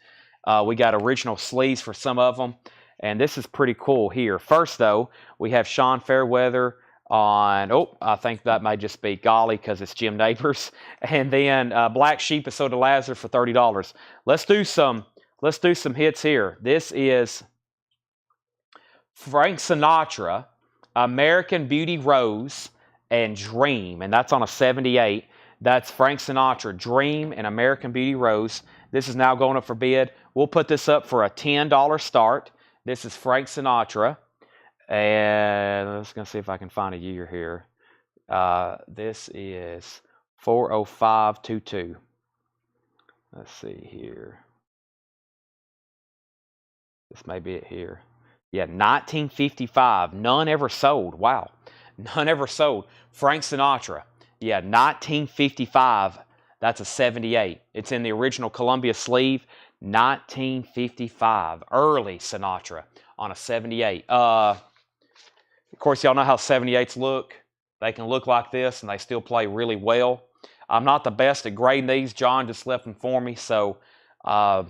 We got original sleeves for some of them. And this is pretty cool here. First, though, we have Sean Fairweather on, I think that might just be Golly because it's Jim Neighbors. And then Black Sheep is sold to Lazarus for $30. Let's do some hits here. This is Frank Sinatra, American Beauty Rose, and Dream. And that's on a 78. That's Frank Sinatra, Dream, and American Beauty Rose. This is now going up for bid. We'll put this up for a $10 start. This is Frank Sinatra. And I'm just going to see if I can find a year here. This is 40522. Let's see here. This may be it here. Yeah, 1955. None ever sold. Wow. None ever sold. Frank Sinatra. Yeah, 1955. That's a 78. It's in the original Columbia sleeve. 1955. Early Sinatra on a 78. Of course, y'all know how 78s look. They can look like this, and they still play really well. I'm not the best at grading these. John just left them for me, so I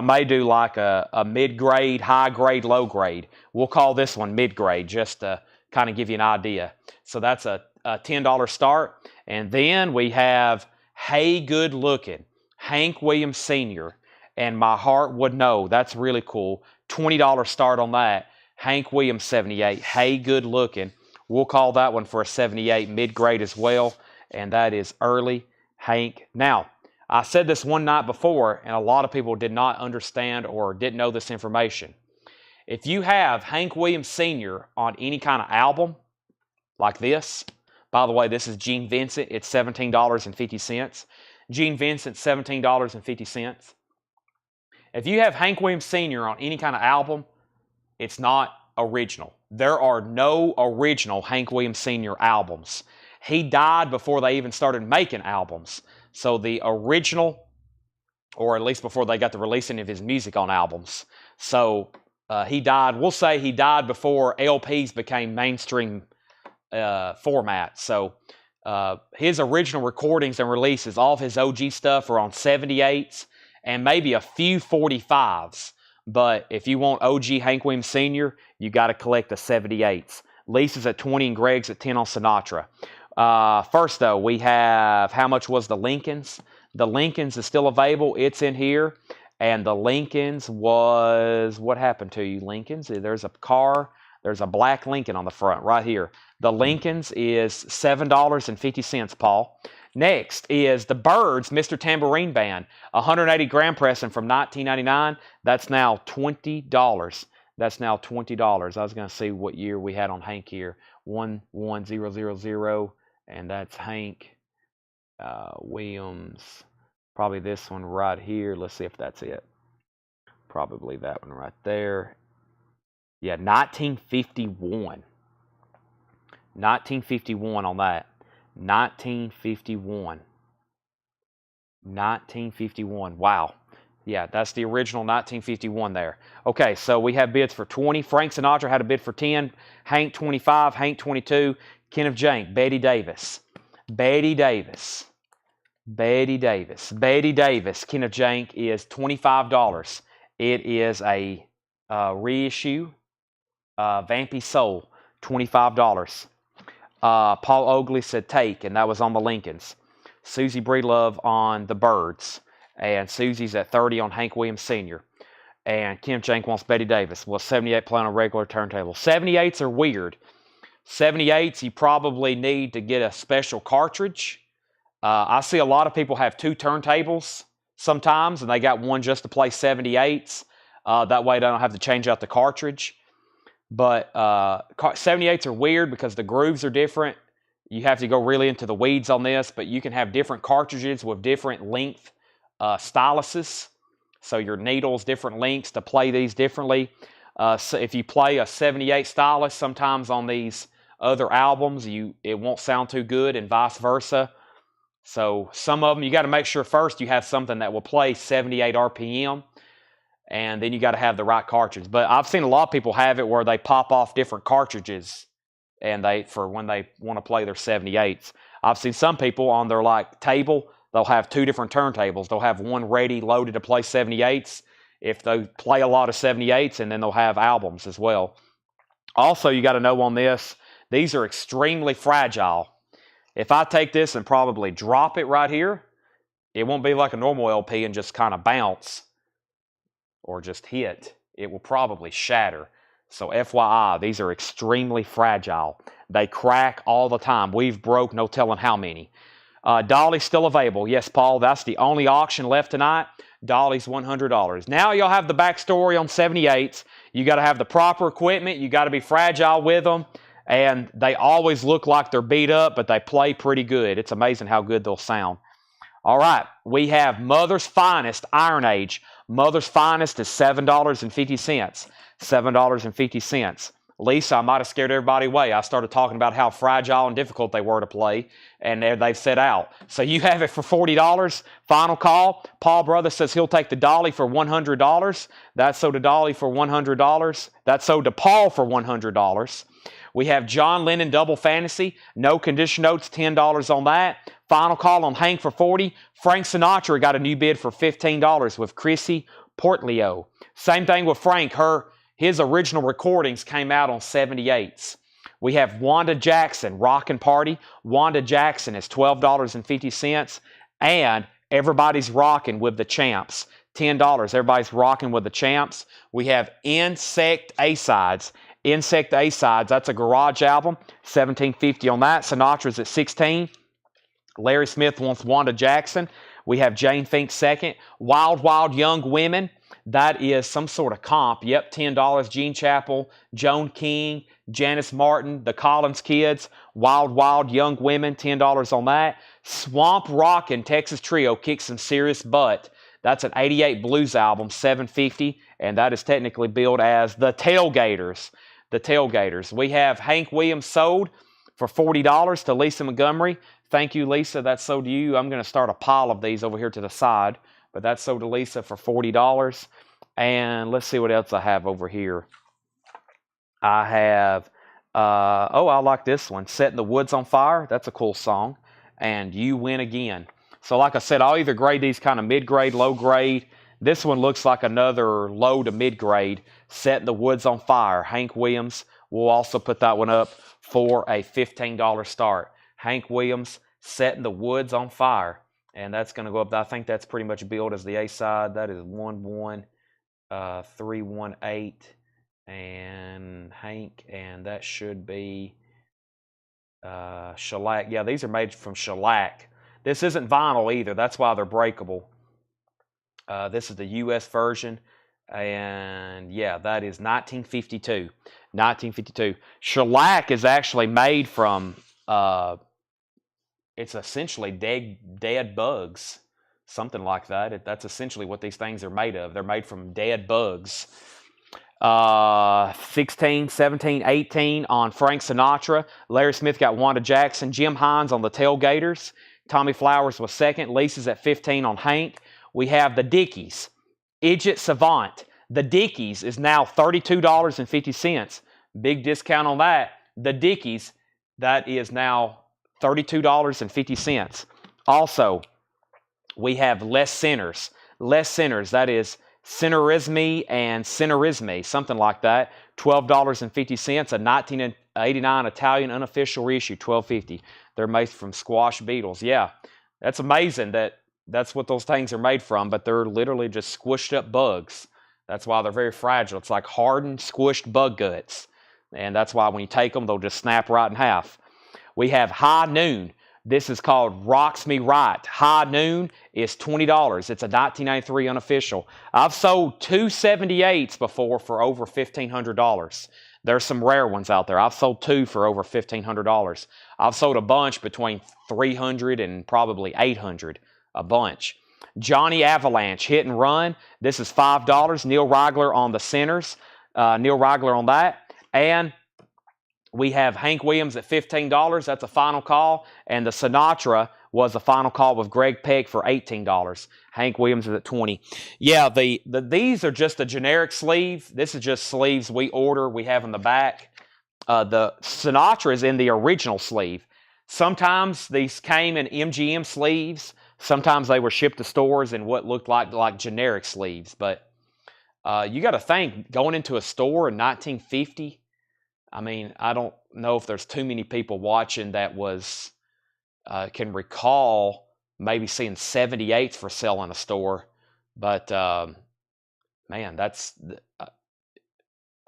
may do like a mid-grade, high-grade, low-grade. We'll call this one mid-grade just to kind of give you an idea. So that's a $10 start. And then we have Hey Good Looking, Hank Williams Sr., and My Heart Would Know. That's really cool. $20 start on that. Hank Williams 78. Hey Good Looking. We'll call that one for a 78 mid-grade as well. And that is early Hank. Now, I said this one night before, and a lot of people did not understand or didn't know this information. If you have Hank Williams Sr. on any kind of album like this, by the way, this is Gene Vincent. It's $17.50. Gene Vincent, $17.50. If you have Hank Williams Sr. on any kind of album, it's not original. There are no original Hank Williams Sr. albums. He died before they even started making albums. So the original, or at least before they got the releasing of his music on albums. So he died, we'll say he died before LPs became mainstream format. So his original recordings and releases, all of his OG stuff are on 78s and maybe a few 45s. But if you want OG Hank Williams Sr., you got to collect the 78s. Lisa's at 20 and Greg's at 10 on Sinatra. First, though, we have how much was the Lincolns? The Lincolns is still available. It's in here. And the Lincolns was, what happened to you, Lincolns? There's a car. There's a black Lincoln on the front right here. The Lincolns is $7.50, Paul. Next is the Byrds, Mr. Tambourine Band, 180 gram pressing from 1999. That's now $20. That's now $20. I was going to see what year we had on Hank here. 11000, and that's Hank Williams. Probably this one right here. Let's see if that's it. Probably that one right there. Yeah, 1951. 1951 on that. 1951. 1951. Wow. Yeah, that's the original 1951 there. Okay, so we have bids for 20. Frank Sinatra had a bid for 10. Hank 25. Hank 22. Kenneth Jank. Betty Davis. Betty Davis. Betty Davis. Betty Davis. Kenneth Jank is $25. It is a reissue. Vampy Soul. $25. Paul Oakley said take, and that was on the Lincolns. Susie Breedlove on the Byrds, and Susie's at 30 on Hank Williams Sr. And Kim Jank wants Betty Davis. Well, 78 play on a regular turntable. 78s are weird. 78s, you probably need to get a special cartridge. I see a lot of people have two turntables sometimes, and they got one just to play 78s. That way they don't have to change out the cartridge. But 78s are weird because the grooves are different. You have to go really into the weeds on this, but you can have different cartridges with different length styluses. So your needles, different lengths to play these differently. So if you play a 78 stylus, sometimes on these other albums, it won't sound too good, and vice versa. So some of them, you got to make sure first you have something that will play 78 RPM. And then you got to have the right cartridge. But I've seen a lot of people have it where they pop off different cartridges and for when they want to play their 78s. I've seen some people on their table, they'll have two different turntables. They'll have one ready, loaded to play 78s if they play a lot of 78s, and then they'll have albums as well. Also, you got to know on this, these are extremely fragile. If I take this and probably drop it right here, it won't be like a normal LP and just kind of bounce or just hit. It will probably shatter. So FYI, these are extremely fragile. They crack all the time. We've broke no telling how many. Dolly's still available. Yes, Paul, that's the only auction left tonight. Dolly's $100. Now you'll have the backstory on 78s. You got to have the proper equipment. You got to be fragile with them. And they always look like they're beat up, but they play pretty good. It's amazing how good they'll sound. All right, we have Mother's Finest Iron Age. Mother's Finest is $7.50. $7.50. Lisa, I might have scared everybody away. I started talking about how fragile and difficult they were to play, and they've set out. So you have it for $40. Final call. Paul Brother says he'll take the Dolly for $100. That's sold to Dolly for $100. That's sold to Paul for $100. We have John Lennon Double Fantasy. No condition notes, $10 on that. Final call on Hank for $40. Frank Sinatra got a new bid for $15 with Chrissy Portlio. Same thing with Frank. His original recordings came out on 78s. We have Wanda Jackson, Rockin' Party. Wanda Jackson is $12.50. And Everybody's Rockin' with the Champs, $10. Everybody's Rockin' with the Champs. We have Insect A-Sides. Insect A-Sides, that's a garage album, $17.50 on that. Sinatra's at $16. Larry Smith wants Wanda Jackson. We have Jane Fink second. Wild Wild Young Women, that is some sort of comp. Yep, $10. Gene Chappell, Joan King, Janice Martin, the Collins Kids. Wild Wild Young Women, $10 on that. Swamp Rockin' Texas Trio kicks some serious butt. That's an 88 blues album, $7.50, and that is technically billed as The Tailgaters. The Tailgaters. We have Hank Williams sold for $40 to Lisa Montgomery. Thank you, Lisa. That's sold to you. I'm going to start a pile of these over here to the side, but that's sold to Lisa for $40. And let's see what else I have over here. I have, I like this one, Setting the Woods on Fire. That's a cool song. And You Win Again. So like I said, I'll either grade these kind of mid-grade, low-grade. This one looks like another low to mid-grade, Setting the Woods on Fire. Hank Williams. We'll also put that one up for a $15 start. Hank Williams, Setting the Woods on Fire. And that's going to go up. I think that's pretty much billed as the A side. That is 11318. And Hank, and that should be shellac. Yeah, these are made from shellac. This isn't vinyl either. That's why they're breakable. This is the U.S. version. And yeah, that is 1952. 1952. Shellac is actually made from, it's essentially dead bugs. Something like that. That's essentially what these things are made of. They're made from dead bugs. 16, 17, 18 on Frank Sinatra. Larry Smith got Wanda Jackson. Jim Hines on the Tailgaters. Tommy Flowers was second. Lisa's at 15 on Hank. We have the Dickies. Idiot Savant. The Dickies is now $32.50. Big discount on that. The Dickies, that is now $32.50. Also, we have Les Sinners. Les Sinners, that is Cinnarisme and Cinnarisme, something like that. $12.50. A 1989 Italian unofficial reissue, $12.50. They're made from squash beetles. Yeah, that's amazing that that's what those things are made from, but they're literally just squished up bugs. That's why they're very fragile. It's like hardened, squished bug guts. And that's why when you take them, they'll just snap right in half. We have High Noon. This is called Rocks Me Right. High Noon is $20. It's a 1993 unofficial. I've sold two 78s before for over $1,500. There's some rare ones out there. I've sold two for over $1,500. I've sold a bunch between $300 and probably $800. A bunch. Johnny Avalanche, Hit and Run. This is $5. Neil Rigler on the Sinners. Neil Rigler on that. And we have Hank Williams at $15. That's a final call. And the Sinatra was a final call with Greg Pegg for $18. Hank Williams is at $20. Yeah, these are just a generic sleeve. This is just sleeves we order. We have in the back. The Sinatra is in the original sleeve. Sometimes these came in MGM sleeves. Sometimes they were shipped to stores in what looked like generic sleeves. But you got to think, going into a store in 1950, I mean, I don't know if there's too many people watching that can recall maybe seeing 78s for sale in a store. But, man, I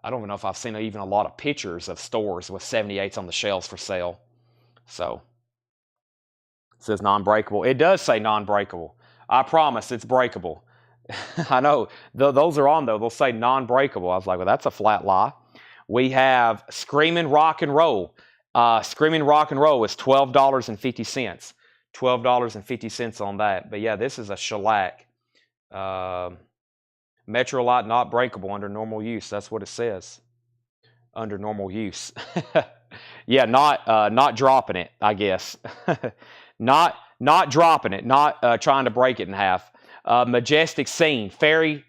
don't even know if I've seen even a lot of pictures of stores with 78s on the shelves for sale. So, it says non-breakable. It does say non-breakable. I promise it's breakable. I know. Those are on, though. They'll say non-breakable. I was like, well, that's a flat lie. We have Screamin' Rock and Roll. Screamin' Rock and Roll is $12.50. $12.50 on that. But yeah, this is a shellac. Metrolite not breakable under normal use. That's what it says. Under normal use. Yeah, not dropping it, I guess. not dropping it. Not trying to break it in half. Majestic Scene. Fairy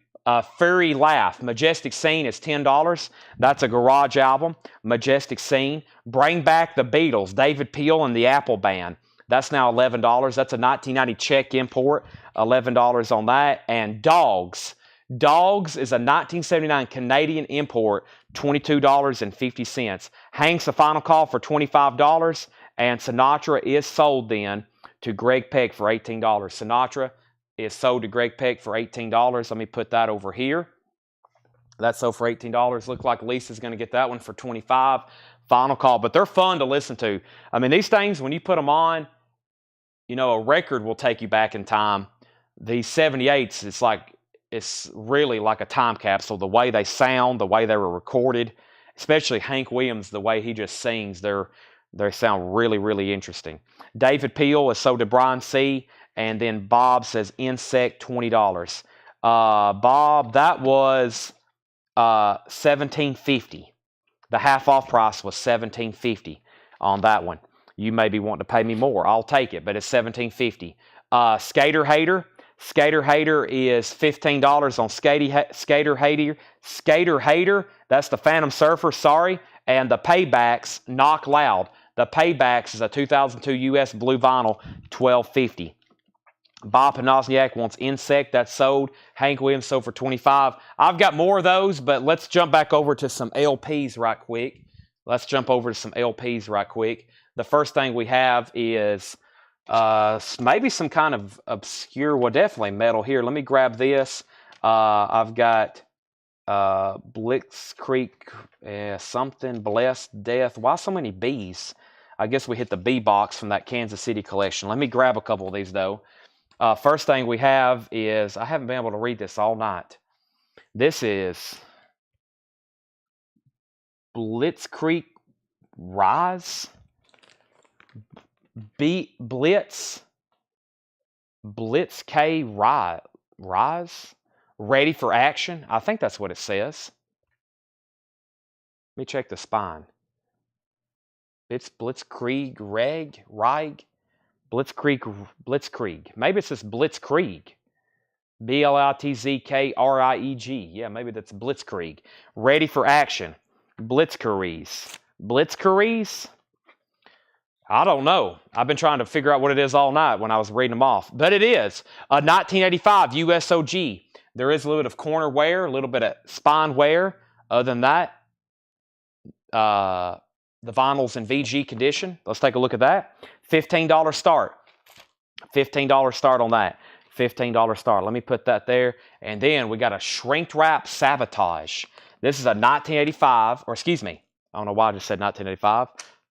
Laugh. Majestic Scene is $10. That's a garage album. Majestic Scene. Bring Back the Beatles. David Peel and the Apple Band. That's now $11. That's a 1990 Czech import. $11 on that. And Dogs. Dogs is a 1979 Canadian import. $22.50. Hank's a final call for $25. And Sinatra is sold then to Greg Pegg for $18. Sinatra is sold to Greg Pegg for $18. Let me put that over here. That's sold for $18. Looks like Lisa's going to get that one for $25. Final call. But they're fun to listen to. I mean, these things, when you put them on, you know, a record will take you back in time. These 78s, it's really like a time capsule. The way they sound, the way they were recorded, especially Hank Williams, the way he just sings, they sound really, really interesting. David Peel is sold to Brian C. And then Bob says Insect, $20. Bob, that was $17.50. The half off price was $17.50 on that one. You may be wanting to pay me more. I'll take it, but it's $17.50. Skater Hater. Skater Hater is $15 on Skater Hater. Skater Hater, that's the Phantom Surfer, sorry. And the Paybacks, Knock Loud. The Paybacks is a 2002 US blue vinyl, $12.50. Bob Panozniak wants Insect. That's sold. Hank Williams sold for $25. I've got more of those, but let's jump back over to some LPs right quick. Let's jump over to some LPs right quick. The first thing we have is maybe some kind of obscure, well, definitely metal here. Let me grab this. I've got Blitzkrieg, something, Blessed, Death. Why so many B's? I guess we hit the B box from that Kansas City collection. Let me grab a couple of these, though. First thing we have is, I haven't been able to read this all night. This is Blitzkrieg Rise. Blitz K Rise. Ready for action. I think that's what it says. Let me check the spine. It's Blitzkrieg Reg. Blitzkrieg. Maybe it says Blitzkrieg. Blitzkrieg. Yeah, maybe that's Blitzkrieg. Ready for action. Blitzkrieg. I don't know. I've been trying to figure out what it is all night when I was reading them off. But it is a 1985 USOG. There is a little bit of corner wear, a little bit of spine wear. Other than that, the vinyl's in VG condition. Let's take a look at that. $15 start. $15 start on that. $15 start. Let me put that there. And then we got a shrink wrap Sabotage. This is a 1985, or excuse me, I don't know why I just said 1985.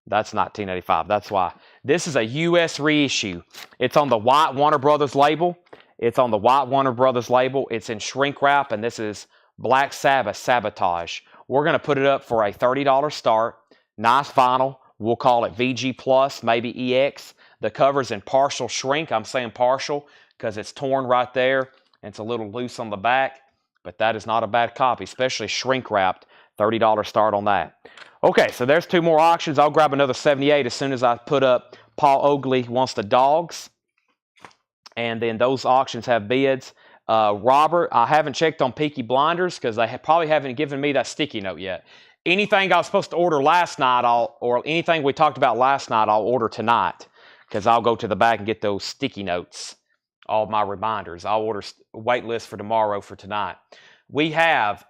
That's 1985. That's why. This is a U.S. reissue. It's on the White Warner Brothers label. It's on the White Warner Brothers label. It's in shrink wrap, and this is Black Sabbath Sabotage. We're going to put it up for a $30 start. Nice vinyl. We'll call it VG Plus, maybe EX. The cover's in partial shrink. I'm saying partial because it's torn right there, and it's a little loose on the back. But that is not a bad copy, especially shrink wrapped. $30 start on that. Okay, so there's two more auctions. I'll grab another 78 as soon as I put up Paul Oakley Wants the Dogs. And then those auctions have bids. Robert, I haven't checked on Peaky Blinders because they probably haven't given me that sticky note yet. Anything I was supposed to order last night, or anything we talked about last night, I'll order tonight because I'll go to the back and get those sticky notes, all my reminders. I'll order wait list for tomorrow for tonight. We have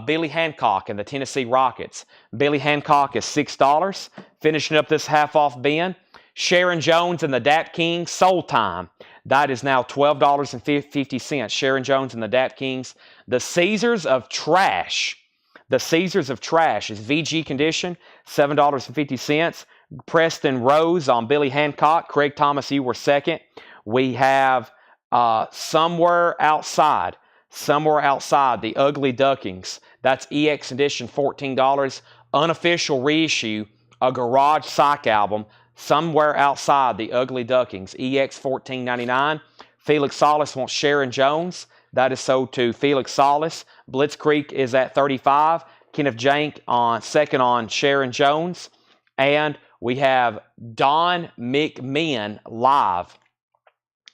Billy Hancock and the Tennessee Rockets. Billy Hancock is $6. Finishing up this half-off bin. Sharon Jones and the Dat Kings, Soul Time. That is now $12.50. Sharon Jones and the Dat Kings. The Caesars of Trash. The Caesars of Trash is VG condition, $7.50. Preston Rose on Billy Hancock. Craig Thomas, you were second. We have Somewhere Outside, The Ugly Duckings. That's EX edition, $14. Unofficial reissue, a Garage Psych album, Somewhere Outside, The Ugly Duckings, EX $14.99. Felix Solis wants Sharon Jones. That is sold to Felix Solis. Blitzkrieg is at $35. Kenneth Jank on second on Sharon Jones. And we have Don McMahon Live.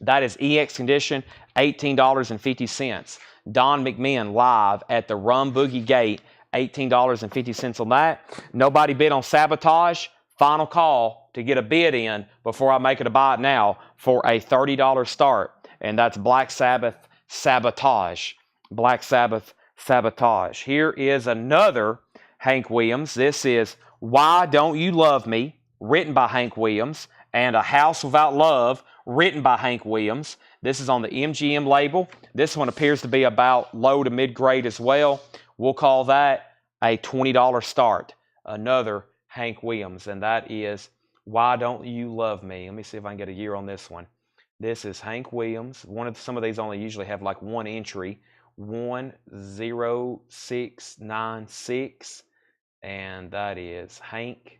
That is EX condition, $18.50. Don McMahon Live at the Rum Boogie Gate, $18.50 on that. Nobody bid on Sabotage. Final call to get a bid in before I make it a buy it now for a $30 start. And that's Black Sabbath Sabotage. Black Sabbath Sabotage. Here is another Hank Williams. This is Why Don't You Love Me, written by Hank Williams, and A House Without Love, written by Hank Williams. This is on the MGM label. This one appears to be about low to mid-grade as well. We'll call that a $20 start. Another Hank Williams, and that is Why Don't You Love Me. Let me see if I can get a year on this one. This is Hank Williams. Some of these only usually have like one entry, 10696, and that is Hank.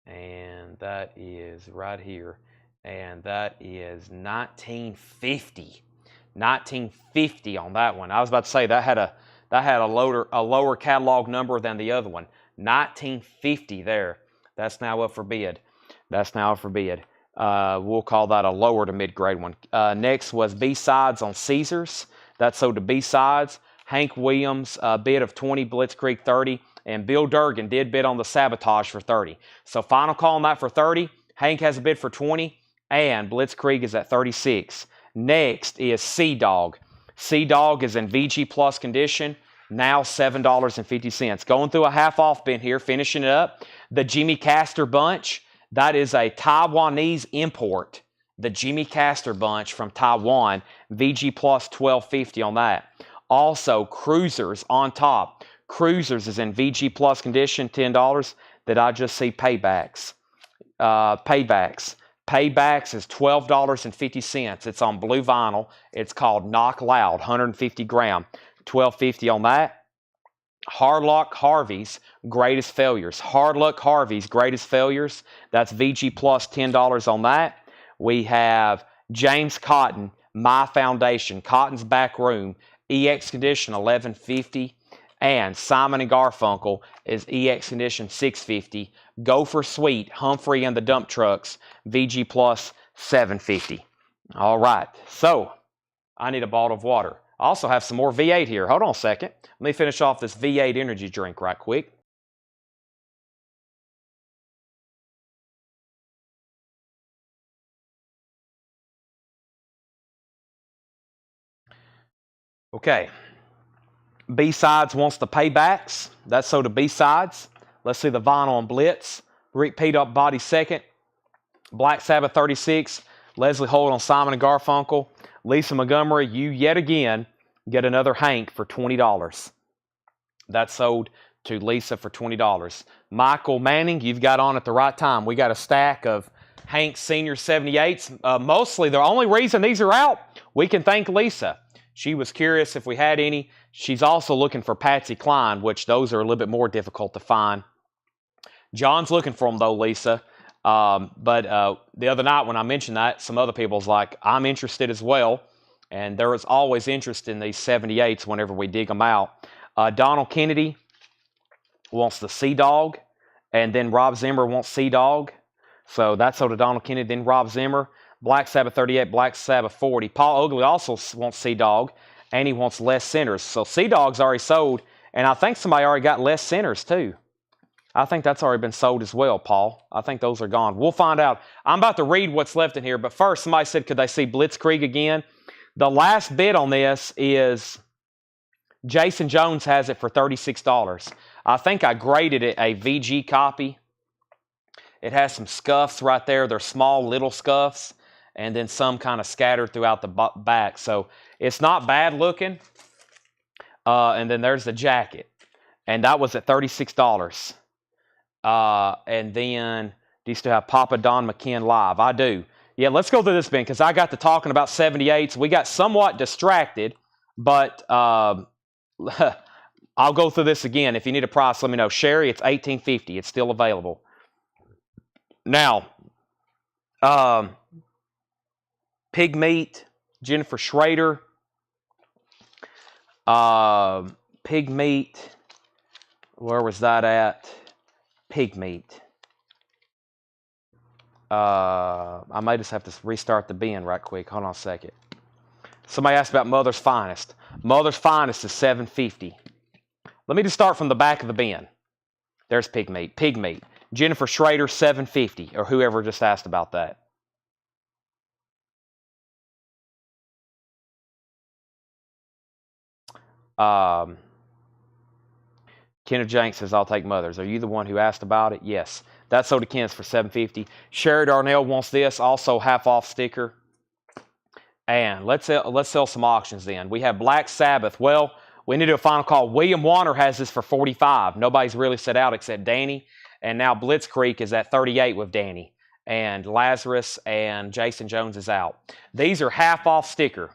And that is right here. And that is 1950. 1950 on that one. I was about to say that had a lower catalog number than the other one. 1950 there. That's now up for bid. We'll call that a lower to mid-grade one. Next was B-Sides on Caesars. That's sold to B-Sides. Hank Williams bid of 20, Blitzkrieg 30, and Bill Durgan did bid on the Sabotage for 30. So final call on that for 30. Hank has a bid for 20. and Blitzkrieg is at 36. Next is Sea Dog. Sea Dog is in VG Plus condition, now $7.50. Going through a half off bin here, finishing it up. The Jimmy Castor Bunch, that is a Taiwanese import. The Jimmy Castor Bunch from Taiwan, VG Plus $12.50 on that. Also, Cruisers on top. Cruisers is in VG Plus condition, $10. Did I just see Paybacks? Paybacks is $12.50. It's on blue vinyl. It's called Knock Loud, 150 gram, $12.50 on that. Hard Luck Harvey's Greatest Failures. Hard Luck Harvey's Greatest Failures. That's VG Plus, $10 on that. We have James Cotton, My Foundation, Cotton's Back Room, EX Condition, $11.50. And Simon & Garfunkel is EX Condition, $6.50. Gopher Sweet, Humphrey and the Dump Trucks, VG Plus, $7.50. All right, so I need a bottle of water. I also have some more V8 here. Hold on a second. Let me finish off this V8 energy drink right quick. Okay. B-Sides wants the Paybacks. That's so the B-Sides. Let's see the vinyl on Blitz. Rick Pete Up Body second. Black Sabbath 36. Leslie Holt on Simon & Garfunkel. Lisa Montgomery, you yet again get another Hank for $20. That's sold to Lisa for $20. Michael Manning, you've got on at the right time. We got a stack of Hank Senior 78s. Mostly, the only reason these are out, we can thank Lisa. She was curious if we had any. She's also looking for Patsy Cline, which those are a little bit more difficult to find. John's looking for them, though, Lisa. But the other night when I mentioned that, some other people's like, I'm interested as well. And there is always interest in these 78s whenever we dig them out. Donald Kennedy wants the Sea Dog. And then Rob Zimmer wants Sea Dog. So that's so to Donald Kennedy, then Rob Zimmer. Black Sabbath 38, Black Sabbath 40. Paul Oakley also wants Sea Dog, and he wants Less Sinners. So Sea Dog's already sold, and I think somebody already got Less Sinners too. I think that's already been sold as well, Paul. I think those are gone. We'll find out. I'm about to read what's left in here, but first somebody said, could they see Blitzkrieg again? The last bid on this is Jason Jones has it for $36. I think I graded it a VG copy. It has some scuffs right there. They're small little scuffs, and then some kind of scattered throughout the back. So it's not bad looking. And then there's the jacket. And that was at $36. And then, do you still have Papa Don McKen Live? I do. Yeah, let's go through this bin because I got to talking about 78s. We got somewhat distracted, but I'll go through this again. If you need a price, let me know. Sherry, it's $18.50. It's still available. Now, Pig Meat, Jennifer Schrader. Pig Meat, where was that at? Pig Meat. I may just have to restart the bin right quick. Hold on a second. Somebody asked about Mother's Finest. Mother's Finest is $7.50. Let me just start from the back of the bin. There's Pig Meat. Pig Meat. Jennifer Schrader, $7.50, or whoever just asked about that. Kenneth Jenks says, I'll take Mother's. Are you the one who asked about it? Yes. That's sold to Kenneth for $7.50. Sherry Darnell wants this, also half-off sticker. And let's sell some auctions then. We have Black Sabbath. Well, we need to do a final call. William Warner has this for $45. Nobody's really set out except Danny. And now Blitzkrieg is at $38 with Danny. And Lazarus and Jason Jones is out. These are half-off sticker.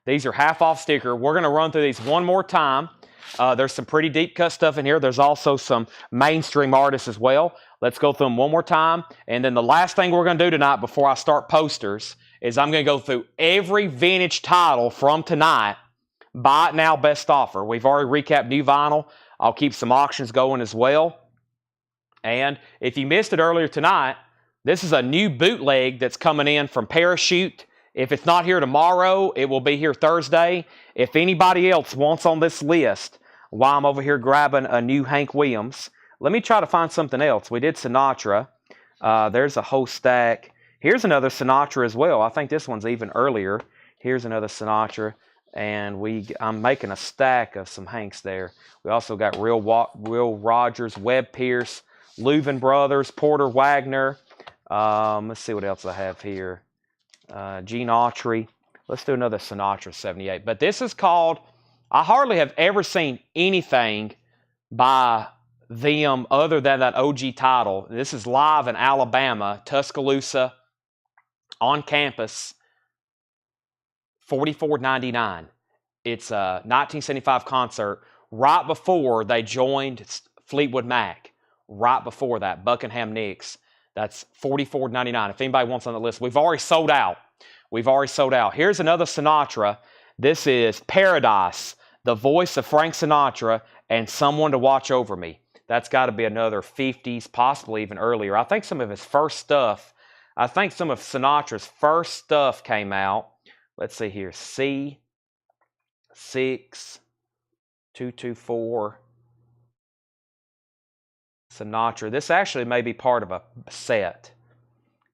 These are half-off sticker. We're going to run through these one more time. There's some pretty deep cut stuff in here. There's also some mainstream artists as well. Let's go through them one more time. And then the last thing we're going to do tonight before I start posters is I'm going to go through every vintage title from tonight. Buy it now, best offer. We've already recapped new vinyl. I'll keep some auctions going as well. And if you missed it earlier tonight, this is a new bootleg that's coming in from Parachute. If it's not here tomorrow, it will be here Thursday. If anybody else wants on this list, while I'm over here grabbing a new Hank Williams, let me try to find something else. We did Sinatra. There's a whole stack. Here's another Sinatra as well. I think this one's even earlier. Here's another Sinatra, and I'm making a stack of some Hanks there. We also got Will Rogers, Webb Pierce, Louvin Brothers, Porter Wagner. Let's see what else I have here. Gene Autry. Let's do another Sinatra 78. But this is called, I hardly have ever seen anything by them other than that OG title. This is live in Alabama, Tuscaloosa, on campus, $44.99. It's a 1975 concert right before they joined Fleetwood Mac. Right before that, Buckingham Nicks. That's $44.99. If anybody wants on the list, we've already sold out. We've already sold out. Here's another Sinatra. This is Paradise, the voice of Frank Sinatra, and Someone to Watch Over Me. That's got to be another 50s, possibly even earlier. I think some of his first stuff, I think some of Sinatra's first stuff came out. Let's see here. C6224. Sinatra. This actually may be part of a set.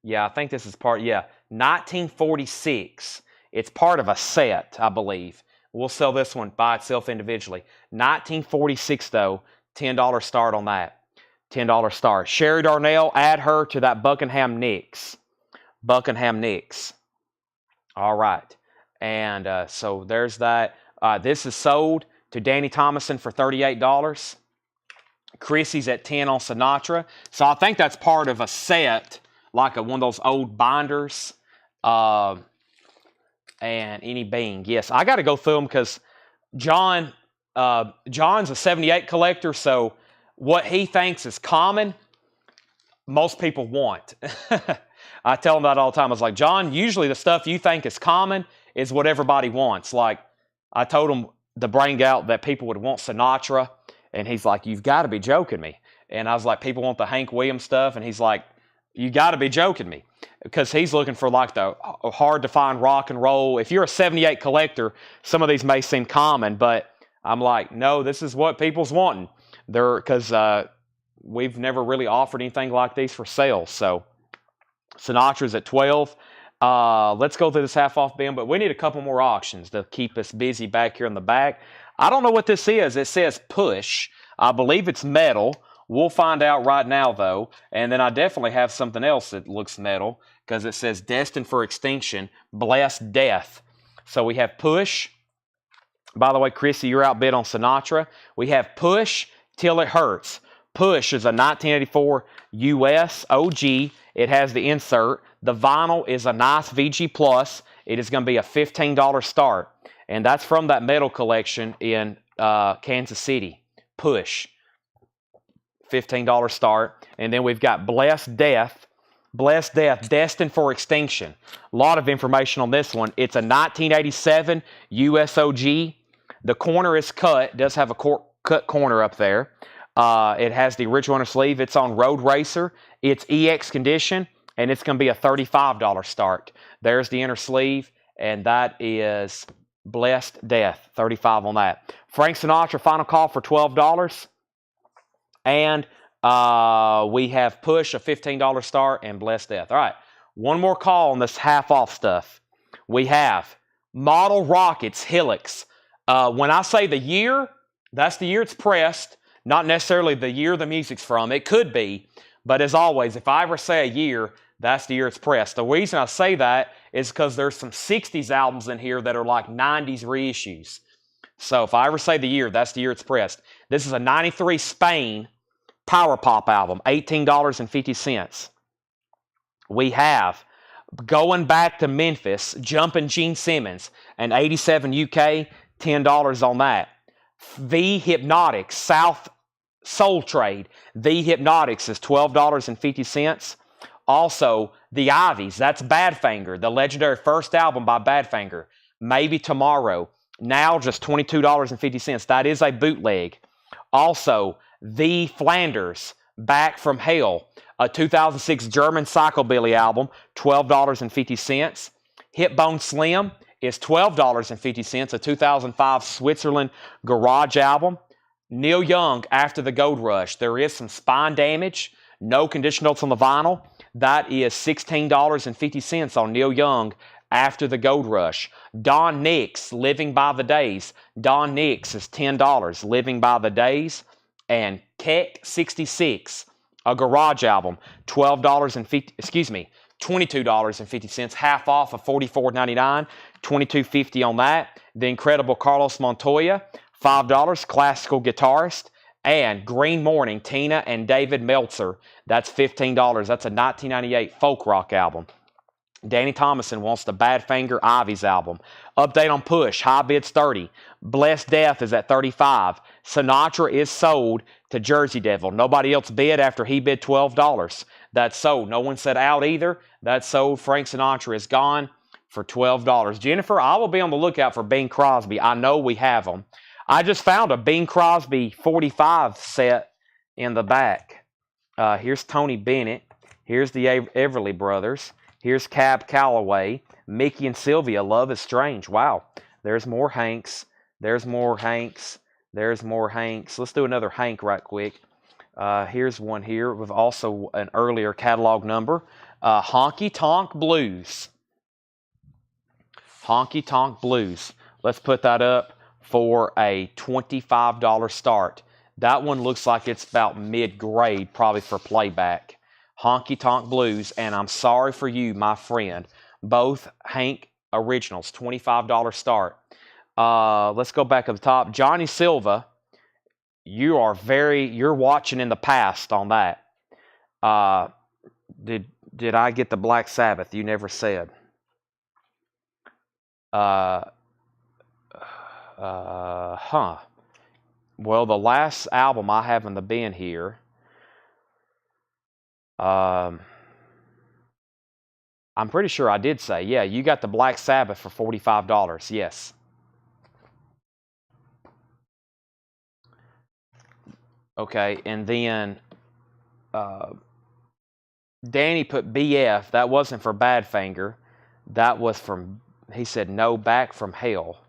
Yeah, I think this is part, 1946. It's part of a set, I believe. We'll sell this one by itself individually. 1946, though, $10 start on that. $10 start. Sherry Darnell, add her to that Buckingham Nicks. Buckingham Nicks. All right. And so there's that. This is sold to Danny Thomason for $38. Chrissy's at 10 on Sinatra. So I think that's part of a set, like one of those old binders. And any Bing. Yes, I got to go through them because John's a 78 collector, so what he thinks is common, most people want. I tell him that all the time. I was like, John, usually the stuff you think is common is what everybody wants. Like, I told him to bring out that people would want Sinatra, and he's like, you've got to be joking me. And I was like, people want the Hank Williams stuff, and he's like, you got to be joking me. Because he's looking for like the hard-to-find rock and roll. If you're a 78 collector, some of these may seem common, but I'm like, no, this is what people's wanting. Because we've never really offered anything like these for sale. So Sinatra's at 12. Let's go through this half-off bin, but we need a couple more auctions to keep us busy back here in the back. I don't know what this is. It says push. I believe it's metal. We'll find out right now, though. And then I definitely have something else that looks metal because it says destined for extinction, blessed death. So we have push. By the way, Chrissy, you're outbid on Sinatra. We have push till it hurts. Push is a 1984 US OG. It has the insert. The vinyl is a nice VG Plus. It is going to be a $15 start. And that's from that metal collection in Kansas City. Push. $15 start. And then we've got Blessed Death. Blessed Death, destined for extinction. A lot of information on this one. It's a 1987 USOG. The corner is cut. It does have a cut corner up there. It has the original inner sleeve. It's on Road Racer. It's EX condition, and it's going to be a $35 start. There's the inner sleeve, and that is Blessed Death, $35 on that. Frank Sinatra, final call for $12. And we have Push, a $15 start, and Blessed Death. All right, one more call on this half-off stuff. We have Model Rockets Helix. When I say the year, that's the year it's pressed, not necessarily the year the music's from. It could be, but as always, if I ever say a year, that's the year it's pressed. The reason I say that is because there's some 60s albums in here that are like 90s reissues. So if I ever say the year, that's the year it's pressed. This is a 93 Spain Power Pop album, $18.50. We have Going Back to Memphis, Jumpin' Gene Simmons, an 87 UK, $10 on that. The Hypnotics, South Soul Trade, The Hypnotics is $12.50. Also, The Ivies, that's Badfinger, the legendary first album by Badfinger. Maybe Tomorrow, now just $22.50. That is a bootleg. Also, The Flanders, Back from Hell, a 2006 German psychobilly album, $12.50. Hipbone Slim is $12.50, a 2005 Switzerland garage album. Neil Young, After the Gold Rush, there is some spine damage, no condition notes on the vinyl. That is $16.50 on Neil Young, After the Gold Rush. Don Nix, Living by the Days. Don Nix is $10, Living by the Days. And Keck 66, a garage album, $22.50, half off of $44.99, $22.50 on that. The incredible Carlos Montoya, $5, classical guitarist. And Green Morning, Tina and David Meltzer, that's $15. That's a 1998 folk rock album. Danny Thomason wants the Badfinger Ivy's album. Update on Push, high bid's $30. Blessed Death is at $35. Sinatra is sold to Jersey Devil. Nobody else bid after he bid $12. That's sold. No one said out either. That's sold. Frank Sinatra is gone for $12. Jennifer, I will be on the lookout for Bing Crosby. I know we have them. I just found a Bing Crosby 45 set in the back. Here's Tony Bennett. Here's the Everly Brothers. Here's Cab Calloway. Mickey and Sylvia, Love is Strange. Wow. There's more Hanks. There's more Hanks. There's more Hanks. Let's do another Hank right quick. Here's one here with also an earlier catalog number. Honky Tonk Blues. Honky Tonk Blues. Let's put that up for a $25 start. That one looks like it's about mid-grade, probably for playback. Honky Tonk Blues, and I'm sorry for you, my friend. Both Hank originals, $25 start. Let's go back at the top. Johnny Silva, you're watching in the past on that. Did I get the Black Sabbath? You never said. Well, the last album I have in the bin here, I'm pretty sure I did say, yeah, you got the Black Sabbath for $45. Yes. Okay, and then Danny put BF. That wasn't for Badfinger. That was from, he said, no, Back from Hell.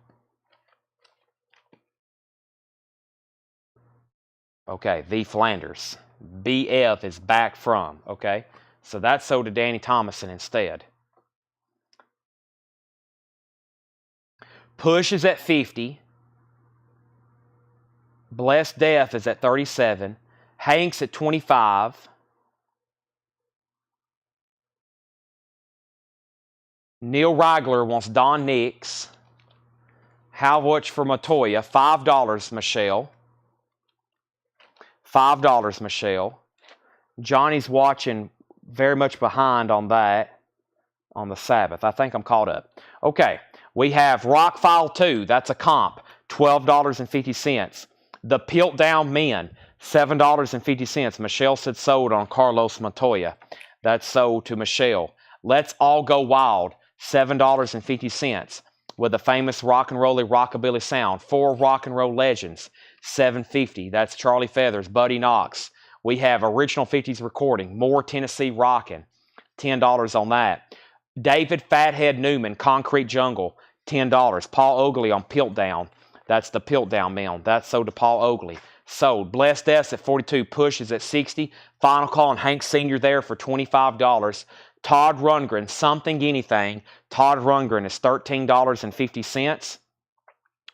Okay, V. Flanders. BF is Back From, okay? So that's sold to Danny Thomason instead. Push is at 50. Blessed Death is at 37. Hank's at 25. Neil Rigler wants Don Nix. How much for Montoya? $5, Michelle. $5, Michelle. Johnny's watching very much behind on that, on the Sabbath. I think I'm caught up. Okay, we have Rock File 2. That's a comp, $12.50. The Piltdown Men, $7.50. Michelle said sold on Carlos Montoya. That's sold to Michelle. Let's All Go Wild, $7.50. With the famous rock and rolly rockabilly sound. 4 rock and roll legends, $7.50. That's Charlie Feathers, Buddy Knox. We have original 50s recording, More Tennessee Rockin', $10 on that. David Fathead Newman, Concrete Jungle, $10. Paul Oakley on Piltdown. That's the Piltdown Man. That's sold to Paul Oakley. Sold. Blessed S at 42. Push is at 60. Final Call on Hank Sr. there for $25. Todd Rundgren, Something Anything. Todd Rundgren is $13.50.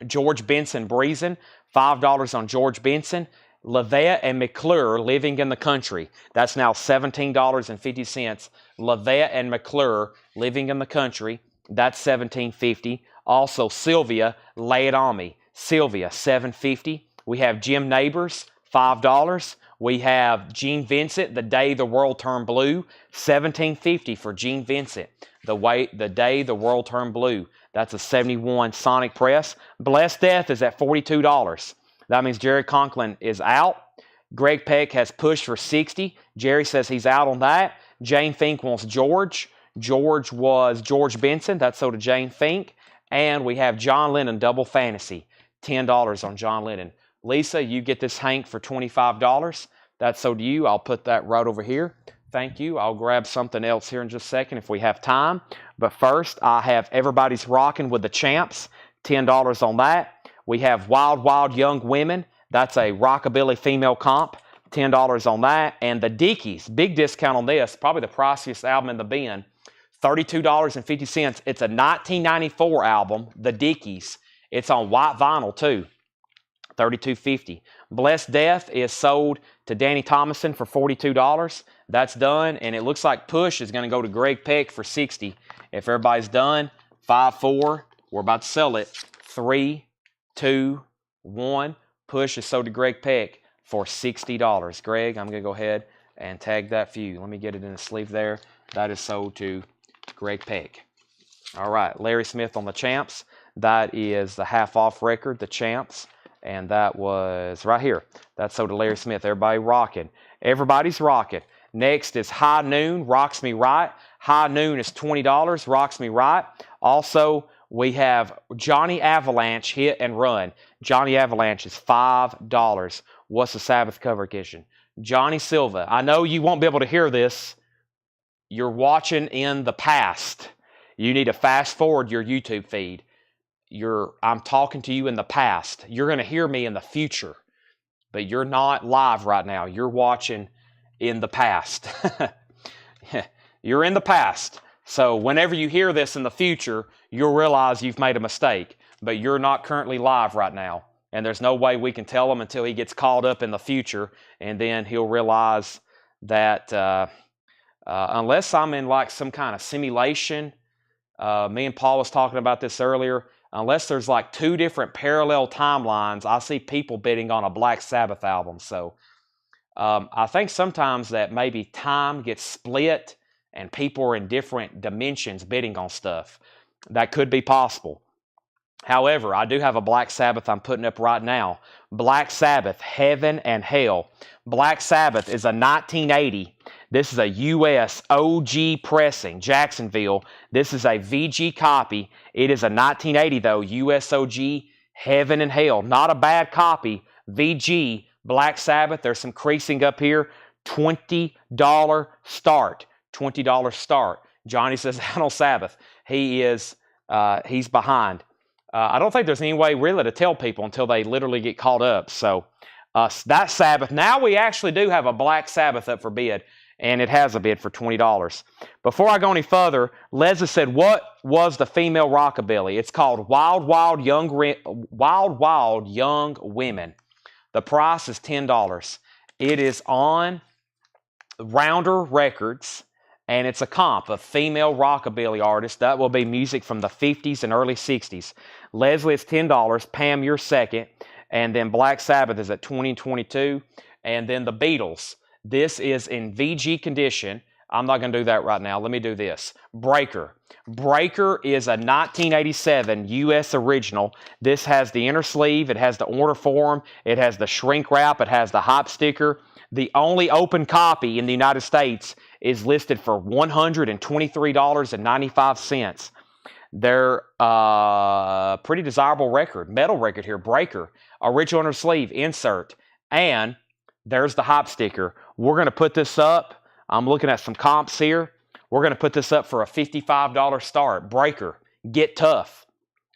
George Benson, Breezin', $5 on George Benson. Levette and McClure, Living in the Country. That's now $17.50. Levette and McClure, Living in the Country. That's $17.50. Also, Sylvia, Lay It On Me. Sylvia, $7.50. We have Jim Neighbors, $5. We have Gene Vincent, The Day the World Turned Blue, $17.50 for Gene Vincent. The Day the World Turned Blue. That's a 71 Sonic Press. Blessed Death is at $42. That means Jerry Conklin is out. Greg Peck has Push for $60. Jerry says he's out on that. Jane Fink wants George. George was George Benson. That's sold to Jane Fink. And we have John Lennon, Double Fantasy. $10 on John Lennon. Lisa, you get this Hank for $25. That's sold to you. I'll put that right over here. Thank you. I'll grab something else here in just a second if we have time. But first, I have Everybody's Rockin' with the Champs. $10 on that. We have Wild Wild Young Women. That's a rockabilly female comp. $10 on that. And the Dickies, big discount on this, probably the priciest album in the bin, $32.50. It's a 1994 album, the Dickies. It's on white vinyl too, $32.50. Blessed Death is sold to Danny Thomason for $42. That's done, and it looks like Push is going to go to Greg Peck for $60. If everybody's done, 5-4, we're about to sell it. 3, 2, 1. Push is sold to Greg Peck for $60. Greg, I'm going to go ahead and tag that for you. Let me get it in the sleeve there. That is sold to Greg Peck. All right, Larry Smith on the Champs. That is the half-off record, the Champs. And that was right here. That's sold to Larry Smith. Everybody rocking. Everybody's rocking. Next is High Noon, Rocks Me Right. High Noon is $20, Rocks Me Right. Also, we have Johnny Avalanche, Hit and Run. Johnny Avalanche is $5. What's the Sabbath cover edition? Johnny Silva. I know you won't be able to hear this. You're watching in the past. You need to fast forward your YouTube feed. I'm talking to you in the past. You're going to hear me in the future, but you're not live right now. You're watching in the past. You're in the past. So whenever you hear this in the future, you'll realize you've made a mistake, but you're not currently live right now. And there's no way we can tell him until he gets called up in the future, and then he'll realize that unless I'm in like some kind of simulation, me and Paul was talking about this earlier, unless there's like 2 different parallel timelines, I see people bidding on a Black Sabbath album. So I think sometimes that maybe time gets split and people are in different dimensions bidding on stuff. That could be possible. However, I do have a Black Sabbath I'm putting up right now. Black Sabbath, Heaven and Hell. Black Sabbath is a 1980. This is a U.S. OG pressing, Jacksonville. This is a VG copy. It is a 1980 though, U.S. OG, Heaven and Hell. Not a bad copy. VG, Black Sabbath. There's some creasing up here. $20 start. $20 start. Johnny says out on Sabbath. He's behind. I don't think there's any way really to tell people until they literally get caught up. So that Sabbath. Now we actually do have a Black Sabbath up for bid, and it has a bid for $20. Before I go any further, Leslie said, what was the female rockabilly? It's called Wild Wild Young Women. The price is $10. It is on Rounder Records, and it's a comp of female rockabilly artists. That will be music from the 50s and early 60s. Leslie, it's $10. Pam, you're second. And then Black Sabbath is at $20 and $22. And then the Beatles. This is in VG condition. I'm not going to do that right now. Let me do this. Breaker. Breaker is a 1987 U.S. original. This has the inner sleeve. It has the order form. It has the shrink wrap. It has the hop sticker. The only open copy in the United States is listed for $123.95. They're pretty desirable record, metal record here, Breaker. Original inner sleeve, insert, and there's the hop sticker. We're going to put this up. I'm looking at some comps here. We're going to put this up for a $55 start. Breaker, Get Tough.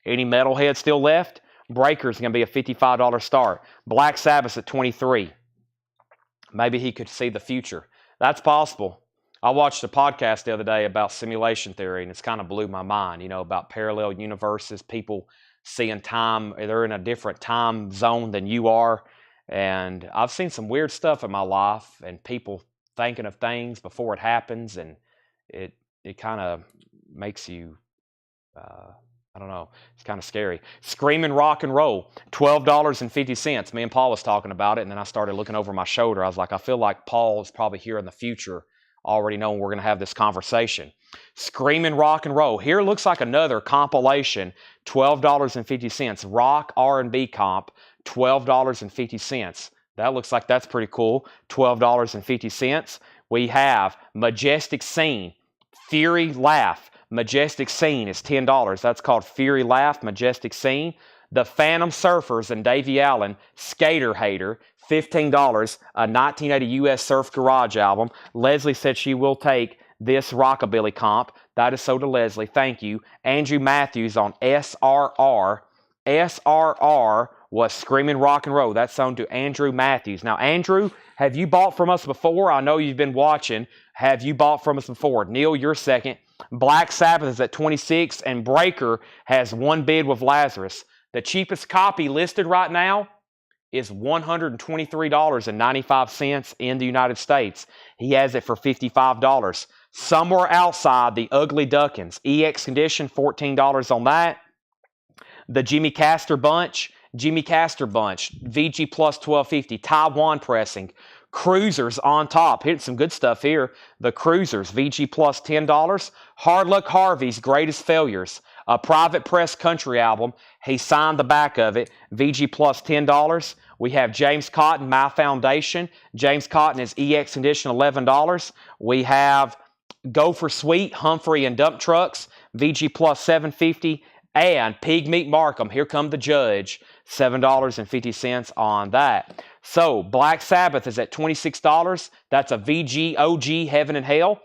Any metalhead still left? Breaker is going to be a $55 start. Black Sabbath at $23. Maybe he could see the future. That's possible. I watched a podcast the other day about simulation theory, and it's kind of blew my mind, about parallel universes, people seeing time, they're in a different time zone than you are. And I've seen some weird stuff in my life, and people thinking of things before it happens, and it kind of makes you, I don't know, it's kind of scary. Screaming Rock and Roll, $12.50. Me and Paul was talking about it, and then I started looking over my shoulder. I was like, I feel like Paul is probably here in the future, already knowing we're going to have this conversation. Screaming Rock and Roll. Here looks like another compilation, $12.50. Rock R&B comp, $12.50. That looks like that's pretty cool, $12.50. We have Majestic Scene, Fury Laugh. Majestic Scene is $10. That's called Fury Laugh, Majestic Scene. The Phantom Surfers and Davey Allen, Skater Hater, $15, a 1980 U.S. Surf Garage album. Leslie said she will take this rockabilly comp. That is sold to Leslie. Thank you. Andrew Matthews on SRR. SRR was Screaming Rock and Roll. That's sold to Andrew Matthews. Now, Andrew, have you bought from us before? I know you've been watching. Have you bought from us before? Neil, you're second. Black Sabbath is at 26, and Breaker has one bid with Lazarus. The cheapest copy listed right now is $123.95 in the United States. He has it for $55. Somewhere outside, the Ugly Duckins. EX Condition, $14 on that. The Jimmy Castor Bunch, VG plus 1250, Taiwan pressing. Cruisers on top. Hitting some good stuff here. The Cruisers, VG plus $10. Hard Luck Harvey's Greatest Failures, a private press country album. He signed the back of it, VG plus $10. We have James Cotton, My Foundation. James Cotton is EX Condition, $11. We have Gopher Sweet, Humphrey and Dump Trucks, VG plus $7.50. And Pig Meat Markham, Here Come the Judge, $7.50 on that. So Black Sabbath is at $26. That's a VG OG Heaven and Hell,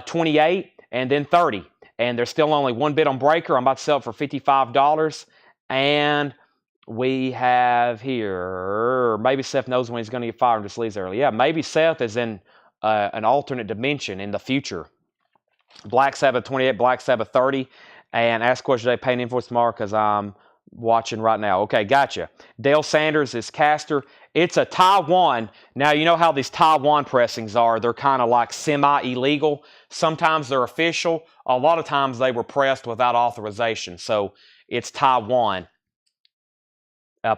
28 and then 30. And there's still only one bid on Breaker. I'm about to sell it for $55. And we have here, maybe Seth knows when he's going to get fired and just leaves early. Yeah, maybe Seth is in an alternate dimension in the future. Black Sabbath 28, Black Sabbath 30. And ask question today, pay an invoice tomorrow because I'm watching right now. Okay, gotcha. Dale Sanders is Castor. It's a Taiwan. Now, you know how these Taiwan pressings are. They're kind of like semi-illegal. Sometimes they're official. A lot of times they were pressed without authorization. So it's Taiwan.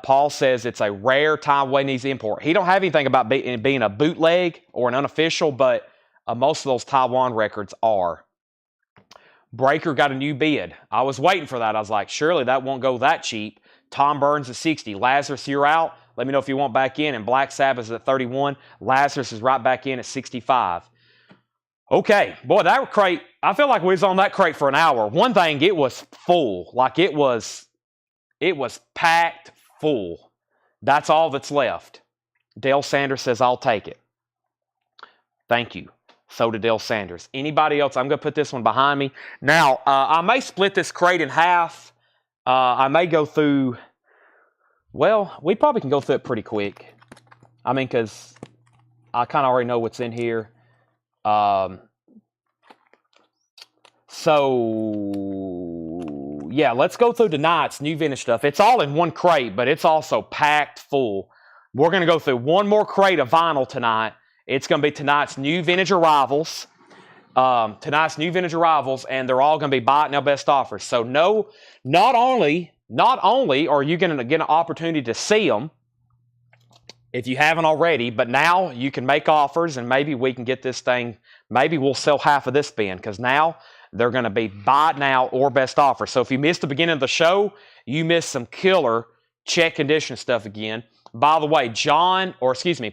Paul says it's a rare Taiwanese import. He don't have anything about being a bootleg or an unofficial, but most of those Taiwan records are. Breaker got a new bid. I was waiting for that. I was like, surely that won't go that cheap. Tom Burns at 60. Lazarus, you're out. Let me know if you want back in. And Black Sabbath is at 31. Lazarus is right back in at 65. Okay. Boy, that crate, I feel like we was on that crate for an hour. One thing, it was full. Like it was packed full. That's all that's left. Dale Sanders says, I'll take it. Thank you. So did Dale Sanders. Anybody else? I'm going to put this one behind me. Now, I may split this crate in half. I may go through, well, we probably can go through it pretty quick. I mean, because I kind of already know what's in here. So, yeah, let's go through tonight's new vintage stuff. It's all in one crate, but it's also packed full. We're going to go through one more crate of vinyl tonight. It's going to be tonight's new vintage arrivals. And they're all going to be buy it now best offers. So no, not only are you going to get an opportunity to see them, if you haven't already, but now you can make offers and maybe we can get this thing, maybe we'll sell half of this bin because now they're going to be buy it now or best offer. So if you missed the beginning of the show, you missed some killer check condition stuff again. By the way,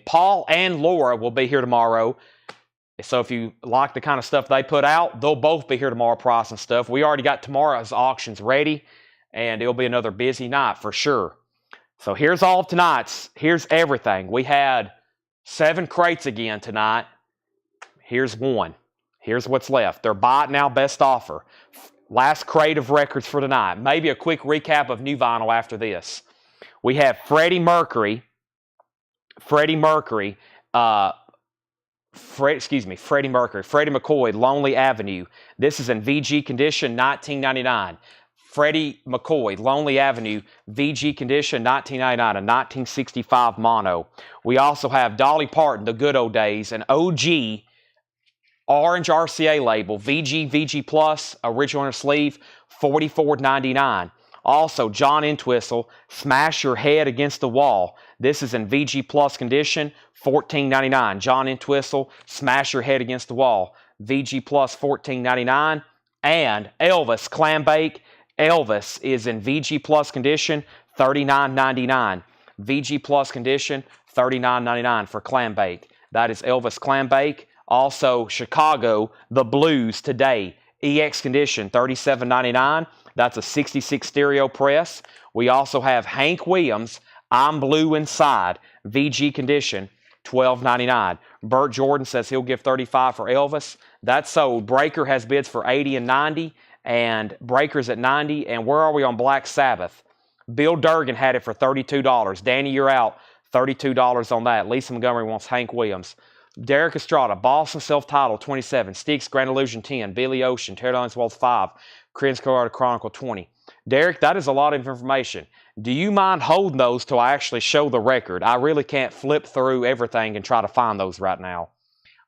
Paul and Laura will be here tomorrow. So if you like the kind of stuff they put out, they'll both be here tomorrow pricing stuff. We already got tomorrow's auctions ready, and it'll be another busy night for sure. So here's all of tonight's. Here's everything. We had 7 crates again tonight. Here's one. Here's what's left. They're buy it now, best offer. Last crate of records for tonight. Maybe a quick recap of new vinyl after this. We have Freddie McCoy, Lonely Avenue. This is in VG condition, 1999. Freddie McCoy, Lonely Avenue, VG condition, 1999, a 1965 mono. We also have Dolly Parton, The Good Old Days, an OG orange RCA label, VG Plus, original inner sleeve, $44.99. Also, John Entwistle, Smash Your Head Against the Wall. This is in VG Plus condition, $14.99. John Entwistle, Smash Your Head Against the Wall. VG Plus, $14.99. And Elvis, Clam Bake. Elvis is in VG Plus condition, $39.99. VG Plus condition, $39.99 for Clam Bake. That is Elvis Clam Bake. Also, Chicago, The Blues Today. EX condition, $37.99. That's a 66 stereo press. We also have Hank Williams, I'm Blue Inside, VG condition, $12.99. Burt Jordan says he'll give $35 for Elvis. That's sold. Breaker has bids for $80 and $90, and Breaker's at $90. And where are we on Black Sabbath? Bill Durgan had it for $32. Danny, you're out. $32 on that. Lisa Montgomery wants Hank Williams. Derek Estrada, Boston Self-Titled 27. Sticks Grand Illusion 10. Billy Ocean, Terrell Wells 5. Chris Colorado Chronicle 20. Derek, that is a lot of information. Do you mind holding those till I actually show the record? I really can't flip through everything and try to find those right now.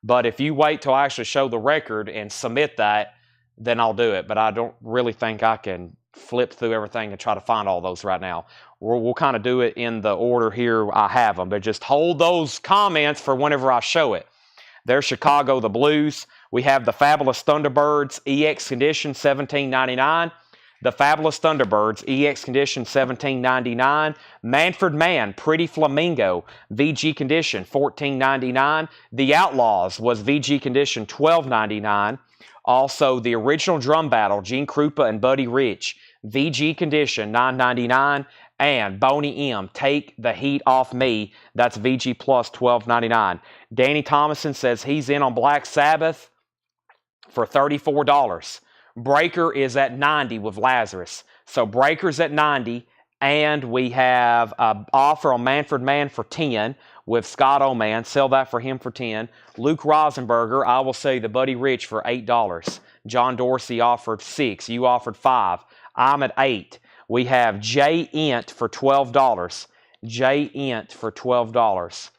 But if you wait till I actually show the record and submit that, then I'll do it. But I don't really think I can flip through everything and try to find all those right now. We'll kind of do it in the order here I have them. But just hold those comments for whenever I show it. There's Chicago, the Blues. We have the Fabulous Thunderbirds, EX Condition, $17.99. The Fabulous Thunderbirds, EX Condition, $17.99. Manfred Mann, Pretty Flamingo, VG Condition, $14.99. The Outlaws was VG Condition, $12.99. Also, the Original Drum Battle, Gene Krupa and Buddy Rich, VG Condition, $9.99. And Boney M, Take the Heat Off Me, that's VG Plus, $12.99. Danny Thomason says he's in on Black Sabbath for $34. Breaker is at 90 with Lazarus. So Breaker's at 90, and we have an offer on Manfred Mann for 10 with Scott Oman. Sell that for him for 10. Luke Rosenberger, I will say the Buddy Rich for $8. John Dorsey offered 6. You offered 5. I'm at 8. We have Jay Ent for $12. Jay Ent for $12.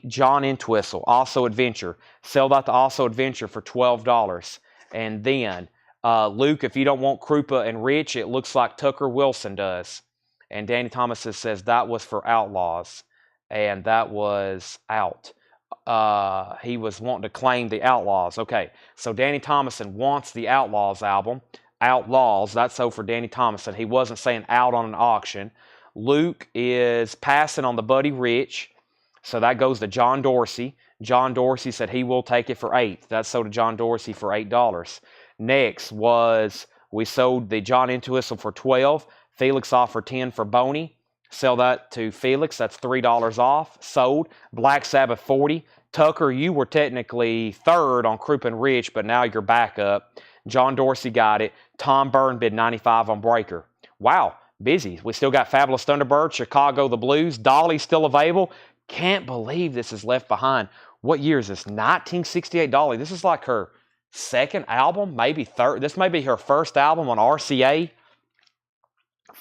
John Entwistle, Also Adventure. Sell that to Also Adventure for $12. And then, Luke, if you don't want Krupa and Rich, it looks like Tucker Wilson does. And Danny Thomas says that was for Outlaws. And that was out. He was wanting to claim the Outlaws. Okay, so Danny Thomason wants the Outlaws album. Outlaws, that's so for Danny Thomason. He wasn't saying out on an auction. Luke is passing on the Buddy Rich. So that goes to John Dorsey. John Dorsey said he will take it for 8. That's sold to John Dorsey for $8. Next was we sold the John Entwistle for 12. Felix offered 10 for Boney. Sell that to Felix. That's $3 off. Sold. Black Sabbath 40. Tucker, you were technically third on Krupa and Rich, but now you're back up. John Dorsey got it. Tom Byrne bid 95 on Breaker. Wow, busy. We still got Fabulous Thunderbird, Chicago, the Blues. Dolly's still available. Can't believe this is left behind. What year is this? 1968 Dolly. This is like her second album, maybe third. This may be her first album on RCA.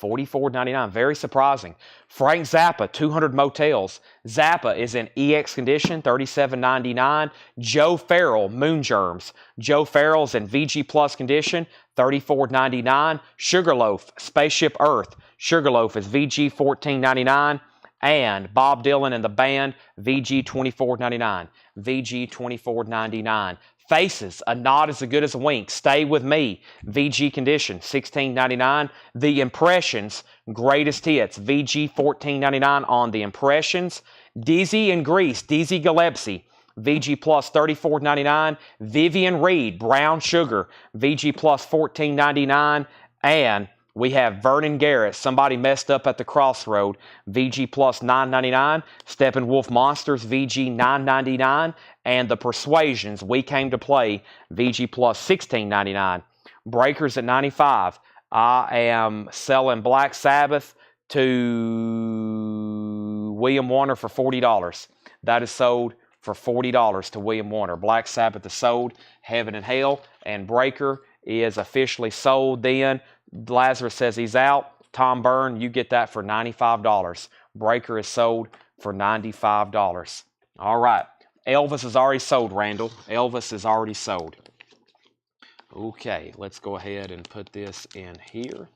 $44.99. Very surprising. Frank Zappa, 200 Motels. Zappa is in EX Condition, $37.99. Joe Farrell, Moon Germs. Joe Farrell's in VG Plus Condition, $34.99. Sugarloaf, Spaceship Earth. Sugarloaf is VG, $14.99. And Bob Dylan and the Band, VG, $24.99. VG, $24.99. Faces, A Nod is as Good as a Wink. Stay With Me, VG Condition, $16.99. The Impressions, Greatest Hits, VG, $14.99 on The Impressions. Dizzy and Grease, Dizzy Gillespie, VG Plus, $34.99. Vivian Reed, Brown Sugar, VG Plus, $14.99. And we have Vernon Garrett, Somebody Messed Up at the Crossroad, VG Plus, $9.99. Steppenwolf Monsters, VG, $9.99. And The Persuasions, We Came to Play, VG Plus, $16.99. Breakers at $95. I am selling Black Sabbath to William Warner for $40. That is sold for $40 to William Warner. Black Sabbath is sold. Heaven and Hell and Breaker is officially sold then. Lazarus says he's out. Tom Byrne, you get that for $95. Breaker is sold for $95. All right. Elvis is already sold, Randall. Elvis is already sold. Okay, let's go ahead and put this in here.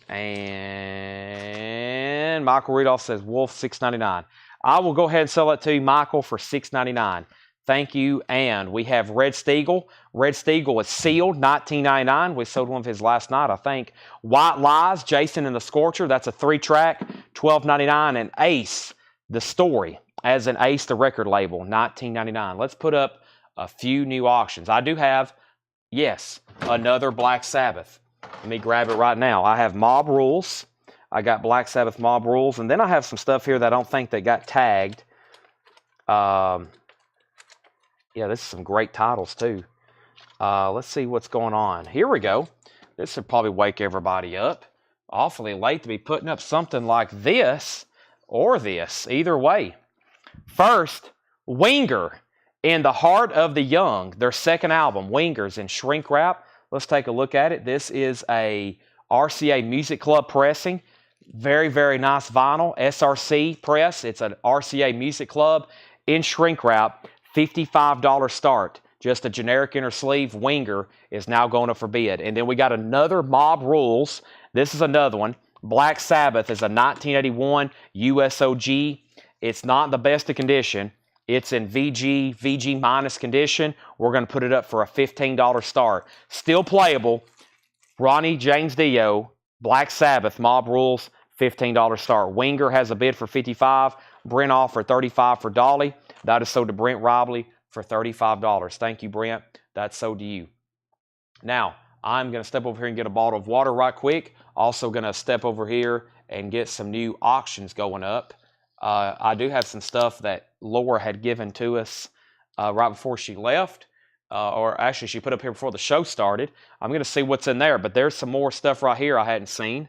And Michael Rudolph says Wolf, $6.99. I will go ahead and sell it to you, Michael, for $6.99. Thank you. And we have Red Steagle. Red Steagle is sealed, $19.99. We sold one of his last night, I think. White Lies, Jason and the Scorcher. That's a 3-track, $12.99. And Ace, The Story, as an Ace, the record label, $19.99. Let's put up a few new auctions. I do have, yes, another Black Sabbath. Let me grab it right now. I have Mob Rules. I got Black Sabbath Mob Rules. And then I have some stuff here that I don't think that got tagged. Yeah, this is some great titles, too. Let's see what's going on. Here we go. This will probably wake everybody up. awfully late to be putting up something like this or this, either way. First, Winger, In the Heart of the Young, their second album, Wingers in shrink wrap. Let's take a look at it. This is a RCA Music Club pressing. Very, very nice vinyl, SRC press. It's an RCA Music Club in shrink wrap, $55 start. Just a generic inner sleeve. Winger is now going up for bid. And then we got another Mob Rules. This is another one. Black Sabbath is a 1981 USOG. It's not in the best of condition. It's in VG minus condition. We're going to put it up for a $15 start. Still playable. Ronnie James Dio, Black Sabbath, Mob Rules, $15 start. Winger has a bid for $55. Brent offered $35 for Dolly. That is sold to Brent Robley for $35. Thank you, Brent. That's sold to you. Now, I'm going to step over here and get a bottle of water right quick. Also going to step over here and get some new auctions going up. I do have some stuff that Laura had given to us right before she left. Or actually, she put up here before the show started. I'm going to see what's in there. But there's some more stuff right here I hadn't seen.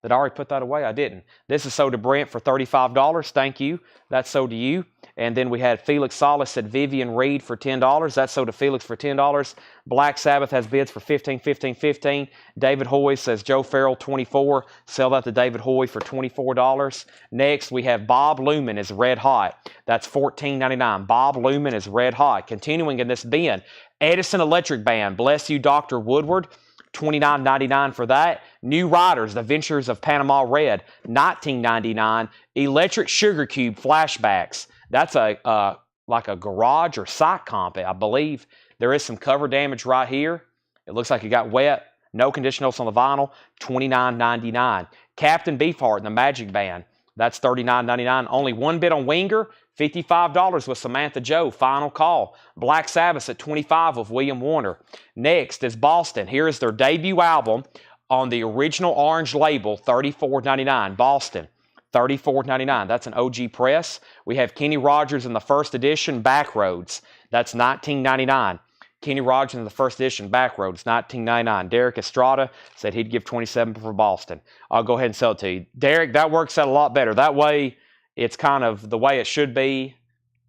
Did I already put that away? I didn't. This is sold to Brent for $35. Thank you. That's sold to you. And then we had Felix Solis at Vivian Reed for $10. That's sold to Felix for $10. Black Sabbath has bids for $15, $15, $15. David Hoy says Joe Farrell, $24. Sell that to David Hoy for $24. Next, we have Bob Lumen is Red Hot. That's $14.99. Bob Lumen is Red Hot. Continuing in this bin, Edison Electric Band, Bless You, Dr. Woodward. $29.99 for that. New Riders, The Ventures of Panama Red, $19.99. Electric Sugar Cube Flashbacks. That's a like a garage or site comp, I believe. There is some cover damage right here. It looks like it got wet. No conditionals on the vinyl. $29.99. Captain Beefheart and the Magic Band. That's $39.99. Only one bid on Winger. $55 with Samantha Joe. Final call. Black Sabbath at $25 with William Warner. Next is Boston. Here is their debut album on the original orange label, $34.99. Boston, $34.99. That's an OG press. We have Kenny Rogers in the first edition, Backroads. That's $19.99. Kenny Rogers in the first edition, Backroads, $19.99. Derek Estrada said he'd give $27 for Boston. I'll go ahead and sell it to you. Derek, that works out a lot better. That way, it's kind of the way it should be.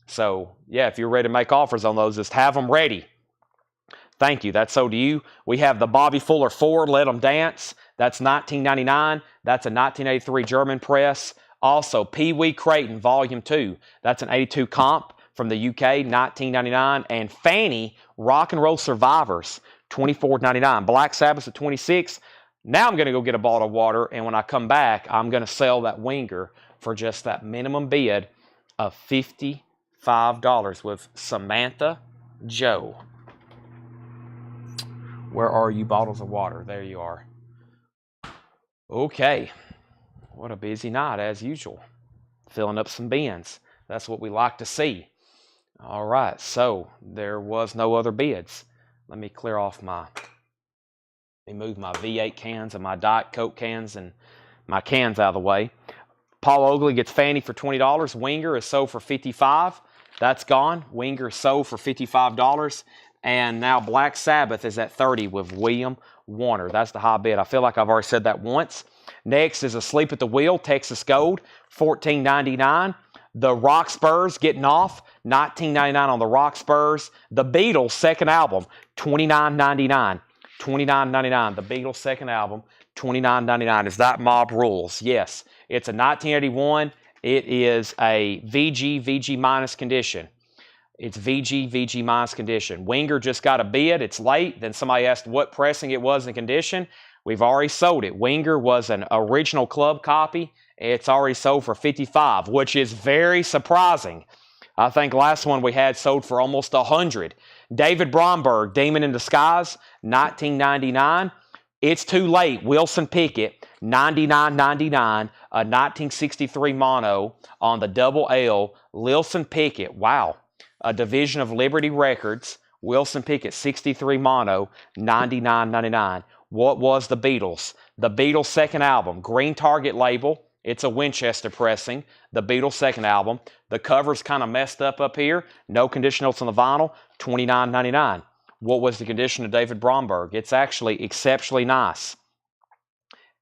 So, yeah, if you're ready to make offers on those, just have them ready. Thank you. That's sold to you. We have the Bobby Fuller Ford, Let 'Em Dance. That's $19.99. That's a 1983 German press. Also, Pee Wee Creighton, Volume 2. That's an 82 comp from the UK, $19.99. And Fanny, Rock and Roll Survivors, $24.99. Black Sabbath at $26. Now I'm going to go get a bottle of water, and when I come back, I'm going to sell that Winger for just that minimum bid of $55 with Samantha Joe. Where are you, bottles of water? There you are. Okay. What a busy night, as usual. Filling up some bins. That's what we like to see. All right, so there was no other bids. Let me clear off let me move my V8 cans and my Diet Coke cans and my cans out of the way. Paul Oakley gets Fanny for $20. Winger is sold for $55. That's gone. Winger is sold for $55. And now Black Sabbath is at $30 with William Warner. That's the high bid. I feel like I've already said that once. Next is Asleep at the Wheel, Texas Gold, $14.99. The Rock Spurs getting off, $19.99 on the Rock Spurs. The Beatles' second album, $29.99. $29.99. The Beatles' second album, $29.99. Is that Mob Rules? Yes. It's a 1981. It is a VG minus condition. It's VG minus condition. Winger just got a bid. It's late. Then somebody asked what pressing it was in condition. We've already sold it. Winger was an original club copy. It's already sold for $55, which is very surprising. I think last one we had sold for almost $100. David Bromberg, Demon in Disguise, $19.99. It's Too Late, Wilson Pickett, $99.99. A 1963 mono on the double L, Wilson Pickett. Wow. A division of Liberty Records, Wilson Pickett, 63 mono, $99.99. What was the Beatles? The Beatles' second album, Green Target label. It's a Winchester pressing. The Beatles' second album. The cover's kind of messed up here. No conditionals on the vinyl, $29.99. What was the condition of David Bromberg? It's actually exceptionally nice.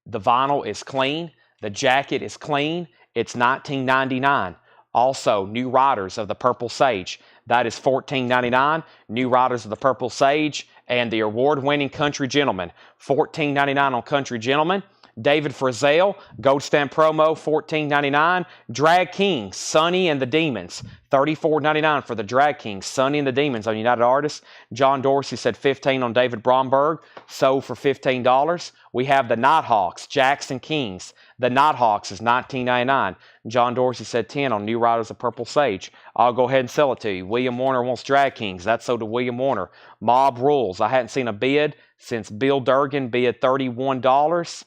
The vinyl is clean. The jacket is clean. It's $19.99. Also, New Riders of the Purple Sage. That is $14.99. New Riders of the Purple Sage and the award-winning Country Gentleman. $14.99 on Country Gentleman. David Frizzell, Gold Stamp promo, $14.99. Drag King, Sonny and the Demons, $34.99 for the Drag King, Sonny and the Demons on United Artists. John Dorsey said $15 on David Bromberg, sold for $15. We have the Nighthawks, Jackson Kings. The Nighthawks is $19.99. John Dorsey said $10 on New Riders of Purple Sage. I'll go ahead and sell it to you. William Warner wants Drag Kings. That's sold to William Warner. Mob Rules. I hadn't seen a bid since Bill Durgan bid $31.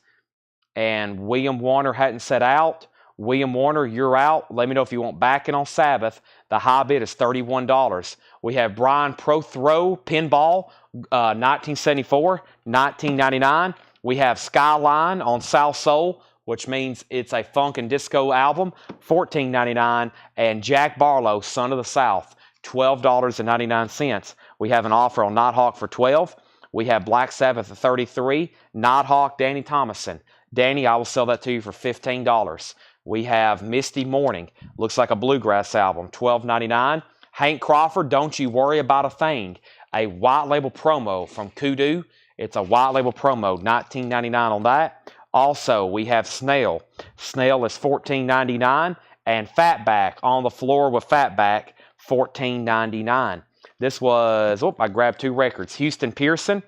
And William Warner hadn't set out. William Warner, you're out. Let me know if you want backing on Sabbath. The high bid is $31. We have Brian Prothrow, Pinball, 1974, $19.99. We have Skyline on South Soul, which means it's a funk and disco album, $14.99. And Jack Barlow, Son of the South, $12.99. We have an offer on Nighthawk for $12. We have Black Sabbath at $33. Nighthawk, Danny Thomason. Danny, I will sell that to you for $15. We have Misty Morning. Looks like a bluegrass album, $12.99. Hank Crawford, Don't You Worry About a Thing. A white label promo from Kudu. It's a white label promo, $19.99 on that. Also, we have Snail. Snail is $14.99. And Fatback, On the Floor with Fatback, $14.99. This was, I grabbed two records. Houston Pearson.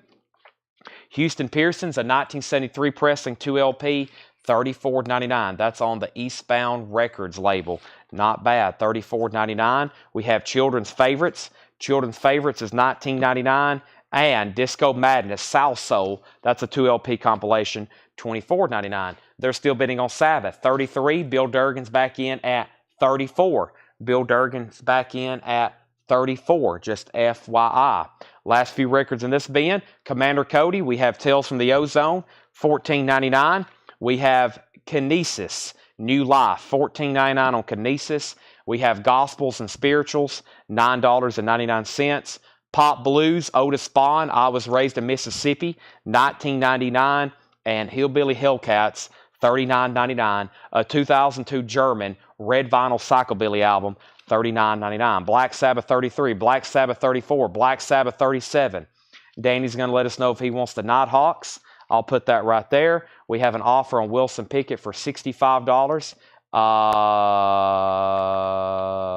Houston Pearson's a 1973 pressing 2LP, $34.99. That's on the Eastbound Records label. Not bad, $34.99. We have Children's Favorites. Children's Favorites is $19.99. And Disco Madness, South Soul, that's a 2LP compilation, $24.99. They're still bidding on Sabbath, $33. Bill Durgan's back in at $34. Bill Durgan's back in at $34, just FYI. Last few records in this bin, Commander Cody, we have Tales from the Ozone, $14.99. We have Kinesis, New Life, $14.99 on Kinesis. We have Gospels and Spirituals, $9.99. Pop Blues, Otis Spawn, I Was Raised in Mississippi, $19.99. And Hillbilly Hellcats, $39.99. A 2002 German red vinyl psychobilly album, $39.99. Black Sabbath 33, Black Sabbath 34, Black Sabbath 37. Danny's going to let us know if he wants the Nighthawks. I'll put that right there. We have an offer on Wilson Pickett for $65.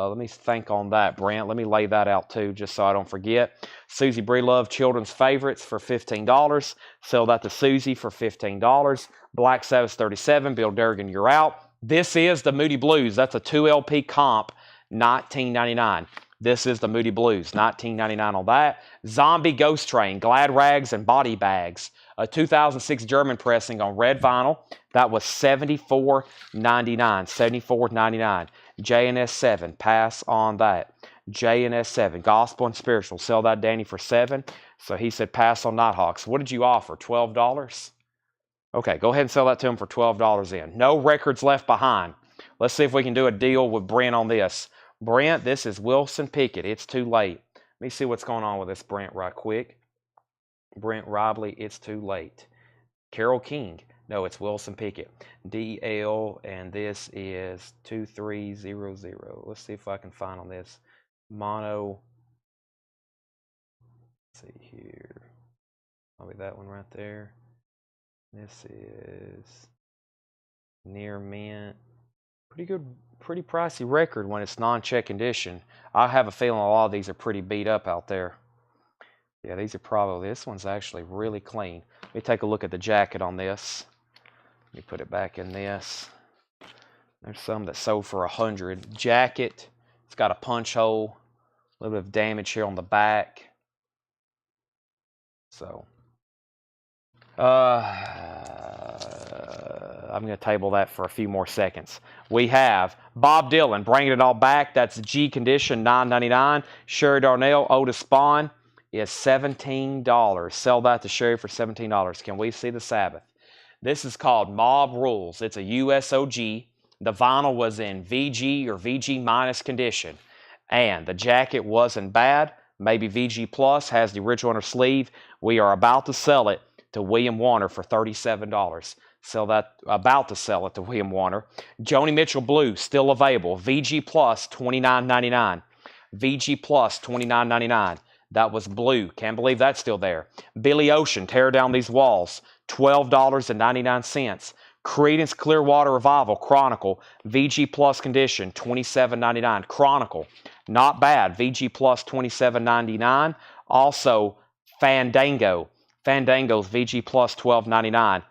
Let me think on that, Brent. Let me lay that out too, just so I don't forget. Susie Breelove, Children's Favorites for $15. Sell that to Susie for $15. Black Sabbath 37, Bill Durgan, you're out. This is the Moody Blues. That's a 2LP comp, $19.99. This is the Moody Blues, $19.99 on that. Zombie Ghost Train, Glad Rags and Body Bags, a 2006 German pressing on red vinyl. That was $74.99, $74.99. J&S 7, pass on that. J&S 7, Gospel and Spiritual, sell that, Danny, for $7. So he said pass on Nighthawks. What did you offer, $12? Okay, go ahead and sell that to him for $12 in. No records left behind. Let's see if we can do a deal with Brent on this. Brent, this is Wilson Pickett. It's too late. Let me see what's going on with this Brent right quick. Brent Robley, it's too late. Carole King. No, it's Wilson Pickett. DL, and this is 2300. Let's see if I can find on this. Mono. Let's see here. Probably that one right there. This is Near Mint. Pretty good, pretty pricey record when it's non-check condition. I have a feeling a lot of these are pretty beat up out there. Yeah, these are probably, this one's actually really clean. Let me take a look at the jacket on this. Let me put it back in this. There's some that sold for $100. Jacket, it's got a punch hole, a little bit of damage here on the back. So, I'm going to table that for a few more seconds. We have Bob Dylan, Bringing It All Back. That's G Condition, $9.99. Sherry Darnell, Otis Spawn is $17. Sell that to Sherry for $17. Can we see the Sabbath? This is called Mob Rules. It's a USOG. The vinyl was in VG or VG minus condition. And the jacket wasn't bad. Maybe VG Plus has the original on her sleeve. We are about to sell it to William Warner for $37. Sell that, about to sell it to William Warner. Joni Mitchell Blue, still available. VG Plus, $29.99. VG Plus, $29.99. That was blue. Can't believe that's still there. Billy Ocean, Tear Down These Walls, $12.99. Creedence Clearwater Revival, Chronicle, VG Plus condition, $27.99. Chronicle, not bad. VG Plus, $27.99. Also, Fandango's VG Plus, $12.99.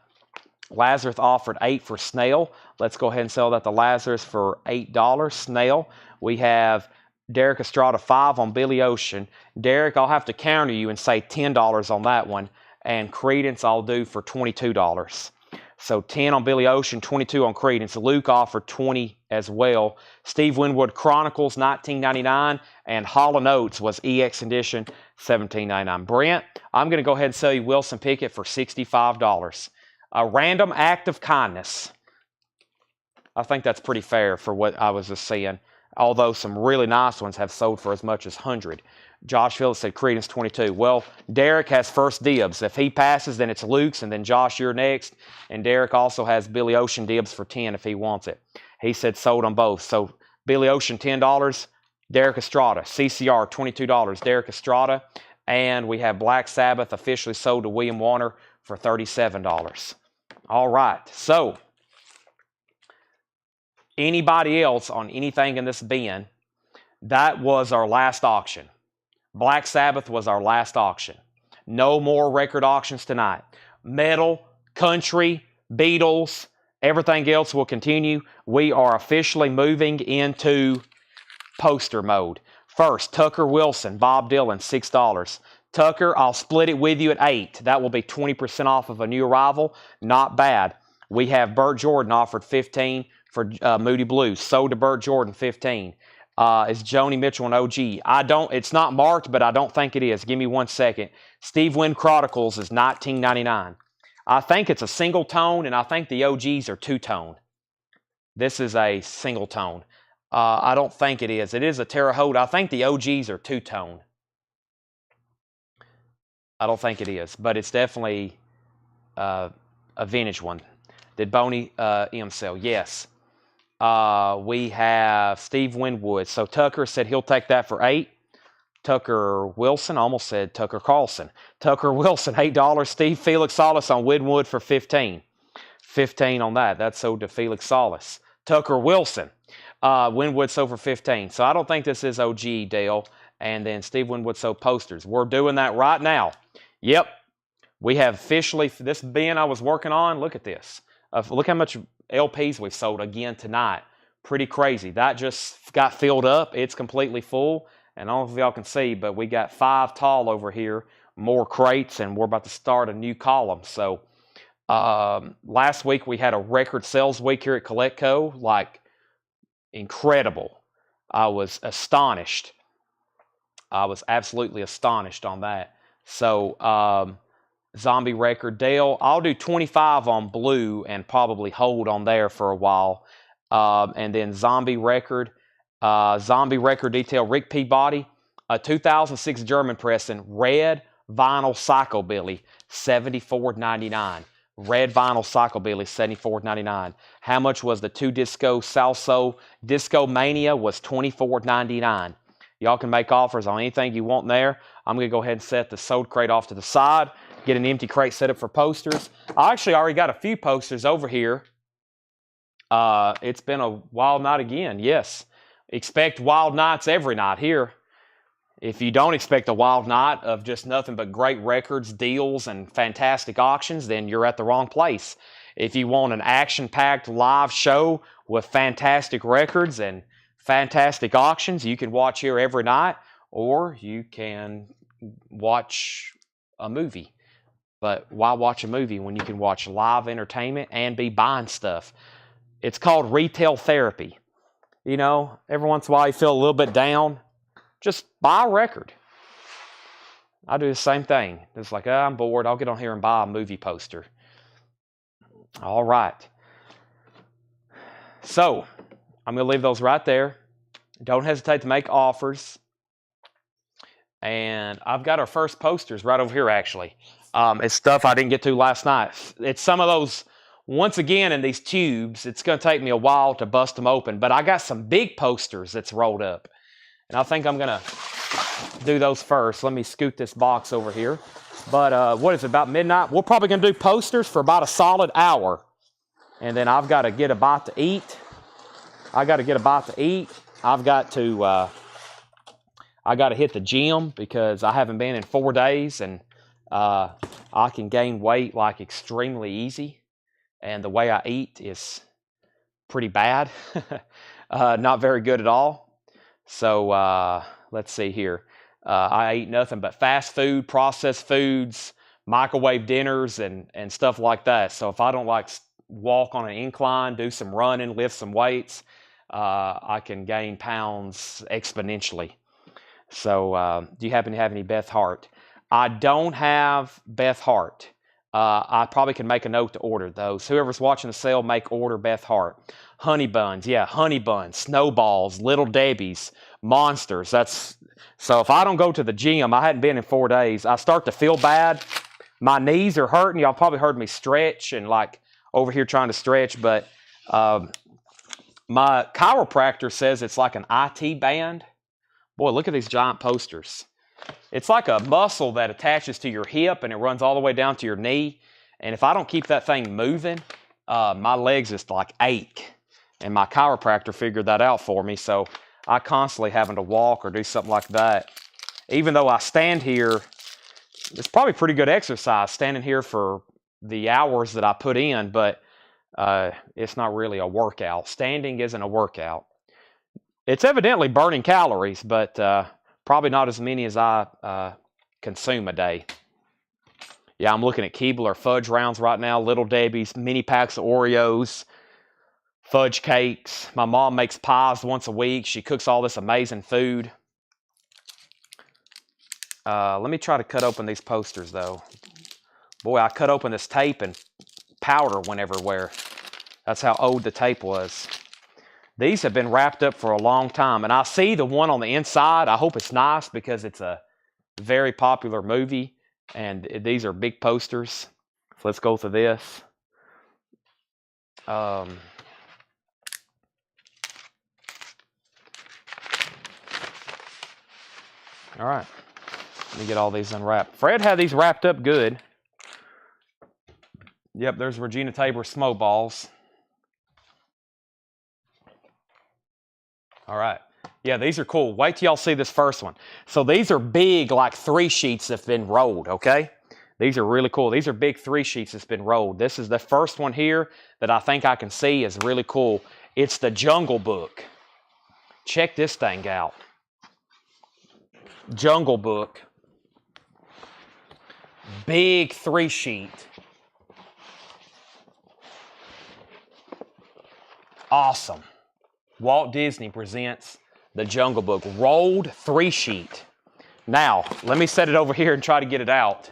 Lazarus offered $8 for Snail. Let's go ahead and sell that to Lazarus for $8. Snail. We have Derek Estrada 5 on Billy Ocean. Derek, I'll have to counter you and say $10 on that one. And Creedence I'll do for $22. So 10 on Billy Ocean, 22 on Creedence. Luke offered 20 as well. Steve Winwood Chronicles, $19.99. And Hall & Oates was EX Edition, $17.99. Brent, I'm going to go ahead and sell you Wilson Pickett for $65. A random act of kindness. I think that's pretty fair for what I was just seeing. Although some really nice ones have sold for as much as 100. Josh Phillips said Creedence 22. Well, Derek has first dibs. If he passes, then it's Luke's, and then Josh, you're next. And Derek also has Billy Ocean dibs for 10 if he wants it. He said sold on both. So Billy Ocean, $10. Derek Estrada. CCR, $22. Derek Estrada. And we have Black Sabbath officially sold to William Warner for $37. All right. So anybody else on anything in this bin, that was our last auction. Black Sabbath was our last auction. No more record auctions tonight. Metal, country, Beatles, everything else will continue. We are officially moving into poster mode. First, Tucker Wilson, Bob Dylan, $6. Tucker, I'll split it with you at $8. That will be 20% off of a new arrival. Not bad. We have Burt Jordan offered $15 for Moody Blues. Sold to Burt Jordan, $15. Is Joni Mitchell an OG? It's not marked, but I don't think it is. Give me 1 second. Steve Wynn Chronicles is $19.99. I think it's a single tone, and I think the OGs are two-tone. This is a single tone. I don't think it is. It is a Terre Haute. I think the OGs are two-tone. I don't think it is, but it's definitely a vintage one. Did Boney M sell? Yes. We have Steve Winwood. So Tucker said he'll take that for $8. Tucker Wilson, almost said Tucker Carlson. Tucker Wilson, $8. Steve Felix Solis on Winwood for $15. $15 on that. That's sold to Felix Solis. Tucker Wilson. Winwood sold for $15. So I don't think this is OG, Dale. And then Steve Winwood sold posters. We're doing that right now. Yep. We have officially, this bin I was working on, look at this. Look how much LPs we've sold again tonight. Pretty crazy. That just got filled up. It's completely full. And I don't know if y'all can see, but we got 5 tall over here, more crates, and we're about to start a new column. So last week we had a record sales week here at CollectCo, like incredible. I was astonished. I was absolutely astonished on that. So Zombie Record, Dale, I'll do 25 on blue and probably hold on there for a while. And then Zombie Record detail, Rick Peabody, a 2006 German pressing, red vinyl Psychobilly, $74.99. Red vinyl Psychobilly, $74.99. How much was the 2 disco Salso? Disco Mania was $24.99. Y'all can make offers on anything you want there. I'm going to go ahead and set the sold crate off to the side, get an empty crate set up for posters. I actually already got a few posters over here. It's been a wild night again, yes. Expect wild nights every night here. If you don't expect a wild night of just nothing but great records, deals, and fantastic auctions, then you're at the wrong place. If you want an action-packed live show with fantastic records and fantastic auctions, you can watch here every night, or you can watch a movie. But why watch a movie when you can watch live entertainment and be buying stuff? It's called retail therapy. You know, every once in a while you feel a little bit down, just buy a record. I do the same thing. It's like, I'm bored, I'll get on here and buy a movie poster. All right. So, I'm going to leave those right there. Don't hesitate to make offers. And I've got our first posters right over here, actually. It's stuff I didn't get to last night. It's some of those once again, in these tubes, it's going to take me a while to bust them open, but I got some big posters that's rolled up. And I think I'm going to do those first. Let me scoot this box over here. But what is it, about midnight? We're probably going to do posters for about a solid hour. And then I've got to get a bite to eat. I've got to hit the gym because I haven't been in 4 days, and I can gain weight like extremely easy. And the way I eat is pretty bad. Not very good at all. So let's see here. I eat nothing but fast food, processed foods, microwave dinners, and stuff like that. So if I don't like walk on an incline, do some running, lift some weights, I can gain pounds exponentially. So do you happen to have any Beth Hart? I don't have Beth Hart. I probably can make a note to order those. Whoever's watching the sale, make order Beth Hart. Honey buns, yeah, honey buns, snowballs, Little Debbie's, Monsters. So if I don't go to the gym, I hadn't been in 4 days, I start to feel bad. My knees are hurting. Y'all probably heard me stretch and like over here trying to stretch, but my chiropractor says it's like an IT band. Boy, look at these giant posters. It's like a muscle that attaches to your hip and it runs all the way down to your knee. And if I don't keep that thing moving, my legs just like ache. And my chiropractor figured that out for me. So I constantly having to walk or do something like that. Even though I stand here, it's probably pretty good exercise standing here for the hours that I put in, but it's not really a workout. Standing isn't a workout. It's evidently burning calories, but probably not as many as I consume a day. Yeah, I'm looking at Keebler fudge rounds right now, Little Debbie's, mini packs of Oreos, fudge cakes. My mom makes pies once a week. She cooks all this amazing food. Let me try to cut open these posters, though. Boy, I cut open this tape and powder went everywhere. That's how old the tape was. These have been wrapped up for a long time. And I see the one on the inside. I hope it's nice because it's a very popular movie. And these are big posters. So let's go through this. All right. Let me get all these unwrapped. Fred had these wrapped up good. Yep, there's Regina Tabor Snowballs. All right. Yeah, these are cool. Wait till y'all see this first one. So these are big, like 3 sheets that's been rolled, okay? These are really cool. These are big 3 sheets that's been rolled. This is the first one here that I think I can see is really cool. It's the Jungle Book. Check this thing out. Jungle Book. Big 3 sheet. Awesome. Walt Disney presents the Jungle Book, rolled 3 sheet. Now, let me set it over here and try to get it out.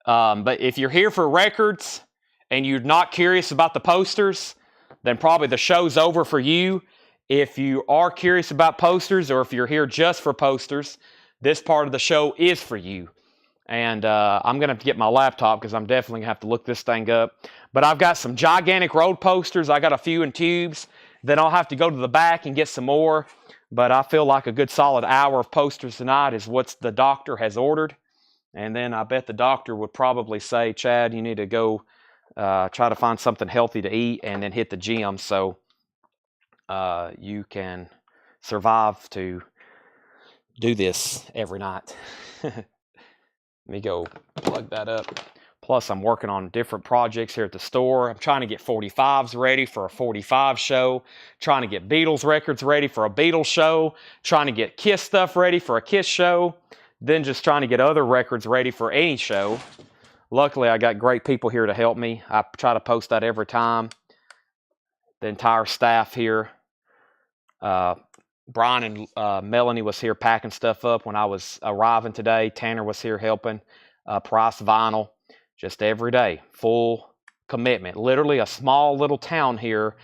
But if you're here for records and you're not curious about the posters, then probably the show's over for you. If you are curious about posters or if you're here just for posters, this part of the show is for you. And I'm going to have to get my laptop because I'm definitely going to have to look this thing up. But I've got some gigantic road posters. I got a few in tubes. Then I'll have to go to the back and get some more. But I feel like a good solid hour of posters tonight is what the doctor has ordered. And then I bet the doctor would probably say, Chad, you need to go try to find something healthy to eat and then hit the gym so you can survive to do this every night. Let me go plug that up. Plus, I'm working on different projects here at the store. I'm trying to get 45s ready for a 45 show. Trying to get Beatles records ready for a Beatles show. Trying to get Kiss stuff ready for a Kiss show. Then just trying to get other records ready for any show. Luckily, I got great people here to help me. I try to post that every time. The entire staff here. Brian and Melanie was here packing stuff up when I was arriving today. Tanner was here helping. Price Vinyl. Just every day, full commitment. Literally a small little town here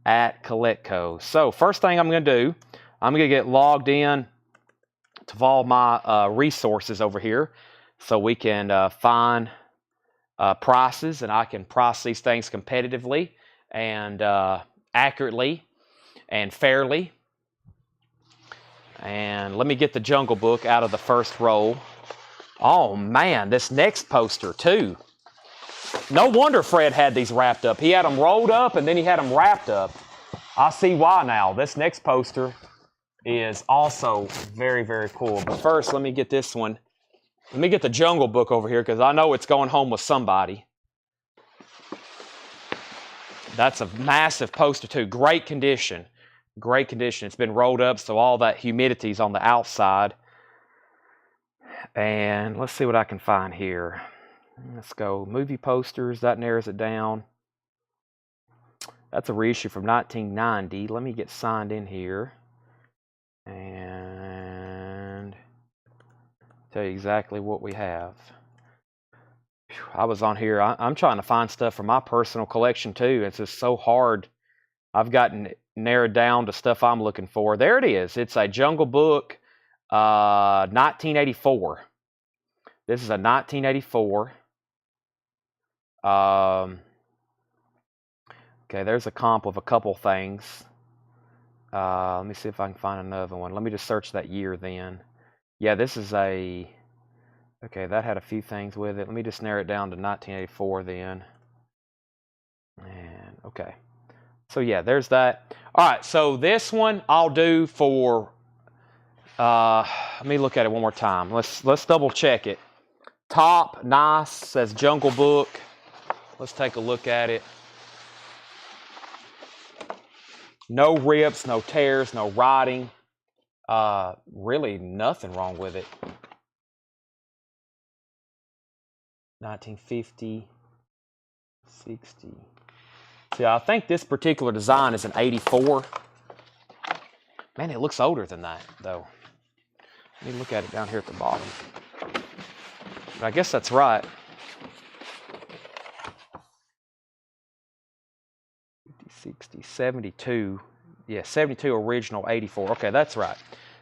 at Coletco. So first thing I'm going to do, I'm going to get logged in to all my resources over here so we can find prices, and I can price these things competitively and accurately and fairly. And let me get the Jungle Book out of the first roll. Oh man, this next poster too. No wonder Fred had these wrapped up. He had them rolled up and then he had them wrapped up. I see why now. This next poster is also very, very cool. But first, let me get this one. Let me get the Jungle Book over here because I know it's going home with somebody. That's a massive poster too. Great condition. Great condition. It's been rolled up, so all that humidity's on the outside. And let's see what I can find here. Let's go movie posters. That narrows it down. That's a reissue from 1990. Let me get signed in here and tell you exactly what we have. I was on here. I'm trying to find stuff for my personal collection too. It's just so hard. I've gotten narrowed down to stuff I'm looking for. There it is. It's a Jungle Book 1984. This is a 1984. Okay, there's a comp of a couple things. Let me see if I can find another one. Let me just search that year then. Yeah, this is a... Okay, that had a few things with it. Let me just narrow it down to 1984 then. And okay. So yeah, there's that. All right, so this one I'll do for... let me look at it one more time. Let's double check it. Top, nice, says Jungle Book. Let's take a look at it. No rips, no tears, no rotting. Really nothing wrong with it. 1950, 60. See, I think this particular design is an 84. Man, it looks older than that, though. Let me look at it down here at the bottom. But I guess that's right. 50, 60, 72. Yeah, 72 original, 84. Okay, that's right.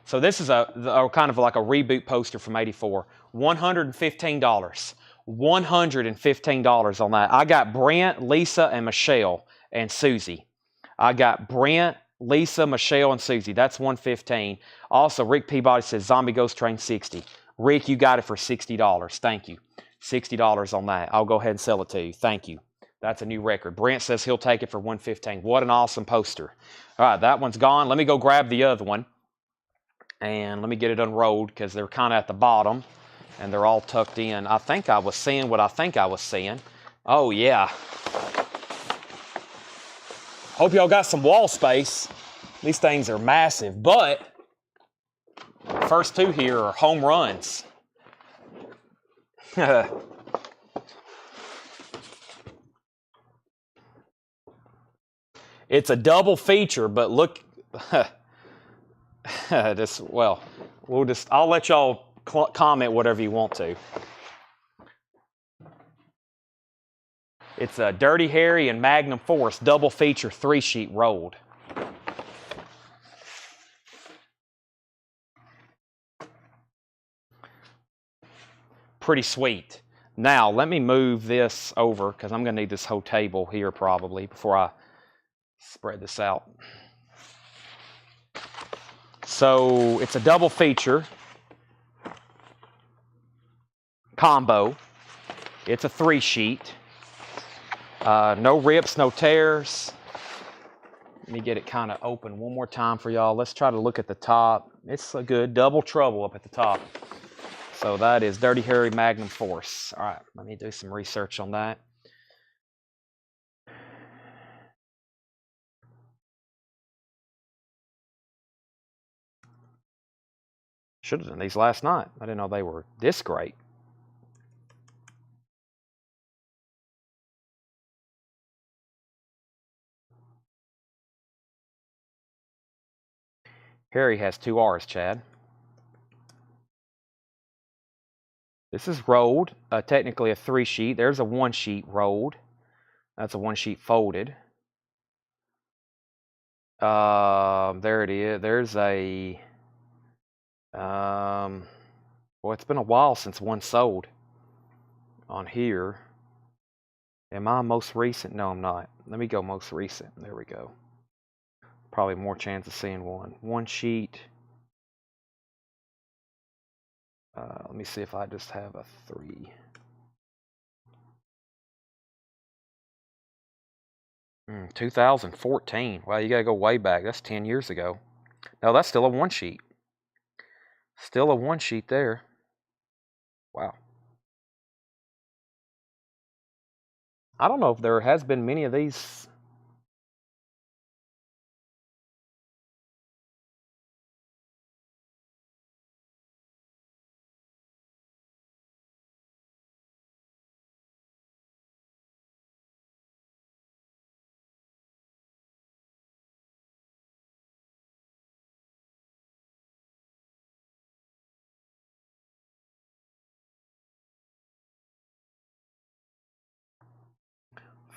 So this is a kind of like a reboot poster from 84. $115. $115 on that. I got Brent, Lisa, and Michelle, and Susie. I got Brent, Lisa, Michelle, and Susie. That's $115. Also, Rick Peabody says Zombie Ghost Train 60. Rick, you got it for $60. Thank you. $60 on that. I'll go ahead and sell it to you. Thank you. That's a new record. Brent says he'll take it for $115. What an awesome poster. All right, that one's gone. Let me go grab the other one. And let me get it unrolled because they're kind of at the bottom. And they're all tucked in. I think I was seeing what I think I was seeing. Oh, yeah. Hope y'all got some wall space. These things are massive. But the first two here are home runs. It's a double feature, but look. I'll let y'all comment whatever you want to. It's a Dirty Harry and Magnum Force double feature 3-sheet rolled. Pretty sweet. Now, let me move this over because I'm going to need this whole table here probably before I spread this out. So, it's a double feature combo. It's a 3-sheet. No rips, no tears. Let me get it kind of open one more time for y'all. Let's try to look at the top. It's a good double trouble up at the top. So that is Dirty Harry Magnum Force. All right, let me do some research on that. Should have done these last night. I didn't know they were this great. Harry has 2 R's, Chad. This is rolled, technically a 3-sheet. There's a 1-sheet rolled. That's a 1-sheet folded. There it is. There's a... well, it's been a while since one sold on here. Am I most recent? No, I'm not. Let me go most recent. There we go. Probably more chance of seeing one. One sheet. Let me see if I just have a 3. 2014. Wow, you gotta go way back. That's 10 years ago. No, that's still a one sheet. Still a one sheet there. Wow. I don't know if there has been many of these.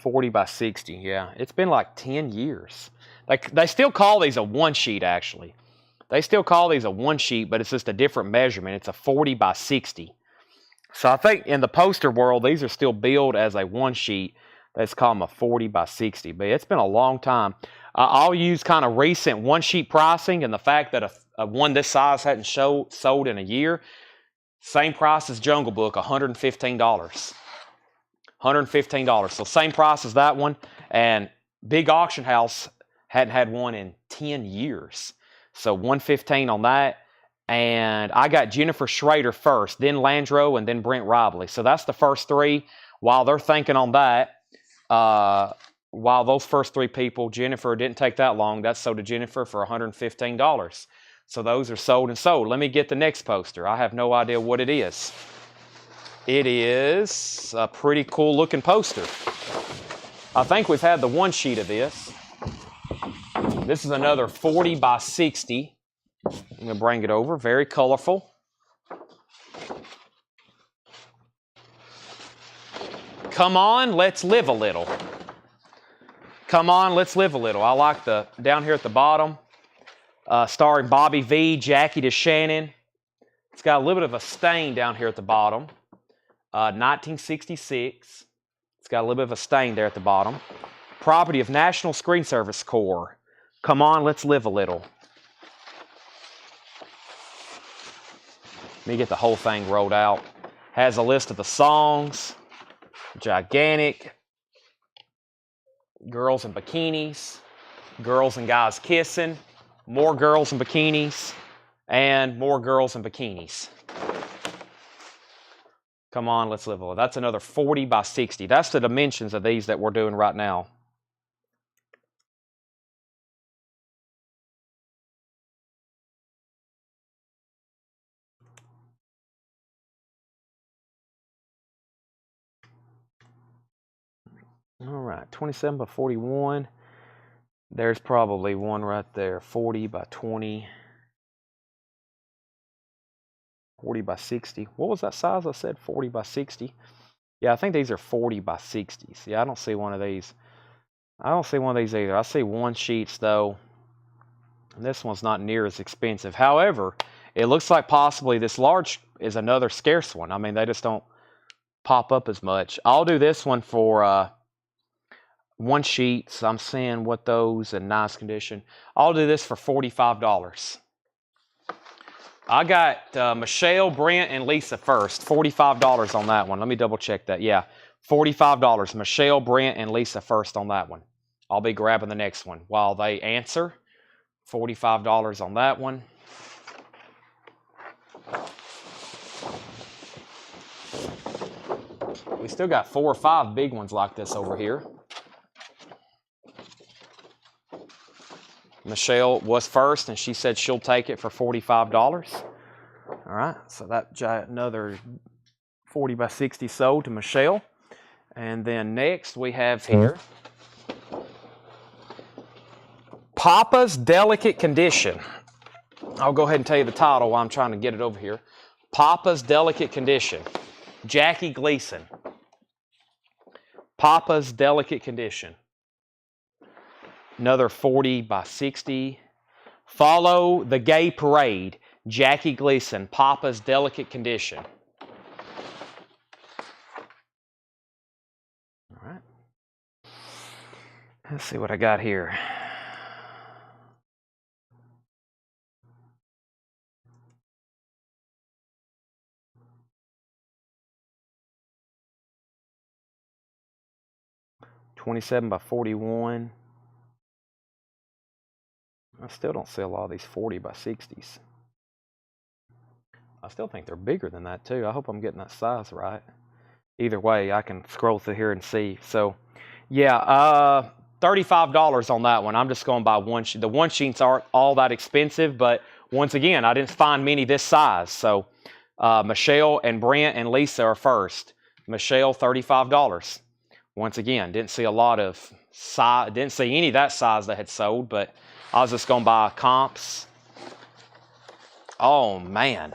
$40 by $60. Yeah, it's been like 10 years. Like they still call these a one sheet actually. They still call these a one sheet, but it's just a different measurement. It's a 40 by 60. So I think in the poster world, these are still billed as a one sheet. Let's call them a 40 by 60. But it's been a long time. I'll use kind of recent one sheet pricing and the fact that a one this size hadn't sold in a year. Same price as Jungle Book, $115. $115. So same price as that one. And Big Auction House hadn't had one in 10 years. So $115 on that. And I got Jennifer Schrader first, then Landreau, and then Brent Robley. So that's the first 3. While they're thinking on that, while those first 3 people, Jennifer didn't take that long. That's sold to Jennifer for $115. So those are sold and sold. Let me get the next poster. I have no idea what it is. It is a pretty cool looking poster. I think we've had the one sheet of this. This is another 40 by 60. I'm going to bring it over. Very colorful. Come on, let's live a little. Come on, let's live a little. I like the down here at the bottom, starring Bobby V, Jackie DeShannon. It's got a little bit of a stain down here at the bottom. 1966. It's got a little bit of a stain there at the bottom. Property of National Screen Service Corps. Come on, let's live a little. Let me get the whole thing rolled out. Has a list of the songs. Gigantic. Girls in bikinis. Girls and guys kissing. More girls in bikinis. And more girls in bikinis. Come on, let's live a little. That's another 40 by 60. That's the dimensions of these that we're doing right now. All right, 27 by 41. There's probably one right there, 40 by 20. 40 by 60. What was that size I said? 40 by 60. Yeah, I think these are 40 by 60s. Yeah, I don't see one of these. I don't see one of these either. I see one sheets though. And this one's not near as expensive. However, it looks like possibly this large is another scarce one. I mean, they just don't pop up as much. I'll do this one for one sheet. So I'm seeing what those in nice condition. I'll do this for $45. I got Michelle, Brent, and Lisa first. $45 on that one. Let me double check that. Yeah, $45. Michelle, Brent, and Lisa first on that one. I'll be grabbing the next one while they answer. $45 on that one. We still got 4 or 5 big ones like this over here. Michelle was first, and she said she'll take it for $45. All right, so that another 40 by 60 sold to Michelle. And then next we have here Papa's Delicate Condition. I'll go ahead and tell you the title while I'm trying to get it over here. Papa's Delicate Condition. Jackie Gleason. Papa's Delicate Condition. Another 40 by 60. Follow the Gay Parade. Jackie Gleason. Papa's Delicate Condition. All right. Let's see what I got here. $27 by $41. I still don't see a lot of these 40 by 60s. I still think they're bigger than that too. I hope I'm getting that size right. Either way, I can scroll through here and see. So, yeah, $35 on that one. I'm just going by one sheet. The one sheets aren't all that expensive, but once again, I didn't find many this size. So, Michelle and Brent and Lisa are first. Michelle, $35. Once again, didn't see a lot of size, didn't see any of that size that had sold, but I was just going by comps. Oh, man.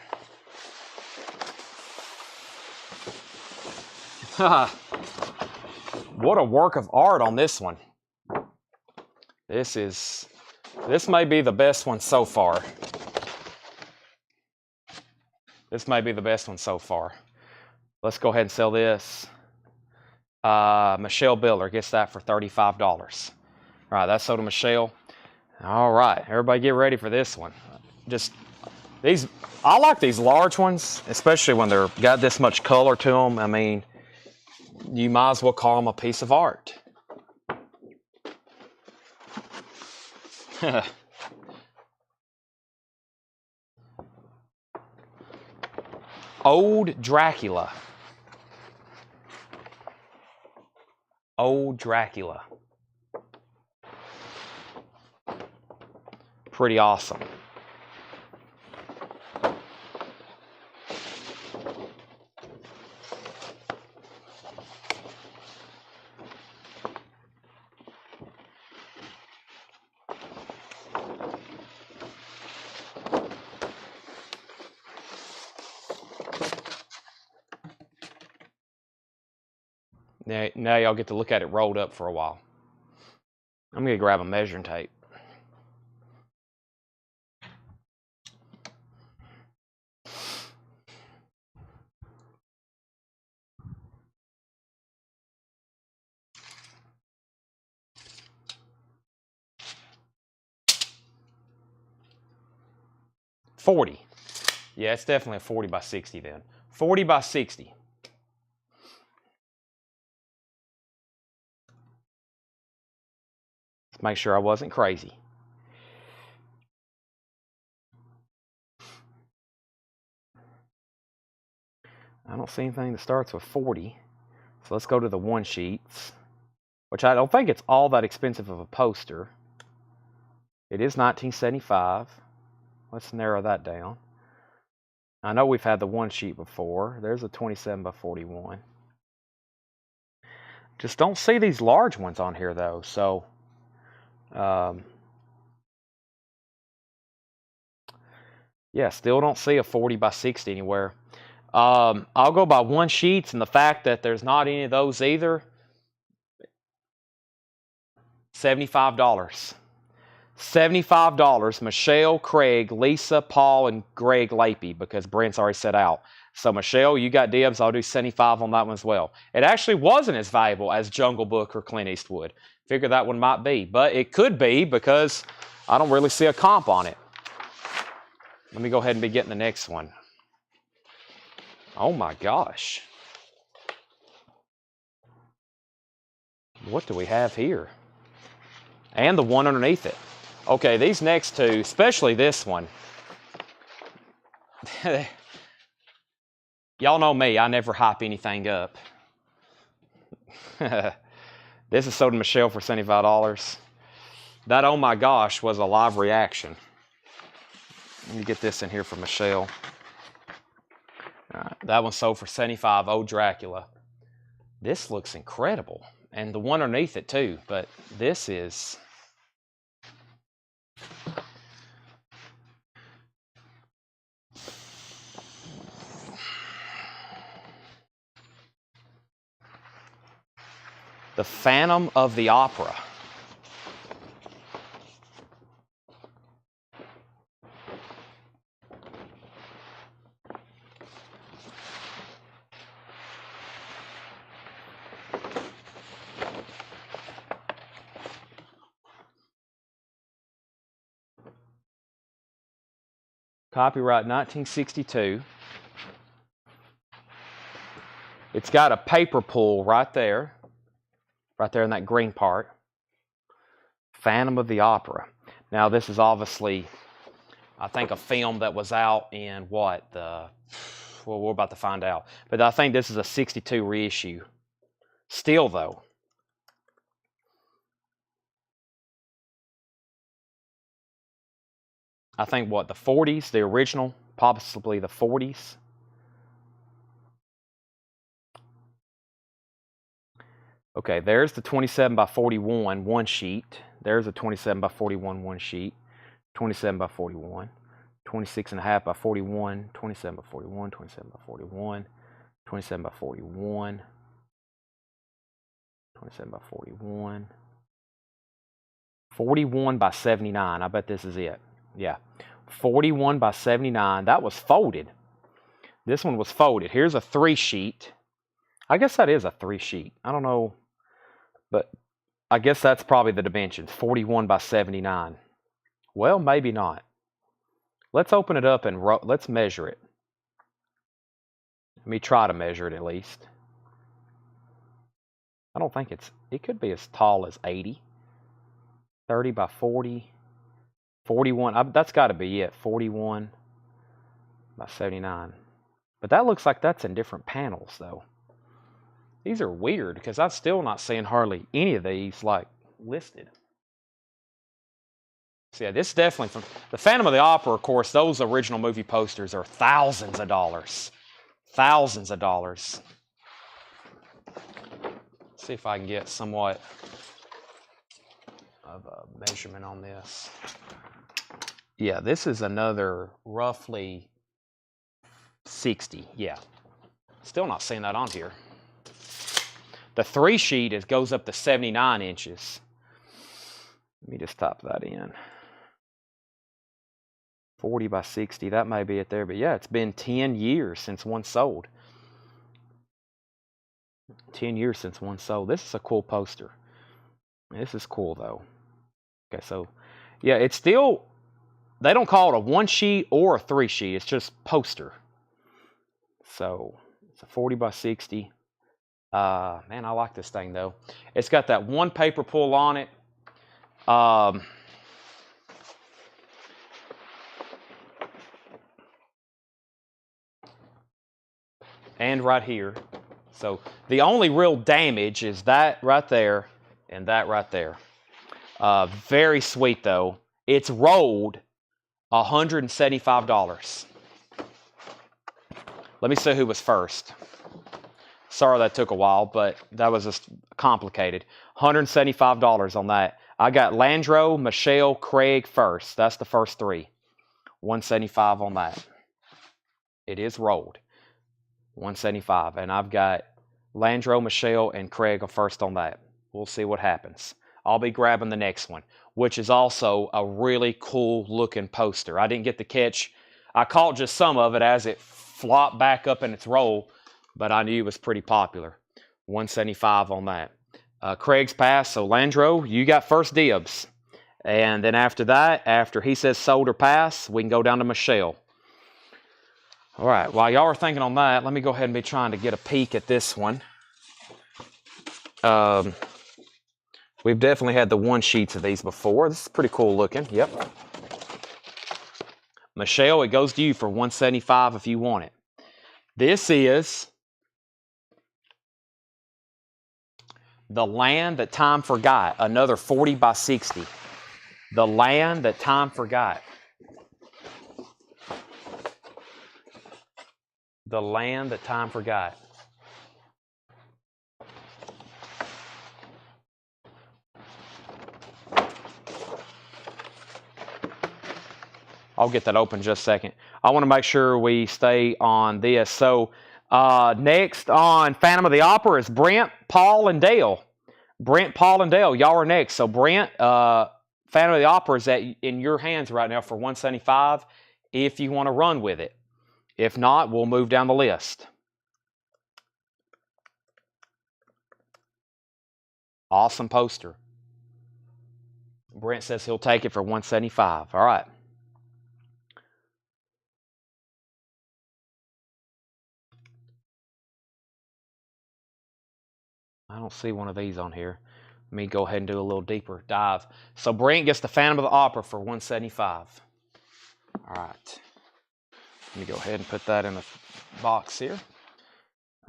What a work of art on this one. This may be the best one so far. This may be the best one so far. Let's go ahead and sell this. Michelle Biller gets that for $35. All right, that's sold to Michelle. All right, everybody get ready for this one. Just these, I like these large ones, especially when they're got this much color to them. I mean, you might as well call them a piece of art. Old Dracula. Old Dracula. Pretty awesome. Now y'all get to look at it rolled up for a while. I'm going to grab a measuring tape. $40. Yeah, it's definitely a 40 by 60 then. 40 by 60. Let's make sure I wasn't crazy. I don't see anything that starts with 40. So let's go to the one sheets, which I don't think it's all that expensive of a poster. It is 1975. Let's narrow that down. I know we've had the one sheet before. There's a 27 by 41. Just don't see these large ones on here though. So, yeah, still don't see a 40 by 60 anywhere. I'll go by one sheets, and the fact that there's not any of those either. $75. $75. Michelle, Craig, Lisa, Paul, and Greg Lapey, because Brent's already set out. So Michelle, you got dibs. I'll do 75 on that one as well. It actually wasn't as valuable as Jungle Book or Clint Eastwood. Figure that one might be, but it could be because I don't really see a comp on it. Let me go ahead and be getting the next one. Oh my gosh. What do we have here? And the one underneath it. Okay, these next two, especially this one. Y'all know me, I never hype anything up. This is sold to Michelle for $75. That oh my gosh was a live reaction. Let me get this in here for Michelle. All right, that one sold for $75. Old Dracula. This looks incredible. And the one underneath it too, but this is... The Phantom of the Opera. Copyright 1962. It's got a paper pull right there in that green part. Phantom of the Opera. Now this is obviously, I think, a film that was out in what? Well, we're about to find out. But I think this is a 62 reissue. Still though. I think what, the 40s, the original, possibly the 40s. Okay, there's the 27 by 41 one sheet. There's a 27 by 41 one sheet. 27 by 41. 26 and a half by 41. 27 by 41. 27 by 41. 27 by 41. 27 by 41. 41 by 79. I bet this is it. Yeah. 41 by 79. That was folded. This one was folded. Here's a 3 sheet. I guess that is a 3 sheet. I don't know. But I guess that's probably the dimensions. 41 by 79. Well, maybe not. Let's open it up and let's measure it. Let me try to measure it at least. I don't think it could be as tall as 80. 30 by 40. 41. That's got to be it. 41 by 79. But that looks like that's in different panels, though. These are weird because I'm still not seeing hardly any of these like listed. So yeah, this is definitely from the Phantom of the Opera. Of course, those original movie posters are thousands of dollars. Thousands of dollars. Let's see if I can get somewhat of a measurement on this. Yeah, this is another roughly 60. Yeah. Still not seeing that on here. The 3 sheet goes up to 79 inches. Let me just type that in. 40 by 60, that may be it there. But yeah, it's been 10 years since one sold. 10 years since one sold. This is a cool poster. This is cool, though. Okay, so, yeah, it's still, they don't call it a 1 sheet or a 3 sheet. It's just poster. So, it's a 40 by 60. Man, I like this thing, though. It's got that one paper pull on it. And right here. So the only real damage is that right there and that right there. Very sweet, though. It's rolled $175. Let me see who was first. Sorry that took a while, but that was just complicated. $175 on that. I got Landro, Michelle, Craig first. That's the first 3. $175 on that. It is rolled. $175. And I've got Landro, Michelle, and Craig are first on that. We'll see what happens. I'll be grabbing the next one, which is also a really cool looking poster. I didn't get to catch, I caught just some of it as it flopped back up in its roll, but I knew it was pretty popular. $175 on that. Craig's passed, so Landro, you got first dibs. And then after that, after he says sold or pass, we can go down to Michelle. All right, while y'all are thinking on that, let me go ahead and be trying to get a peek at this one. We've definitely had the 1 sheets of these before. This is pretty cool looking. Yep. Michelle, it goes to you for $175 if you want it. This is The Land That Time Forgot, another 40 by 60. The Land That Time Forgot. The Land That Time Forgot. I'll get that open in just a second. I want to make sure we stay on this. So next on Phantom of the Opera is Brent, Paul, and Dale. Brent, Paul, and Dale, y'all are next. So Brent, Phantom of the Opera is in your hands right now for $175 if you want to run with it. If not, we'll move down the list. Awesome poster. Brent says he'll take it for $175. All right. I don't see one of these on here. Let me go ahead and do a little deeper dive. So Brent gets the Phantom of the Opera for $175. All right. Let me go ahead and put that in the box here.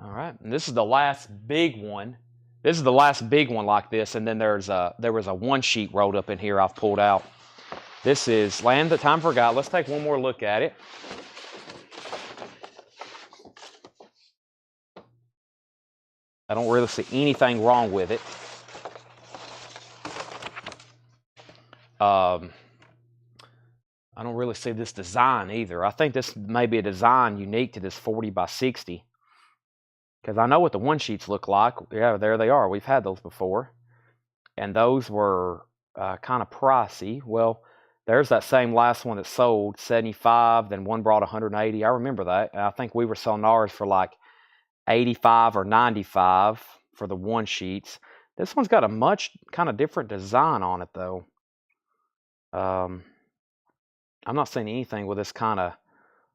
All right. And this is the last big one. This is the last big one like this, and then there was a one sheet rolled up in here I've pulled out. This is Land That Time Forgot. Let's take one more look at it. I don't really see anything wrong with it. I don't really see this design either. I think this may be a design unique to this 40 by 60. Because I know what the one sheets look like. Yeah, there they are. We've had those before. And those were kind of pricey. Well, there's that same last one that sold, 75, then one brought 180. I remember that. And I think we were selling ours for like 85 or 95 for the one sheets. This one's got a much kind of different design on it, though. I'm not seeing anything with this kind of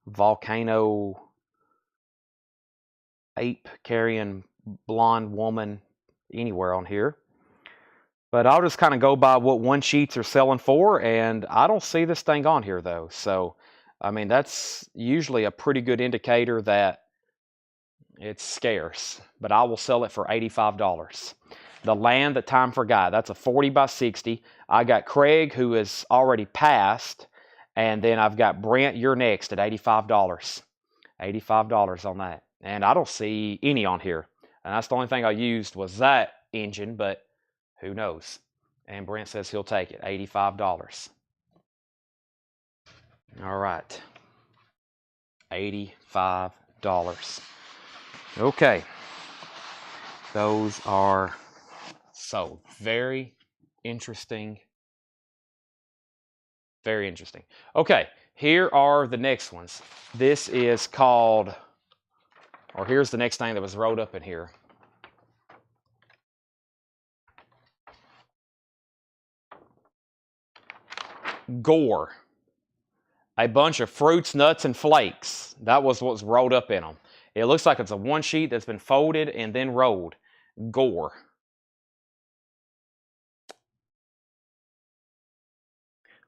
volcano ape carrying blonde woman anywhere on here. But I'll just kind of go by what one sheets are selling for, and I don't see this thing on here, though. So, I mean, that's usually a pretty good indicator that it's scarce. But I will sell it for $85. The Land That Time Forgot. That's a 40 by 60. I got Craig, who is already passed, and then I've got Brent, you're next at $85. $85 on that. And I don't see any on here. And that's the only thing I used was that engine, but who knows? And Brent says he'll take it, $85. All right, $85. Okay, those are sold. Very interesting. Very interesting. Okay, here are the next ones. This is called, or here's the next thing that was rolled up in here. Gore. A bunch of fruits, nuts, and flakes. That was what's rolled up in them. It looks like it's a one sheet that's been folded and then rolled. Gore.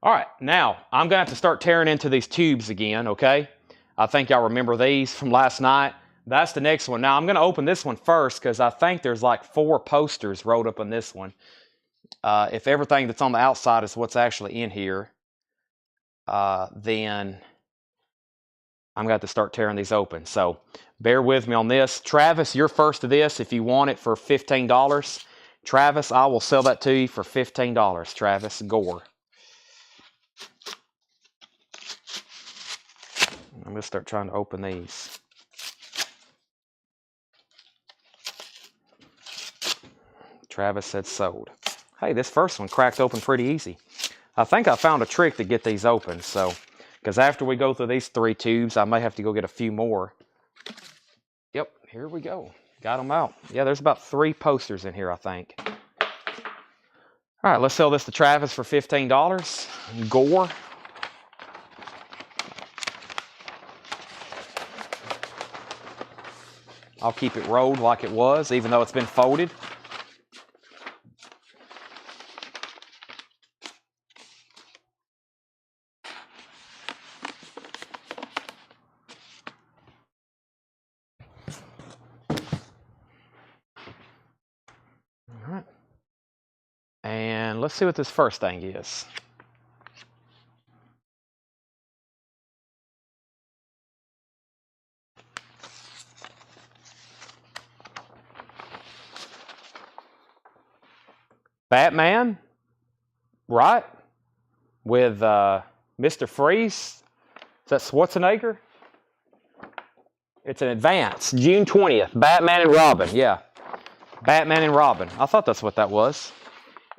All right, now I'm going to have to start tearing into these tubes again, okay? I think y'all remember these from last night. That's the next one. Now I'm going to open this one first because I think there's like 4 posters rolled up in this one. If everything that's on the outside is what's actually in here, then I'm going to have to start tearing these open. So bear with me on this. Travis, you're first to this if you want it for $15. Travis, I will sell that to you for $15. Travis, Gore. I'm going to start trying to open these. Travis said sold. Hey, this first one cracked open pretty easy. I think I found a trick to get these open. So, because after we go through these 3 tubes, I may have to go get a few more. Yep, here we go. Got them out. Yeah, there's about 3 posters in here, I think. All right, let's sell this to Travis for $15. Gore. I'll keep it rolled like it was, even though it's been folded. All right. And let's see what this first thing is. Batman, right? With Mr. Freeze. Is that Schwarzenegger? It's an advance. June 20th. Batman and Robin. Yeah. Batman and Robin. I thought that's what that was.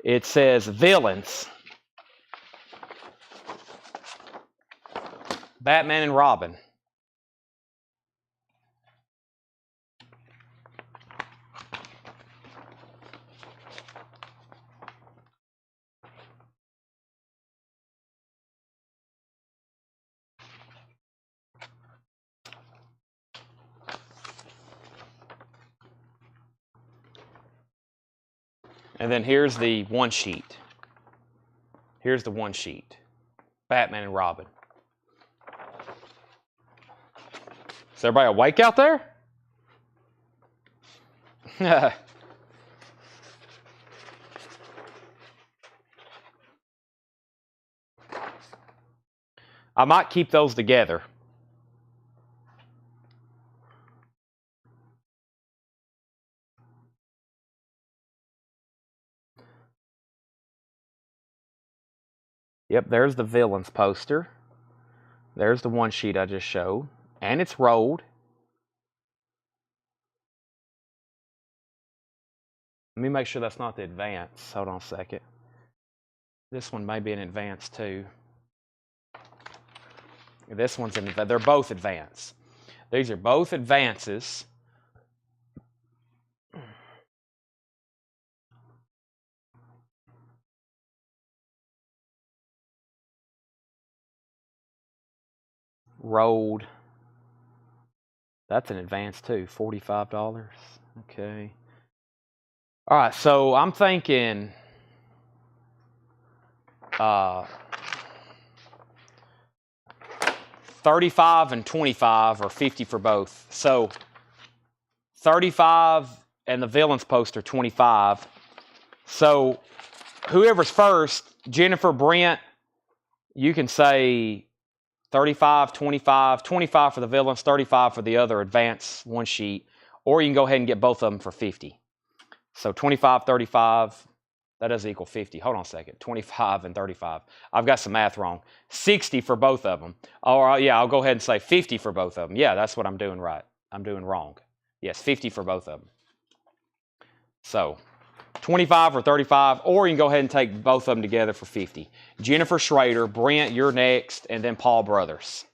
It says villains. Batman and Robin. And then here's the one sheet. Here's the one sheet. Batman and Robin. Is everybody awake out there? I might keep those together. Yep, there's the Villains poster. There's the one sheet I just showed. And it's rolled. Let me make sure that's not the advance. Hold on a second. This one may be an advance too. This one's an advance. They're both advance. These are both advances. Rolled. That's an advance too, $45. Okay. All right, so I'm thinking 35 and 25 or 50 for both. So 35 and the Villains poster 25. So whoever's first, Jennifer, Brent, you can say 35, 25, 25 for the Villains, 35 for the other advance one sheet, or you can go ahead and get both of them for 50. So 25, 35, that does equal 50. Hold on a second. 25 and 35. I've got some math wrong. 60 for both of them. Or yeah, I'll go ahead and say 50 for both of them. Yeah, that's what I'm doing right. I'm doing wrong. Yes, 50 for both of them. So 25 or 35, or you can go ahead and take both of them together for 50. Jennifer Schrader, Brent, you're next, and then Paul Brothers.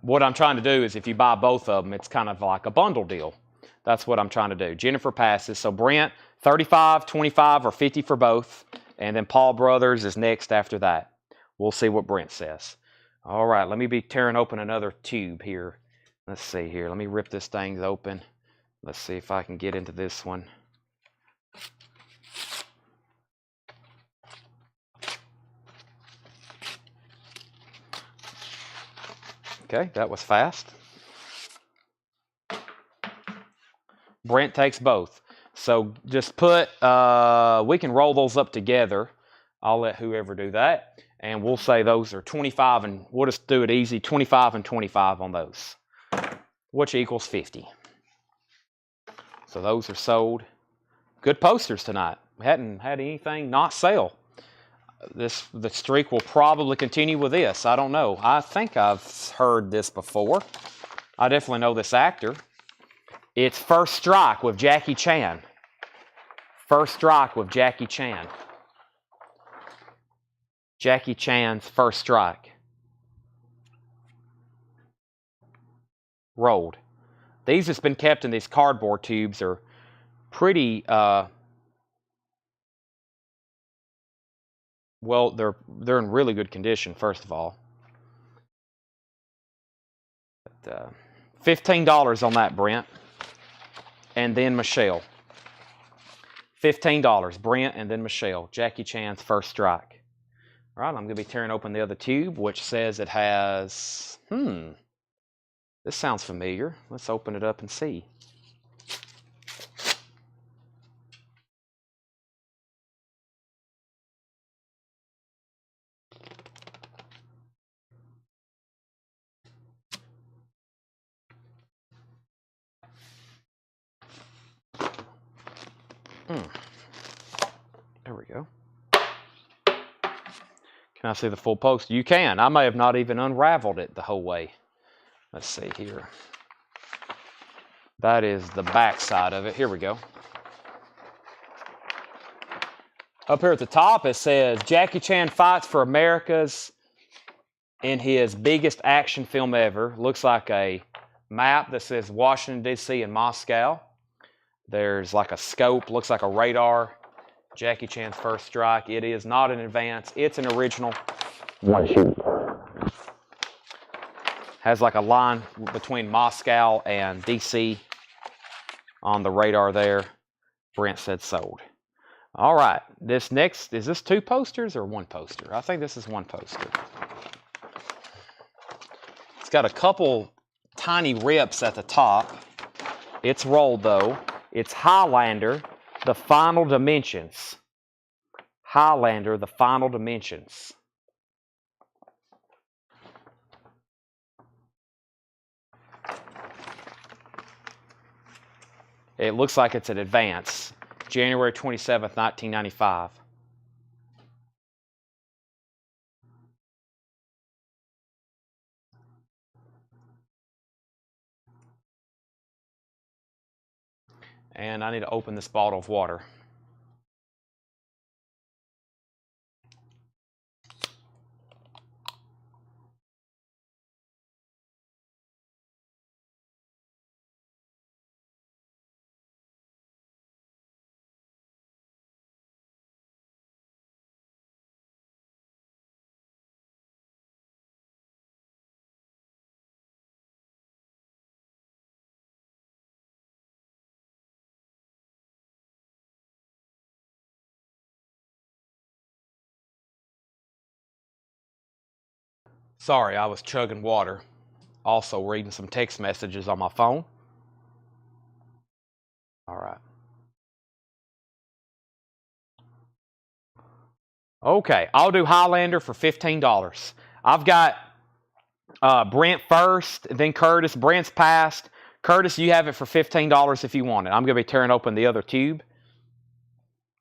What I'm trying to do is if you buy both of them, it's kind of like a bundle deal. That's what I'm trying to do. Jennifer passes. So Brent, 35, 25, or 50 for both. And then Paul Brothers is next after that. We'll see what Brent says. All right, let me be tearing open another tube here. Let's see here. Let me rip this thing open. Let's see if I can get into this one. Okay, that was fast. Brent takes both. So just put, we can roll those up together. I'll let whoever do that. And we'll say those are 25, and we'll just do it easy, 25 and 25 on those, which equals 50. So those are sold. Good posters tonight. We hadn't had anything not sell. The streak will probably continue with this. I don't know. I think I've heard this before. I definitely know this actor. It's First Strike with Jackie Chan. First Strike with Jackie Chan. Jackie Chan's First Strike. Rolled. These that's been kept in these cardboard tubes are pretty, well, they're in really good condition, first of all. But, $15 on that, Brent. And then Michelle. $15, Brent, and then Michelle. Jackie Chan's First Strike. All right, I'm going to be tearing open the other tube, which says it has, this sounds familiar. Let's open it up and see. There we go. Can I see the full poster? You can. I may have not even unraveled it the whole way. Let's see here. That is the back side of it. Here we go. Up here at the top it says, Jackie Chan fights for America's in his biggest action film ever. Looks like a map that says Washington, D.C. and Moscow. There's like a scope, looks like a radar. Jackie Chan's First Strike. It is not an advance. It's an original. One shoot. Has like a line between Moscow and D.C. on the radar there. Brent said sold. All right, this next, is this 2 posters or 1 poster? I think this is 1 poster. It's got a couple tiny rips at the top. It's rolled though. It's Highlander, the final dimensions. Highlander, the final dimensions. It looks like it's an advance. January 27th, 1995. And I need to open this bottle of water. Sorry, I was chugging water. Also reading some text messages on my phone. All right. Okay, I'll do Highlander for $15. I've got Brent first, then Curtis. Brent's passed. Curtis, you have it for $15 if you want it. I'm going to be tearing open the other tube.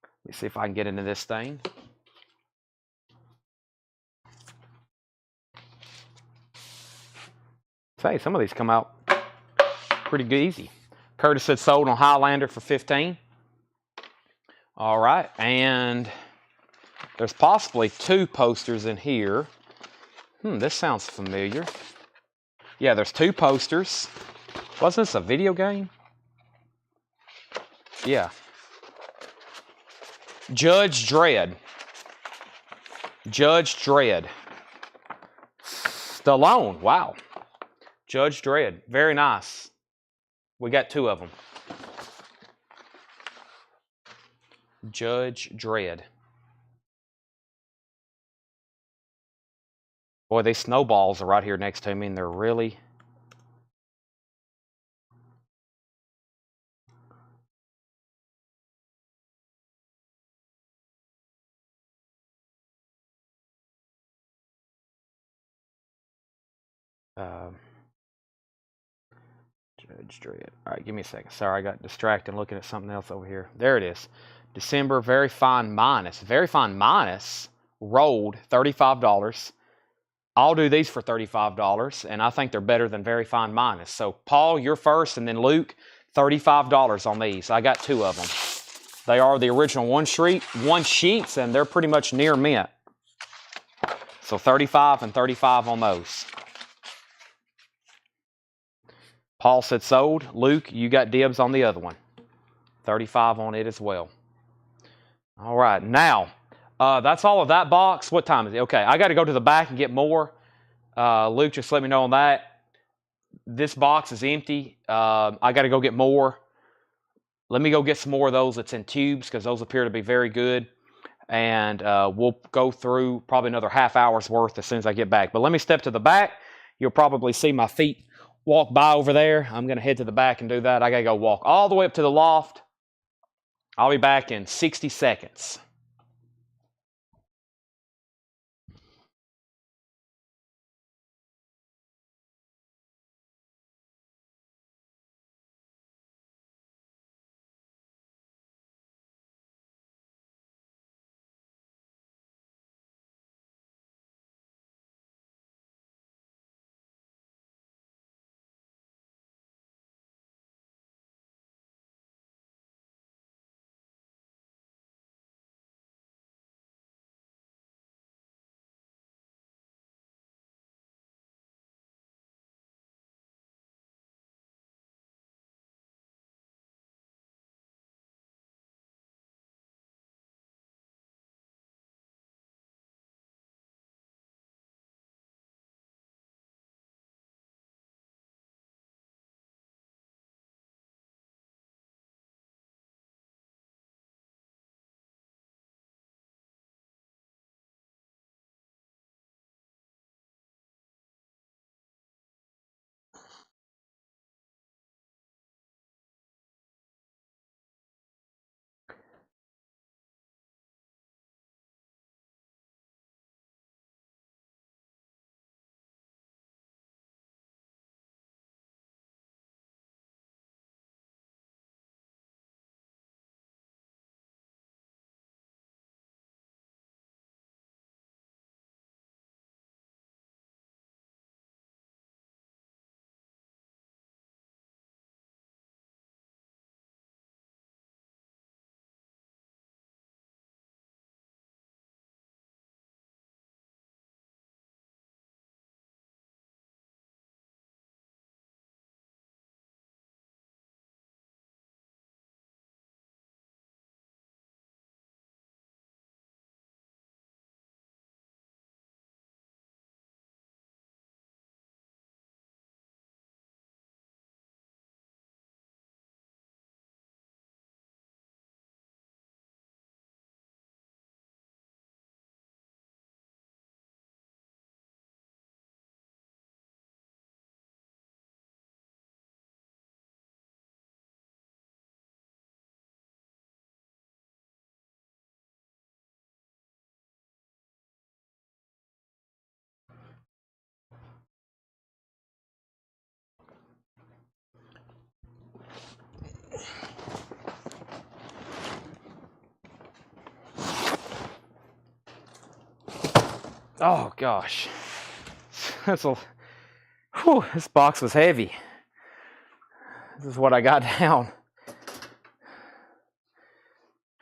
Let me see if I can get into this thing. Say, some of these come out pretty good, easy. Curtis said sold on Highlander for $15. All right, and there's possibly 2 posters in here. This sounds familiar. Yeah, there's 2 posters. Wasn't this a video game? Yeah. Judge Dredd. Judge Dredd. Stallone. Wow. Judge Dredd. Very nice. We got 2 of them. Judge Dredd. Boy, these snowballs are right here next to me, and they're really... Judge Dredd. All right, give me a second. Sorry, I got distracted looking at something else over here. There it is. December Very Fine Minus. Very Fine Minus rolled $35. I'll do these for $35, and I think they're better than Very Fine Minus. So, Paul, you're first, and then Luke, $35 on these. I got 2 of them. They are the original one sheets, and they're pretty much near mint. So, 35 and 35 on those. Paul said sold. Luke, you got dibs on the other one. 35 on it as well. All right, now, that's all of that box. What time is it? Okay, I got to go to the back and get more. Luke, just let me know on that. This box is empty. I got to go get more. Let me go get some more of those that's in tubes because those appear to be very good. And we'll go through probably another half hour's worth as soon as I get back. But let me step to the back. You'll probably see my feet walk by over there. I'm going to head to the back and do that. I got to go walk all the way up to the loft. I'll be back in 60 seconds. Oh gosh, this box was heavy. This is what I got down.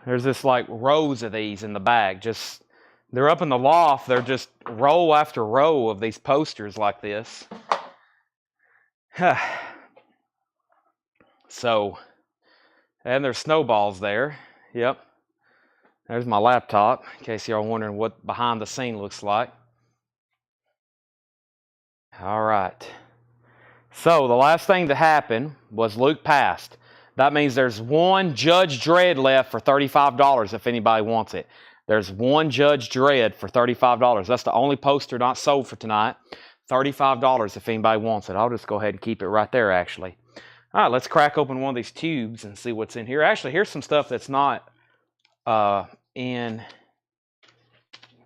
There's this like rows of these in the bag. They're up in the loft. They're just row after row of these posters like this. So, and there's snowballs there. Yep. There's my laptop, in case y'all wondering what behind the scene looks like. All right. So the last thing to happen was Luke passed. That means there's one Judge Dredd left for $35 if anybody wants it. There's one Judge Dredd for $35. That's the only poster not sold for tonight. $35 if anybody wants it. I'll just go ahead and keep it right there, actually. All right, let's crack open one of these tubes and see what's in here. Actually, here's some stuff that's not in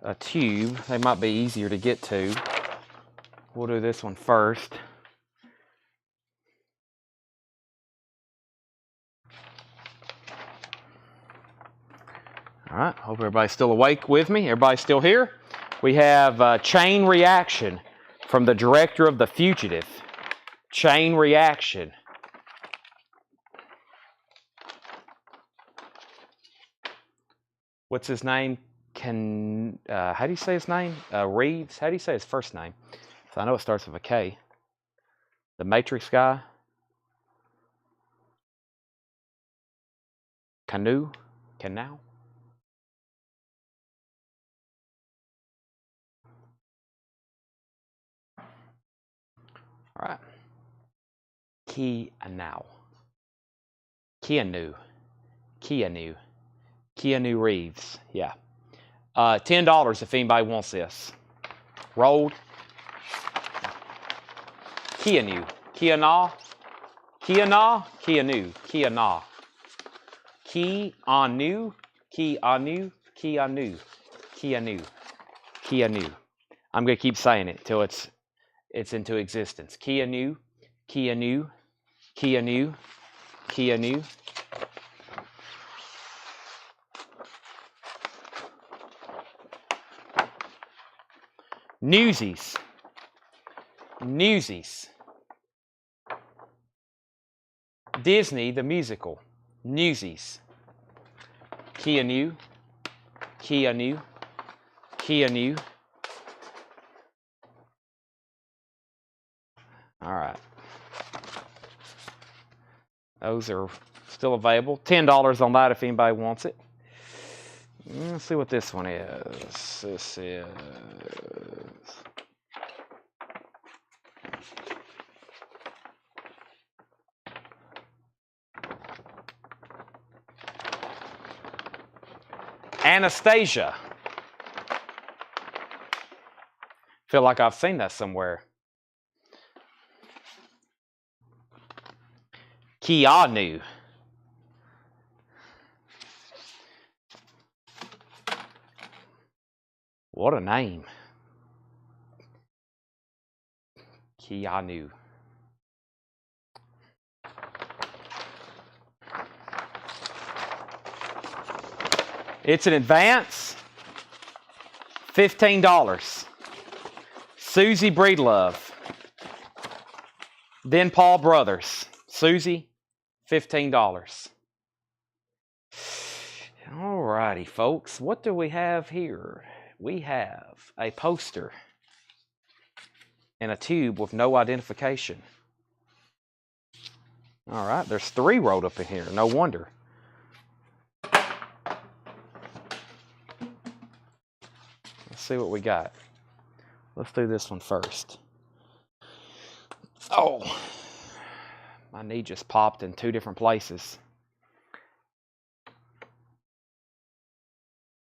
a tube. They might be easier to get to. We'll do this one first. All right, hope everybody's still awake with me. Everybody's still here. We have Chain Reaction from the director of The Fugitive. Chain Reaction. What's his name? How do you say his name? Reeves? How do you say his first name? So I know it starts with a K. The Matrix guy. Canal? All right. Keanu Reeves. Yeah. $10 if anybody wants this. Rolled. Keanu. Keanu. I'm going to keep saying it till it's into existence. Keanu. Newsies. Disney the musical. Newsies. Keanu. All right. Those are still available. $10 on that if anybody wants it. Let's see what this one is. This is Anastasia. Feel like I've seen that somewhere. Keanu. What a name. Keanu. It's an advance. $15. Susie Breedlove. Then Paul Brothers. Susie, $15. All righty, folks. What do we have here? We have a poster and a tube with no identification. All right, there's 3 rolled up in here. No wonder. Let's see what we got. Let's do this one first. Oh, my knee just popped in 2 different places.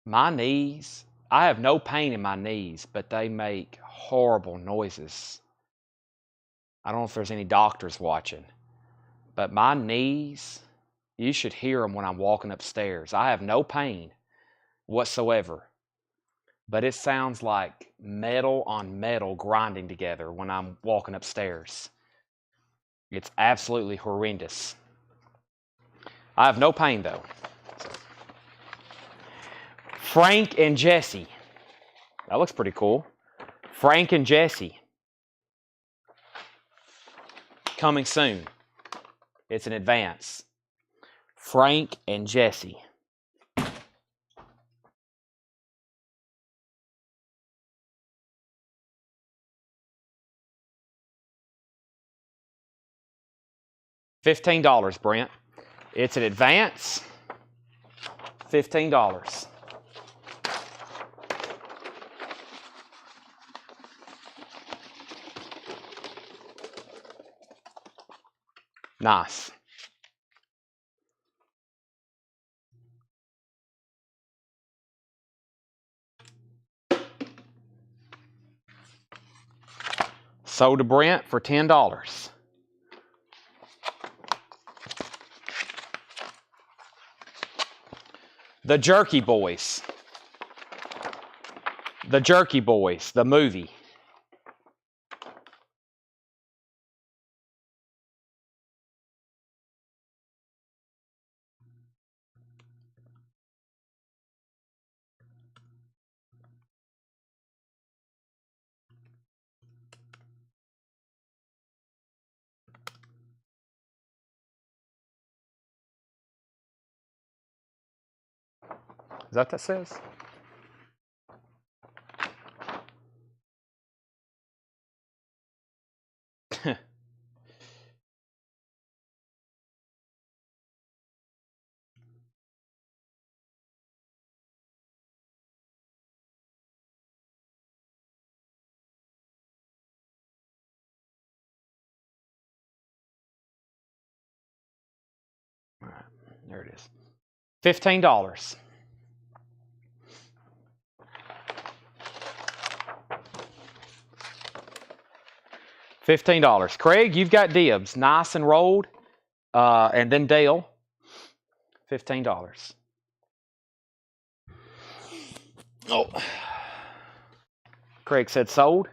My knees, I have no pain in my knees, but they make horrible noises. I don't know if there's any doctors watching, but my knees, you should hear them when I'm walking upstairs. I have no pain whatsoever, but it sounds like metal on metal grinding together when I'm walking upstairs. It's absolutely horrendous. I have no pain though. Frank and Jesse. That looks pretty cool. Frank and Jesse. Coming soon. It's an advance. Frank and Jesse. $15, Brent. It's an advance. $15. Nice. Sold to Brent for $10. The Jerky Boys. The Jerky Boys, the movie. Is that what that says? All right, there it is. $15. $15. Craig, you've got dibs. Nice and rolled. And then Dale. $15. Oh. Craig said sold.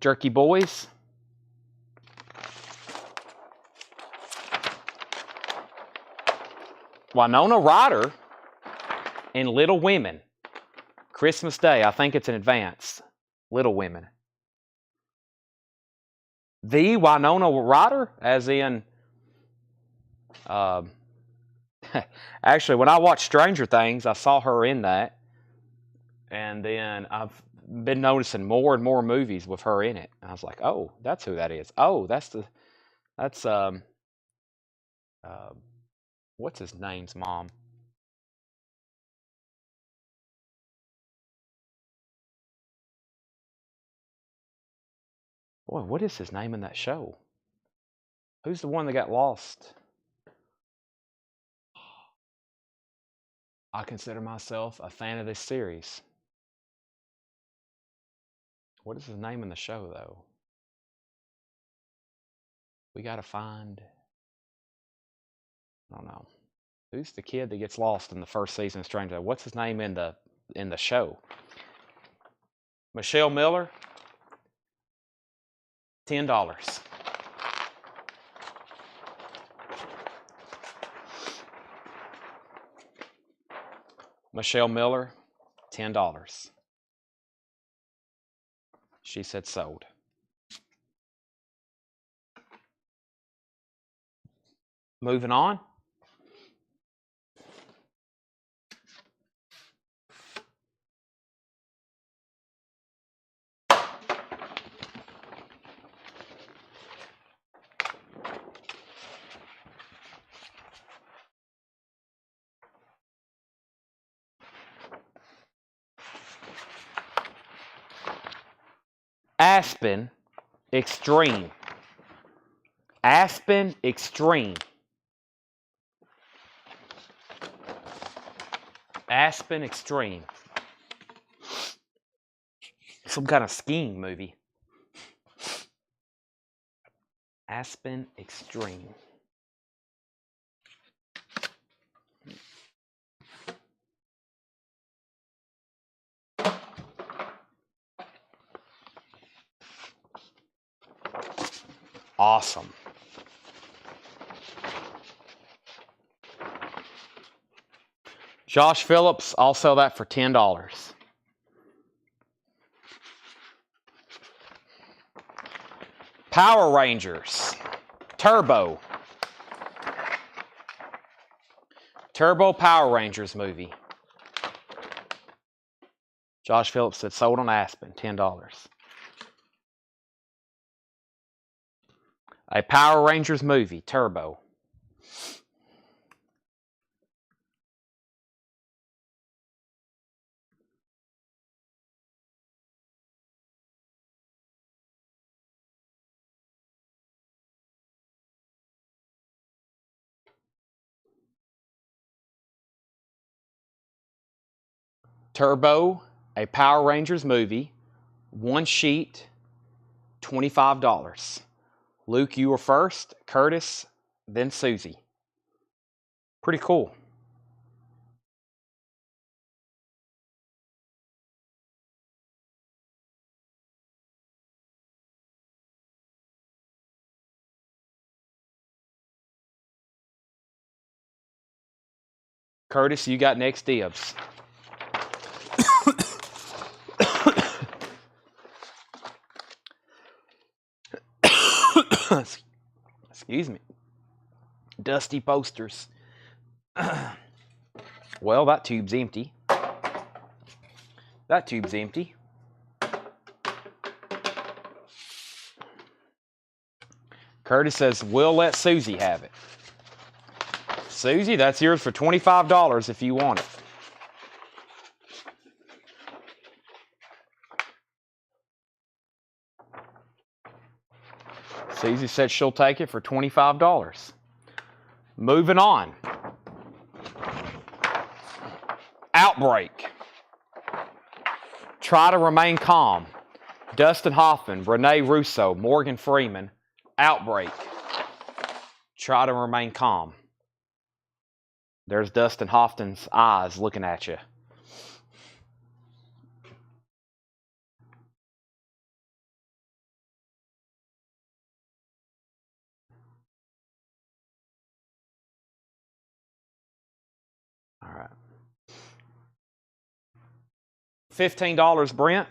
Jerky Boys. Winona Ryder and Little Women. Christmas Day. I think it's an advance. Little Women. The Winona Ryder, as in... actually, when I watched Stranger Things, I saw her in that. And then I've been noticing more and more movies with her in it. And I was like, oh, that's who that is. Oh, that's what's his name's mom? Boy, what is his name in that show? Who's the one that got lost? I consider myself a fan of this series. What is his name in the show, though? We got to find... I don't know. Who's the kid that gets lost in the first season of Stranger Things? What's his name in the show? Michelle Miller? $10. Michelle Miller, $10. She said sold. Moving on. Aspen Extreme. Aspen Extreme. Aspen Extreme. Some kind of skiing movie. Aspen Extreme. Awesome. Josh Phillips, I'll sell that for $10. Power Rangers. Turbo. Turbo Power Rangers movie. Josh Phillips said sold on Aspen, $10. A Power Rangers movie, Turbo. Turbo, a Power Rangers movie, one sheet, $25. Luke, you were first, Curtis, then Susie. Pretty cool. Curtis, you got next dibs. Excuse me. Dusty posters. Well, that tube's empty. That tube's empty. Curtis says, we'll let Susie have it. Susie, that's yours for $25 if you want it. Susie said she'll take it for $25. Moving on. Outbreak. Try to Remain Calm. Dustin Hoffman, Renee Russo, Morgan Freeman. Outbreak. Try to Remain Calm. There's Dustin Hoffman's eyes looking at you. All right. $15, Brent.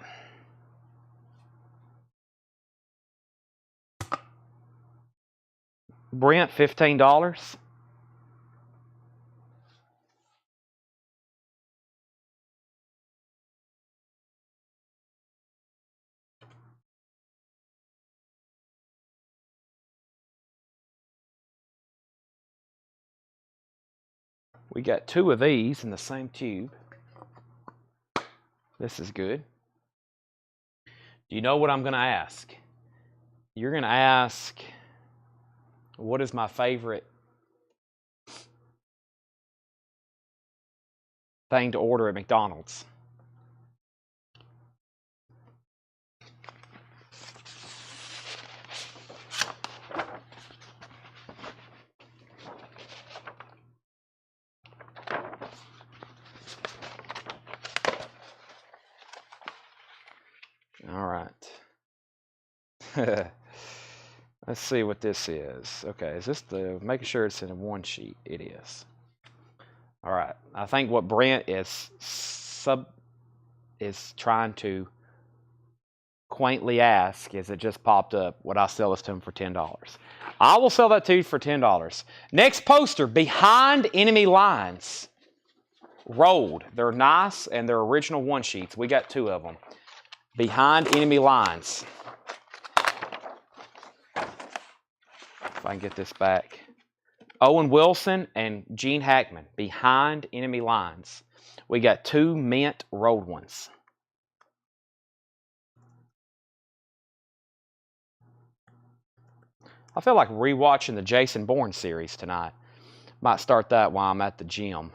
Brent, $15. We got two of these in the same tube. This is good. Do you know what I'm going to ask? You're going to ask, what is my favorite thing to order at McDonald's? All right. Let's see what this is. Okay, is this the, making sure it's in one sheet? It is. All right. I think what Brent is trying to quaintly ask is, it just popped up, would I sell this to him for $10? I will sell that to you for $10. Next poster, Behind Enemy Lines. Rolled. They're nice and they're original one sheets. We got two of them. Behind Enemy Lines. If I can get this back. Owen Wilson and Gene Hackman. Behind Enemy Lines. We got two mint rolled ones. I feel like rewatching the Jason Bourne series tonight. Might start that while I'm at the gym.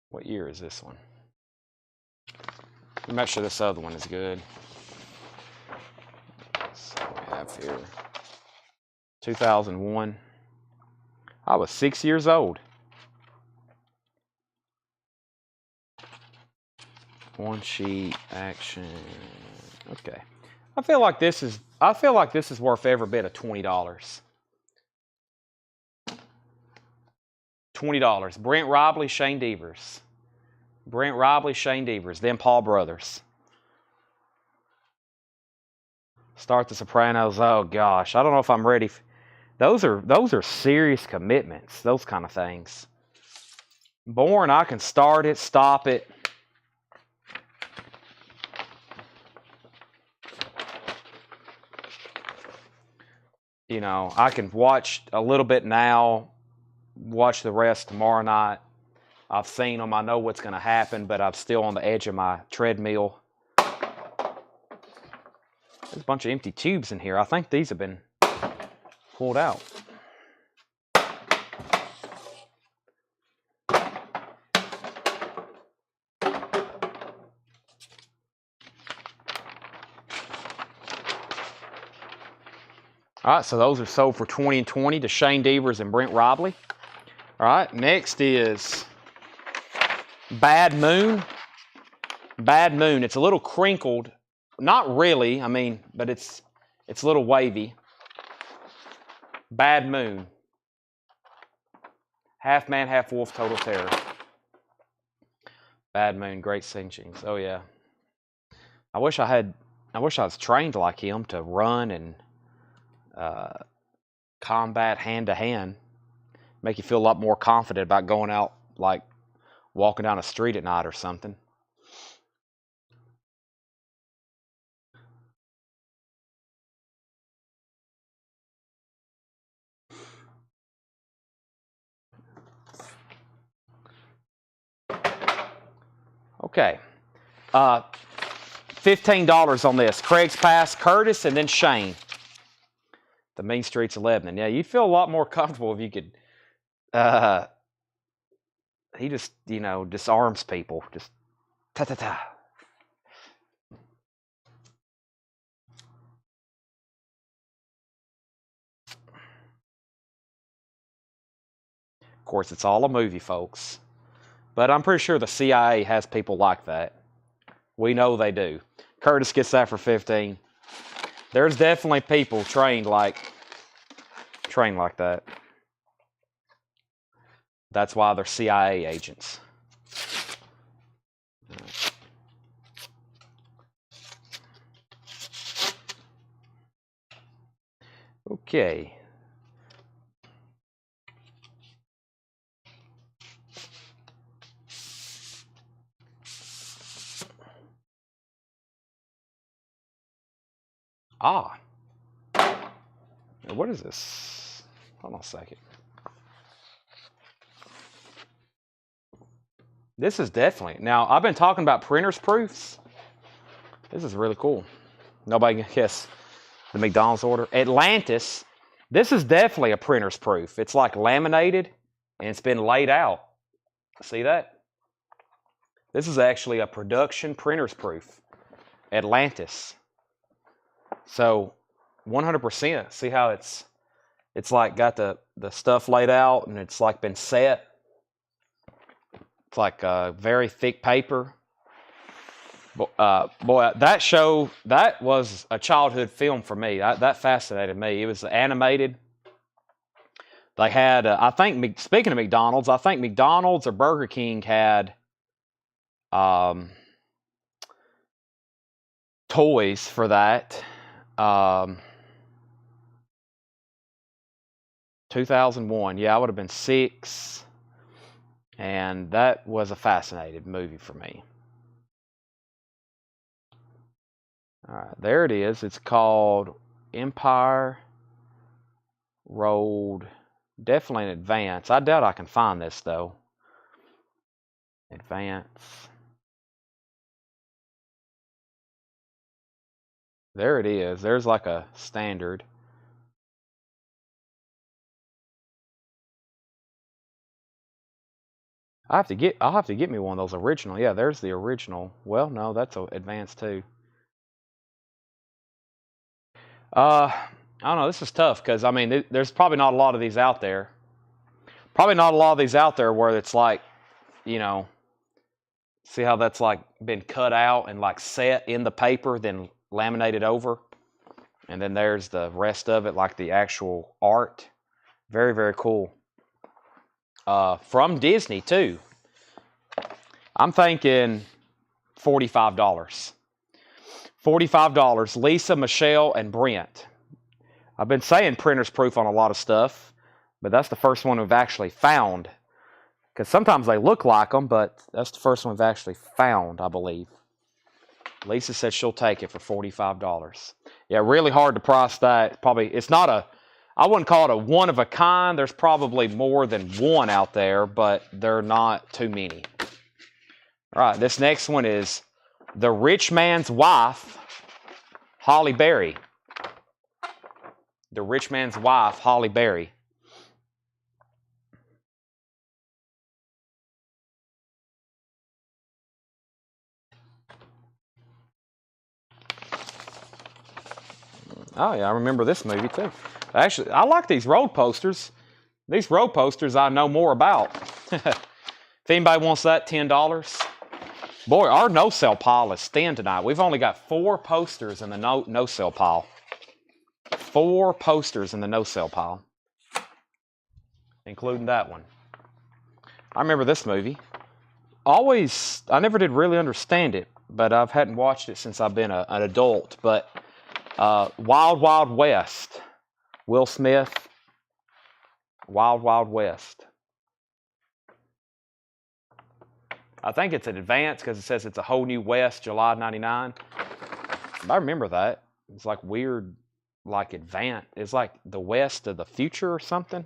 What year is this one? Let me make sure this other one is good. So we have here 2001. I was 6 years old. One sheet action. Okay. I feel like this is worth every bit of $20. $20. Brent Robley, Shane Devers. Brent Robley, Shane Devers. Then Paul Brothers. Start The Sopranos. Oh gosh, I don't know if I'm ready. Those are serious commitments. Those kind of things. Born, I can start it, stop it. You know, I can watch a little bit now, watch the rest tomorrow night. I've seen them. I know what's going to happen, but I'm still on the edge of my treadmill. There's a bunch of empty tubes in here. I think these have been pulled out. All right, so those are sold for $20 and $20 to Shane Devers and Brent Robley. All right, next is Bad Moon. Bad Moon. It's a little crinkled. Not really, I mean, but it's a little wavy. Bad Moon. Half man, half wolf, total terror. Bad Moon, great cinchings. Oh yeah. I wish I was trained like him to run and combat hand to hand. Make you feel a lot more confident about going out, like walking down a street at night or something. Okay. $15 on this. Craig's Pass, Curtis, and then Shane. The Mean Streets of Lebanon. Yeah, you'd feel a lot more comfortable if you could. He just, you know, disarms people. Just ta-ta-ta. Of course, it's all a movie, folks. But I'm pretty sure the CIA has people like that. We know they do. Curtis gets that for 15. There's definitely people trained like that. That's why they're CIA agents. Okay. Ah. What is this? Hold on a second. This is definitely... Now, I've been talking about printer's proofs. This is really cool. Nobody can guess the McDonald's order. Atlantis. This is definitely a printer's proof. It's like laminated, and it's been laid out. See that? This is actually a production printer's proof. Atlantis. So, 100%. See how it's like got the stuff laid out, and it's like been set. It's like a very thick paper. Boy, that show, that was a childhood film for me. That fascinated me. It was animated. They had, I think, speaking of McDonald's, I think McDonald's or Burger King had toys for that. 2001. Yeah, I would have been 6. And that was a fascinating movie for me. All right, there it is. It's called Empire Road. Definitely in advance. I doubt I can find this, though. Advance. There it is. There's like a standard. I'll have to get me one of those original. Yeah, there's the original. Well, no, that's advanced too. I don't know. This is tough because I mean, there's probably not a lot of these out there. Probably not a lot of these out there where it's like, you know, see how that's like been cut out and like set in the paper, then laminated over, and then there's the rest of it, like the actual art. Very, very cool. From Disney too. I'm thinking $45. $45. Lisa, Michelle, and Brent. I've been saying printer's proof on a lot of stuff, but that's the first one we've actually found. Because sometimes they look like them, but that's the first one we've actually found, I believe. Lisa said she'll take it for $45. Yeah, really hard to price that. It's not I wouldn't call it a one of a kind. There's probably more than one out there, but they're not too many. All right, this next one is The Rich Man's Wife, Holly Berry. The Rich Man's Wife, Holly Berry. Oh, yeah, I remember this movie, too. Actually, I like these road posters. These road posters I know more about. If anybody wants that, $10. Boy, our no-sell pile is thin tonight. We've only got 4 posters in the no-sell pile. 4 posters in the no-sell pile, including that one. I remember this movie. I never did really understand it, but I hadn't watched it since I've been an adult. But Wild Wild West, Will Smith, Wild Wild West. I think it's an advance because it says it's a whole new West, July '99. I remember that. It's like weird, like advance. It's like the West of the future or something.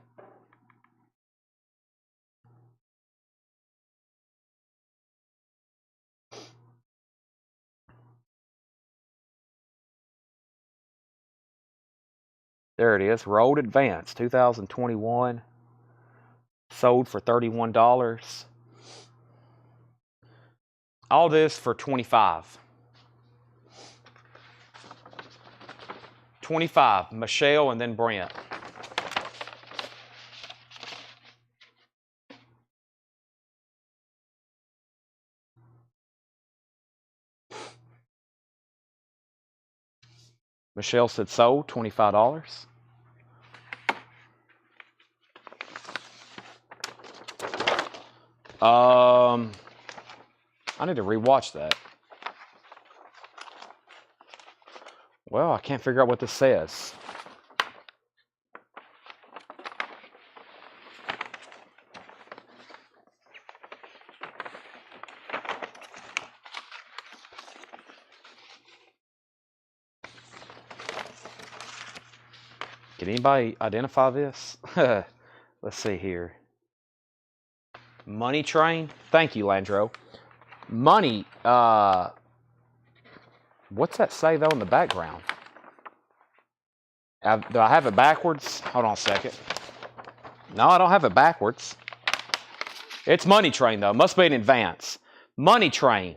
There it is. Road Advance, 2021. Sold for $31. All this for $25. $25. Michelle and then Brent. Michelle said sold, $25. I need to rewatch that. Well, I can't figure out what this says. Can anybody identify this? Let's see here. Money Train. Thank you, Landro. Money. What's that say, though, in the background? Do I have it backwards? Hold on a second. No, I don't have it backwards. It's Money Train, though. Must be in advance. Money Train.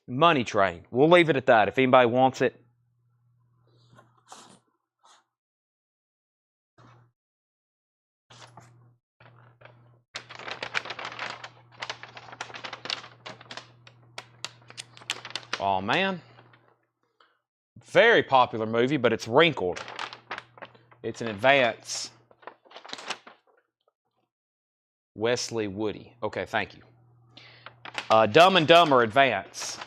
Money Train. We'll leave it at that. If anybody wants it. Oh, man. Very popular movie, but it's wrinkled. It's an advance. Wesley Woody. Okay, thank you. Dumb and Dumber advance.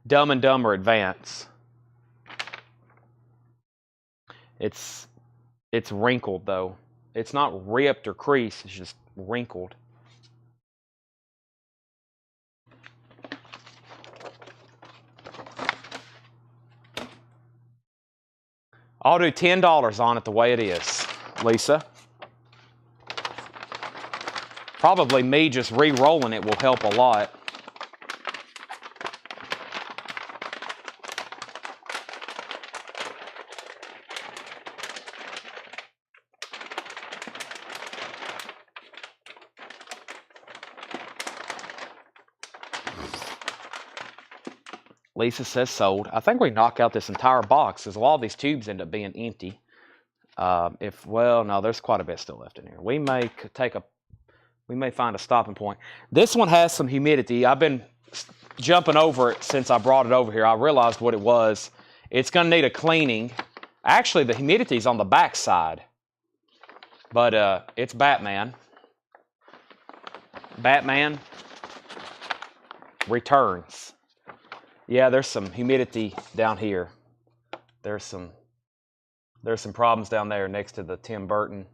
Dumb and Dumber advance. It's wrinkled, though. It's not ripped or creased. It's just wrinkled. I'll do $10 on it the way it is, Lisa. Probably me just re-rolling it will help a lot. Lisa says sold. I think we knock out this entire box because a lot of these tubes end up being empty. Well, no, there's quite a bit still left in here. We may find a stopping point. This one has some humidity. I've been jumping over it since I brought it over here. I realized what it was. It's going to need a cleaning. Actually, the humidity is on the back side. But it's Batman. Batman. returns. Yeah, there's some humidity down here. There's some problems down there next to the Tim Burton.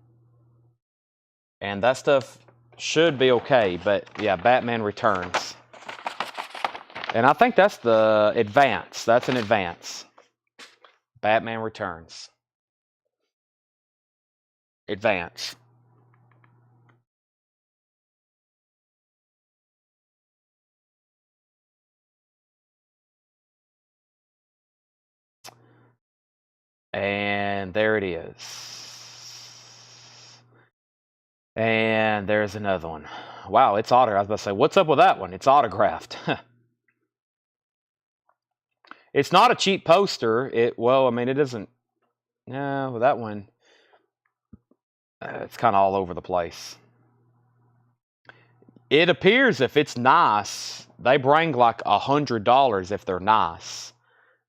And that stuff should be okay, but yeah, Batman Returns. And I think that's the advance. That's an advance. Batman Returns. Advance. And there it is. And there's another one. Wow, it's autographed. I was about to say, what's up with that one? It's autographed. It's not a cheap poster. It isn't. No, that one. It's kind of all over the place. It appears if it's nice, they bring like $100 if they're nice.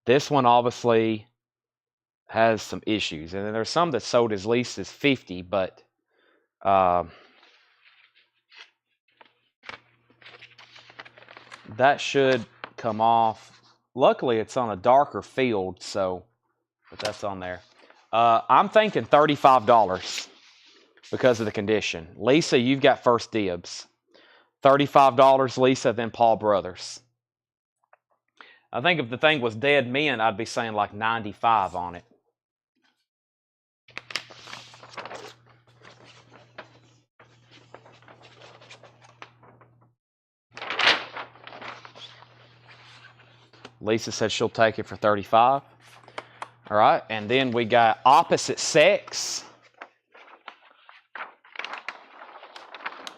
This one obviously has some issues, and then there's some that sold as least as $50, but that should come off. Luckily, it's on a darker field, but that's on there. I'm thinking $35 because of the condition. Lisa, you've got first dibs. $35, Lisa, then Paul Brothers. I think if the thing was Dead Men, I'd be saying like $95 on it. Lisa said she'll take it for $35. All right, and then we got Opposite Sex.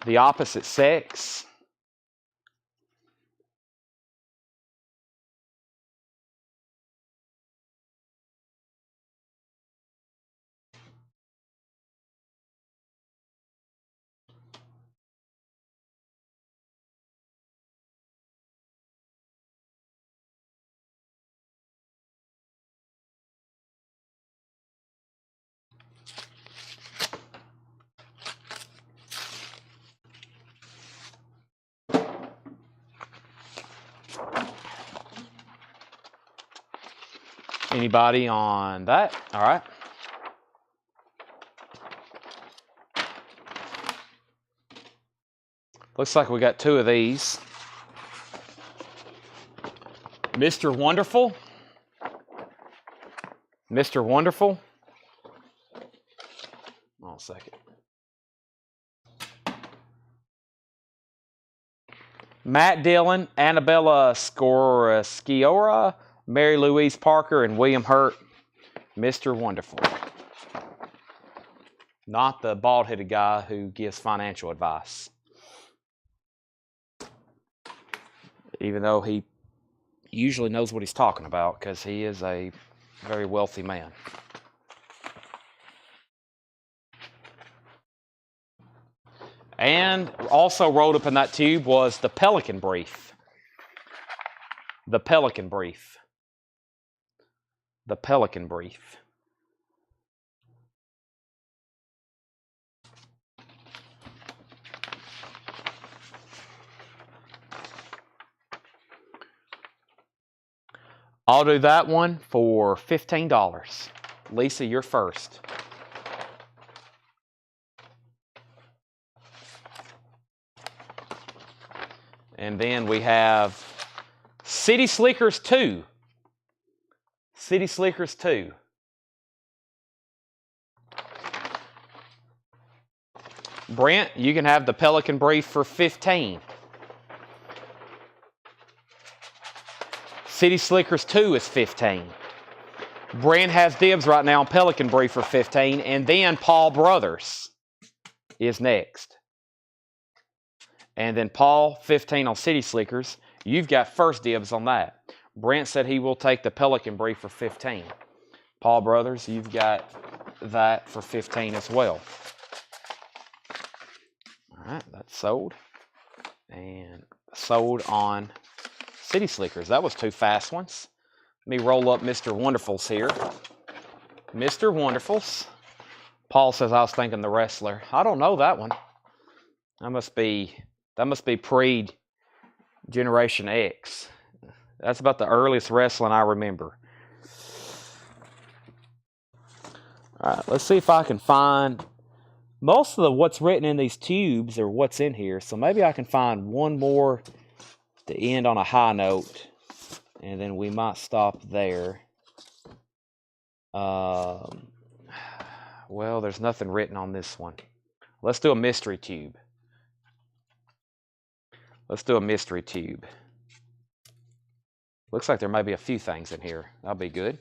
The Opposite Sex. Anybody on that? All right. Looks like we got two of these. Mr. Wonderful. Mr. Wonderful. Hold on a second. Matt Dillon, Annabella Sciorra, Mary Louise Parker, and William Hurt. Mr. Wonderful. Not the bald-headed guy who gives financial advice. Even though he usually knows what he's talking about because he is a very wealthy man. And also rolled up in that tube was the Pelican Brief. The Pelican Brief. The Pelican Brief. I'll do that one for $15. Lisa, you're first. And then we have City Slickers 2. City Slickers 2. Brent, you can have the Pelican Brief for $15. City Slickers 2 is $15. Brent has dibs right now on Pelican Brief for $15, and then Paul Brothers is next. And then Paul, $15 on City Slickers. You've got first dibs on that. Brent said he will take the Pelican Brief for $15. Paul Brothers, you've got that for $15 as well. All right, that's sold. And sold on City Slickers. That was two fast ones. Let me roll up Mr. Wonderfuls here. Mr. Wonderfuls. Paul says I was thinking the wrestler. I don't know that one. That must be Generation X. That's about the earliest wrestling I remember. All right, let's see if I can find most of what's written in these tubes or what's in here. So maybe I can find one more to end on a high note, and then we might stop there. Well, there's nothing written on this one. Let's do a mystery tube. Let's do a mystery tube. Looks like there may be a few things in here. That'll be good.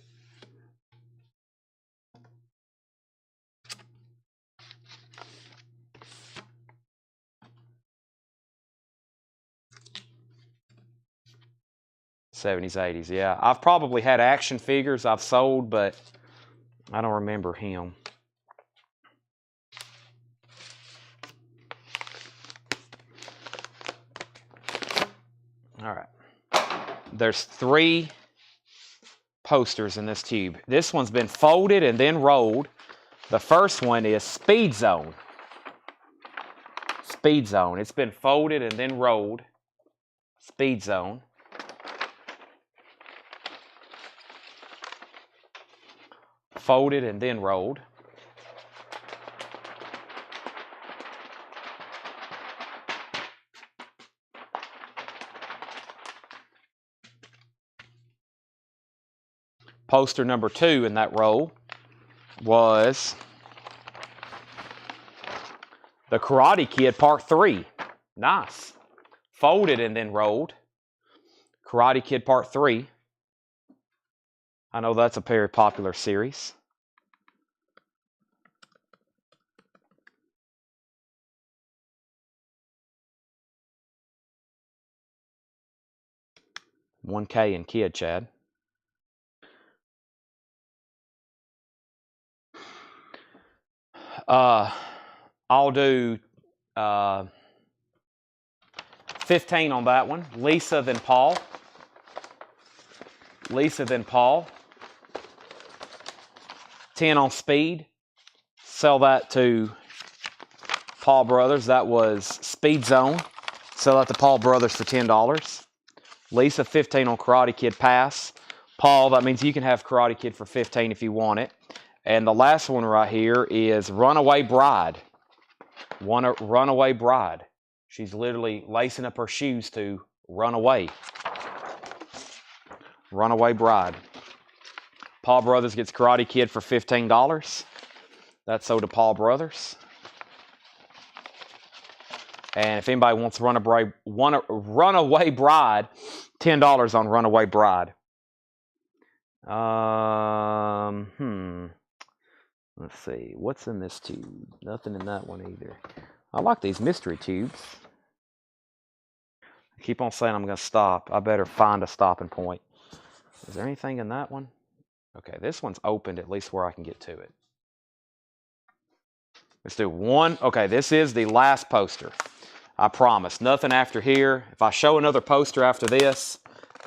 '70s, '80s, yeah. I've probably had action figures I've sold, but I don't remember him. All right. There's 3 posters in this tube. This one's been folded and then rolled. The first one is Speed Zone. Speed Zone. It's been folded and then rolled. Speed Zone. Folded and then rolled. Poster number 2 in that roll was The Karate Kid Part 3. Nice. Folded and then rolled. Karate Kid Part 3. I know that's a very popular series. $1K in Kid, Chad. I'll do 15 on that one. Lisa, then Paul. Lisa, then Paul. 10 on Speed. Sell that to Paul Brothers. That was Speed Zone. Sell that to Paul Brothers for $10. Lisa, 15 on Karate Kid Pass. Paul, that means you can have Karate Kid for 15 if you want it. And the last one right here is Runaway Bride. Runaway Bride. She's literally lacing up her shoes to run away. Runaway Bride. Paul Brothers gets Karate Kid for $15. That's sold to Paul Brothers. And if anybody wants Runaway Bride, $10 on Runaway Bride. Let's see. What's in this tube? Nothing in that one either. I like these mystery tubes. I keep on saying I'm going to stop. I better find a stopping point. Is there anything in that one? Okay, this one's opened at least where I can get to it. Let's do one. Okay, this is the last poster. I promise. Nothing after here. If I show another poster after this,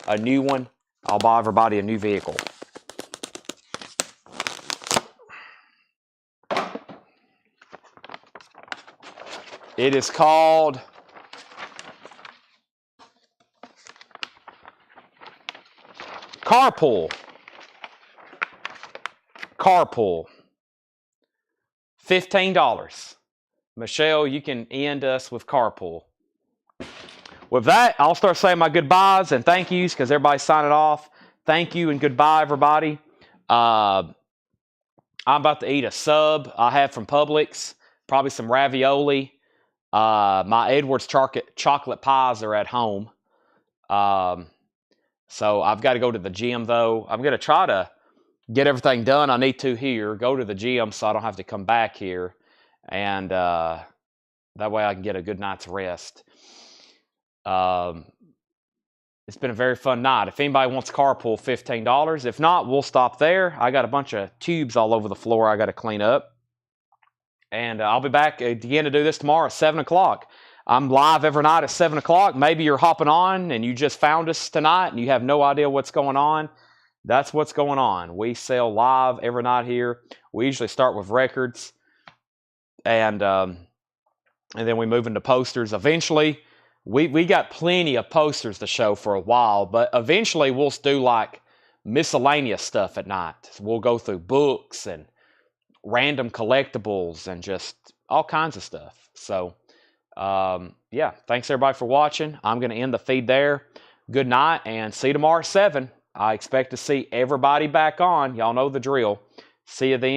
a new one, I'll buy everybody a new vehicle. It is called Carpool. Carpool. $15. Michelle, you can end us with Carpool. With that, I'll start saying my goodbyes and thank yous because everybody's signing off. Thank you and goodbye, everybody. I'm about to eat a sub I had from Publix, probably some ravioli. My Edwards chocolate pies are at home. So I've got to go to the gym, though. I'm going to try to get everything done I need to here, go to the gym so I don't have to come back here. And that way I can get a good night's rest. It's been a very fun night. If anybody wants Carpool, $15. If not, we'll stop there. I got a bunch of tubes all over the floor I got to clean up. And I'll be back again to do this tomorrow at 7 o'clock. I'm live every night at 7 o'clock. Maybe you're hopping on and you just found us tonight and you have no idea what's going on. That's what's going on. We sell live every night here. We usually start with records and then we move into posters. Eventually, we got plenty of posters to show for a while, but eventually we'll do like miscellaneous stuff at night. So we'll go through books and random collectibles and just all kinds of stuff. So yeah, thanks everybody for watching. I'm going to end the feed there. Good night, and see you tomorrow at 7. I expect to see everybody back on. Y'all know the drill. See you then.